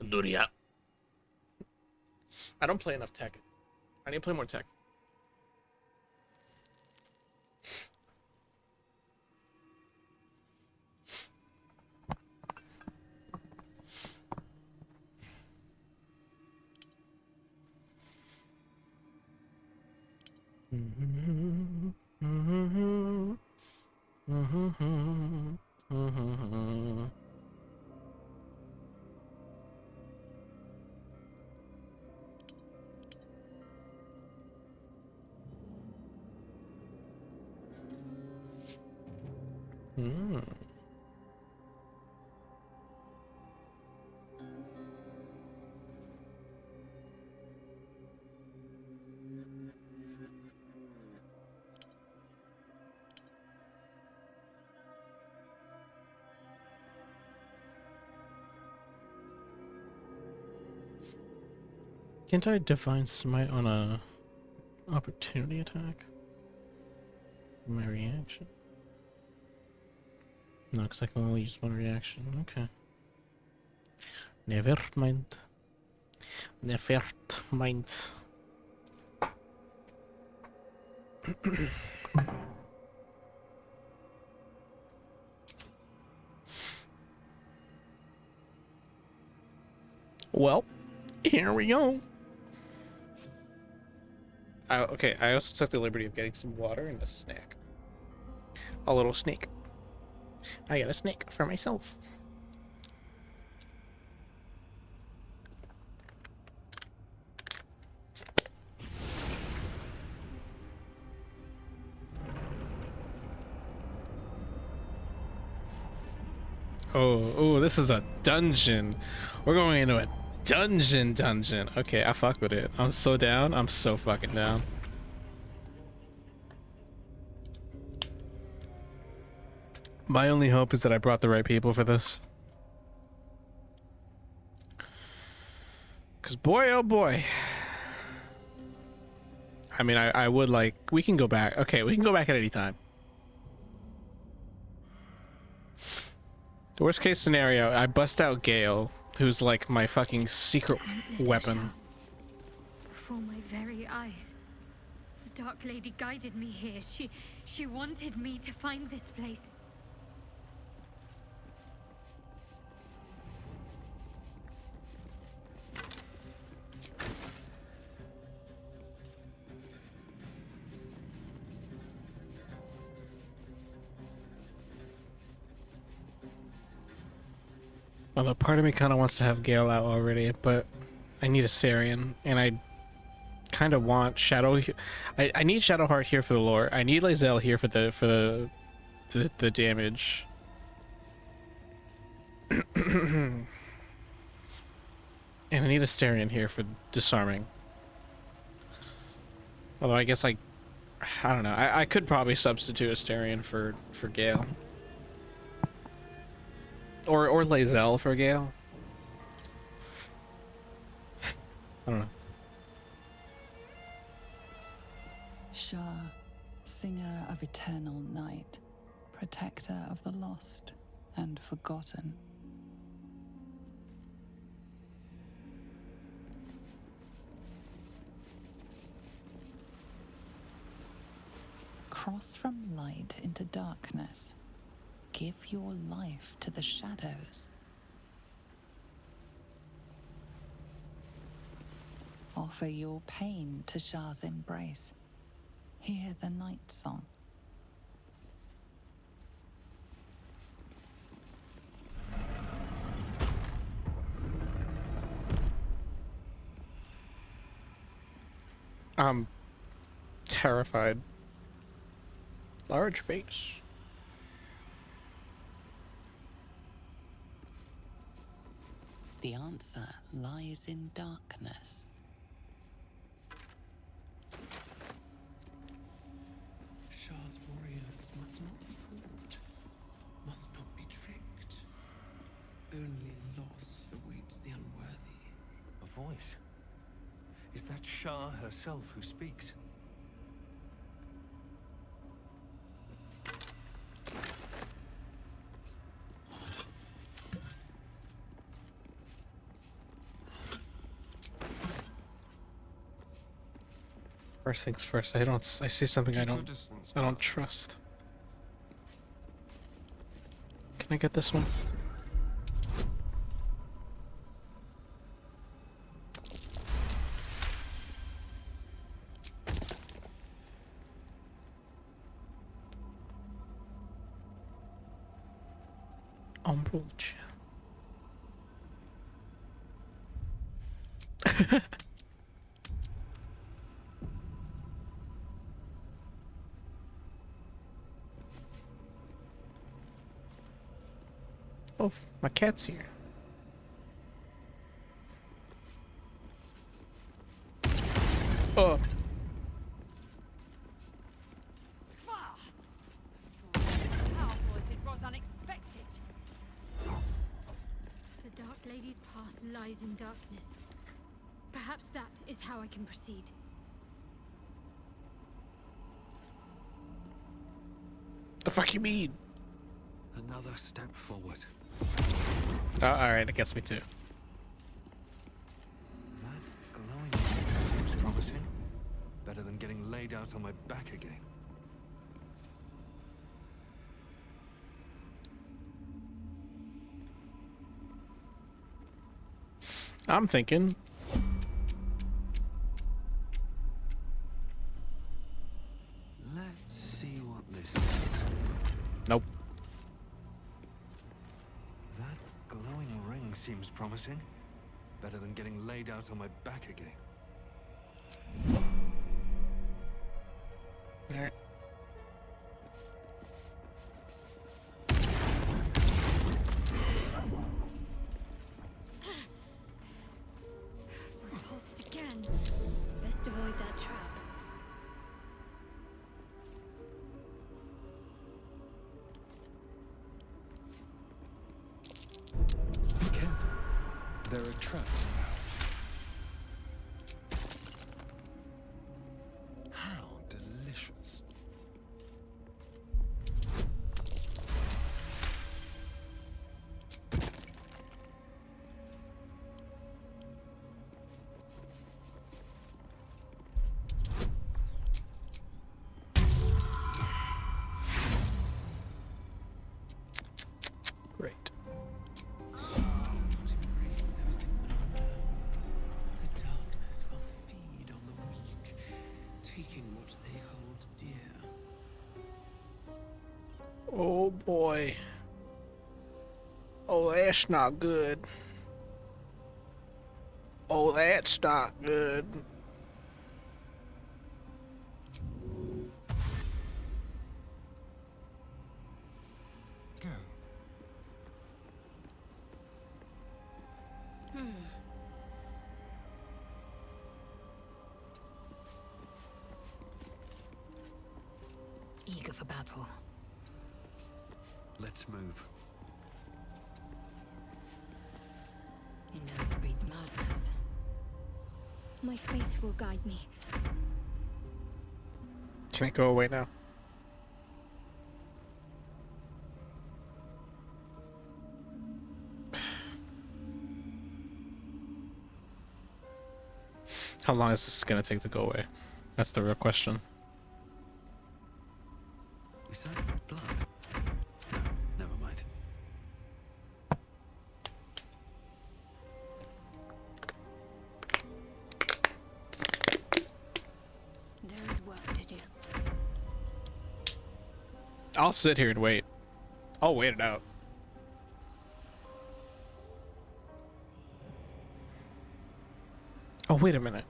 Speaker 2: Duria. I don't play enough tech. I need to play more tech. Can't I divine smite on a opportunity attack? My reaction? No, because I can only use one reaction. Okay. Never mind. Never mind. Well, here we go. Okay, I also took the liberty of getting some water and a snack. A little snake. I got a snake for myself. Oh, this is a dungeon. We're going into a dungeon. Okay, I fuck with it. I'm so down. I'm so fucking down. My only hope is that I brought the right people for this. Because boy, oh boy. I mean, I would like... We can go back. Okay, we can go back at any time. The worst case scenario, I bust out Gale, who's like my fucking secret weapon.
Speaker 16: Before my very eyes, the Dark Lady guided me here. She wanted me to find this place.
Speaker 2: Although part of me kind of wants to have Gale out already, but I need a Sarian, and I kind of want Shadow. I need Shadowheart here for the lore. I need Lae'zel here for the damage. And I need a Starion here for disarming. Although I guess I don't know. I could probably substitute a Starion for Gale. Or Lae'zel for Gale. I don't know.
Speaker 13: Shah, singer of eternal night, protector of the lost and forgotten. Cross from light into darkness. Give your life to the shadows. Offer your pain to Shah's embrace. Hear the night song.
Speaker 2: I'm terrified. Large face.
Speaker 15: The answer lies in darkness.
Speaker 12: Shah's warriors must not be caught, must not be tricked. Only loss awaits the unworthy.
Speaker 9: A voice? Is that Shah herself who speaks?
Speaker 2: First things first. I see something I don't trust. Can I get this one? Umbrage. Oh, my cat's here. Oh.
Speaker 16: Powerful as it was unexpected. The Dark Lady's path lies in darkness. Perhaps that is how I can proceed.
Speaker 2: The fuck you mean?
Speaker 12: Another step forward.
Speaker 2: Oh, alright, it gets me too.
Speaker 12: That glowing ring seems promising. Better than getting laid out on my back again.
Speaker 2: I'm thinking.
Speaker 12: Let's see what this is.
Speaker 2: Nope.
Speaker 12: That glowing ring seems promising. Better than getting laid out on my back again.
Speaker 2: Alright.
Speaker 16: Repulsed again. Best avoid that trap.
Speaker 8: Be careful. There are traps around. How delicious.
Speaker 2: Great.
Speaker 12: Embrace those who blunder. The darkness will feed on the weak, taking what they hold dear.
Speaker 2: Oh boy. Oh, that's not good. Oh, that's not good.
Speaker 11: Go.
Speaker 17: Eager for battle.
Speaker 12: Let's move.
Speaker 17: Indolence breeds madness.
Speaker 16: My faith will guide me.
Speaker 2: Can it go away now? How long is this gonna take to go away? That's the real question.
Speaker 12: Is that blood? No, never mind.
Speaker 16: There is work to do.
Speaker 2: I'll sit here and wait. I'll wait it out. Oh, wait a minute.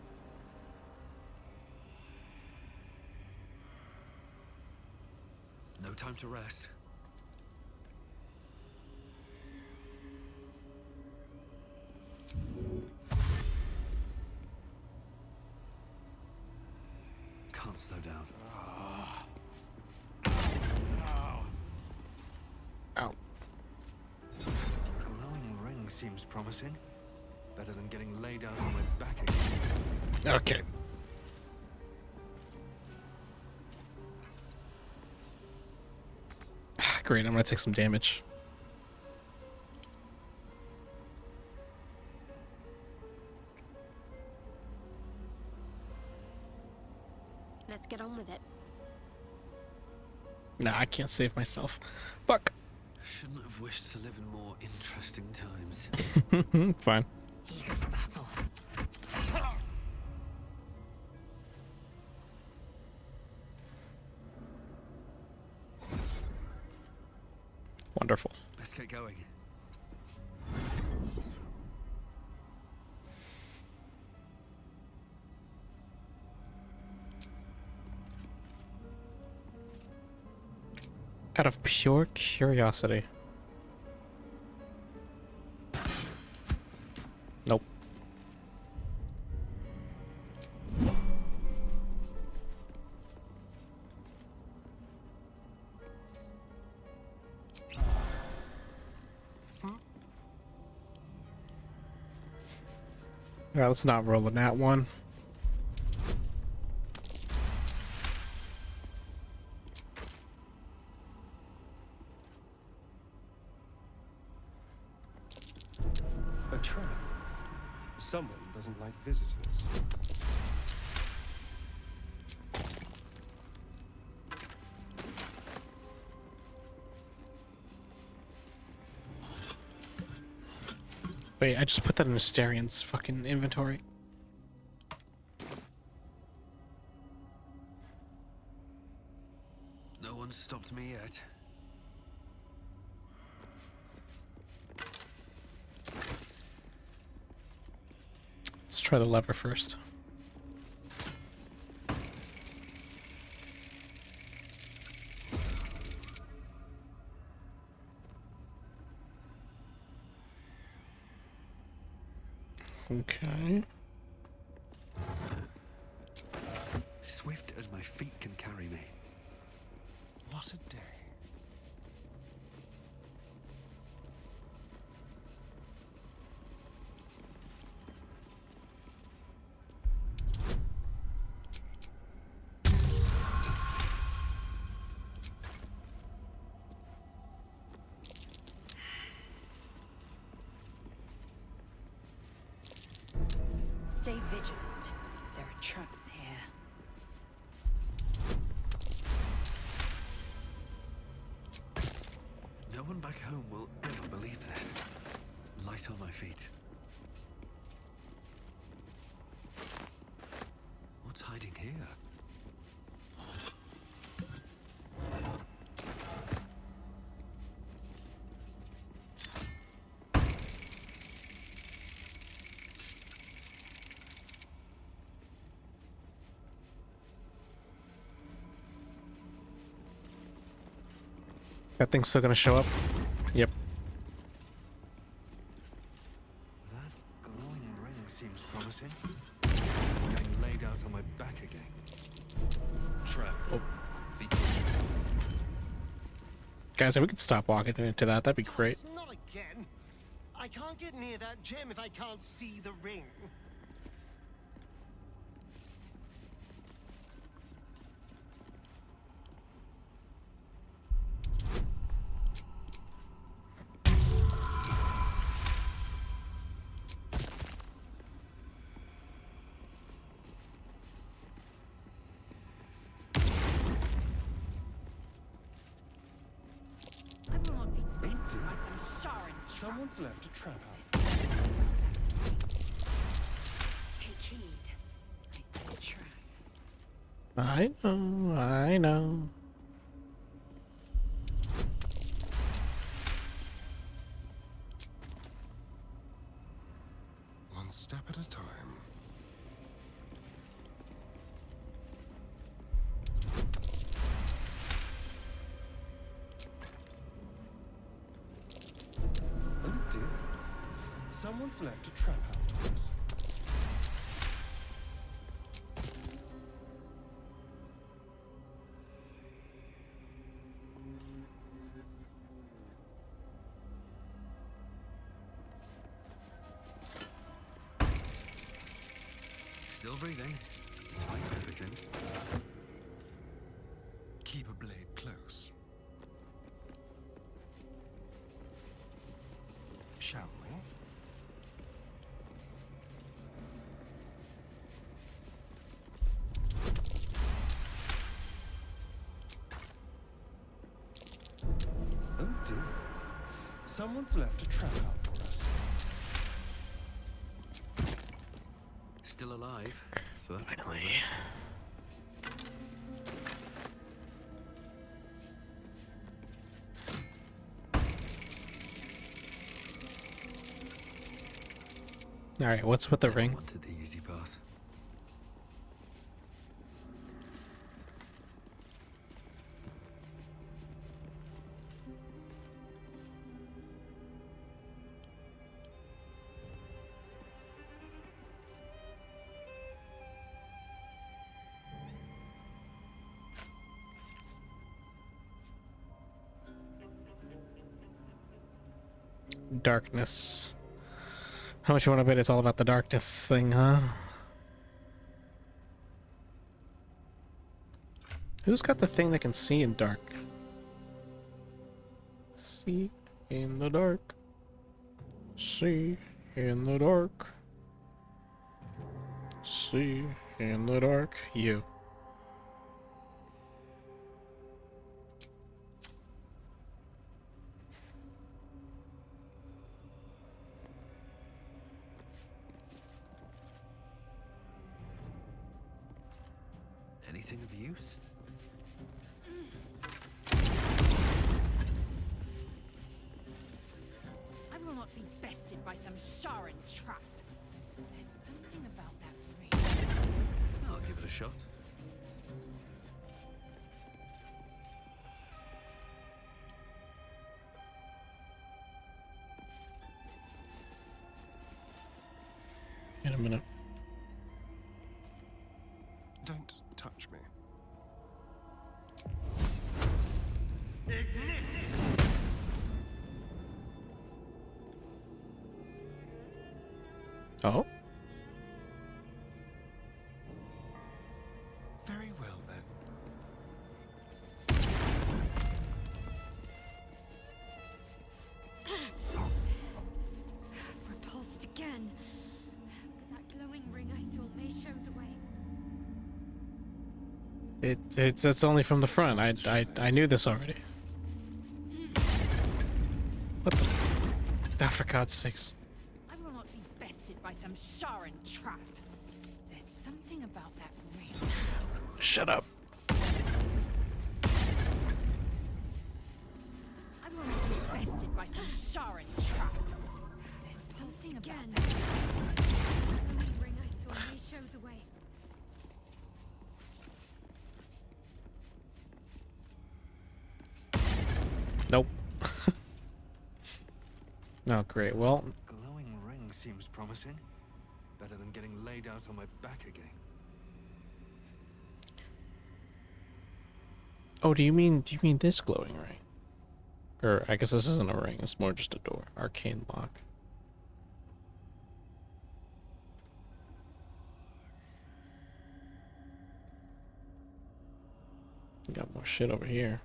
Speaker 12: No time to rest. Can't slow down.
Speaker 2: Ow.
Speaker 12: Glowing ring seems promising. Better than getting laid out on my back again.
Speaker 2: Okay. Great, I'm gonna take some damage.
Speaker 16: Let's get on with it.
Speaker 2: Nah, I can't save myself. Fuck.
Speaker 19: Shouldn't have wished to live in more interesting times.
Speaker 2: Fine.
Speaker 17: Eager for battle.
Speaker 2: Wonderful.
Speaker 19: Let's get going.
Speaker 2: Out of pure curiosity. Nope. Alright, let's not roll in that one.
Speaker 11: A trap. Someone doesn't like visitors.
Speaker 2: Wait, I just put that in Asterian's fucking inventory.
Speaker 19: No one's stopped me yet.
Speaker 2: Let's try the lever first. Okay.
Speaker 19: Swift as my feet can carry me.
Speaker 11: What a day.
Speaker 17: Stay vigilant. There are traps here.
Speaker 19: No one back home will ever believe this. Light on my feet. What's hiding here?
Speaker 2: That thing's still gonna show up? Yep.
Speaker 19: That glowing ring seems promising. Getting laid out on my back again. Trap.
Speaker 2: Oh.
Speaker 19: Be cautious.
Speaker 2: Guys, if we could stop walking into that, that'd be great.
Speaker 11: Not again. I can't get near that gem if I can't see the ring. Someone's left a trap house.
Speaker 17: Take heed. I see a trap.
Speaker 2: I know.
Speaker 11: One step at a time. Oh dear. Someone's left a trap house.
Speaker 19: Still breathing. Despite everything.
Speaker 11: Keep a blade close. Shall we?
Speaker 8: Someone's left a trap out for us.
Speaker 19: Still alive, so that's progress.
Speaker 2: All right, what's with the ring?
Speaker 19: Wanted the easy path.
Speaker 2: Darkness. How much you want to bet it's all about the darkness thing, huh? Who's got the thing that can see in dark? See in the dark. See in the dark. See in the dark. You.
Speaker 19: Anything of use?
Speaker 3: I will not be bested by some Sharon trap. There's something about that ring.
Speaker 19: I'll give it a shot.
Speaker 2: In a minute.
Speaker 11: Don't touch me.
Speaker 2: Oh?
Speaker 11: Very well then.
Speaker 16: Repulsed again. But that glowing ring I saw may show the way.
Speaker 2: It's only from the front. I knew this already. What the? Ah, for God's sakes.
Speaker 3: I will not be bested by some Sharon trap. There's something about that ring.
Speaker 2: Shut up.
Speaker 3: I will not be bested by some Sharon trap. There's something about that
Speaker 16: glowing ring I saw may show the way.
Speaker 2: Nope. Oh, great. Well,
Speaker 19: Glowing ring seems promising. Better than getting laid out on my back again.
Speaker 2: oh, do you mean this glowing ring? Or I guess this isn't a ring. It's more just a door. Arcane lock. Got more shit over here.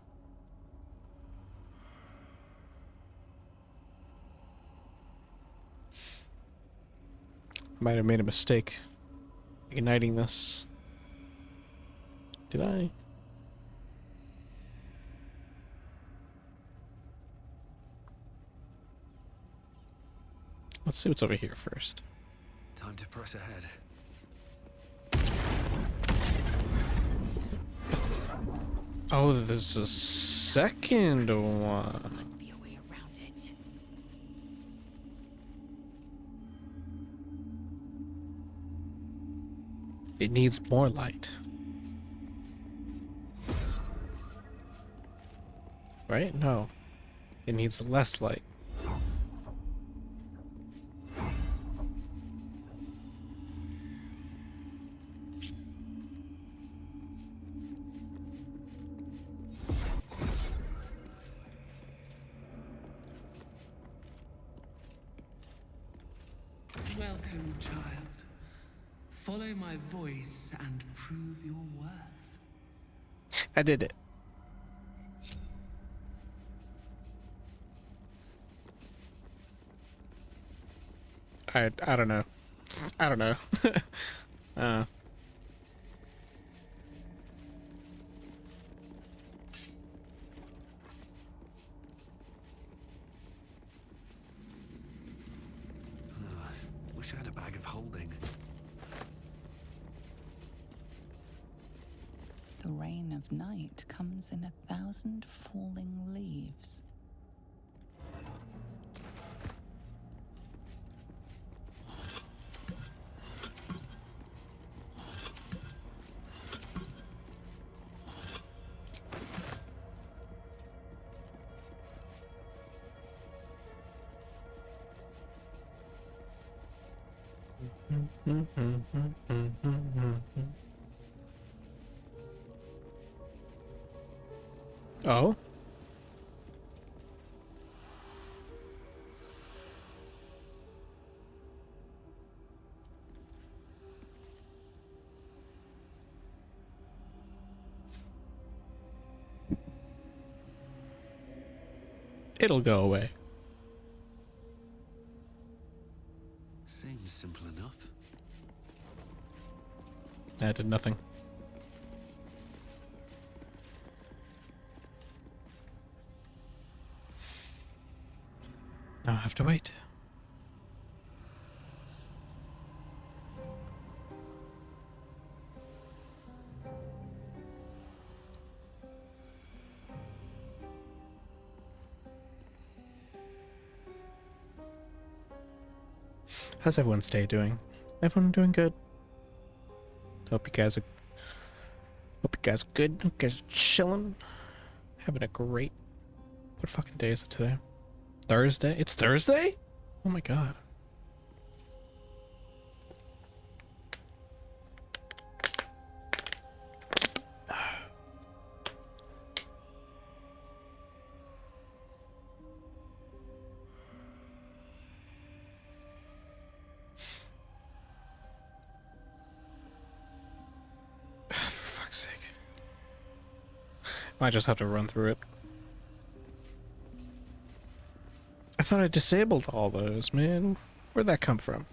Speaker 2: Might have made a mistake igniting this. Did I? Let's see what's over here first.
Speaker 19: Time to press ahead.
Speaker 2: Oh, there's a second one.
Speaker 3: Must be a way around it.
Speaker 2: It needs more light. Right? No. It needs less light.
Speaker 21: Welcome, child. Follow my voice and prove your worth.
Speaker 2: I did it. I don't know. I don't know.
Speaker 13: The rain of night comes in 1,000 falling leaves.
Speaker 2: Oh? It'll go away.
Speaker 19: Seems simple enough.
Speaker 2: That did nothing. Now I have to wait. How's everyone's day doing? Everyone doing good? Hope you guys are good. Hope you guys are chilling. Having a great... What fucking day is it today? Thursday? It's Thursday? Oh my god. For fuck's sake. I just have to run through it. I thought I disabled all those, man. Where'd that come from?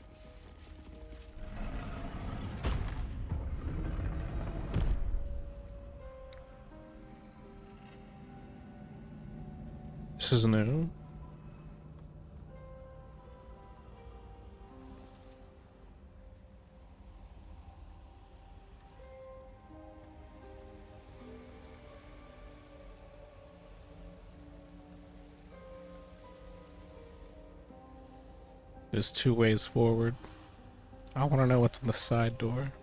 Speaker 2: This is new. There's 2 ways forward. I want to know what's on the side door.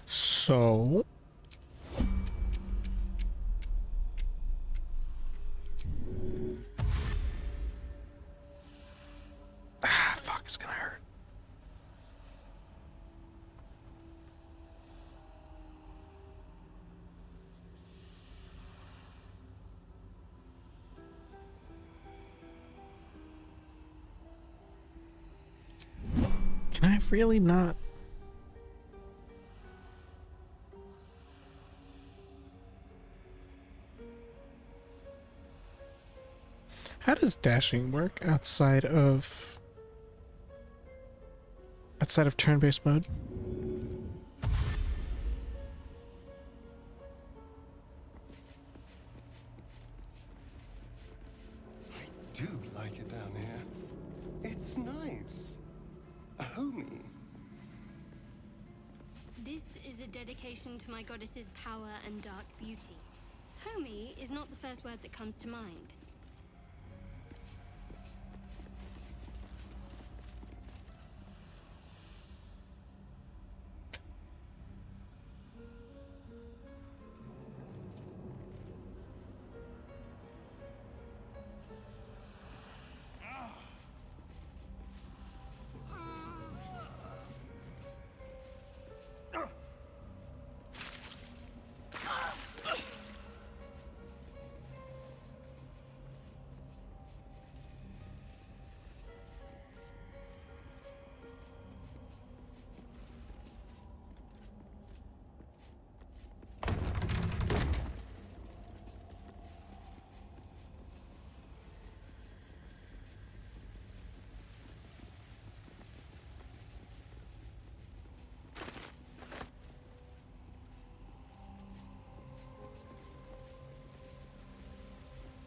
Speaker 2: So... fuck, it's gonna hurt. Can I really not? How does dashing work outside of turn-based mode?
Speaker 11: I do like it down here. It's nice. Homey.
Speaker 16: This is a dedication to my goddess's power and dark beauty. Homey is not the first word that comes to mind.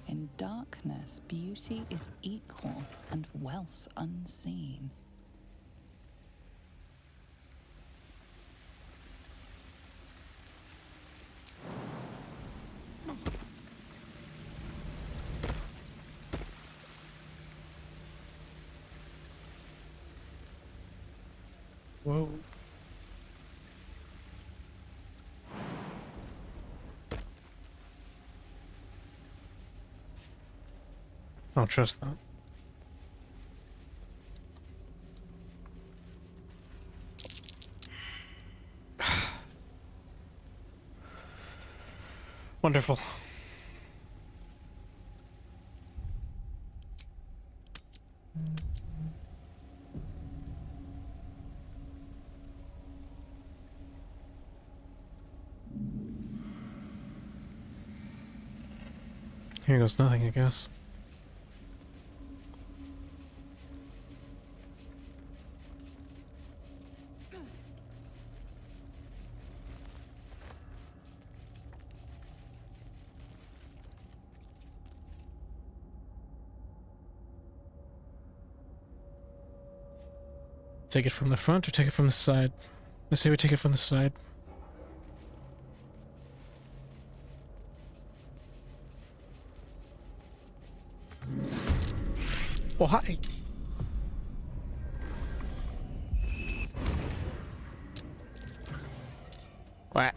Speaker 13: In darkness, beauty is equal and wealth unseen.
Speaker 2: Whoa. I don't trust that. Wonderful. Here goes nothing, I guess. Take it from the front or take it from the side? I say we take it from the side. Oh, hi. What?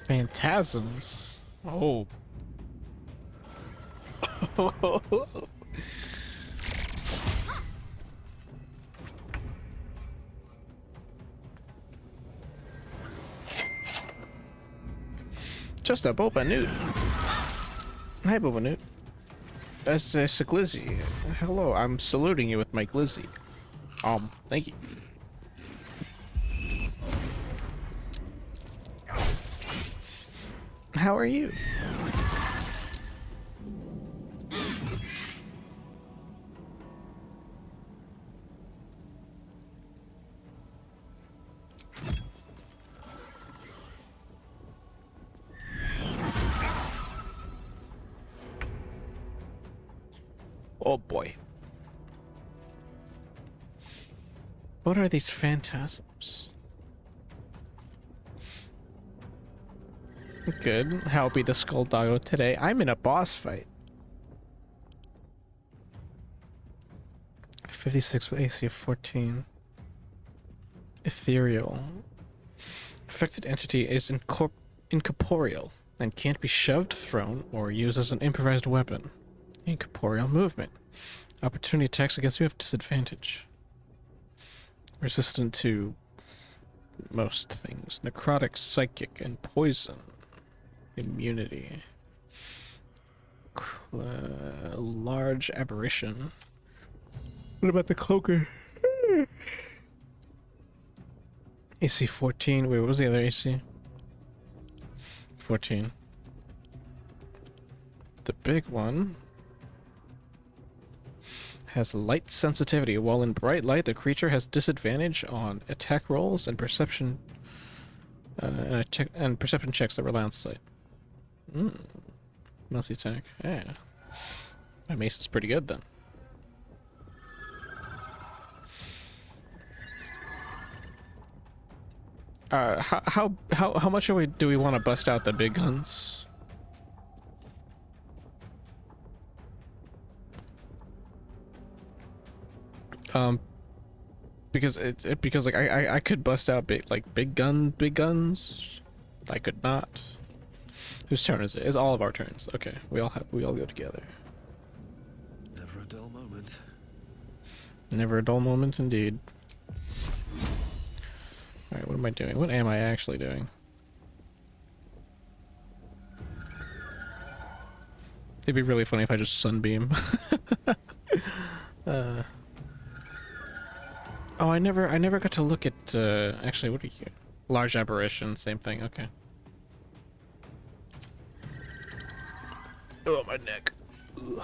Speaker 2: Phantasms. Oh. Just a Boba Newt. Hi, Boba Newt. That's a glizzy. Hello, I'm saluting you with my glizzy. Thank you. How are you? Oh boy. What are these phantasms? Good. How be the Skulldoggo today? I'm in a boss fight. 56 with AC of 14. Ethereal. Affected entity is incorporeal and can't be shoved, thrown, or used as an improvised weapon. Incorporeal movement. Opportunity attacks against you have disadvantage. Resistant to most things. Necrotic, psychic, and poison. Immunity. Large aberration. What about the cloaker? AC 14. Wait, what was the other AC? 14. The big one has light sensitivity. While in bright light, the creature has disadvantage on attack rolls and perception perception checks that rely on sight. Multi-attack. Yeah. My mace is pretty good then. How much do we want to bust out the big guns? Because because like I could bust out big guns. I could not. Whose turn is it? It's all of our turns. Okay, we all go together.
Speaker 14: Never a dull moment.
Speaker 2: Never a dull moment indeed. Alright, what am I doing? What am I actually doing? It'd be really funny if I just sunbeam. Oh, I never got to look at, actually, what are you? Large aberration, same thing, okay. Oh, my neck. Ugh.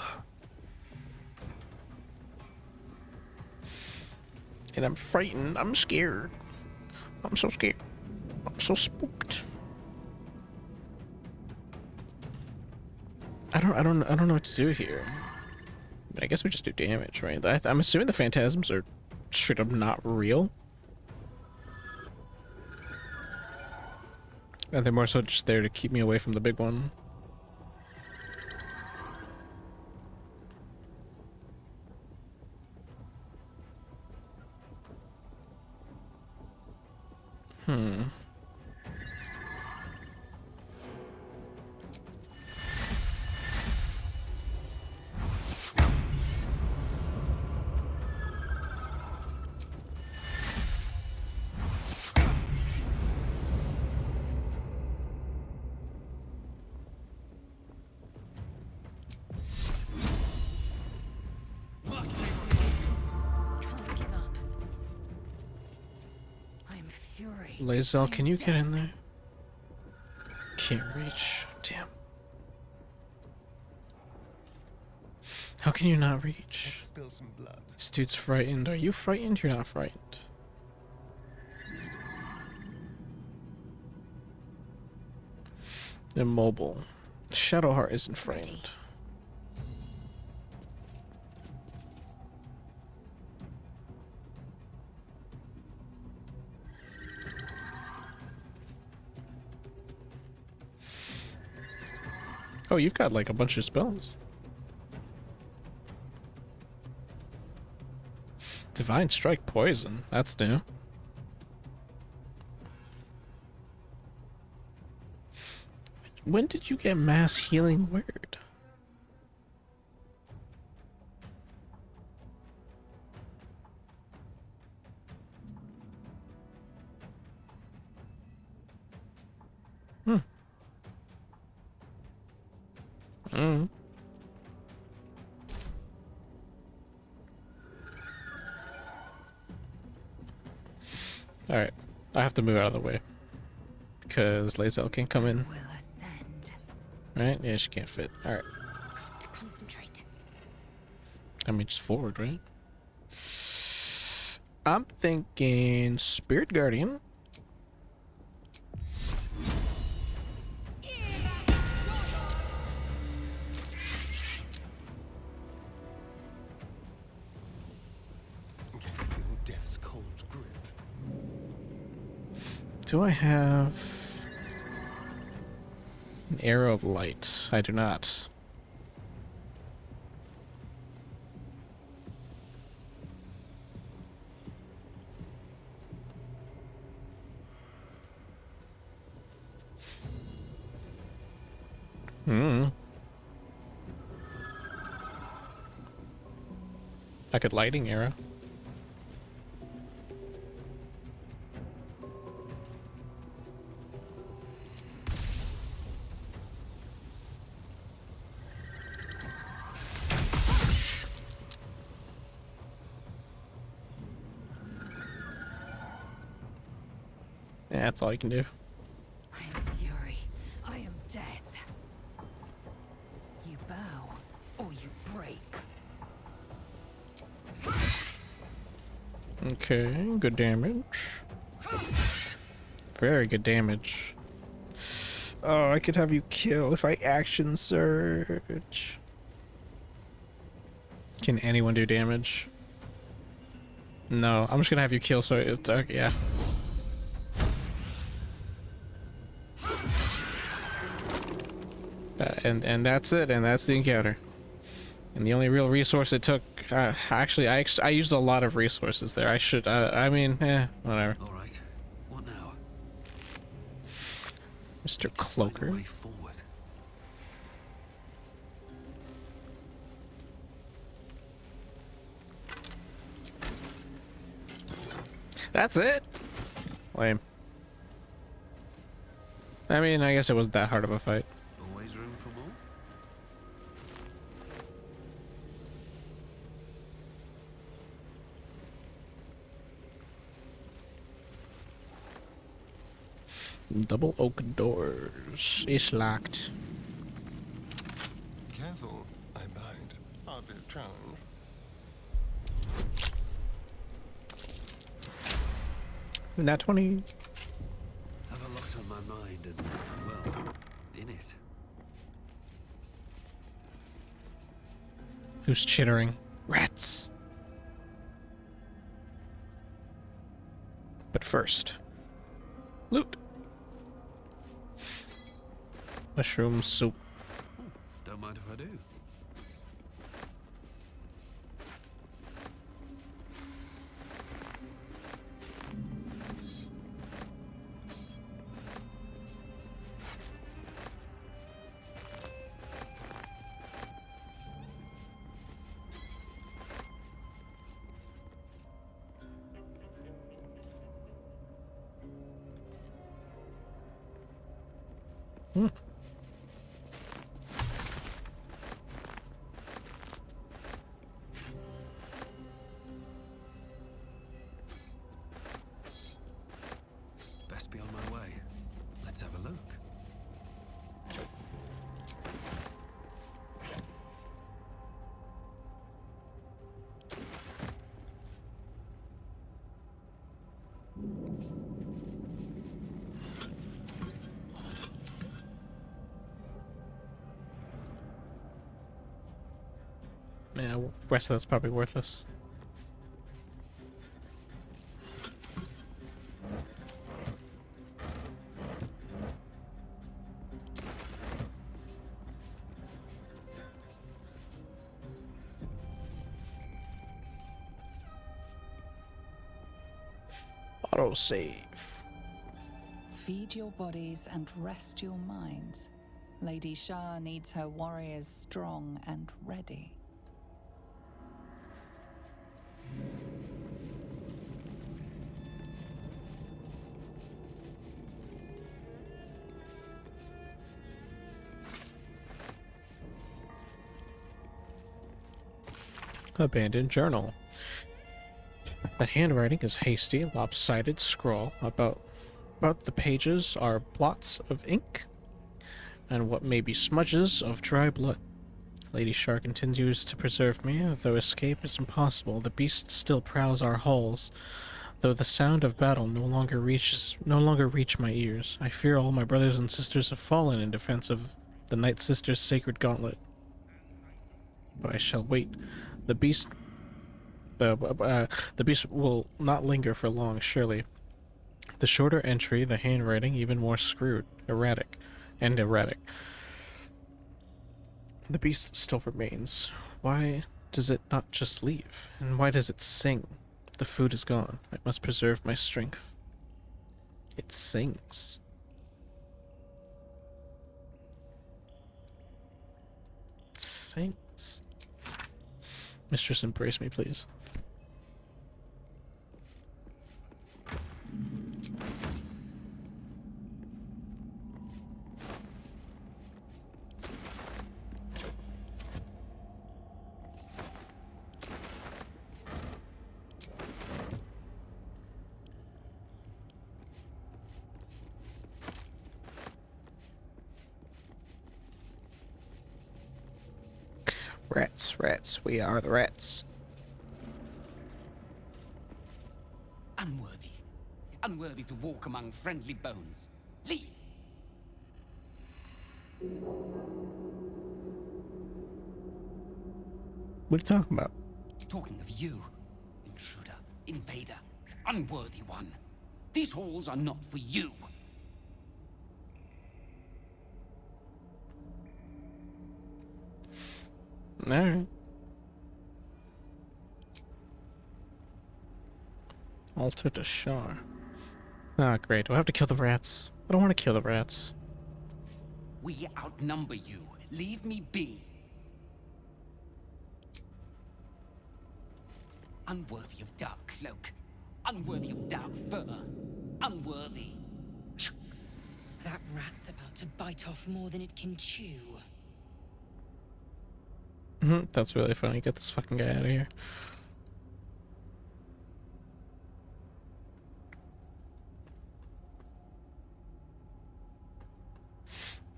Speaker 2: And I'm frightened. I'm scared. I'm so scared. I'm so spooked. I don't know what to do here. But I guess we just do damage, right? I'm assuming the phantasms are straight up not real. And they're more so just there to keep me away from the big one. Hmm.
Speaker 3: Can't give up. I'm fury.
Speaker 2: Lazel, can you get in there? Can't reach. Damn. How can you not reach?
Speaker 11: Let's spill some blood.
Speaker 2: This dude's frightened. Are you frightened? You're not frightened. Immobile. Shadowheart isn't frightened. Oh, you've got like a bunch of spells. Divine Strike Poison. That's new. When did you get Mass Healing Word? Hmm. Mm. Alright. I have to move out of the way. Because Lazel can't come in. Right? Yeah, she can't fit. Alright.
Speaker 1: To concentrate.
Speaker 2: I mean, just forward, right? I'm thinking Spirit Guardian.
Speaker 11: Death's cold grip.
Speaker 2: Do I have an Arrow of Light? I do not. Hmm. I could Lightning Arrow. Yeah, that's all you can do.
Speaker 3: I am fury. I am death. You bow or you break.
Speaker 2: Okay, good damage. Very good damage. Oh, I could have you kill if I action surge. Can anyone do damage? No, I'm just gonna have you kill, so it's yeah. And that's it, and that's the encounter. And the only real resource it took, actually, I used a lot of resources there. I should, I mean, whatever.
Speaker 19: All right. What now?
Speaker 2: Mr. Cloaker.
Speaker 19: Way forward.
Speaker 2: That's it? Lame. I mean, I guess it wasn't that hard of a fight.
Speaker 19: Always room for more.
Speaker 2: Double oak doors. It's locked.
Speaker 11: Careful, I bite. Hardly a challenge.
Speaker 2: Nat 20.
Speaker 19: Have a lot on my mind and, well, in it.
Speaker 2: Who's chittering? Rats. But first, loot. Mushroom soup.
Speaker 19: Don't mind if I do. Best be on my way. Let's have a look.
Speaker 2: Yeah, rest of that's probably worthless. Autosave.
Speaker 13: Feed your bodies and rest your minds. Lady Shah needs her warriors strong and ready.
Speaker 2: Abandoned journal. The handwriting is hasty, lopsided scrawl. About the pages are blots of ink and what may be smudges of dry blood. Lady Shar continues to preserve me, though escape is impossible. The beast still prowls our halls, though the sound of battle no longer reach my ears. I fear all my brothers and sisters have fallen in defense of the Night Sister's sacred gauntlet. But I shall wait. The beast will not linger for long, surely. The shorter entry, the handwriting even more screwed, erratic. The beast still remains. Why does it not just leave? And why does it sing? The food is gone. I must preserve my strength. It sings. It sings. Mistress, embrace me, please. Rats, we are the rats.
Speaker 20: Unworthy to walk among friendly bones. Leave!
Speaker 2: What are you talking about?
Speaker 20: Talking of you, intruder, invader, unworthy one. These halls are not for you.
Speaker 2: Alright. Alter to Shar. Ah, great. Do I have to kill the rats? I don't want to kill the rats.
Speaker 20: We outnumber you. Leave me be. Unworthy of dark cloak. Unworthy of dark fur. Unworthy.
Speaker 17: That rat's about to bite off more than it can chew.
Speaker 2: That's really funny. Get this fucking guy out of here.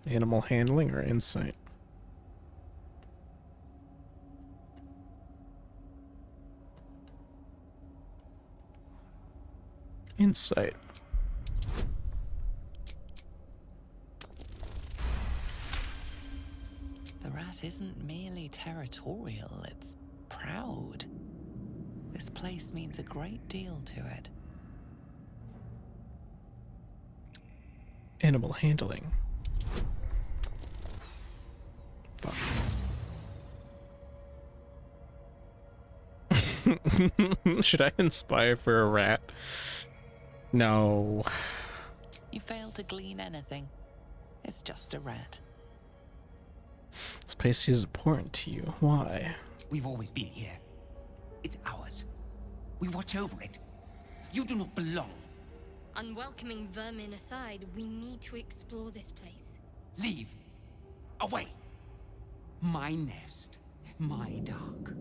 Speaker 2: Animal handling or insight? Insight.
Speaker 15: The rat isn't merely territorial, it's proud. This place means a great deal to it.
Speaker 2: Animal handling. Should I inspire for a rat? No.
Speaker 15: You fail to glean anything. It's just a rat.
Speaker 2: This place is important to you. Why?
Speaker 20: We've always been here. It's ours. We watch over it. You do not belong.
Speaker 16: Unwelcoming vermin aside, we need to explore this place.
Speaker 20: Leave. Away. My nest. My dark.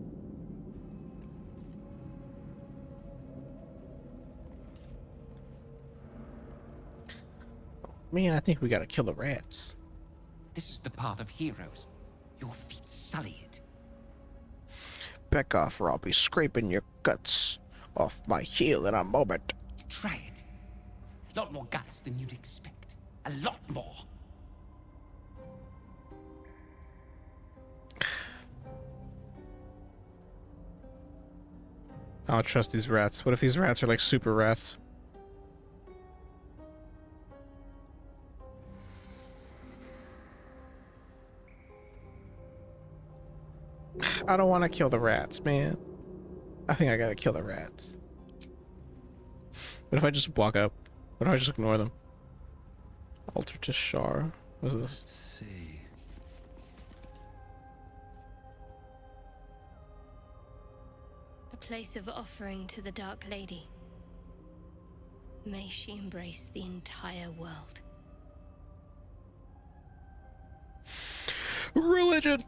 Speaker 2: Man, I think we gotta kill the rats.
Speaker 20: This is the path of heroes. Your feet sully it.
Speaker 2: Back off or I'll be scraping your guts off my heel in a moment.
Speaker 20: Try it. Lot more guts than you'd expect. A lot more.
Speaker 2: I don't trust these rats. What if these rats are like super rats? I don't want to kill the rats, man. I think I gotta kill the rats. What if I just walk up? What if I just ignore them? Altar to Shar. What is this?
Speaker 19: Let's see.
Speaker 16: A place of offering to the Dark Lady. May she embrace the entire world.
Speaker 2: Religion!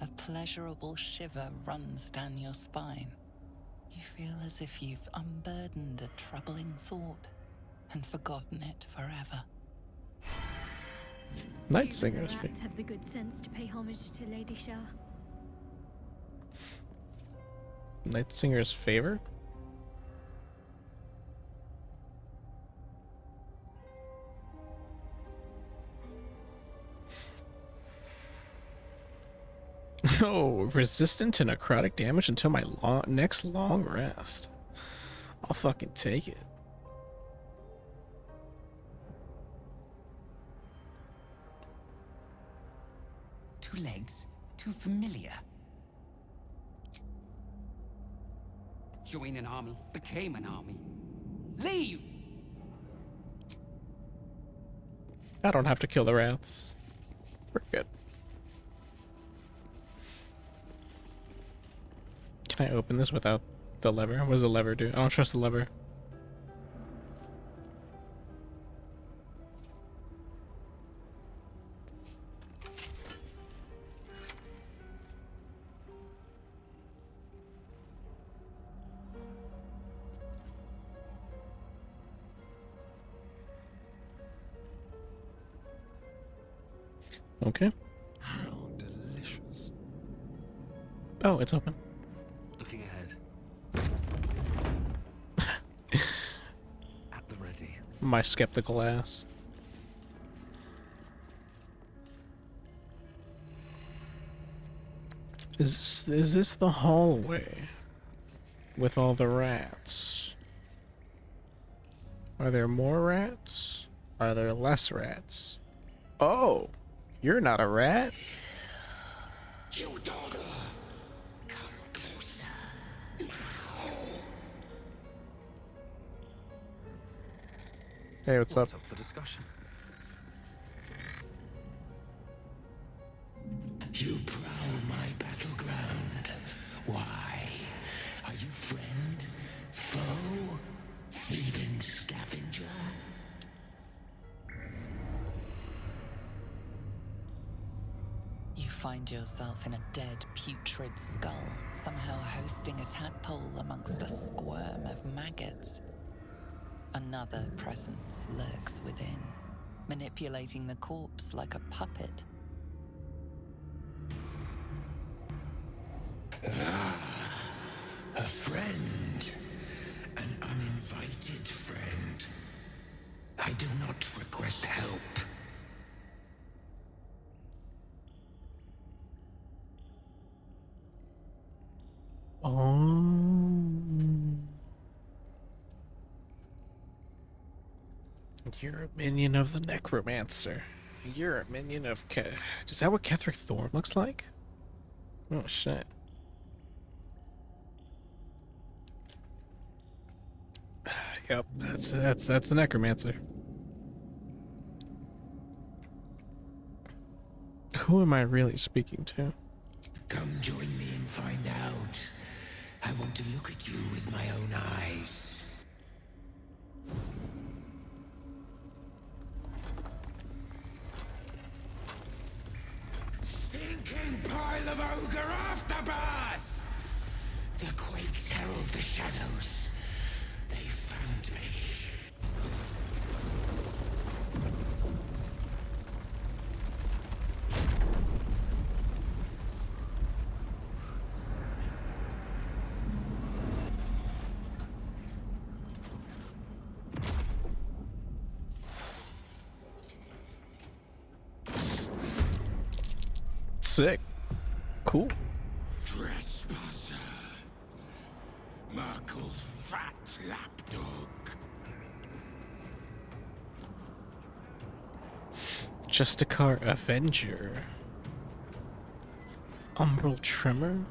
Speaker 15: A pleasurable shiver runs down your spine. You feel as if you've unburdened a troubling thought and forgotten it forever.
Speaker 2: Night Singer's
Speaker 16: The
Speaker 2: fate.
Speaker 16: rats have the good sense to pay homage to Lady Shah.
Speaker 2: Night Singer's favor? Oh, resistant to necrotic damage until my next long rest. I'll fucking take it.
Speaker 20: Two legs, too familiar. Join an army, became an army. Leave!
Speaker 2: I don't have to kill the rats. We're good. Can I open this without the lever? What does the lever do? I don't trust the lever. Okay.
Speaker 12: How delicious.
Speaker 2: Oh, it's open.
Speaker 19: Looking ahead. At the ready.
Speaker 2: My skeptical ass. Is this the hallway with all the rats? Are there more rats? Are there less rats? Oh, you're not a rat?
Speaker 10: You dogger! Come closer.
Speaker 2: Hey, what's up?
Speaker 19: Up for discussion?
Speaker 10: You prowl my battleground. Why? Are you friend? Foe? Thieving scavenger?
Speaker 15: You find yourself in a dead, putrid skull, somehow hosting a tadpole amongst a squirm of maggots. Another presence lurks within, manipulating the corpse like a puppet.
Speaker 10: A friend. An uninvited friend. I do not request help.
Speaker 2: You're a minion of the Necromancer. You're a minion of Is that what Ketheric Thorn looks like? Oh shit. Yep, that's a Necromancer. Who am I really speaking to?
Speaker 10: Come join me and find out. I want to look at you with my own eyes. pile of ogre afterbirth! The quakes herald the shadows. They found me.
Speaker 2: Sick. Cool.
Speaker 10: Trespasser. Merkel's fat lapdog.
Speaker 2: Justicar Avenger. Umbral Tremor.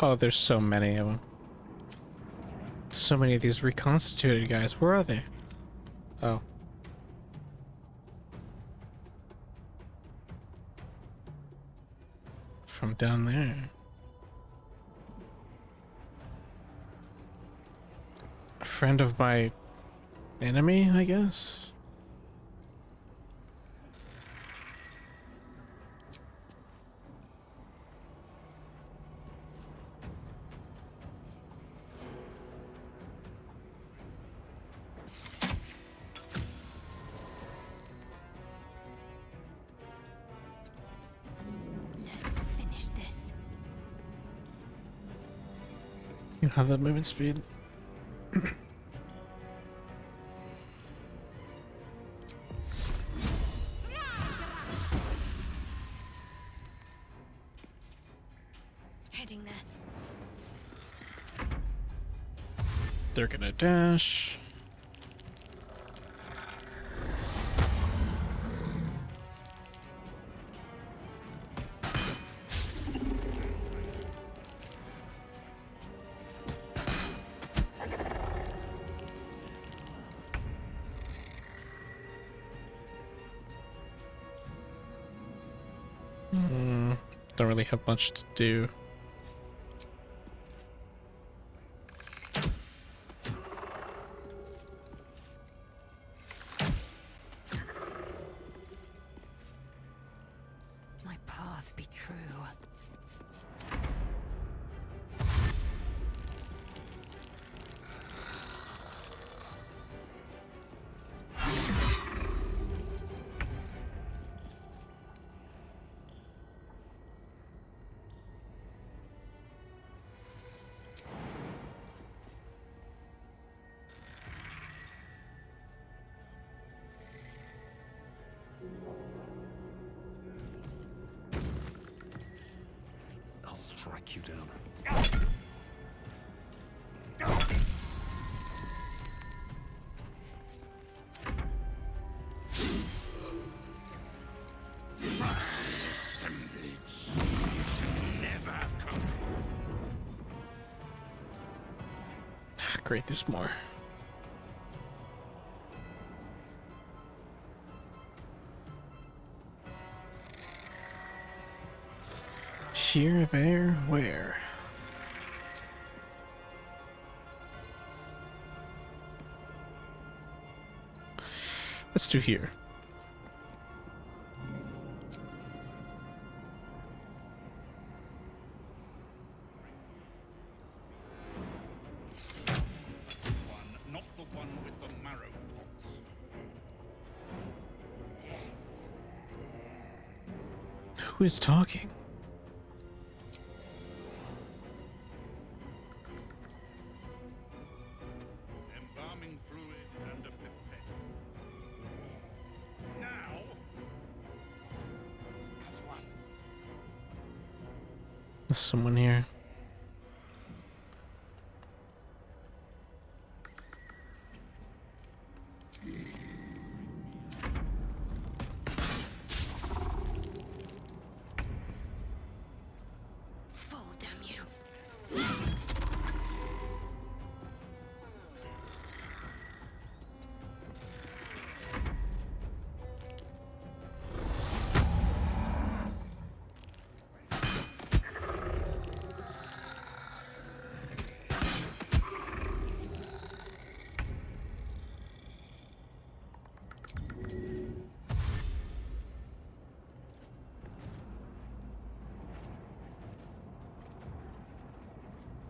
Speaker 2: Oh, there's so many of them. So many of these reconstituted guys. Where are they? Oh. From down there. A friend of my enemy, I guess?
Speaker 16: Let's finish this.
Speaker 2: You have that movement speed.
Speaker 16: Heading there.
Speaker 2: They're gonna dash. Don't really have much to do.
Speaker 17: My path be true.
Speaker 19: I'll strike you down.
Speaker 10: Fine assemblage. You should never come.
Speaker 2: Great, there's more. Here, there, where? Let's do here.
Speaker 12: Not the one with the marrow pots.
Speaker 2: Who is talking?
Speaker 12: Embalming fluid and a pipette. Now. At once.
Speaker 2: There's someone here.
Speaker 16: Fall, damn you.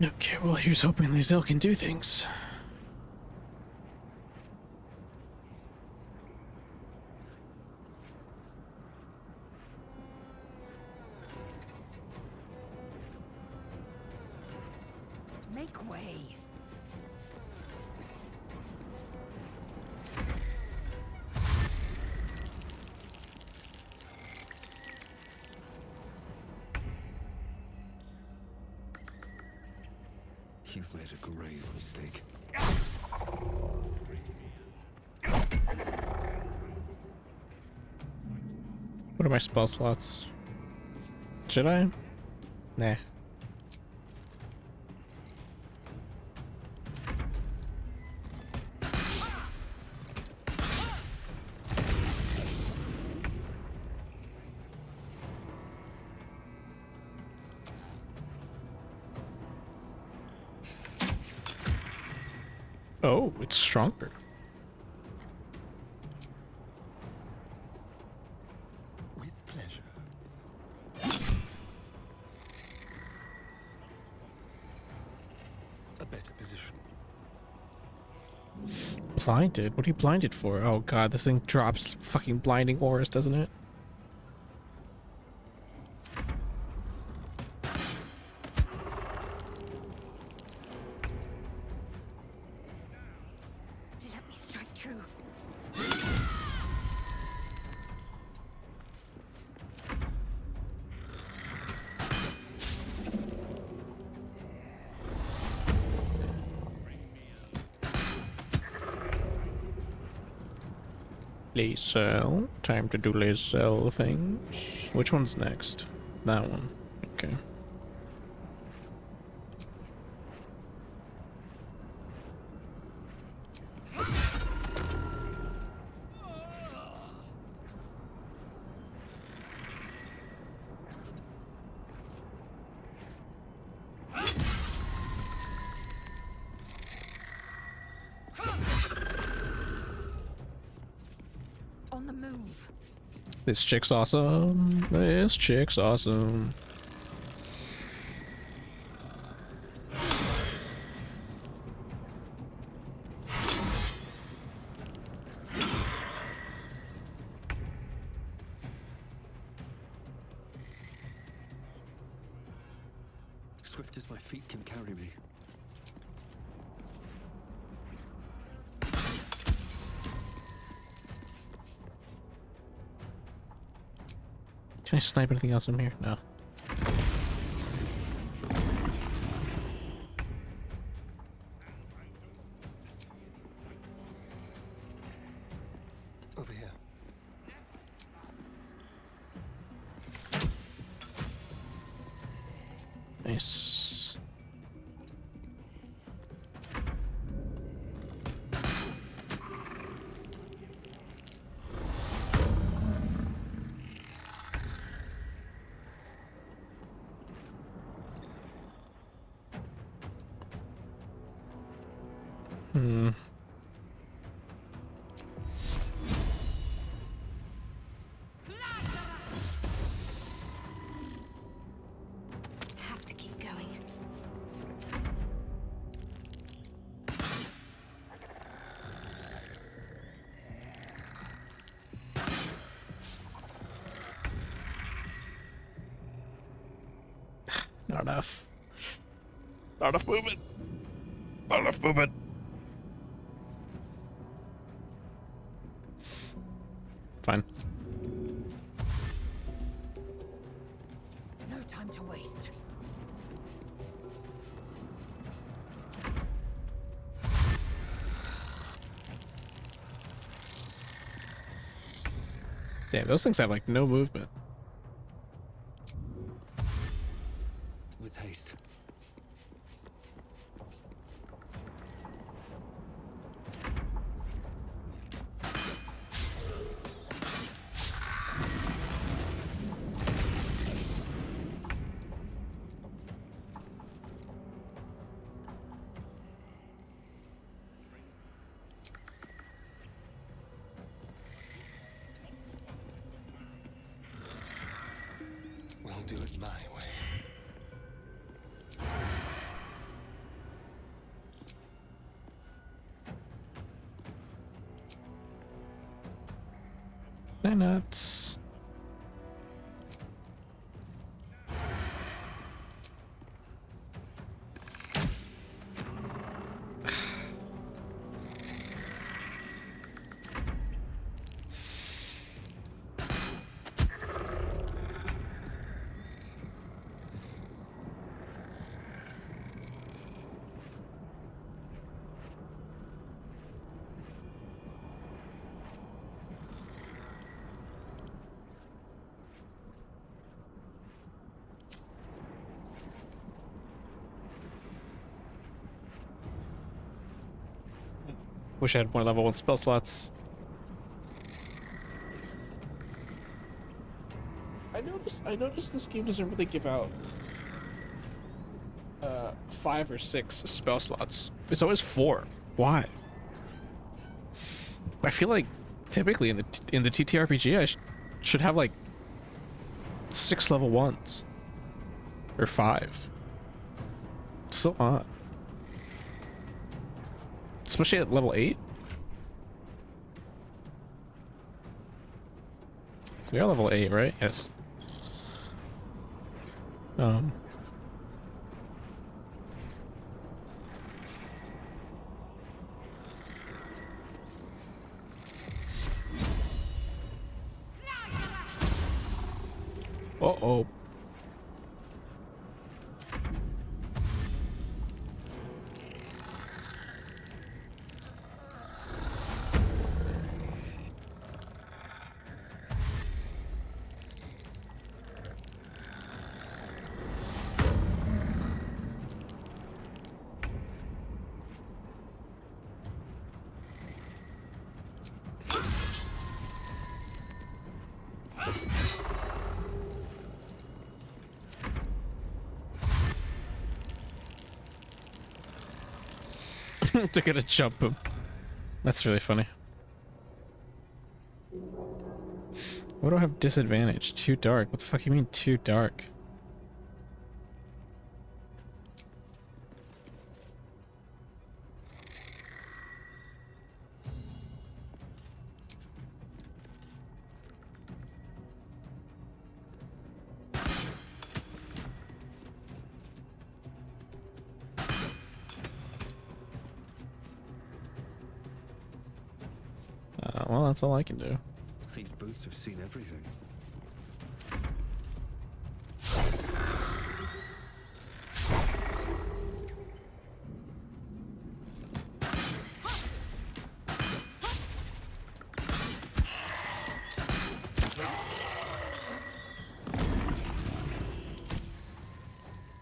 Speaker 2: Okay, well, here's hoping Lae'zel can do things.
Speaker 3: Make way.
Speaker 14: You've made a grave mistake.
Speaker 2: What are my spell slots? Should I? Nah. Oh, it's stronger.
Speaker 11: With pleasure. A better position.
Speaker 2: Blinded? What are you blinded for? Oh god, this thing drops fucking blinding auras, doesn't it?
Speaker 3: Let me strike true.
Speaker 2: Lae'zel. Time to do Lae'zel things. Which one's next? That one. Okay.
Speaker 3: On the move.
Speaker 2: This chick's awesome. This chick's awesome.
Speaker 14: Swift as my feet can carry me.
Speaker 2: Can I snipe anything else in here? No.
Speaker 11: Over here.
Speaker 2: Nice. Hmm.
Speaker 3: Have to keep going.
Speaker 2: Not enough. Not enough movement. Not enough movement. Fine.
Speaker 3: No time to waste.
Speaker 2: Damn, those things have like no movement.
Speaker 14: With haste.
Speaker 11: We'll do it my way.
Speaker 2: Why not? Wish I had more level 1 spell slots. I noticed this game doesn't really give out 5 or 6 spell slots. It's always 4. Why? I feel like typically in the TTRPG I should have like 6 level 1s or 5. It's so odd. Especially at level 8. We are level 8, right? Yes. Uh-oh. To get a jump him. That's really funny. What do I have disadvantage? Too dark. What the fuck you mean too dark? Well, that's all I can do.
Speaker 14: These boots have seen everything.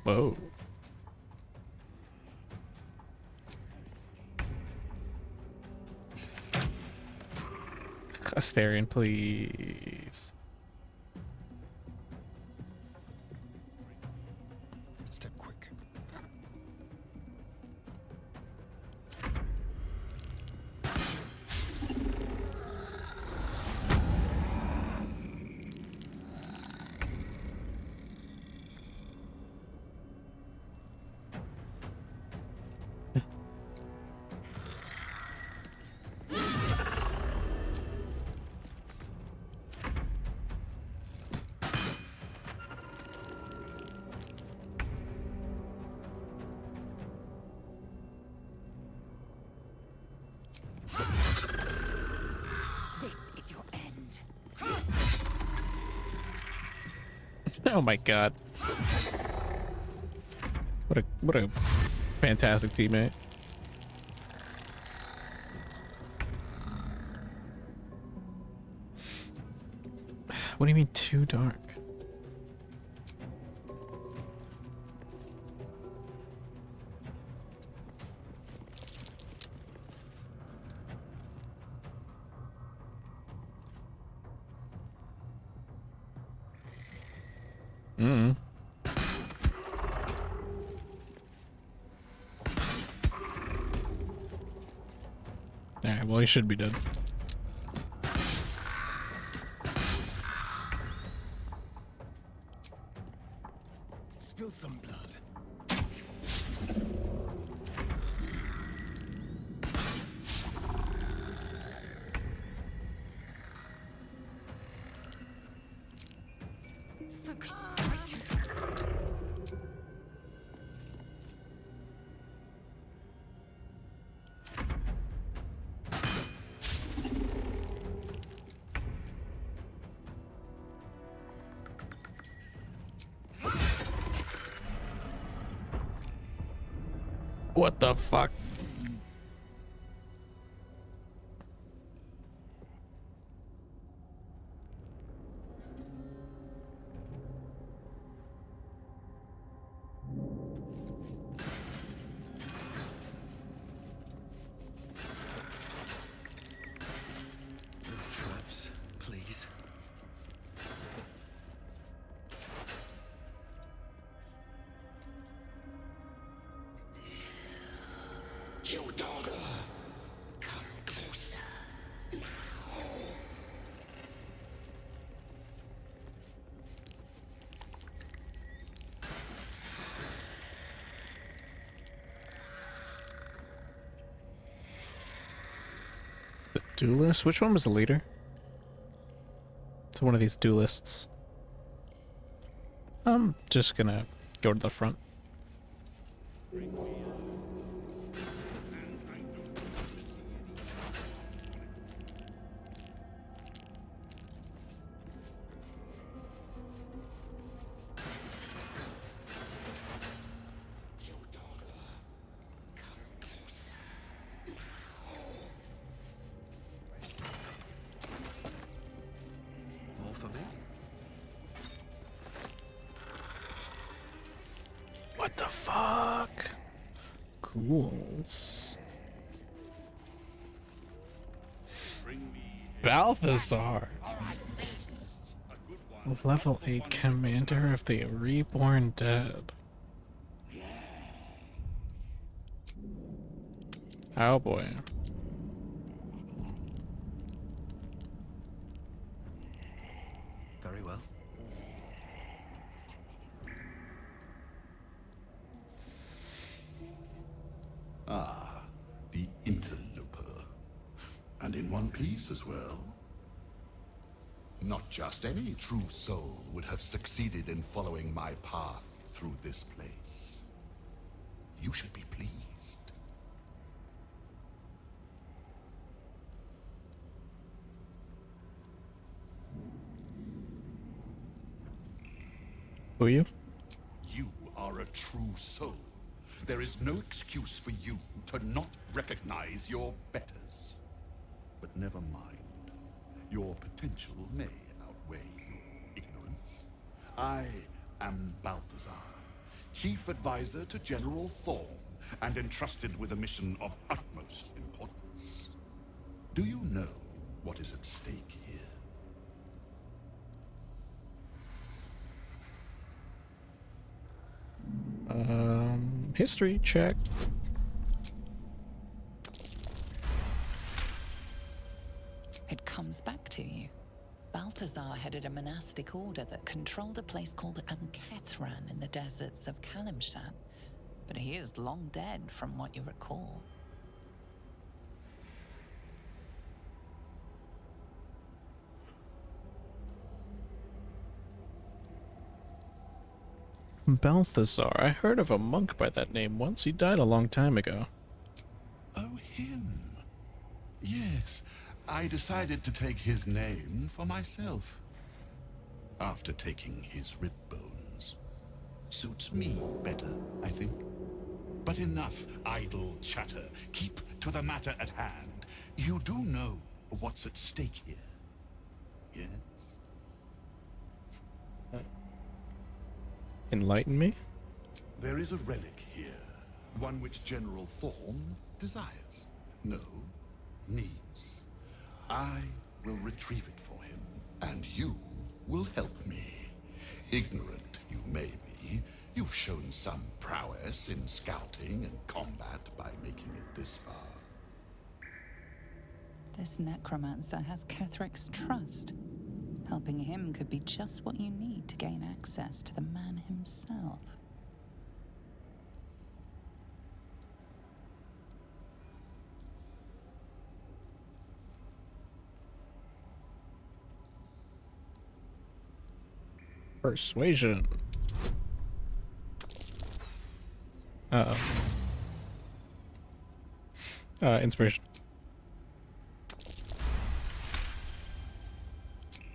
Speaker 2: Whoa. Astarion, please.
Speaker 11: Step quick.
Speaker 17: This is your end.
Speaker 2: Oh my god. What a fantastic teammate. What do you mean too dark? Mm-mm. Alright, well, he should be dead.
Speaker 10: Spill some blood.
Speaker 2: What the fuck?
Speaker 19: No traps, please.
Speaker 10: You dogger! Come closer. Now.
Speaker 2: The duelist? Which one was the leader? It's one of these duelists. I'm just gonna go to the front.
Speaker 19: More for me?
Speaker 2: What the fuck? Ghouls. Balthazar. Level 8 commander of the reborn dead. Oh boy.
Speaker 19: Very well.
Speaker 7: Ah, the interloper. And in one piece as well. Not just any true soul would have succeeded in following my path through this place. You should be pleased.
Speaker 2: Who are you?
Speaker 7: You are a true soul. There is no excuse for you to not recognize your betters. But never mind. Your potential may outweigh your ignorance. I am Balthazar, Chief Advisor to General Thorn, and entrusted with a mission of utmost importance. Do you know what is at stake here?
Speaker 2: History check.
Speaker 15: It comes back to you. Balthazar headed a monastic order that controlled a place called Ankethran in the deserts of Kalimshan, but he is long dead from what you recall.
Speaker 2: Balthazar. I heard of a monk by that name once. He died a long time ago.
Speaker 7: Oh, him. Yes, I decided to take his name for myself. After taking his rib bones. Suits me better, I think. But enough idle chatter. Keep to the matter at hand. You do know what's at stake here, yes?
Speaker 2: Enlighten me?
Speaker 7: There is a relic here. One which General Thorn desires. No, needs. I will retrieve it for him, and you will help me. Ignorant you may be, you've shown some prowess in scouting and combat by making it this far.
Speaker 13: This necromancer has Kethric's trust. Helping him could be just what you need to gain access to the man himself.
Speaker 2: Persuasion. Uh-oh. Inspiration.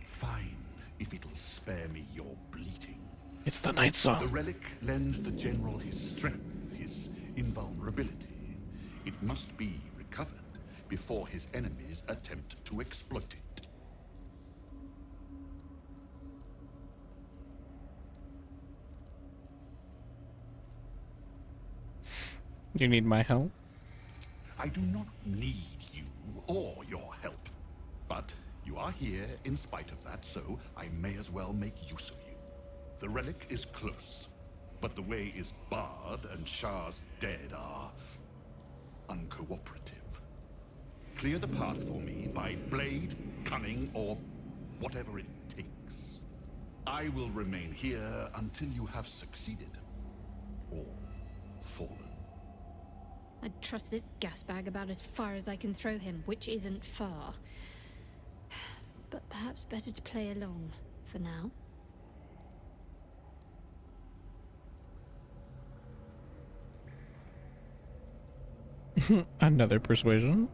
Speaker 7: Fine, if it'll spare me your bleating.
Speaker 2: It's the night song.
Speaker 7: The relic lends the general his strength, his invulnerability. ability. It must be recovered before his enemies attempt to exploit it.
Speaker 2: You need my help?
Speaker 7: I do not need you or your help. But you are here in spite of that, so I may as well make use of you. The relic is close, but the way is barred and Shah's dead are uncooperative. Clear the path for me by blade, cunning, or whatever it takes. I will remain here until you have succeeded or fallen.
Speaker 16: I'd trust this gas bag about as far as I can throw him, which isn't far. But perhaps better to play along for now.
Speaker 2: Another persuasion.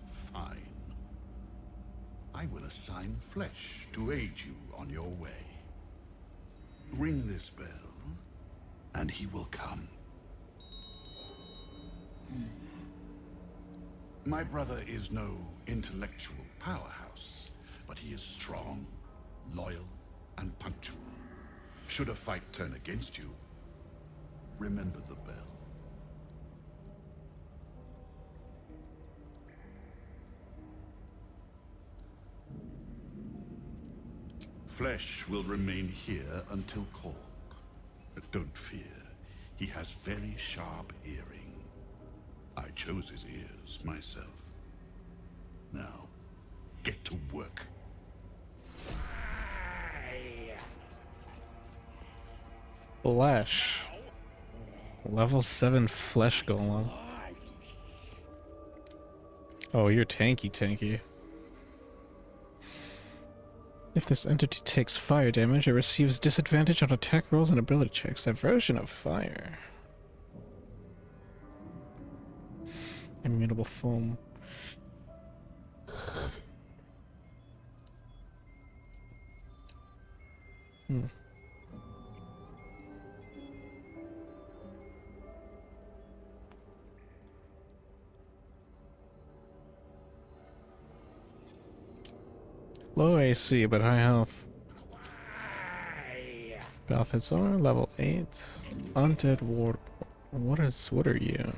Speaker 7: Fine. I will assign flesh to aid you on your way. Ring this bell, and he will come. My brother is no intellectual powerhouse, but he is strong, loyal, and punctual. Should a fight turn against you, remember the bell. Flesh will remain here until called. But don't fear, he has very sharp hearing. I chose his ears myself. Now, get to work.
Speaker 2: Flesh. Level 7 flesh golem. Oh, you're tanky. If this entity takes fire damage, it receives disadvantage on attack rolls and ability checks. Aversion of fire. Immutable foam. Low AC, but high health. Balthazar, level 8. Undead Ward. What are you?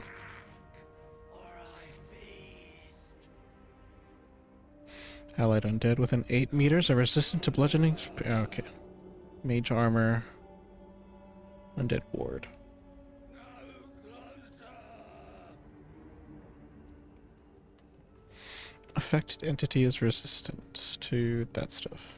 Speaker 2: Allied undead within 8 meters are resistant to bludgeoning. Okay. Mage armor. Undead ward. Affected entity is resistant to that stuff.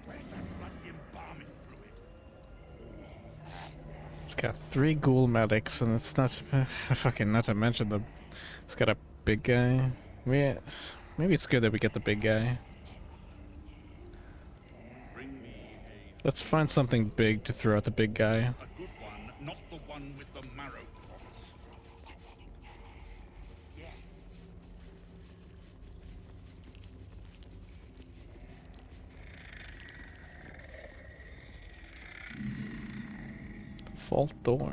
Speaker 7: Where's that bloody embalming fluid?
Speaker 2: It's got 3 ghoul medics, and it's not fucking not to mention the. It's got a big guy. Maybe it's good that we get the big guy. Let's find something big to throw at the big guy.
Speaker 7: A good one, not the one with the marrow pots. Yes.
Speaker 2: Vault door.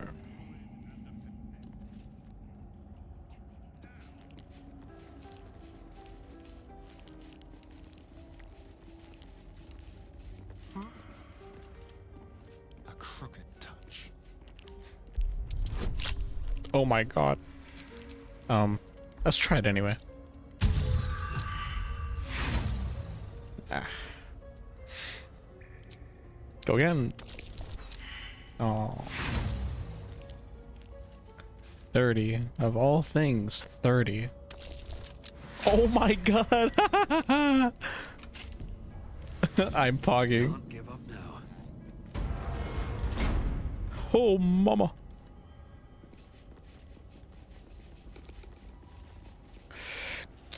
Speaker 8: A crooked touch.
Speaker 2: Oh my god. Let's try it anyway. Ah. Go again. Oh. 30. Of all things, 30. Oh my god! I'm pogging.
Speaker 19: Can't give up now.
Speaker 2: Oh, mama.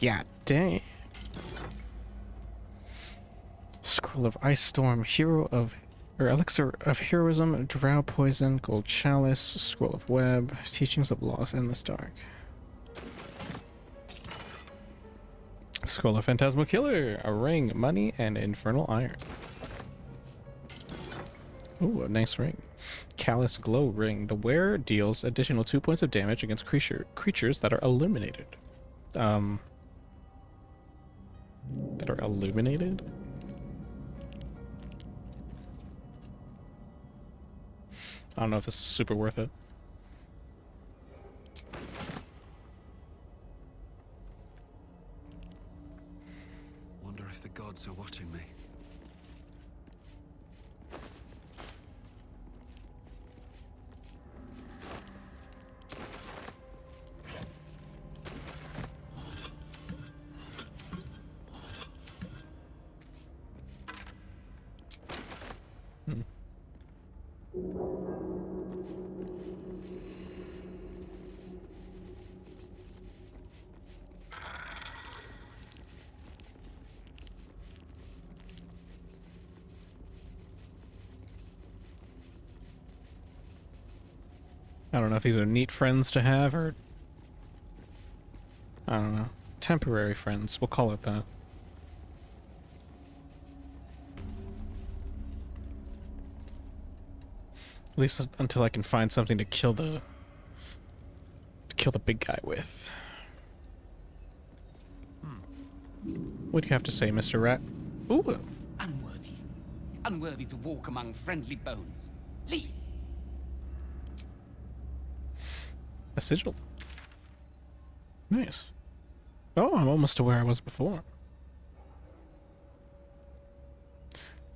Speaker 2: God dang. Scroll of Ice Storm, Elixir of Heroism, Drow Poison, Gold Chalice, Scroll of Web, Teachings of Lost Endless Dark. Scroll of Phantasmal Killer, a ring, money, and Infernal Iron. Ooh, a nice ring. Callous Glow Ring. The wearer deals additional 2 points of damage against creatures that are illuminated. That are illuminated? I don't know if this is super worth it.
Speaker 19: Wonder if the gods are watching me.
Speaker 2: I don't know if these are neat friends to have or... I don't know. Temporary friends. We'll call it that. At least until I can find something to kill the big guy with. What do you have to say, Mr. Rat? Ooh.
Speaker 20: Unworthy. Unworthy to walk among friendly bones. Leave.
Speaker 2: A sigil. Nice. Oh, I'm almost to where I was before.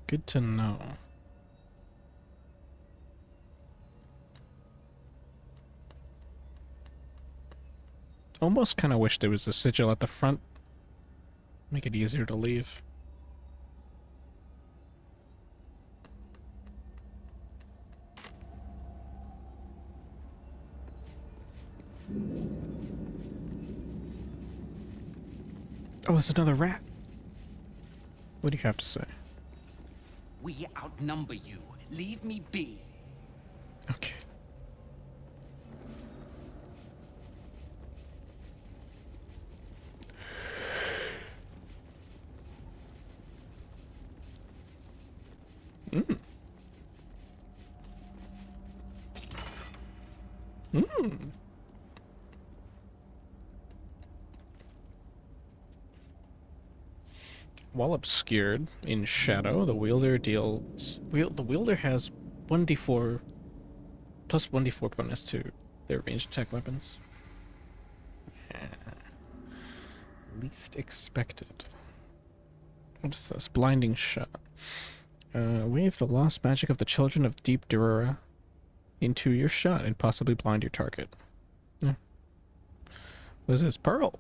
Speaker 2: Good to know. Almost kind of wish there was a sigil at the front. Make it easier to leave. Oh, there's another rat. What do you have to say?
Speaker 20: We outnumber you. Leave me be.
Speaker 2: Okay. While obscured in shadow, the wielder has 1d4 plus 1d4 bonus to their ranged attack weapons. Yeah. Least expected. What is this? Blinding shot. Wave the lost magic of the children of Deep Durura into your shot and possibly blind your target. Yeah. What is this? Pearl.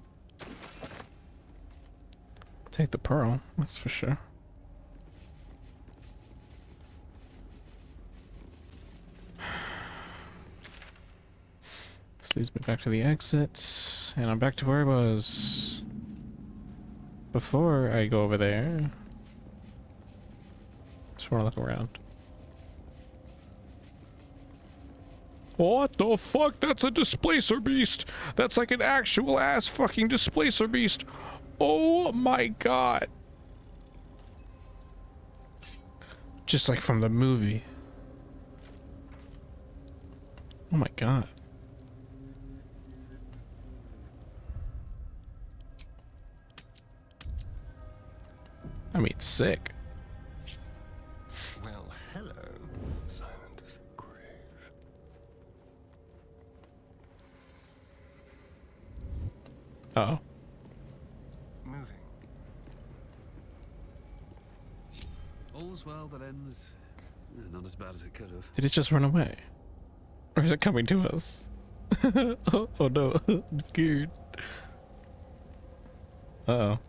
Speaker 2: Take the pearl, that's for sure. This leads me back to the exit, and I'm back to where I was. Before I go over there, just want to look around. What the fuck? That's a displacer beast! That's like an actual ass fucking displacer beast! Oh my god! Just like from the movie. Oh my god. I mean, sick.
Speaker 11: Well, hello. Silent as the grave.
Speaker 2: Uh-oh.
Speaker 11: Moving.
Speaker 19: All's well that ends. Not as bad as it could have.
Speaker 2: Did it just run away? Or is it coming to us? Oh no, I'm scared. Uh-oh.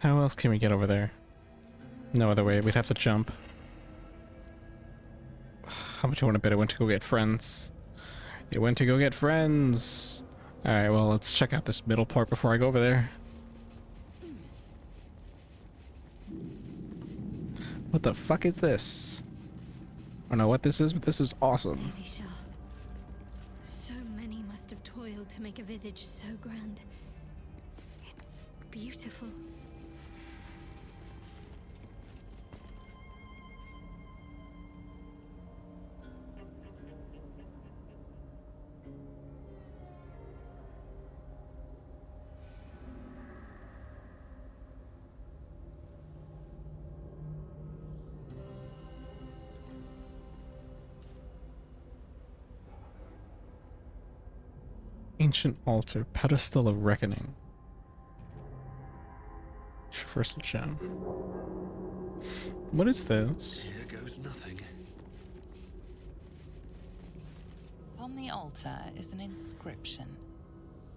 Speaker 2: How else can we get over there? No other way, we'd have to jump. How much I want to bet I went to go get friends. It went to go get friends! Alright, well, let's check out this middle part before I go over there. What the fuck is this? I don't know what this is, but this is awesome.
Speaker 16: Lady Shah. So many must have toiled to make a visage so grand. It's beautiful.
Speaker 2: Ancient altar, pedestal of reckoning. Traversal gem. What is this?
Speaker 12: Here goes nothing.
Speaker 15: On the altar is an inscription.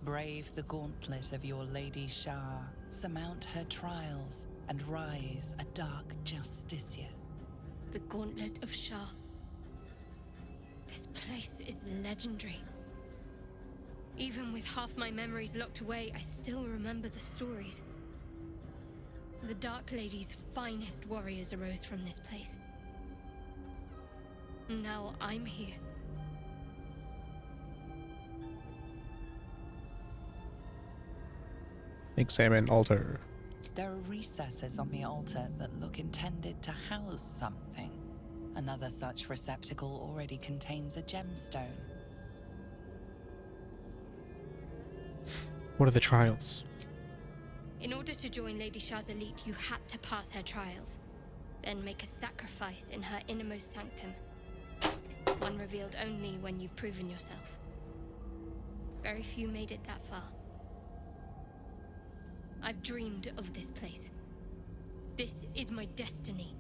Speaker 15: Brave the gauntlet of your Lady Shah, surmount her trials, and rise a dark justiciar.
Speaker 16: The Gauntlet of Shah. This place is legendary. Even with half my memories locked away, I still remember the stories. The Dark Lady's finest warriors arose from this place. Now I'm here.
Speaker 2: Examine altar.
Speaker 15: There are recesses on the altar that look intended to house something. Another such receptacle already contains a gemstone.
Speaker 2: What are the trials?
Speaker 16: In order to join Lady Shah's elite, you had to pass her trials. Then make a sacrifice in her innermost sanctum. One revealed only when you've proven yourself. Very few made it that far. I've dreamed of this place. This is my destiny.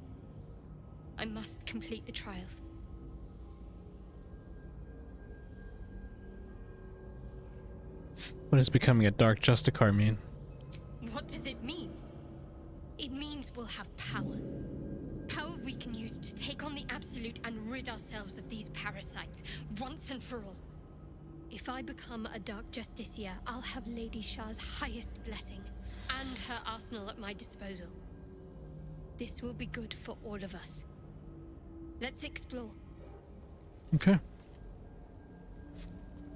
Speaker 16: I must complete the trials.
Speaker 2: What does becoming a Dark Justicar mean?
Speaker 16: What does it mean? It means we'll have power. Power we can use to take on the Absolute and rid ourselves of these parasites, once and for all. If I become a Dark Justiciar, I'll have Lady Shah's highest blessing, and her arsenal at my disposal. This will be good for all of us. Let's explore.
Speaker 2: Okay.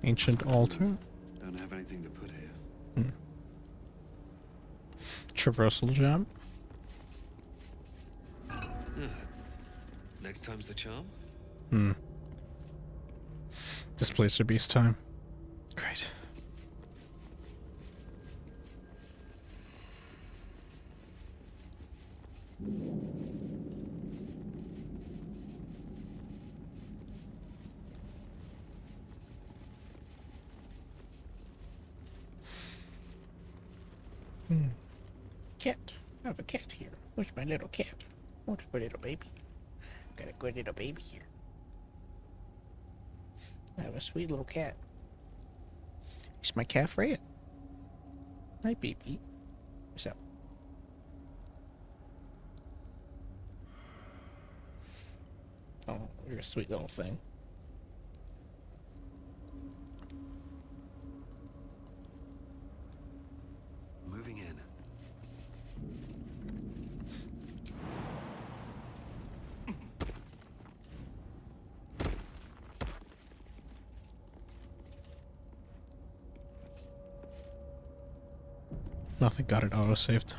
Speaker 2: Ancient altar.
Speaker 12: Don't have anything to put here.
Speaker 2: Traversal gem.
Speaker 12: Next time's the charm?
Speaker 2: Displacer beast time. Great. Cat. I have a cat here. Where's my little cat? Where's my little baby? Got a good little baby here. I have a sweet little cat. It's my cat Freya. Hi, baby. What's up? Oh, you're a sweet little thing.
Speaker 12: Moving in.
Speaker 2: Nothing got it auto-saved.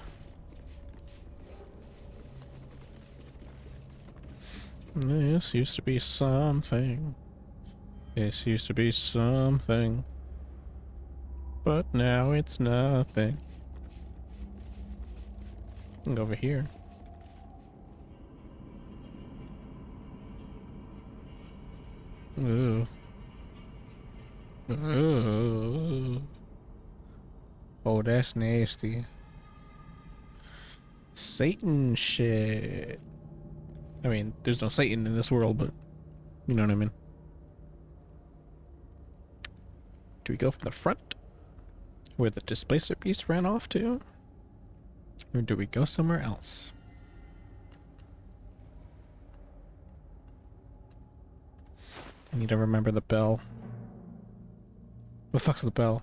Speaker 2: This used to be something. This used to be something. But now it's nothing. Go over here. Ooh. Ooh. Oh, that's nasty. Satan shit. I mean, there's no Satan in this world, but you know what I mean. Do we go from the front, where the displacer beast ran off to? Or do we go somewhere else? I need to remember the bell. What the fuck's the bell?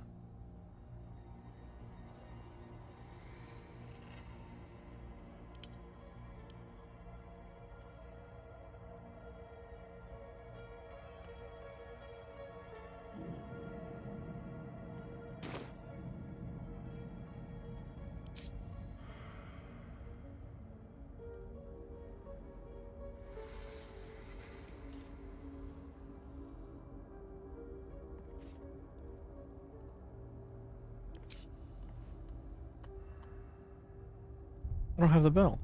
Speaker 2: I don't have the bell.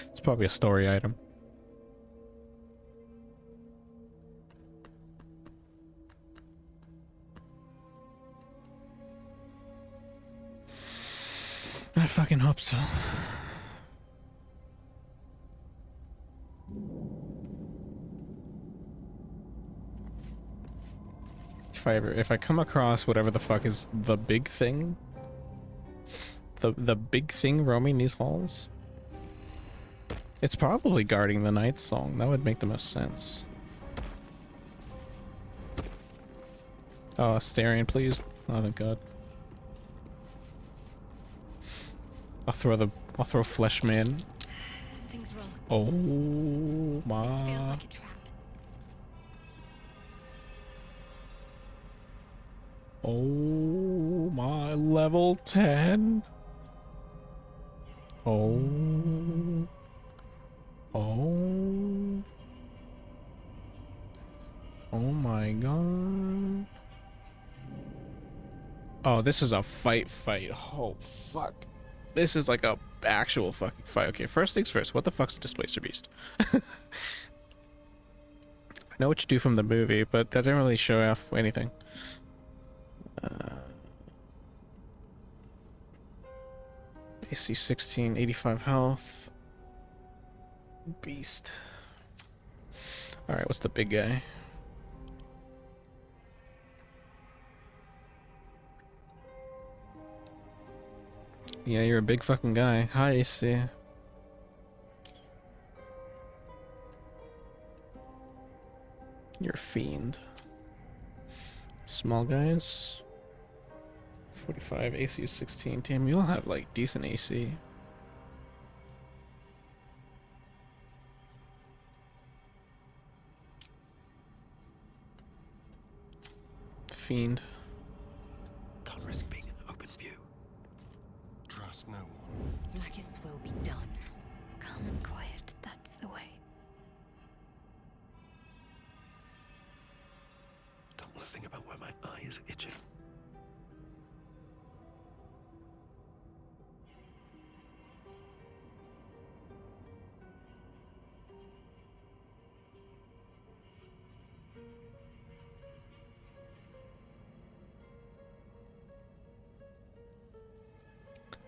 Speaker 2: It's probably a story item. I fucking hope so. If I come across whatever the fuck is the big thing, the big thing roaming these halls, it's probably guarding the night song. That would make the most sense. Oh, Astarion, please. Oh, thank God. I'll throw Fleshman.
Speaker 17: Something's wrong.
Speaker 2: Oh my.
Speaker 17: This feels like a trap.
Speaker 2: Oh my, level 10. Oh. Oh. Oh my God. Oh, this is a fight. Oh, fuck. This is like a actual fucking fight. Okay, first things first. What the fuck's a Displacer Beast? I know what you do from the movie, but that didn't really show off anything. AC 16, 85 health. Beast. Alright, what's the big guy? Yeah, you're a big fucking guy. Hi, AC. You're a fiend. Small guys. 45, AC 16. Damn, you all have like decent AC. Fiend.
Speaker 12: Can't risk being in open view.
Speaker 11: Trust no one.
Speaker 17: Maggots will be done. Calm and quiet, that's the way.
Speaker 12: Don't want to think about where my eye is itching.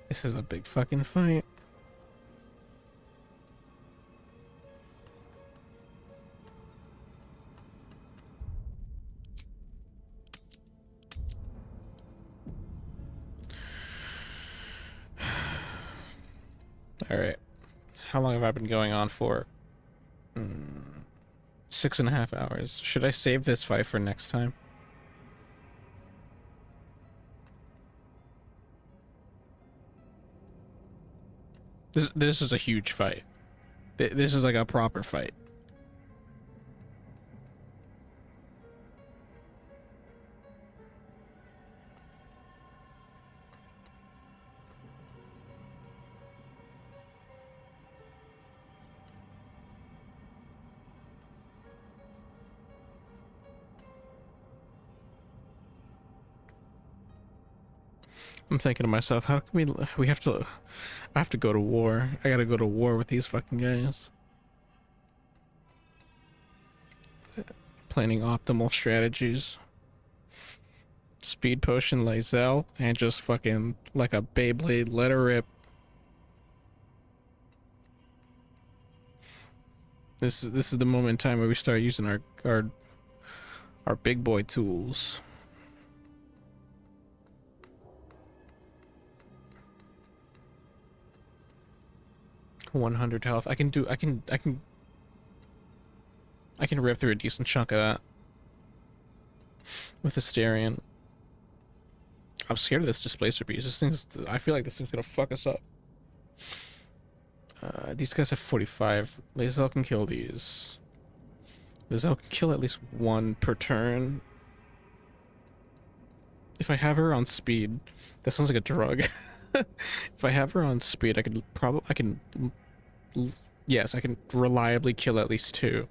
Speaker 2: This is a big fucking fight. Alright. How long have I been going on for? 6.5 hours. Should I save this fight for next time? This is a huge fight. This is like a proper fight. I'm thinking to myself, how can we have to, I have to go to war. I gotta go to war with these fucking guys. Planning optimal strategies. Speed potion Lae'zel and just fucking like a Beyblade, let her rip. This is the moment in time where we start using our big boy tools. 100 health. I can rip through a decent chunk of that with Asterion. I'm scared of this displacer beast. I feel like this thing's gonna fuck us up. These guys have 45. Lae'zel can kill these. Lae'zel can kill at least one per turn. If I have her on speed, that sounds like a drug. If I have her on speed, I can yes, I can reliably kill at least 2.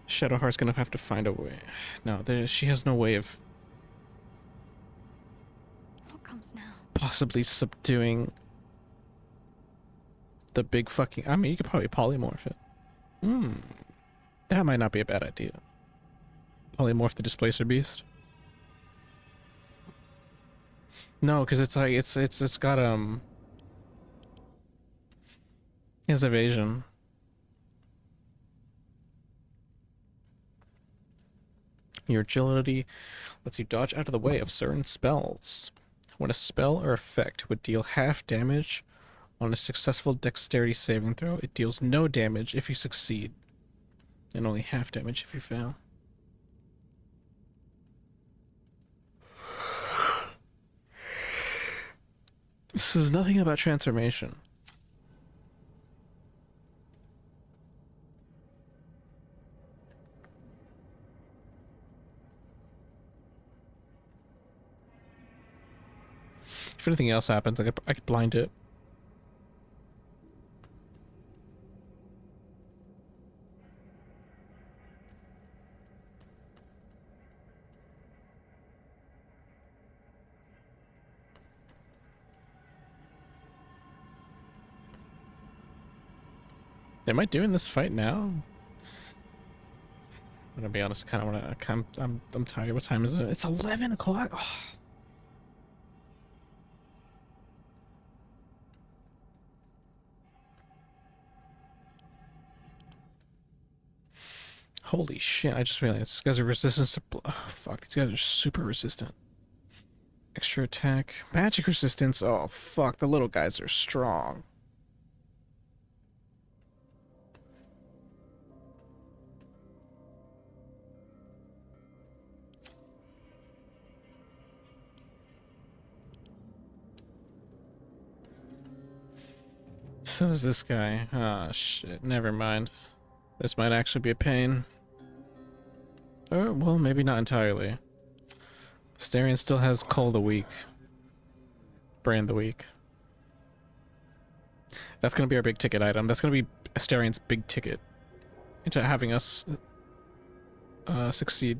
Speaker 2: Shadowheart's gonna have to find a way. No, she has no way of
Speaker 16: What comes now?
Speaker 2: possibly subduing the big fucking... I mean, you could probably polymorph it. That might not be a bad idea. Polymorph the displacer beast. No, because it's like it's got his evasion. Your agility lets you dodge out of the way of certain spells. When a spell or effect would deal half damage on a successful dexterity saving throw, it deals no damage if you succeed, and only half damage if you fail. This is nothing about transformation. If anything else happens, I could blind it. Am I doing this fight now? I'm gonna be honest, I kind of want to. I'm tired. What time is it? It's 11 o'clock. Oh. Holy shit! I just realized these guys are resistant to. Oh fuck! These guys are super resistant. Extra attack, magic resistance. Oh fuck! The little guys are strong. So is this guy. Ah, shit. Never mind. This might actually be a pain. Or, well, maybe not entirely. Asterion still has Cull the Weak. Brand the Weak. That's gonna be our big ticket item. That's gonna be Asterion's big ticket into having us succeed.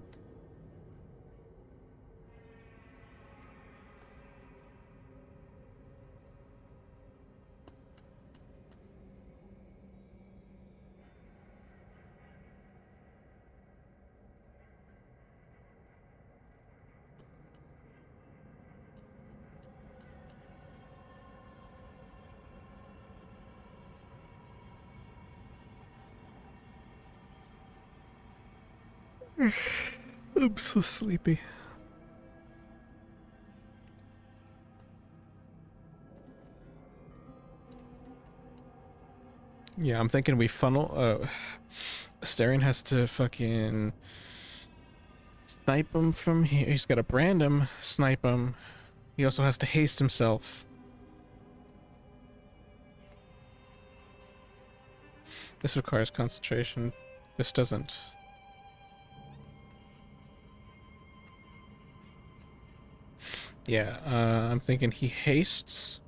Speaker 2: I'm so sleepy. Yeah, I'm thinking we funnel. Asterion has to fucking snipe him from here. He's got to brand him, snipe him. He also has to haste himself. This requires concentration. This doesn't. Yeah, I'm thinking he hastes.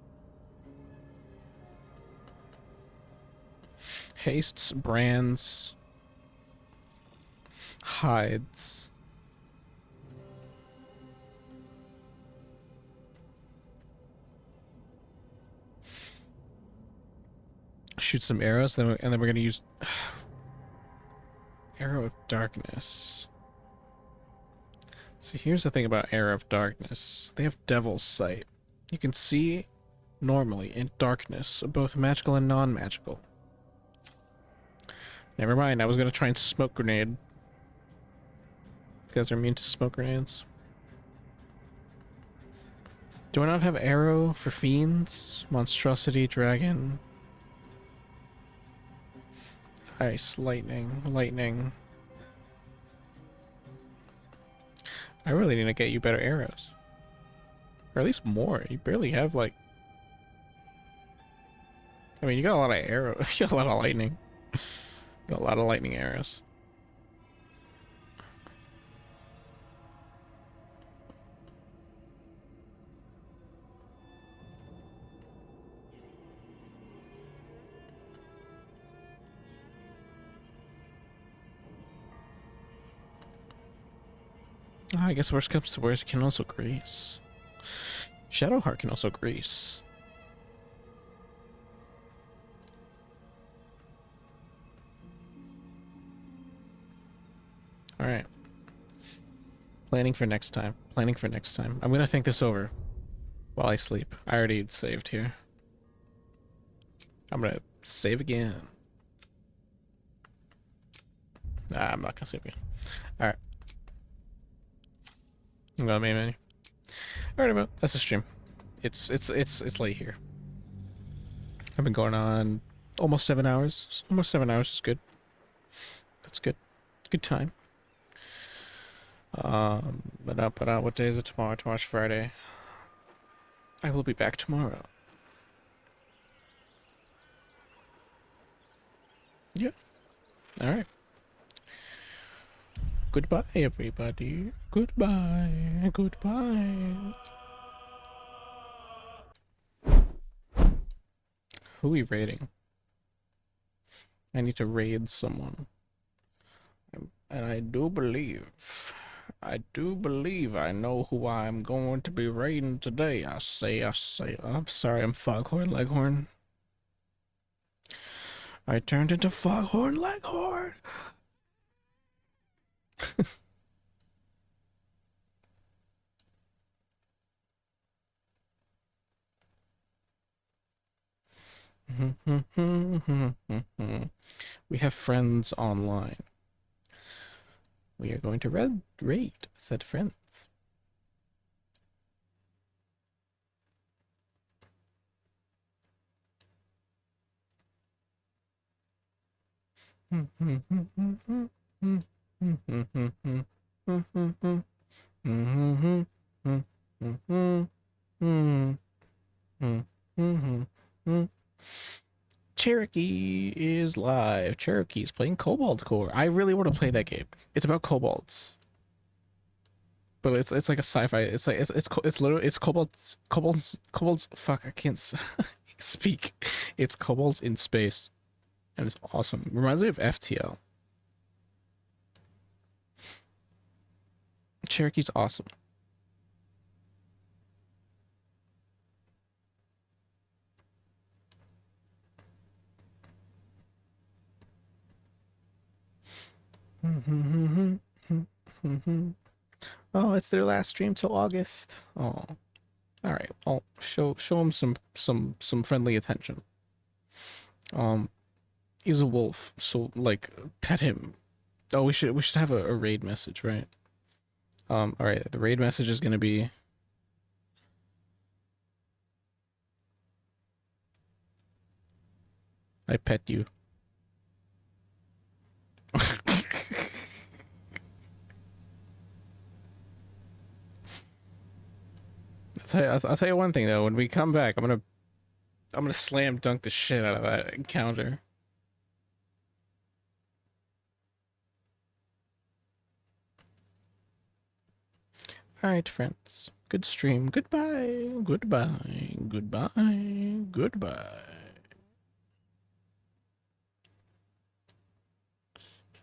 Speaker 2: Hastes, brands, hides. Shoot some arrows, and then we're gonna use Arrow of Darkness. See, here's the thing about Era of Darkness. They have Devil's Sight. You can see normally in darkness, both magical and non-magical. Never mind, I was gonna try and smoke grenade. You guys are immune to smoke grenades. Do I not have arrow for fiends? Monstrosity, dragon. Ice, lightning, lightning. I really need to get you better arrows. Or at least more. You barely have, like... I mean, you got a lot of arrow. You got a lot of lightning. You got a lot of lightning arrows. I guess worst comes to worst, can also grease. Shadowheart can also grease. Alright. Planning for next time. Planning for next time. I'm gonna think this over while I sleep. I already saved here. I'm gonna save again. Nah, I'm not gonna save again. Alright. I'm going main menu. Alright, that's the stream. It's late here. I've been going on almost 7 hours. Almost 7 hours is good. That's good. It's a good time. But what day is it tomorrow? Tomorrow's Friday. I will be back tomorrow. Yep. Alright. Goodbye, everybody. Goodbye. Goodbye. Who are we raiding? I need to raid someone. And I do believe I know who I'm going to be raiding today. I say, I'm sorry, I'm Foghorn Leghorn. I turned into Foghorn Leghorn. We have friends online. We are going to raid said friends. Cherokee is live. Cherokee's playing Cobalt Core. I really want to play that game. It's about kobolds. But it's like a sci-fi. It's like it's literally kobolds. Fuck, I can't speak. It's kobolds in space, and it's awesome. Reminds me of FTL. Cherokee's awesome. Oh, it's their last stream till August. Oh, all right. I'll show them some friendly attention. He's a wolf, so like pet him. Oh, we should have a raid message, right? All right. The raid message is gonna be. I pet you. I'll tell you one thing though. When we come back, I'm gonna slam dunk the shit out of that encounter. All right, friends. Good stream. Goodbye. Goodbye. Goodbye. Goodbye.